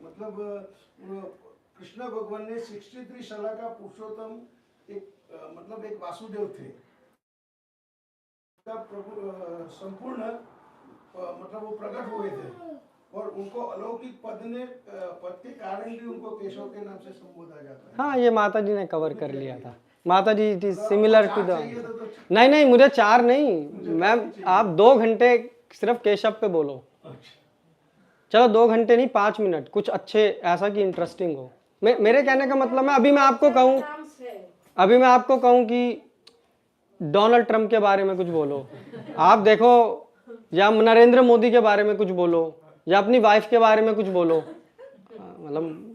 [SPEAKER 7] मतलब कृष्ण भगवान ने 63 साल का पुरुषोत्तम एक मतलब एक वासुदेव थे का प्रभु संपूर्ण मतलब वो प्रकट हुए थे और उनको अलौकिक पद के कारण भी उनको केशव के नाम से संबोधा जाता है.
[SPEAKER 2] हाँ ये माता जी ने कवर कर लिया था. माता जी it is similar to the
[SPEAKER 7] चाहिए तो
[SPEAKER 2] नहीं मुझे 4 नहीं मैम आप 2 घंटे सिर्फ केशव पे बोलो. चलो 2 घंटे नहीं 5 मिनट कुछ अच्छे ऐसा कि इंटरेस्टिंग हो. मेरे कहने का मतलब है अभी मैं आपको कहूँ कि डोनाल्ड ट्रंप के बारे में कुछ बोलो आप देखो या नरेंद्र मोदी के बारे में कुछ बोलो या अपनी वाइफ के बारे में कुछ बोलो मतलब.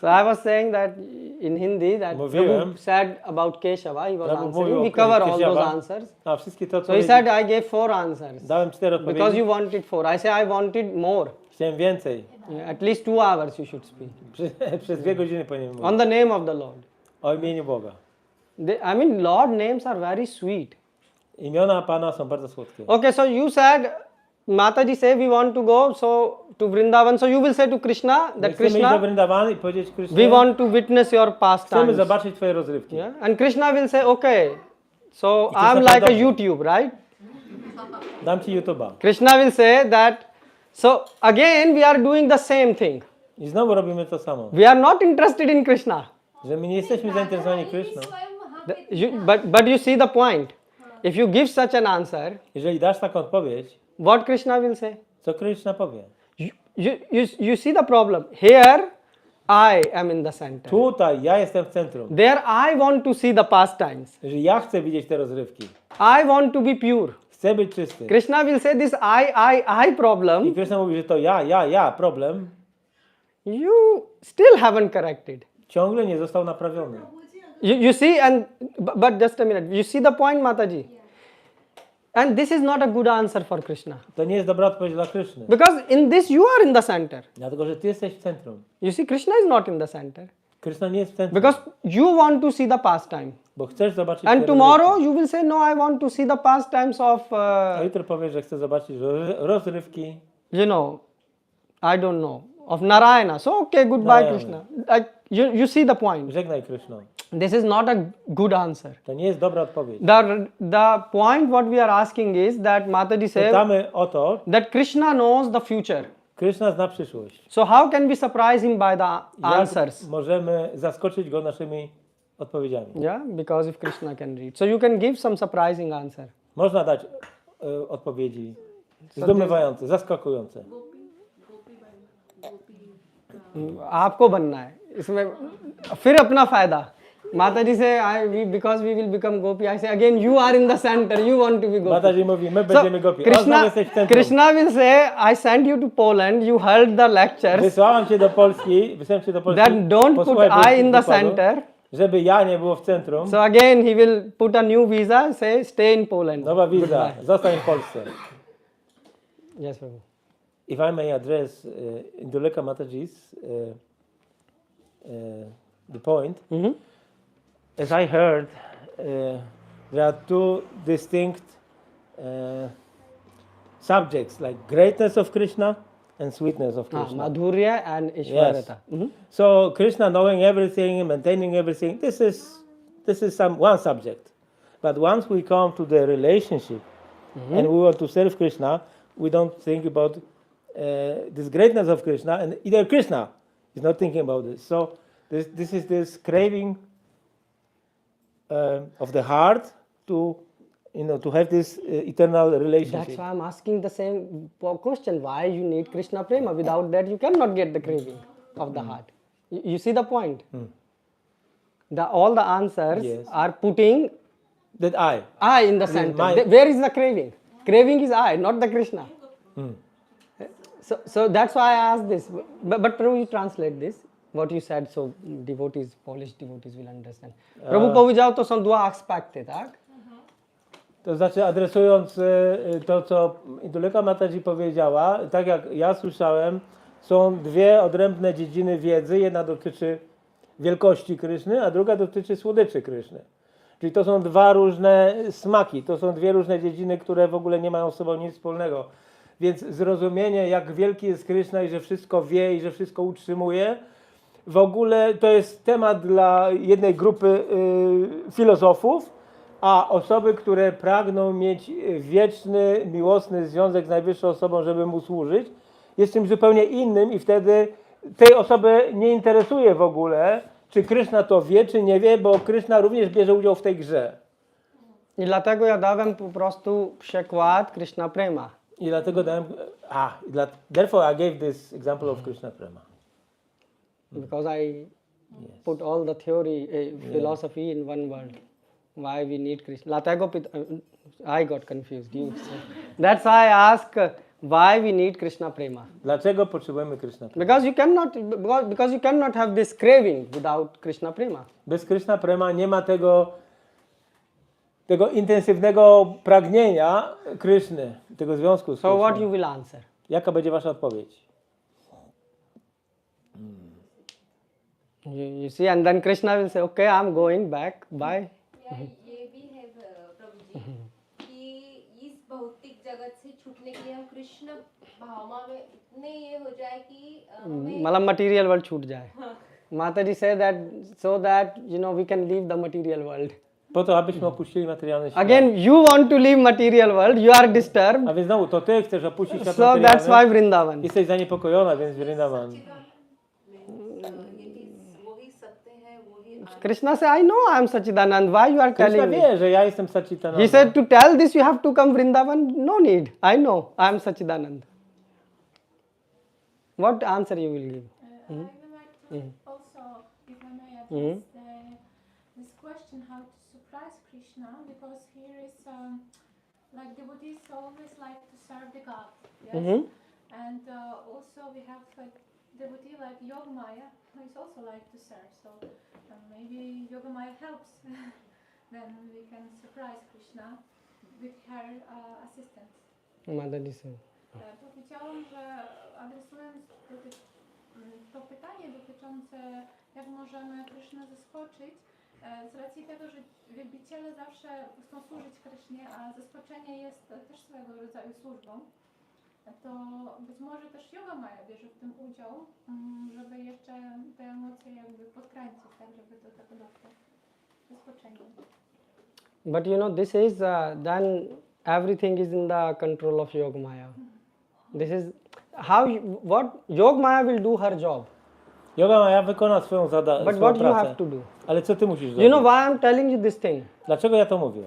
[SPEAKER 2] So I was saying that in Hindi that Prabhu said about Keshava, he was answering. We cover all those answers.
[SPEAKER 3] A wszystkie te
[SPEAKER 2] So he
[SPEAKER 3] odpowiedzi.
[SPEAKER 2] said I gave 4 answers
[SPEAKER 3] Dałem 4
[SPEAKER 2] because
[SPEAKER 3] odpowiedzi.
[SPEAKER 2] you wanted 4. I say I wanted more.
[SPEAKER 3] Chciałem więcej.
[SPEAKER 2] At least 2 hours you should speak
[SPEAKER 3] Przez 2 godziny powinienem mówić.
[SPEAKER 2] on the name of the Lord.
[SPEAKER 3] O imieniu Boga.
[SPEAKER 2] I mean Lord names are very sweet.
[SPEAKER 3] Imiona Pana są bardzo słodkie.
[SPEAKER 2] Okay, so you said Mataji say we want to go to Vrindavan. So you will say to Krishna that
[SPEAKER 3] Chcemy iść do
[SPEAKER 2] Krishna
[SPEAKER 3] Vrindavan i powiedzieć Krishna,
[SPEAKER 2] we want to witness your
[SPEAKER 3] chcemy
[SPEAKER 2] pastimes.
[SPEAKER 3] zobaczyć Twoje rozrywki.
[SPEAKER 2] Yeah? And Krishna will say okay. So
[SPEAKER 3] It is
[SPEAKER 2] I'm
[SPEAKER 3] a
[SPEAKER 2] like a
[SPEAKER 3] product.
[SPEAKER 2] YouTube, right?
[SPEAKER 3] Dam Ci YouTube'a.
[SPEAKER 2] Krishna will say that so again we are doing the same thing.
[SPEAKER 3] I znowu robimy to samo.
[SPEAKER 2] We are not interested in Krishna.
[SPEAKER 3] Że my nie jesteśmy zainteresowani Krishną.
[SPEAKER 10] स्वयं वहाँ पे
[SPEAKER 2] But you see the point. If you give such an answer,
[SPEAKER 3] Jeżeli dasz taką odpowiedź,
[SPEAKER 2] what Krishna will say?
[SPEAKER 3] co Krishna powie?
[SPEAKER 2] you see the problem. Here, I am in the center.
[SPEAKER 3] Tutaj ja jestem w centrum.
[SPEAKER 2] There, I want to see the pastimes.
[SPEAKER 3] Że ja chcę widzieć te rozrywki.
[SPEAKER 2] I want to be pure.
[SPEAKER 3] Chcę być czysty.
[SPEAKER 2] Krishna will say this I
[SPEAKER 3] I
[SPEAKER 2] problem.
[SPEAKER 3] Krishna mówi, że to ja, problem
[SPEAKER 2] You still haven't corrected.
[SPEAKER 3] ciągle nie został naprawiony.
[SPEAKER 2] You see, but just a minute. You see the point, Mataji? And this is not a good answer for Krishna.
[SPEAKER 3] To nie jest dobra odpowiedź dla Kryszny.
[SPEAKER 2] Because in this you are in the center.
[SPEAKER 3] Dlatego, że ty jesteś w centrum.
[SPEAKER 2] You see, Krishna is not in the center.
[SPEAKER 3] Kryszna nie jest w centrum.
[SPEAKER 2] Because you want to see the pastime.
[SPEAKER 3] Bo chcesz zobaczyć
[SPEAKER 2] And
[SPEAKER 3] te
[SPEAKER 2] tomorrow
[SPEAKER 3] rozrywki.
[SPEAKER 2] you will say, no, I want to see the pastimes of,
[SPEAKER 3] A jutro powiesz, że chcesz zobaczyć rozrywki.
[SPEAKER 2] you know, I don't know, of Narayana. So, okay, goodbye,
[SPEAKER 3] Narayana.
[SPEAKER 2] Krishna. You see the point.
[SPEAKER 3] Żegnaj Kryszno.
[SPEAKER 2] This is not a good answer.
[SPEAKER 3] To nie jest dobra odpowiedź.
[SPEAKER 2] The point what we are asking is that Mataji said
[SPEAKER 3] Pytamy o to,
[SPEAKER 2] that Krishna knows the future.
[SPEAKER 3] Kryszna zna przyszłość.
[SPEAKER 2] So how can we surprise him by the answers?
[SPEAKER 3] Jak możemy zaskoczyć go naszymi odpowiedziami?
[SPEAKER 2] Yeah, because if Krishna can read. So you can give some surprising answer.
[SPEAKER 3] Można dać odpowiedzi zdumiewające, zaskakujące.
[SPEAKER 2] आपको बनना है इसमें फिर अपना फायदा माताजी से because we will become gopi I say again you are in the center you want to be gopi.
[SPEAKER 3] Mataji mówi, my będziemy gopi.
[SPEAKER 2] Krishna,
[SPEAKER 3] jesteś w centrum.
[SPEAKER 2] Krishna will say I sent you to Poland you heard the lectures
[SPEAKER 3] Wysłałem cię do Polski,
[SPEAKER 2] that don't put I in the center.
[SPEAKER 3] żeby ja nie było w centrum.
[SPEAKER 2] So again he will put a new visa say stay in Poland.
[SPEAKER 3] Nowa wiza,
[SPEAKER 2] Goodbye.
[SPEAKER 3] zostań w Polsce.
[SPEAKER 2] Yes, Prabhu.
[SPEAKER 3] If I may address Induleka Mataji's the point, as I heard, there are two distinct subjects like greatness of Krishna and sweetness of Krishna.
[SPEAKER 2] Madhurya and Ishwarata.
[SPEAKER 3] So Krishna knowing everything, maintaining everything, this is one subject. But once we come to the relationship and we want to serve Krishna, we don't think about this greatness of Krishna, and either Krishna is not thinking about this. So this is this craving of the heart to have this eternal relationship.
[SPEAKER 2] That's why I'm asking the same question. Why you need Krishna prema? Without that, you cannot get the craving of the heart. You see the point? All the answers
[SPEAKER 3] Yes.
[SPEAKER 2] are putting
[SPEAKER 3] That
[SPEAKER 2] I in the center.
[SPEAKER 3] my-
[SPEAKER 2] Where is the craving? Craving is I, not the Krishna. So that's why I asked this. But Prabhu, you translate this. What you said, so devotees, Polish devotees will understand. Prabhu powiedział, to są dwa aspekty, tak?
[SPEAKER 3] To znaczy, adresując to, co Induleka Mataji powiedziała, tak jak ja słyszałem, są dwie odrębne dziedziny wiedzy. Jedna dotyczy wielkości Kryszny, a druga dotyczy słodyczy Kryszny. Czyli to są dwa różne smaki, to są dwie różne dziedziny, które w ogóle nie mają z sobą nic wspólnego. Więc zrozumienie, jak wielki jest Kryszna i że wszystko wie i że wszystko utrzymuje, w ogóle to jest temat dla jednej grupy filozofów, a osoby, które pragną mieć wieczny, miłosny związek z Najwyższą Osobą, żeby mu służyć, jest czymś zupełnie innym i wtedy tej osoby nie interesuje w ogóle, czy Kryszna to wie, czy nie wie, bo Kryszna również bierze udział w tej grze.
[SPEAKER 2] I dlatego ja dałem po prostu przykład Krishna prema.
[SPEAKER 3] I dlatego dałem, therefore I gave this example of Krishna Prema.
[SPEAKER 2] Because I put all the theory, philosophy in one word. Why we need Krishna. Dlatego I got confused. That's why I ask why we need Krishna prema.
[SPEAKER 3] Dlaczego potrzebujemy Krishna Prema?
[SPEAKER 2] Because you cannot have this craving without Krishna prema.
[SPEAKER 3] Bez Krishna Prema nie ma tego intensywnego pragnienia Kryszny, tego związku z
[SPEAKER 2] So what
[SPEAKER 3] Kryszną.
[SPEAKER 2] you will answer?
[SPEAKER 3] Jaka będzie wasza odpowiedź?
[SPEAKER 2] You see, and then Krishna will say, okay, I'm going back. Bye.
[SPEAKER 10] ये भी है प्रभु जी कि इस भौतिक जगत से छूटने के लिए हम कृष्ण भावना में इतने ये हो जाए कि हमें
[SPEAKER 2] मतलब material world छूट जाए. Mataji say that so that we can leave the material world.
[SPEAKER 3] Po to, abyśmy opuścili materialny świat.
[SPEAKER 2] Again, you want to leave material world, you are disturbed.
[SPEAKER 3] A więc znowu, to ty chcesz opuścić świat
[SPEAKER 2] So that's
[SPEAKER 3] materialny.
[SPEAKER 2] why Vrindavan.
[SPEAKER 3] Jesteś zaniepokojona, więc Vrindavan.
[SPEAKER 2] Krishna say, I know I am Sachidanand. Why you are
[SPEAKER 3] Krishna
[SPEAKER 2] telling me?
[SPEAKER 3] wie, że ja jestem Sachitananda.
[SPEAKER 2] He said, to tell this you have to come Vrindavan. No need. I know I am Sachidanand. What answer you will give?
[SPEAKER 11] I would like to also, if I may address this question, how to surprise Krishna, because here is like devotees always like to serve the God, yes? And also we have a devotee like Yogamaya who is also like to serve, so maybe Yogamaya helps. Then we can surprise Krishna with her assistance.
[SPEAKER 2] Madhuri.
[SPEAKER 11] Powiedziałam, że adresując to pytanie dotyczące jak możemy Krysznę zaskoczyć, z racji tego, że wielbiciele zawsze chcą służyć Krysznie, a zaskoczenie jest też swego rodzaju służbą, to być może też Yoga Maja bierze w tym udział, żeby jeszcze te emocje jakby podkręcić, tak, żeby do tego doszło zaskoczenie.
[SPEAKER 2] But you know, this is then everything is in the control of Yoga Maya. This is how what Yoga Maya will do her job.
[SPEAKER 3] Yoga Maja wykona swoją
[SPEAKER 2] But
[SPEAKER 3] swoją
[SPEAKER 2] what you
[SPEAKER 3] pracę.
[SPEAKER 2] have to do?
[SPEAKER 3] Ale co ty musisz
[SPEAKER 2] You
[SPEAKER 3] zrobić?
[SPEAKER 2] know why I'm telling you this thing?
[SPEAKER 3] Dlaczego ja to mówię?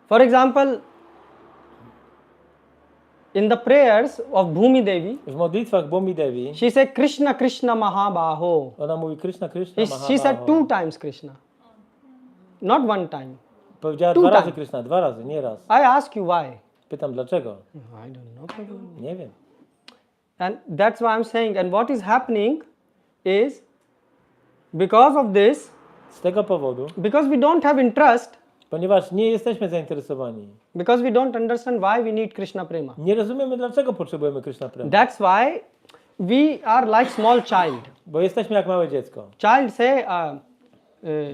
[SPEAKER 2] For example, in the prayers of Bhumi Devi,
[SPEAKER 3] W modlitwach Bhumi Devi
[SPEAKER 2] she said Krishna Krishna Mahabaho.
[SPEAKER 3] ona mówi Krishna, Krishna,
[SPEAKER 2] She said
[SPEAKER 3] Mahabaho.
[SPEAKER 2] 2 times Krishna, not 1 time.
[SPEAKER 3] Powiedziała
[SPEAKER 2] 2
[SPEAKER 3] 2 razy
[SPEAKER 2] times.
[SPEAKER 3] Krishna, 2 razy, nie raz.
[SPEAKER 2] I ask you why.
[SPEAKER 3] Pytam dlaczego?
[SPEAKER 2] I don't know.
[SPEAKER 3] Nie wiem.
[SPEAKER 2] And that's why I'm saying, and what is happening is because of this,
[SPEAKER 3] Z tego powodu,
[SPEAKER 2] because we don't have interest,
[SPEAKER 3] ponieważ nie jesteśmy zainteresowani.
[SPEAKER 2] because we don't understand why we need Krishna prema.
[SPEAKER 3] Nie rozumiemy dlaczego potrzebujemy Krishna prema.
[SPEAKER 2] That's why we are like small child.
[SPEAKER 3] Bo jesteśmy jak małe dziecko.
[SPEAKER 2] Child say,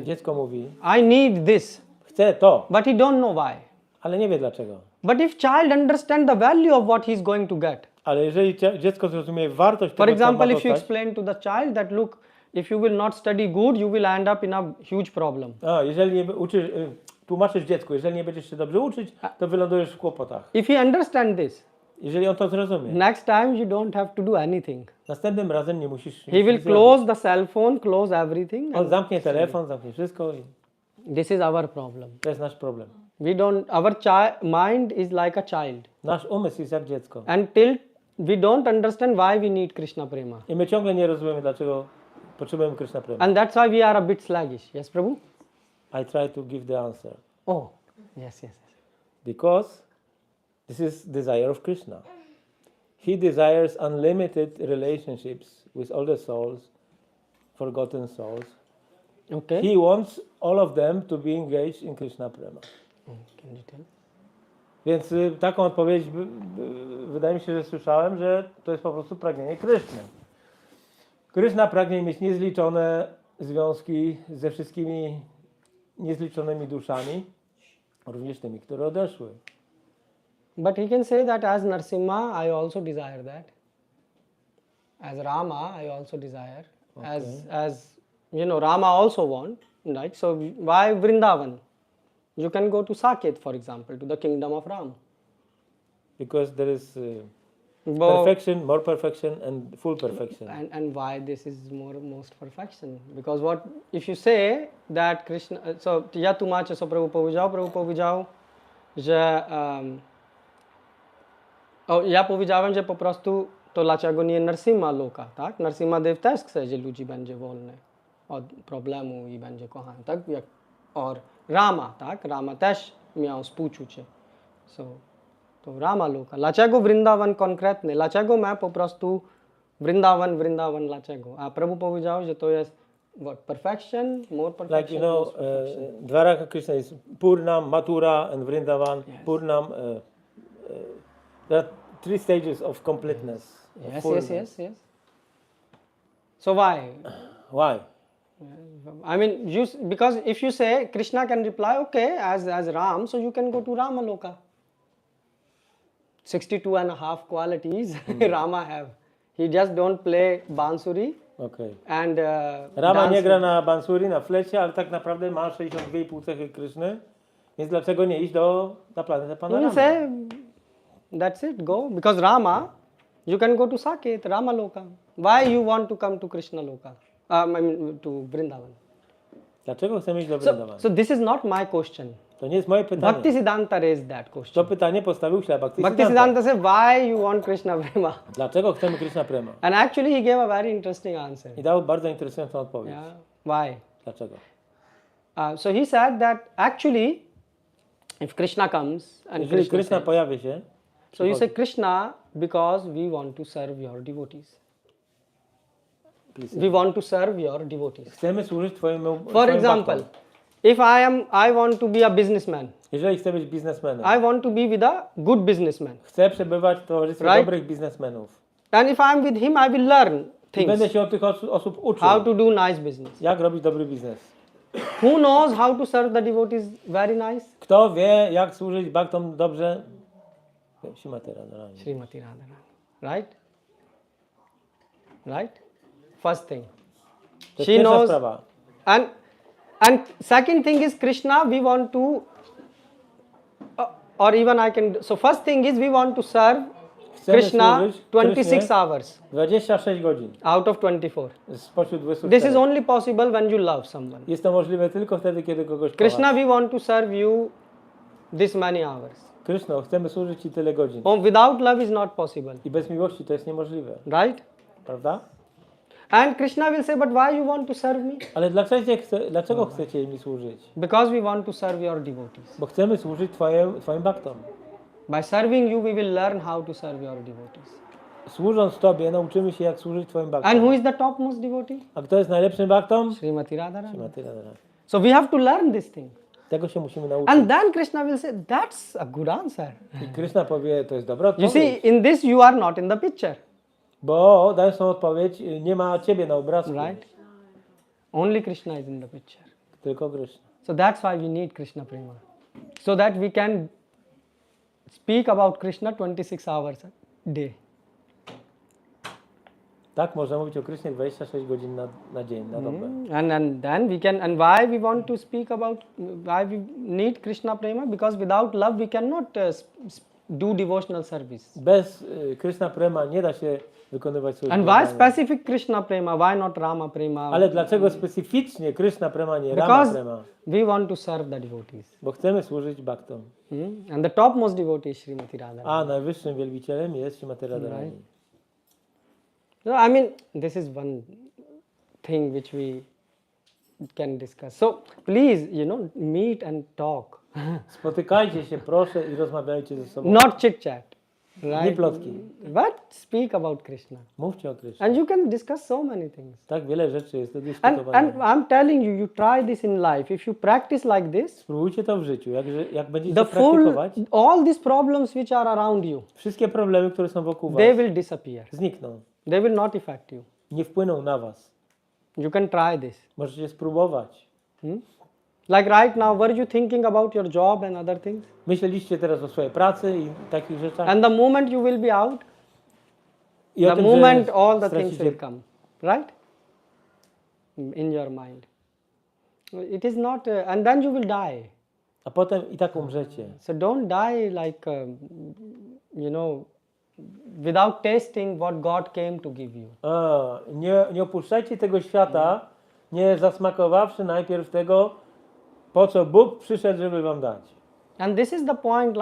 [SPEAKER 3] Dziecko mówi,
[SPEAKER 2] I need this,
[SPEAKER 3] chcę to,
[SPEAKER 2] but he don't know why.
[SPEAKER 3] ale nie wie dlaczego.
[SPEAKER 2] But if child understand the value of what he is going to get,
[SPEAKER 3] Ale jeżeli dziecko zrozumie wartość
[SPEAKER 2] for
[SPEAKER 3] tego, co ma
[SPEAKER 2] example, if you
[SPEAKER 3] dostać,
[SPEAKER 2] explain to the child that look, if you will not study good, you will end up in a huge problem.
[SPEAKER 3] jeżeli nie uczysz, tłumaczysz dziecku, jeżeli nie będziesz się dobrze uczyć, to wylądujesz w kłopotach.
[SPEAKER 2] If he understand this,
[SPEAKER 3] Jeżeli on to zrozumie,
[SPEAKER 2] next time you don't have to do anything.
[SPEAKER 3] następnym razem nie musisz
[SPEAKER 2] He will
[SPEAKER 3] nic
[SPEAKER 2] close the cell phone, close everything.
[SPEAKER 3] zrobić. On zamknie telefon, zamknie wszystko i
[SPEAKER 2] This is our problem.
[SPEAKER 3] to jest nasz problem.
[SPEAKER 2] We don't. Our mind is like a child.
[SPEAKER 3] Nasz umysł jest jak dziecko.
[SPEAKER 2] Until we don't understand why we need Krishna prema,
[SPEAKER 3] I my ciągle nie rozumiemy, dlaczego potrzebujemy Krishna prema.
[SPEAKER 2] and that's why we are a bit sluggish. Yes, Prabhu.
[SPEAKER 3] I try to give the answer.
[SPEAKER 2] Oh, yes.
[SPEAKER 3] Because this is desire of Krishna. He desires unlimited relationships with all the souls, forgotten souls.
[SPEAKER 2] Okay.
[SPEAKER 3] He wants all of them to be engaged in Krishna prema.
[SPEAKER 2] Can you tell?
[SPEAKER 3] Więc taką odpowiedź wydaje mi się, że słyszałem, że to jest po prostu pragnienie Kryszny. Kryszna pragnie mieć niezliczone związki ze wszystkimi niezliczonymi duszami, również tymi, które odeszły.
[SPEAKER 2] But he can say that as Narsimha, I also desire that. As Rama, I also desire. As you know, Rama also want, right? So why Vrindavan? You can go to Saket, for example, to the kingdom of Ram.
[SPEAKER 3] Because there is
[SPEAKER 2] Bo-
[SPEAKER 3] perfection, more perfection and full perfection.
[SPEAKER 2] And why this is most perfection? Because what if you say that Krishna? So ja tłumaczę, co Prabhu powiedział, że ja powiedziałem, że po prostu to dlaczego nie Narsimha Loka, tak? Narsimha Dev też chce, że ludzi będzie wolny od problemu i będzie kochany, tak? Jak Rama, tak? Rama też miał współczucie. So, to Rama Loka. Dlaczego Vrindavan konkretny? Dlaczego my po prostu Vrindavan, dlaczego? A Prabhu powiedział, że to jest what? Perfection, more perfection,
[SPEAKER 3] Like you know,
[SPEAKER 2] most perfection.
[SPEAKER 3] Dwaraka Krishna is Purnam, Mathura and Vrindavan.
[SPEAKER 2] Yes.
[SPEAKER 3] Purnam, there are 3 stages of completeness. of
[SPEAKER 2] Yes.
[SPEAKER 3] fullness.
[SPEAKER 2] So why?
[SPEAKER 3] Why?
[SPEAKER 2] I mean, because if you say Krishna can reply, okay, as Ram, so you can go to Rama Loka. 62.5 qualities Rama have. He just don't play bansuri
[SPEAKER 3] Okay.
[SPEAKER 2] and
[SPEAKER 3] Rama
[SPEAKER 2] dance
[SPEAKER 3] nie gra na bansuri, na flecie, ale tak naprawdę ma 62,5 cechy Kryszny, więc dlaczego nie iść na planetę Pana
[SPEAKER 2] You
[SPEAKER 3] Ramy?
[SPEAKER 2] say that's it, go. Because Rama, you can go to Saket, Rama Loka. Why you want to come to Krishna Loka? I mean to Vrindavan.
[SPEAKER 3] Dlaczego chcemy iść do Vrindavan?
[SPEAKER 2] So this is not my question.
[SPEAKER 3] To nie jest moje pytanie.
[SPEAKER 2] Bhaktisiddhanta raised that
[SPEAKER 3] To
[SPEAKER 2] question.
[SPEAKER 3] pytanie postawił Śla Bhaktisiddhanta.
[SPEAKER 2] Bhaktisiddhanta said, why you want Krishna prema?
[SPEAKER 3] Dlaczego chcemy Krishna Prema?
[SPEAKER 2] And actually he gave a very interesting answer.
[SPEAKER 3] I dał bardzo interesującą odpowiedź.
[SPEAKER 2] Yeah. Why?
[SPEAKER 3] Dlaczego?
[SPEAKER 2] So he said that actually, if Krishna comes and
[SPEAKER 3] Jeżeli
[SPEAKER 2] Krishna
[SPEAKER 3] Krishna
[SPEAKER 2] says,
[SPEAKER 3] pojawi się,
[SPEAKER 2] so you say Krishna because we want to serve your devotees. We want to serve your devotees.
[SPEAKER 3] chcemy służyć Twojemu
[SPEAKER 2] For example, if I want to be a businessman,
[SPEAKER 3] jeżeli chcę być biznesmenem,
[SPEAKER 2] I want to be with a good businessman.
[SPEAKER 3] chcę przebywać w towarzystwie
[SPEAKER 2] Right.
[SPEAKER 3] dobrych biznesmenów.
[SPEAKER 2] And if I'm with him, I will learn
[SPEAKER 3] I będę
[SPEAKER 2] things,
[SPEAKER 3] się od tych osób uczył,
[SPEAKER 2] how to do nice business.
[SPEAKER 3] jak robić dobry biznes.
[SPEAKER 2] Who knows how to serve the devotees very nice?
[SPEAKER 3] Kto wie, jak służyć bhaktom dobrze? Śrimati Radharani.
[SPEAKER 2] Srimati Radharani. Right? Right? First thing.
[SPEAKER 3] To jest
[SPEAKER 2] She
[SPEAKER 3] pierwsza
[SPEAKER 2] knows.
[SPEAKER 3] sprawa.
[SPEAKER 2] And second thing is Krishna, we want to, or even I can, so first thing is we want to serve
[SPEAKER 3] Chcemy
[SPEAKER 2] Krishna
[SPEAKER 3] służyć
[SPEAKER 2] 26
[SPEAKER 3] Krishnie
[SPEAKER 2] hours
[SPEAKER 3] 26 godzin
[SPEAKER 2] out of 24.
[SPEAKER 3] spośród 24.
[SPEAKER 2] This is only possible when you love someone.
[SPEAKER 3] Jest to możliwe tylko wtedy, kiedy kogoś
[SPEAKER 2] Krishna,
[SPEAKER 3] kochasz.
[SPEAKER 2] we want to serve you this many hours.
[SPEAKER 3] Krishno, chcemy służyć Ci tyle godzin.
[SPEAKER 2] Without love is not possible.
[SPEAKER 3] I bez miłości to jest niemożliwe.
[SPEAKER 2] Right?
[SPEAKER 3] Prawda?
[SPEAKER 2] And Krishna will say, but why you want to serve me?
[SPEAKER 3] Ale dlaczego chcecie mi służyć?
[SPEAKER 2] Because we want to serve your devotees.
[SPEAKER 3] Bo chcemy służyć Twoim bhaktom.
[SPEAKER 2] By serving you, we will learn how to serve your devotees.
[SPEAKER 3] Służąc Tobie, nauczymy się, jak służyć Twoim bhaktom.
[SPEAKER 2] And who is the topmost devotee?
[SPEAKER 3] A kto jest najlepszym bhaktom?
[SPEAKER 2] Srimati Radharani.
[SPEAKER 3] Śrimati Radharani.
[SPEAKER 2] So we have to learn this thing.
[SPEAKER 3] Tego się musimy nauczyć.
[SPEAKER 2] And then Krishna will say, that's a good answer.
[SPEAKER 3] I Krishna powie, to jest dobra
[SPEAKER 2] You see,
[SPEAKER 3] odpowiedź.
[SPEAKER 2] in this you are not in the picture.
[SPEAKER 3] Bo dając tą odpowiedź, nie ma Ciebie na obrazku.
[SPEAKER 2] Right? Only Krishna is in the picture.
[SPEAKER 3] Tylko Krishna.
[SPEAKER 2] So that's why we need Krishna Prema. So that we can speak about Krishna 26 hours a day.
[SPEAKER 3] Tak, można mówić o Krishnie 26 godzin na dzień, na dobę.
[SPEAKER 2] And then we can, and why we want to speak about, why we need Krishna Prema? Because without love we cannot do devotional service.
[SPEAKER 3] Bez Krishna Prema nie da się wykonywać służby.
[SPEAKER 2] And why specific Krishna Prema? Why not Rama Prema?
[SPEAKER 3] Ale dlaczego specyficznie Krishna Prema, nie Rama
[SPEAKER 2] Because
[SPEAKER 3] Prema?
[SPEAKER 2] we want to serve the devotees.
[SPEAKER 3] Bo chcemy służyć bhaktom.
[SPEAKER 2] And the topmost devotee is Srimati Radharani.
[SPEAKER 3] A najwyższym wielbicielem jest Śrimati Radharani.
[SPEAKER 2] So, I mean, this is one thing which we can discuss. So please, meet and talk.
[SPEAKER 3] Spotykajcie się proszę i rozmawiajcie ze sobą.
[SPEAKER 2] Not chit chat.
[SPEAKER 3] Nie
[SPEAKER 2] Right?
[SPEAKER 3] plotki.
[SPEAKER 2] But speak about Krishna.
[SPEAKER 3] Mówcie o Krishnie.
[SPEAKER 2] And you can discuss so many things.
[SPEAKER 3] Tak wiele rzeczy jest do
[SPEAKER 2] And
[SPEAKER 3] dyskutowania.
[SPEAKER 2] I'm telling you, you try this in life. If you practice like this,
[SPEAKER 3] Spróbujcie to w życiu. Jak będziecie
[SPEAKER 2] the full,
[SPEAKER 3] praktykować,
[SPEAKER 2] all these problems which are around you,
[SPEAKER 3] wszystkie problemy, które są wokół was,
[SPEAKER 2] they will disappear.
[SPEAKER 3] znikną.
[SPEAKER 2] They will not affect you.
[SPEAKER 3] Nie wpłyną na was.
[SPEAKER 2] You can try this.
[SPEAKER 3] Możecie spróbować.
[SPEAKER 2] Like right now, were you thinking about your job and other things?
[SPEAKER 3] Myśleliście teraz o swojej pracy i takich rzeczach.
[SPEAKER 2] And the moment you will be out,
[SPEAKER 3] I o
[SPEAKER 2] the
[SPEAKER 3] tym,
[SPEAKER 2] moment
[SPEAKER 3] że
[SPEAKER 2] all the things
[SPEAKER 3] stracicie-
[SPEAKER 2] will come, right? In your mind. It is not, and then you will die.
[SPEAKER 3] A potem i tak umrzecie.
[SPEAKER 2] So don't die like, without tasting what God came to give you.
[SPEAKER 3] Nie opuszczajcie tego świata, nie zasmakowawszy najpierw tego, po co Bóg przyszedł, żeby wam dać.
[SPEAKER 2] And this is the point,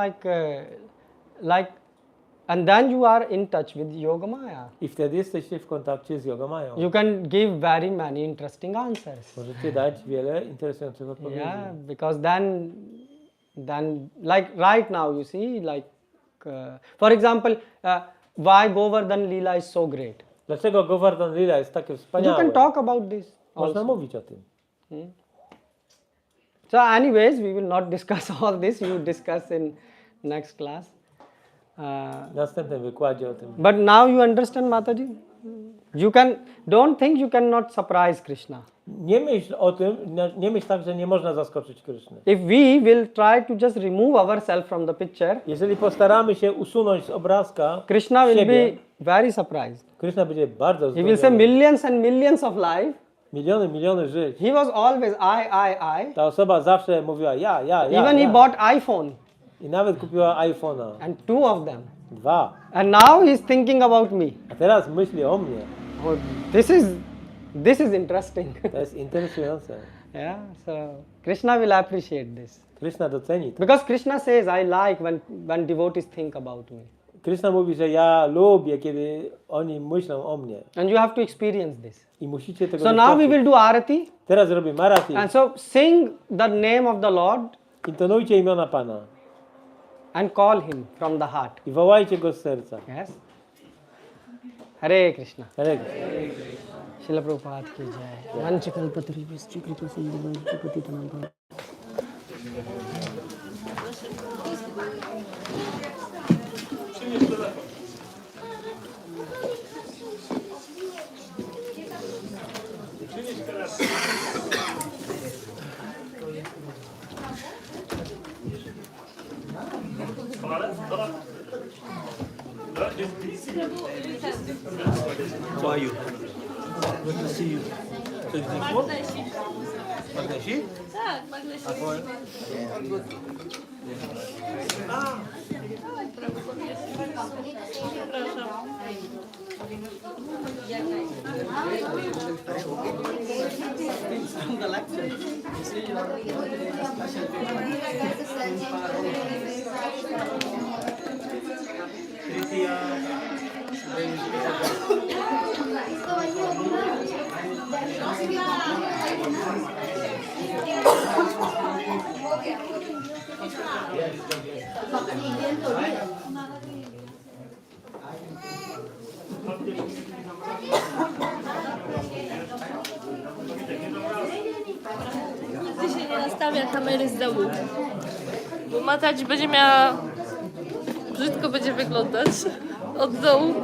[SPEAKER 2] and then you are in touch with Yogamaya.
[SPEAKER 3] I wtedy jesteście w kontakcie z Jogamają.
[SPEAKER 2] You can give very many interesting answers.
[SPEAKER 3] Możecie dać wiele interesujących odpowiedzi.
[SPEAKER 2] Yeah, because then, like right now, you see, for example, why Govardhan Leela is so great.
[SPEAKER 3] Dlaczego Govardhan Lila jest takie
[SPEAKER 2] You
[SPEAKER 3] wspaniałe?
[SPEAKER 2] can talk about this
[SPEAKER 3] Można
[SPEAKER 2] also.
[SPEAKER 3] mówić o tym.
[SPEAKER 2] So anyways, we will not discuss all this. You discuss in next class.
[SPEAKER 3] W następnym wykładzie o tym.
[SPEAKER 2] But now you understand, Mataji? Don't think you cannot surprise Krishna.
[SPEAKER 3] Nie myśl o tym, nie myśl tak, że nie można zaskoczyć Kryszny.
[SPEAKER 2] If we will try to just remove ourselves from the picture,
[SPEAKER 3] Jeżeli postaramy się usunąć z obrazka
[SPEAKER 2] Krishna will
[SPEAKER 3] siebie,
[SPEAKER 2] be very surprised.
[SPEAKER 3] Kryszna będzie bardzo
[SPEAKER 2] He will say
[SPEAKER 3] zdumiony.
[SPEAKER 2] millions and millions of life.
[SPEAKER 3] Miliony żyć.
[SPEAKER 2] He was always I.
[SPEAKER 3] Ta osoba zawsze mówiła ja.
[SPEAKER 2] Even he bought iPhone
[SPEAKER 3] I nawet kupiła iPhone'a.
[SPEAKER 2] and 2 of them.
[SPEAKER 3] 2.
[SPEAKER 2] And now he's thinking about me.
[SPEAKER 3] A teraz myśli o mnie.
[SPEAKER 2] Oh, this is interesting.
[SPEAKER 3] To jest interesujące.
[SPEAKER 2] Yeah, so Krishna will appreciate this.
[SPEAKER 3] Krishna doceni to.
[SPEAKER 2] Because Krishna says, I like when devotees think about me.
[SPEAKER 3] Krishna mówi, że ja lubię, kiedy oni myślą o mnie.
[SPEAKER 2] And you have to experience this.
[SPEAKER 3] I musicie tego
[SPEAKER 2] So now we
[SPEAKER 3] doświadczyć.
[SPEAKER 2] will do arati.
[SPEAKER 3] Teraz robię marathi.
[SPEAKER 2] And so sing the name of the Lord
[SPEAKER 3] Intonujcie imiona Pana.
[SPEAKER 2] and call him from the heart.
[SPEAKER 3] I wołajcie go z serca.
[SPEAKER 2] Yes. Hare Krishna.
[SPEAKER 3] Hare
[SPEAKER 2] Srila Prabhupada ki jai. Vanchakalpatri vishchu kripa sindhu vanchapati tanam.
[SPEAKER 12] How are you? Good to see you. So is this one? Bangladeshi?
[SPEAKER 10] Tak, Bangladeshi. Nigdy się nie nastawia kamery z dołu, bo matać będzie miała... brzydko będzie wyglądać od dołu.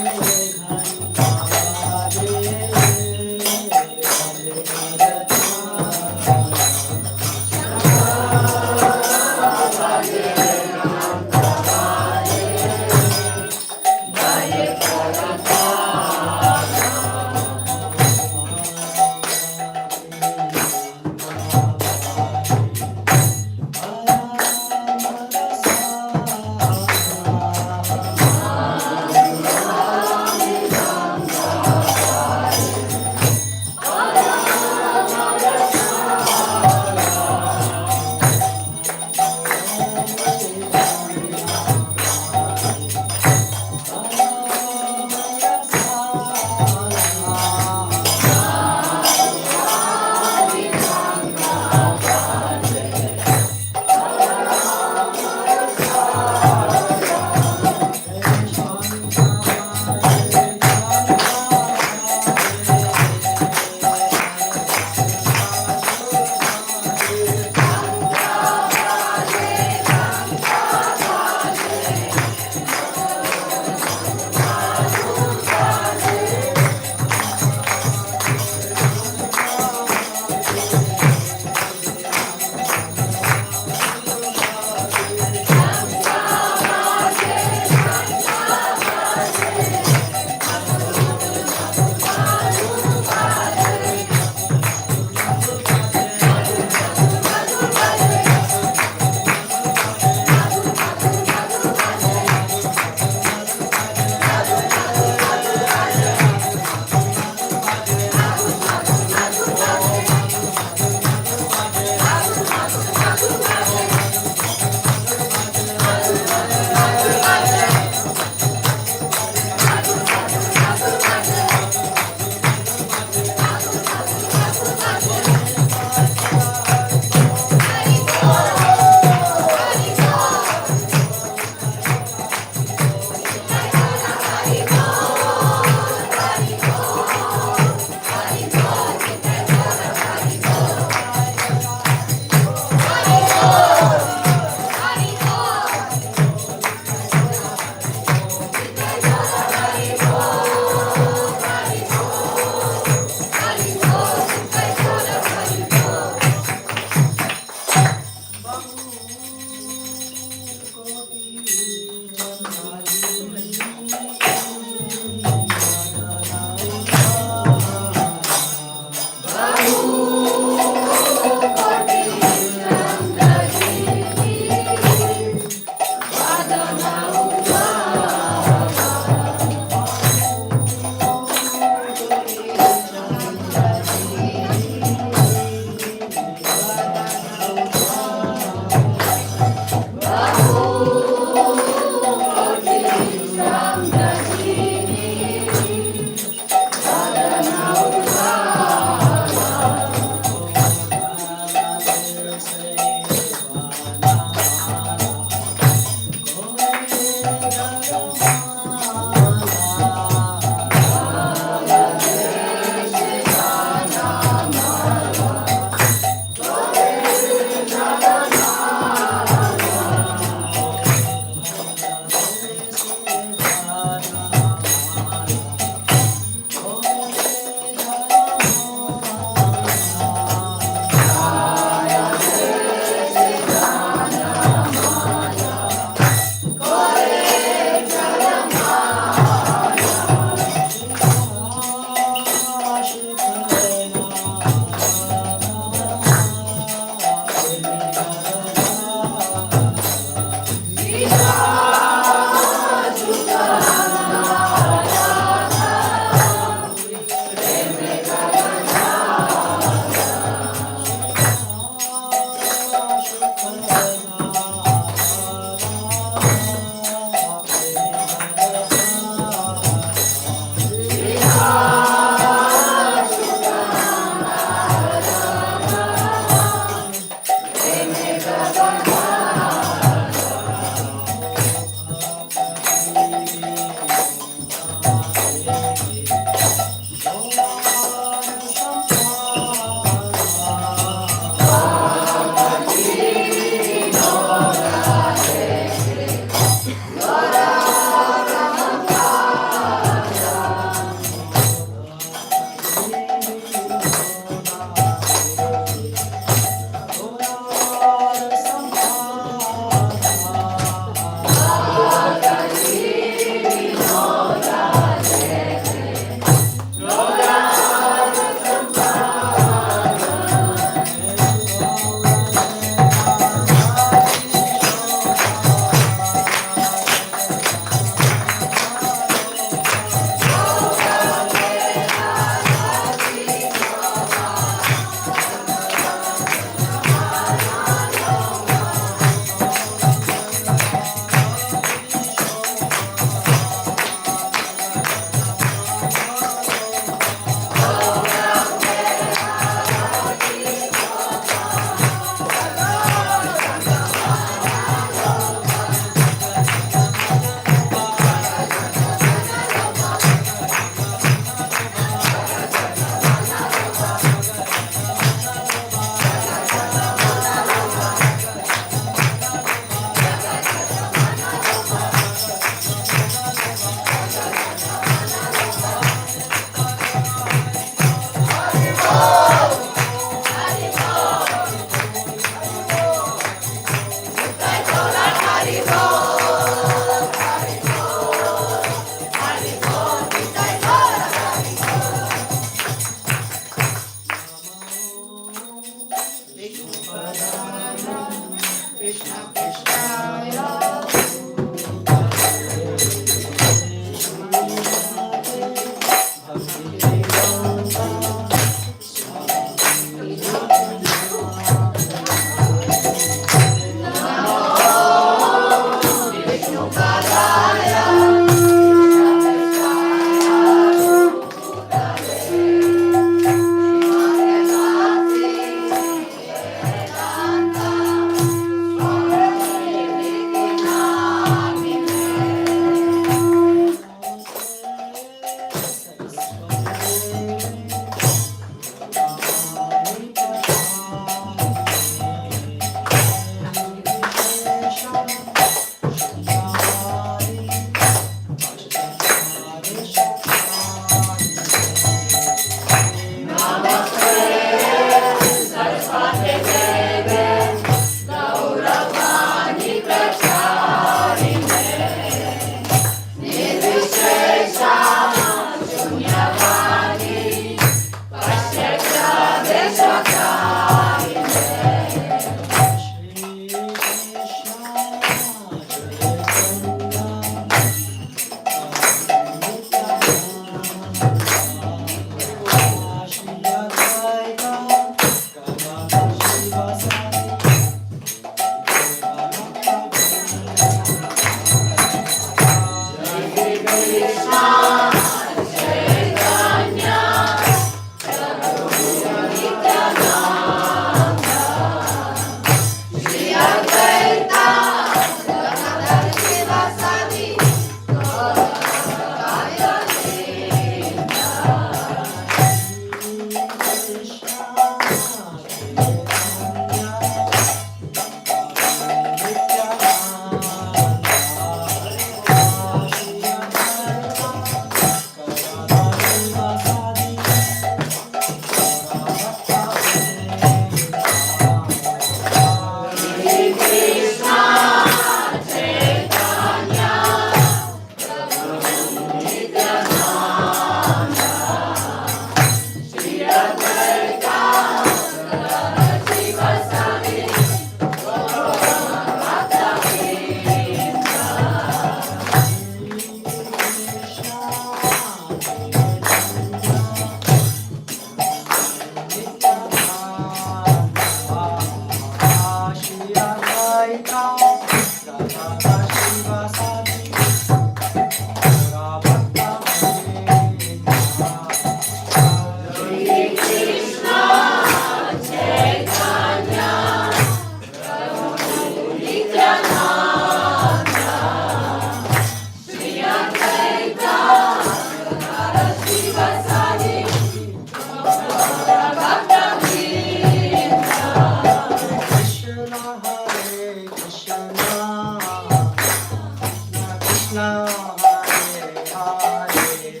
[SPEAKER 2] Krishna, Hare Hare,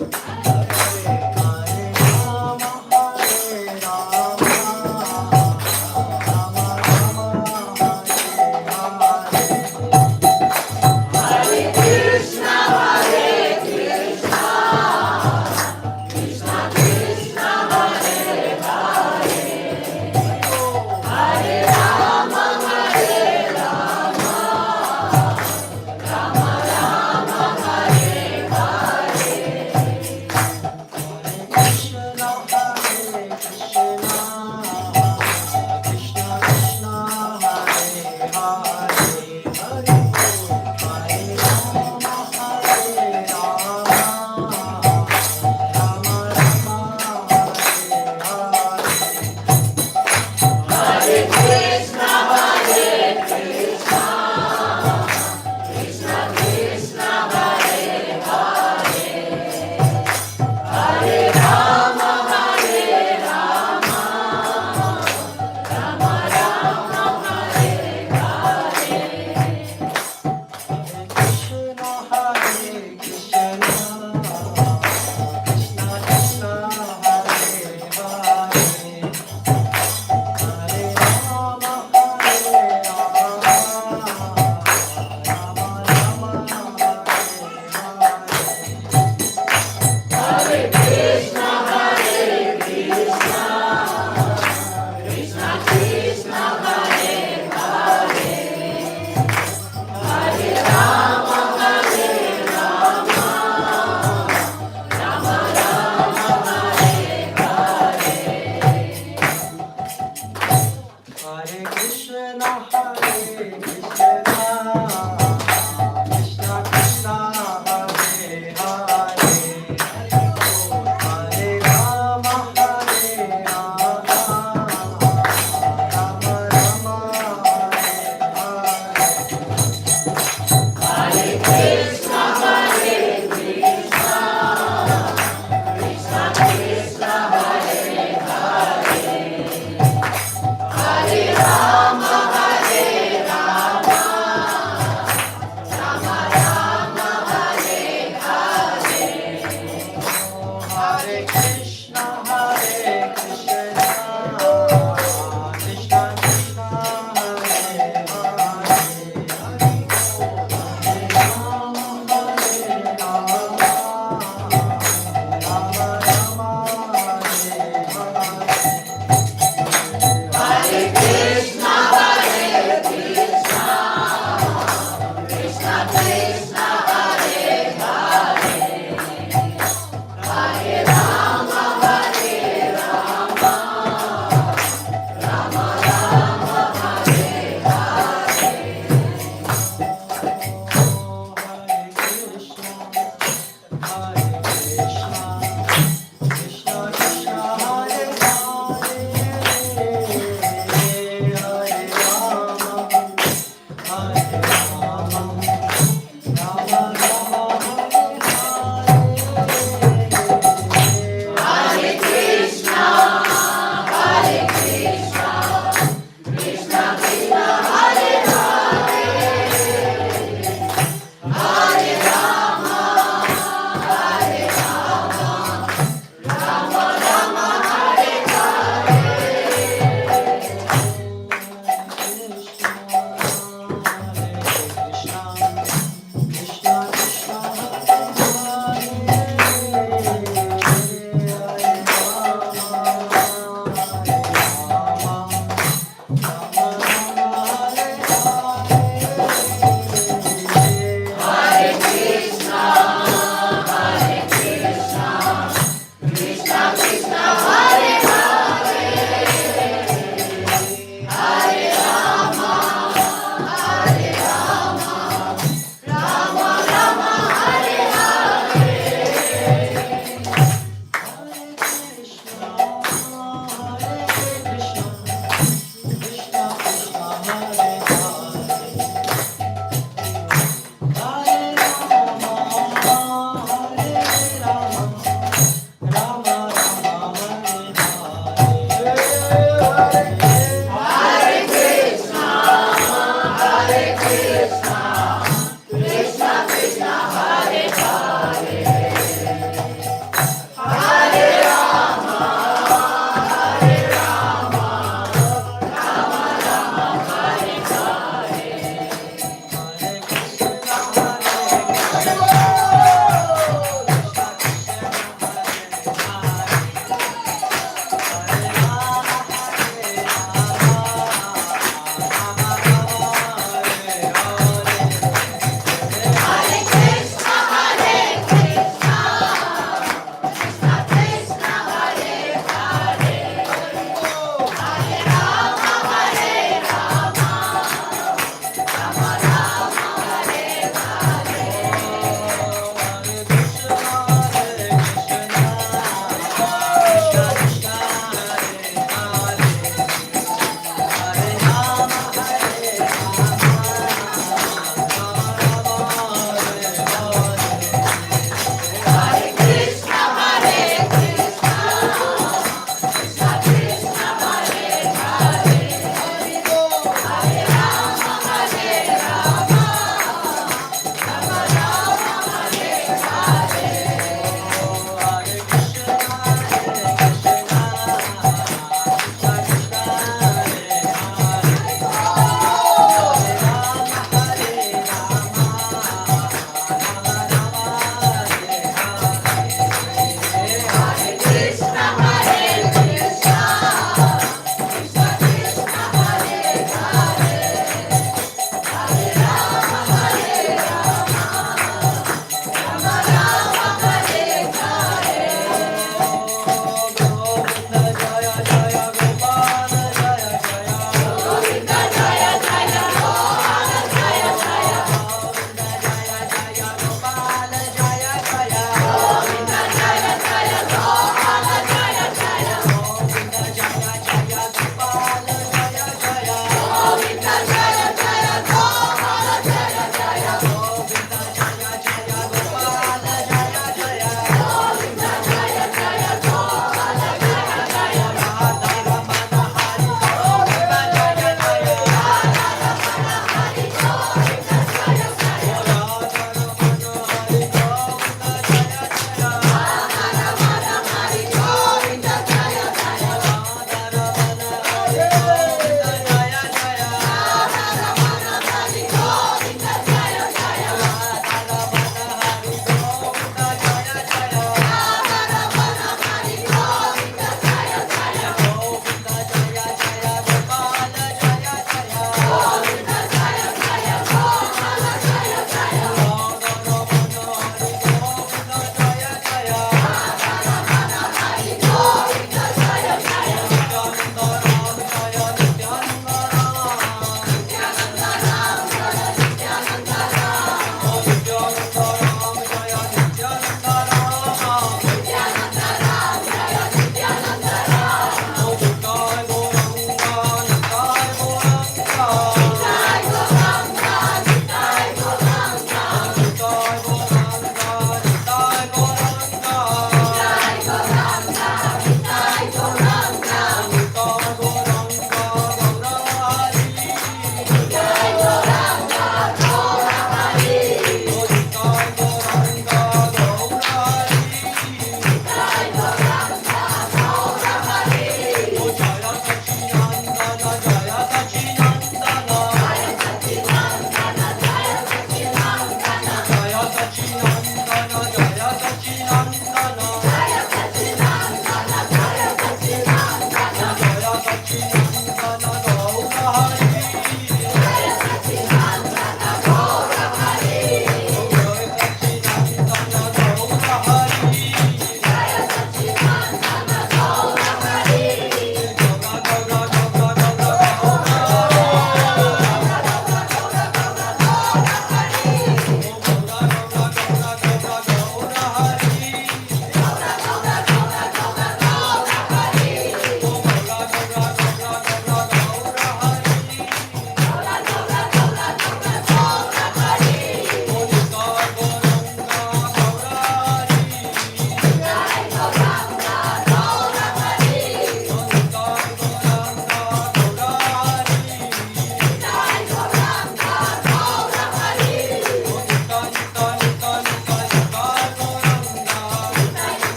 [SPEAKER 2] Hare Rama, Hare Rama, Rama Rama, Hare Hare. Hare Krishna, Krishna Krishna, Hare Hare, Hare Rama, Hare Rama, Rama Rama, Hare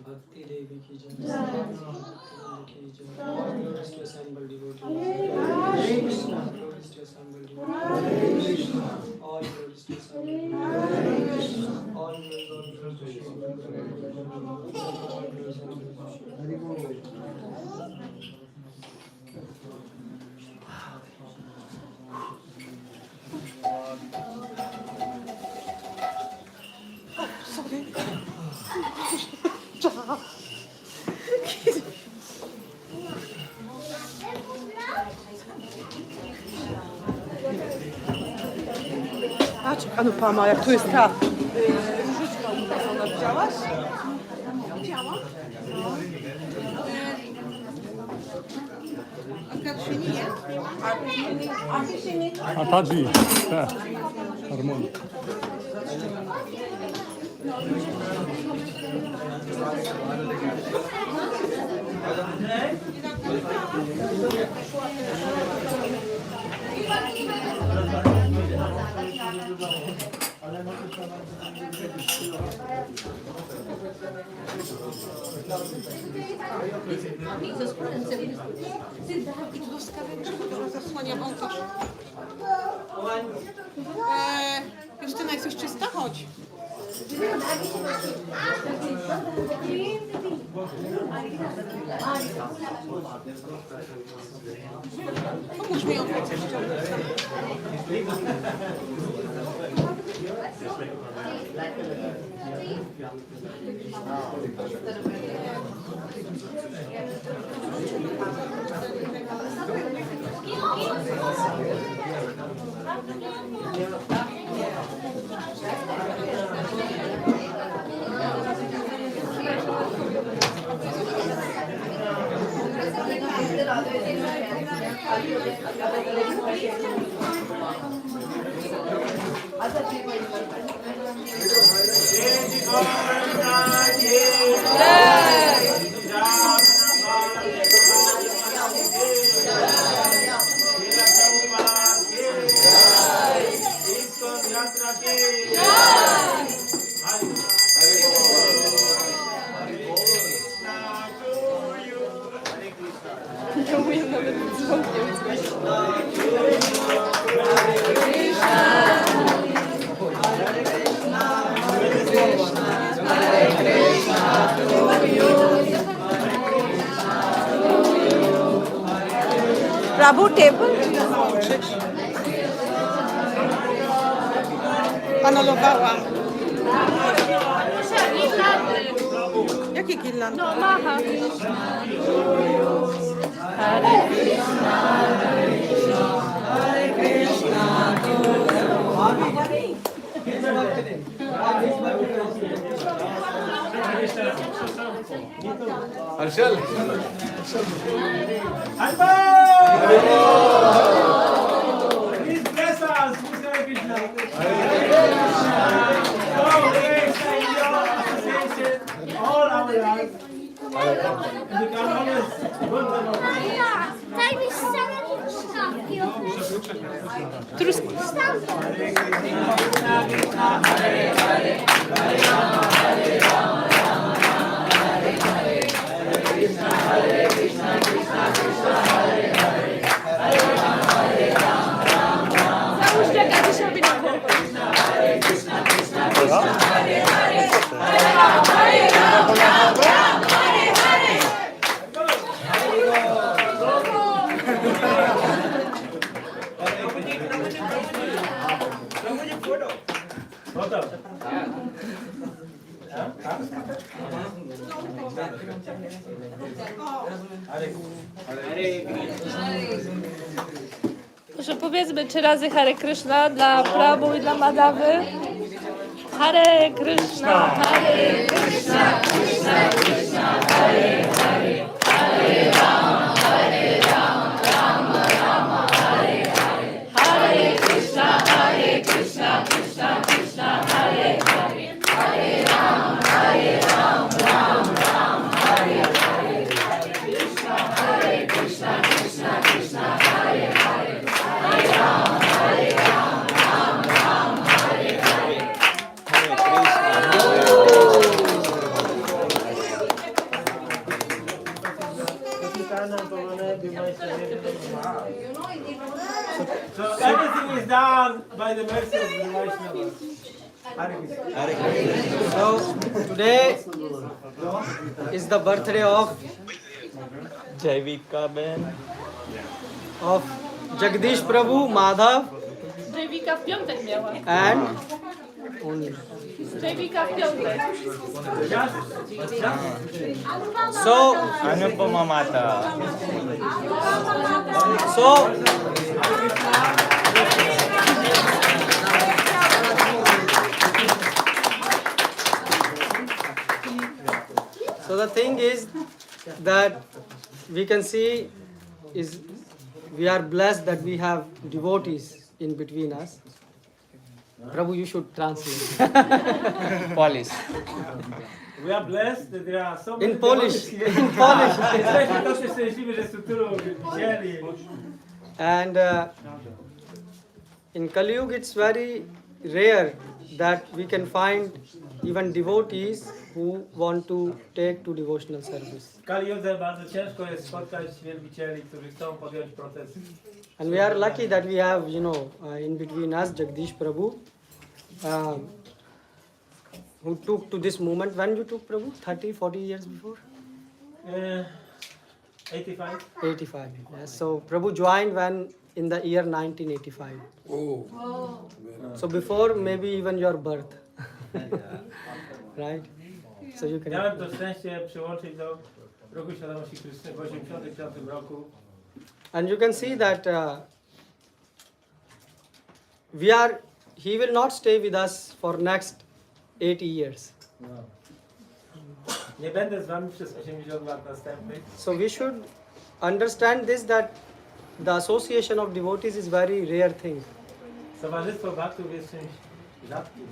[SPEAKER 2] Bhakti Devi ki jai. All glories to assembled devotees. All glories to assembled devotees. All glories to assembled devotees. All glories to assembled devotees.
[SPEAKER 13] Patrz, Anupama, jak tu jest ta różyczka ukazana, widziałaś? Widziałam.
[SPEAKER 5] Atadzi, tak, harmonia.
[SPEAKER 8] Idź do skarbniczego, która zasłania ołtarz. Justyna, jesteś czysta? Chodź. Pomóż mi ją ściągnąć.
[SPEAKER 13] Prabhu, table. Panolowałam. Jakie girlandy?
[SPEAKER 11] No, macha.
[SPEAKER 12] Arshal.
[SPEAKER 1] Please bless us. Hare Krishna. Oh, grace and your association all our lives. And we can always go to the Lord.
[SPEAKER 14] Daj mi sztabki.
[SPEAKER 11] Załóżcie Gadzisiowi na głowę. Może powiedzmy 3 razy Hare Krishna dla Prabhu i dla Madhawy. Hare Krishna, Hare Krishna, Krishna Krishna, Hare Hare, Hare Rama, Hare Rama, Rama Rama, Hare Hare. Hare Krishna, Hare Krishna, Krishna Krishna, Hare Hare, Hare Rama, Hare Rama, Rama Rama, Hare Hare. Hare Krishna, Krishna Krishna, Hare Hare, Hare Rama, Hare Rama, Rama Rama, Hare Hare.
[SPEAKER 1] So everything is done by the mercy of the Vaishnavas. Hare Krishna.
[SPEAKER 2] So today is the birthday of
[SPEAKER 12] Jaivika Ben.
[SPEAKER 2] of Jagdish Prabhu, Madhav,
[SPEAKER 11] Jaivika w piątek miała.
[SPEAKER 2] and only.
[SPEAKER 11] Jaivika w piątek.
[SPEAKER 2] So
[SPEAKER 12] Anupama Mata.
[SPEAKER 2] So the thing is that we can see is we are blessed that we have devotees in between us. Prabhu, you should translate.
[SPEAKER 12] Polish.
[SPEAKER 1] We are blessed that there are so many
[SPEAKER 2] In Polish.
[SPEAKER 1] devotees here.
[SPEAKER 2] In Polish.
[SPEAKER 1] Jesteśmy dosyć szczęśliwi, że są tylu widzieli.
[SPEAKER 2] And in Kali Yuga it's very rare that we can find even devotees who want to take to devotional service.
[SPEAKER 1] W Kali Judze bardzo ciężko jest spotkać wielbicieli, którzy chcą podjąć proces.
[SPEAKER 2] And we are lucky that we have, in between us Jagdish Prabhu, who took to this movement. When you took Prabhu? 30, 40 years before?
[SPEAKER 1] 85.
[SPEAKER 2] 85. Yes. So Prabhu joined when in the year 1985. So before maybe even your birth. Right? So you can.
[SPEAKER 1] Miałem to szczęście przyłączyć do Ruchu Świadomości Kryszny w 1985 roku.
[SPEAKER 2] And you can see that he will not stay with us for next 80 years.
[SPEAKER 1] No. Nie będę z wami przez 80 lat następnych.
[SPEAKER 2] So we should understand this, that the association of devotees is very rare thing.
[SPEAKER 1] Towarzystwo Bhaktów jest czymś rzadkim.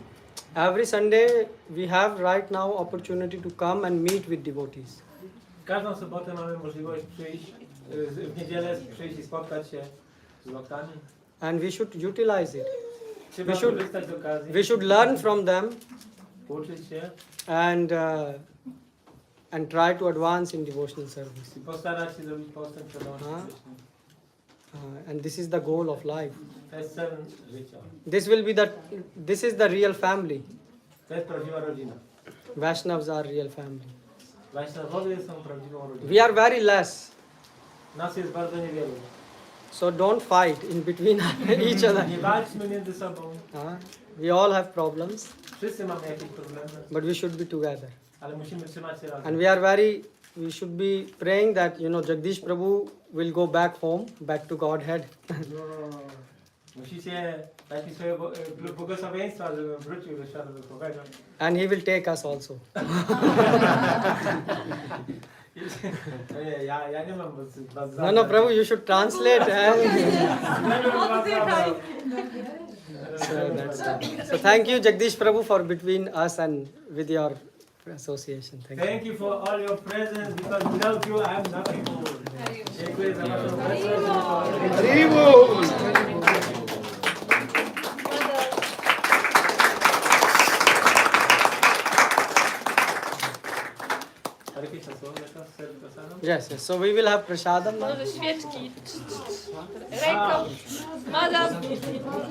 [SPEAKER 2] Every Sunday we have right now opportunity to come and meet with devotees.
[SPEAKER 1] Każdą sobotę mamy możliwość przyjść, w niedzielę przyjść i spotkać się z loktami.
[SPEAKER 2] And we should utilize it.
[SPEAKER 1] Trzeba korzystać z okazji.
[SPEAKER 2] We should learn from them
[SPEAKER 1] Uczyć się
[SPEAKER 2] and try to advance in devotional service.
[SPEAKER 1] i postarać się zrobić postęp w świadomości Kryszny.
[SPEAKER 2] And this is the goal of life.
[SPEAKER 1] To jest cel życia.
[SPEAKER 2] This is the real family.
[SPEAKER 1] To jest prawdziwa rodzina.
[SPEAKER 2] Vaishnavas are real family.
[SPEAKER 1] Vaishnavowie są prawdziwą rodziną.
[SPEAKER 2] We are very less.
[SPEAKER 1] Nas jest bardzo niewielu.
[SPEAKER 2] So don't fight in between each other.
[SPEAKER 1] Nie walczmy między sobą.
[SPEAKER 2] We all have problems.
[SPEAKER 1] Wszyscy mamy jakieś problemy.
[SPEAKER 2] But we should be together.
[SPEAKER 1] Ale musimy trzymać się razem.
[SPEAKER 2] And we should be praying that, Jagdish Prabhu will go back home, back to Godhead.
[SPEAKER 1] Musicie dać mi swoje błogosławieństwa, żebym wrócił do świata duchowego.
[SPEAKER 2] And he will take us also.
[SPEAKER 1] Ja nie mam was
[SPEAKER 2] No, Prabhu, you should translate. So thank you, Jagdish Prabhu, for between us and with your association.
[SPEAKER 1] Thank you for all your presence, because without you I am nothing more. Dziękuję za waszą obecność.
[SPEAKER 2] Yes. So we will have prasadam now.
[SPEAKER 11] Może świeczki. Ręką. Madam.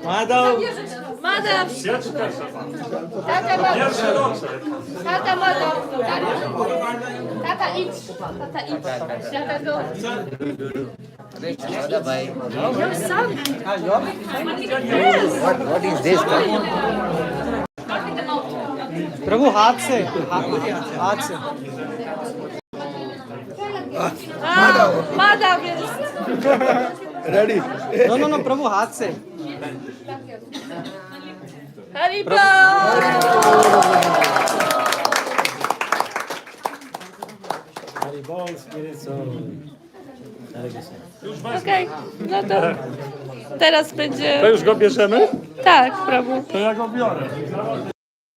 [SPEAKER 12] Madam.
[SPEAKER 11] Madam. Tata Madam. Tata Madam. Tata idź. Tata idź. Tata go. Your son.
[SPEAKER 2] Your?
[SPEAKER 11] Yes.
[SPEAKER 12] What is this?
[SPEAKER 2] प्रभु हाथ से हाथ से
[SPEAKER 13] Madam jest.
[SPEAKER 7] Ready?
[SPEAKER 2] no प्रभु हाथ से
[SPEAKER 13] Haribol!
[SPEAKER 3] Haribol, spirycol.
[SPEAKER 13] Okej, no to teraz będzie...
[SPEAKER 5] To już go bierzemy?
[SPEAKER 13] Tak, Prabhu.
[SPEAKER 5] To ja go biorę.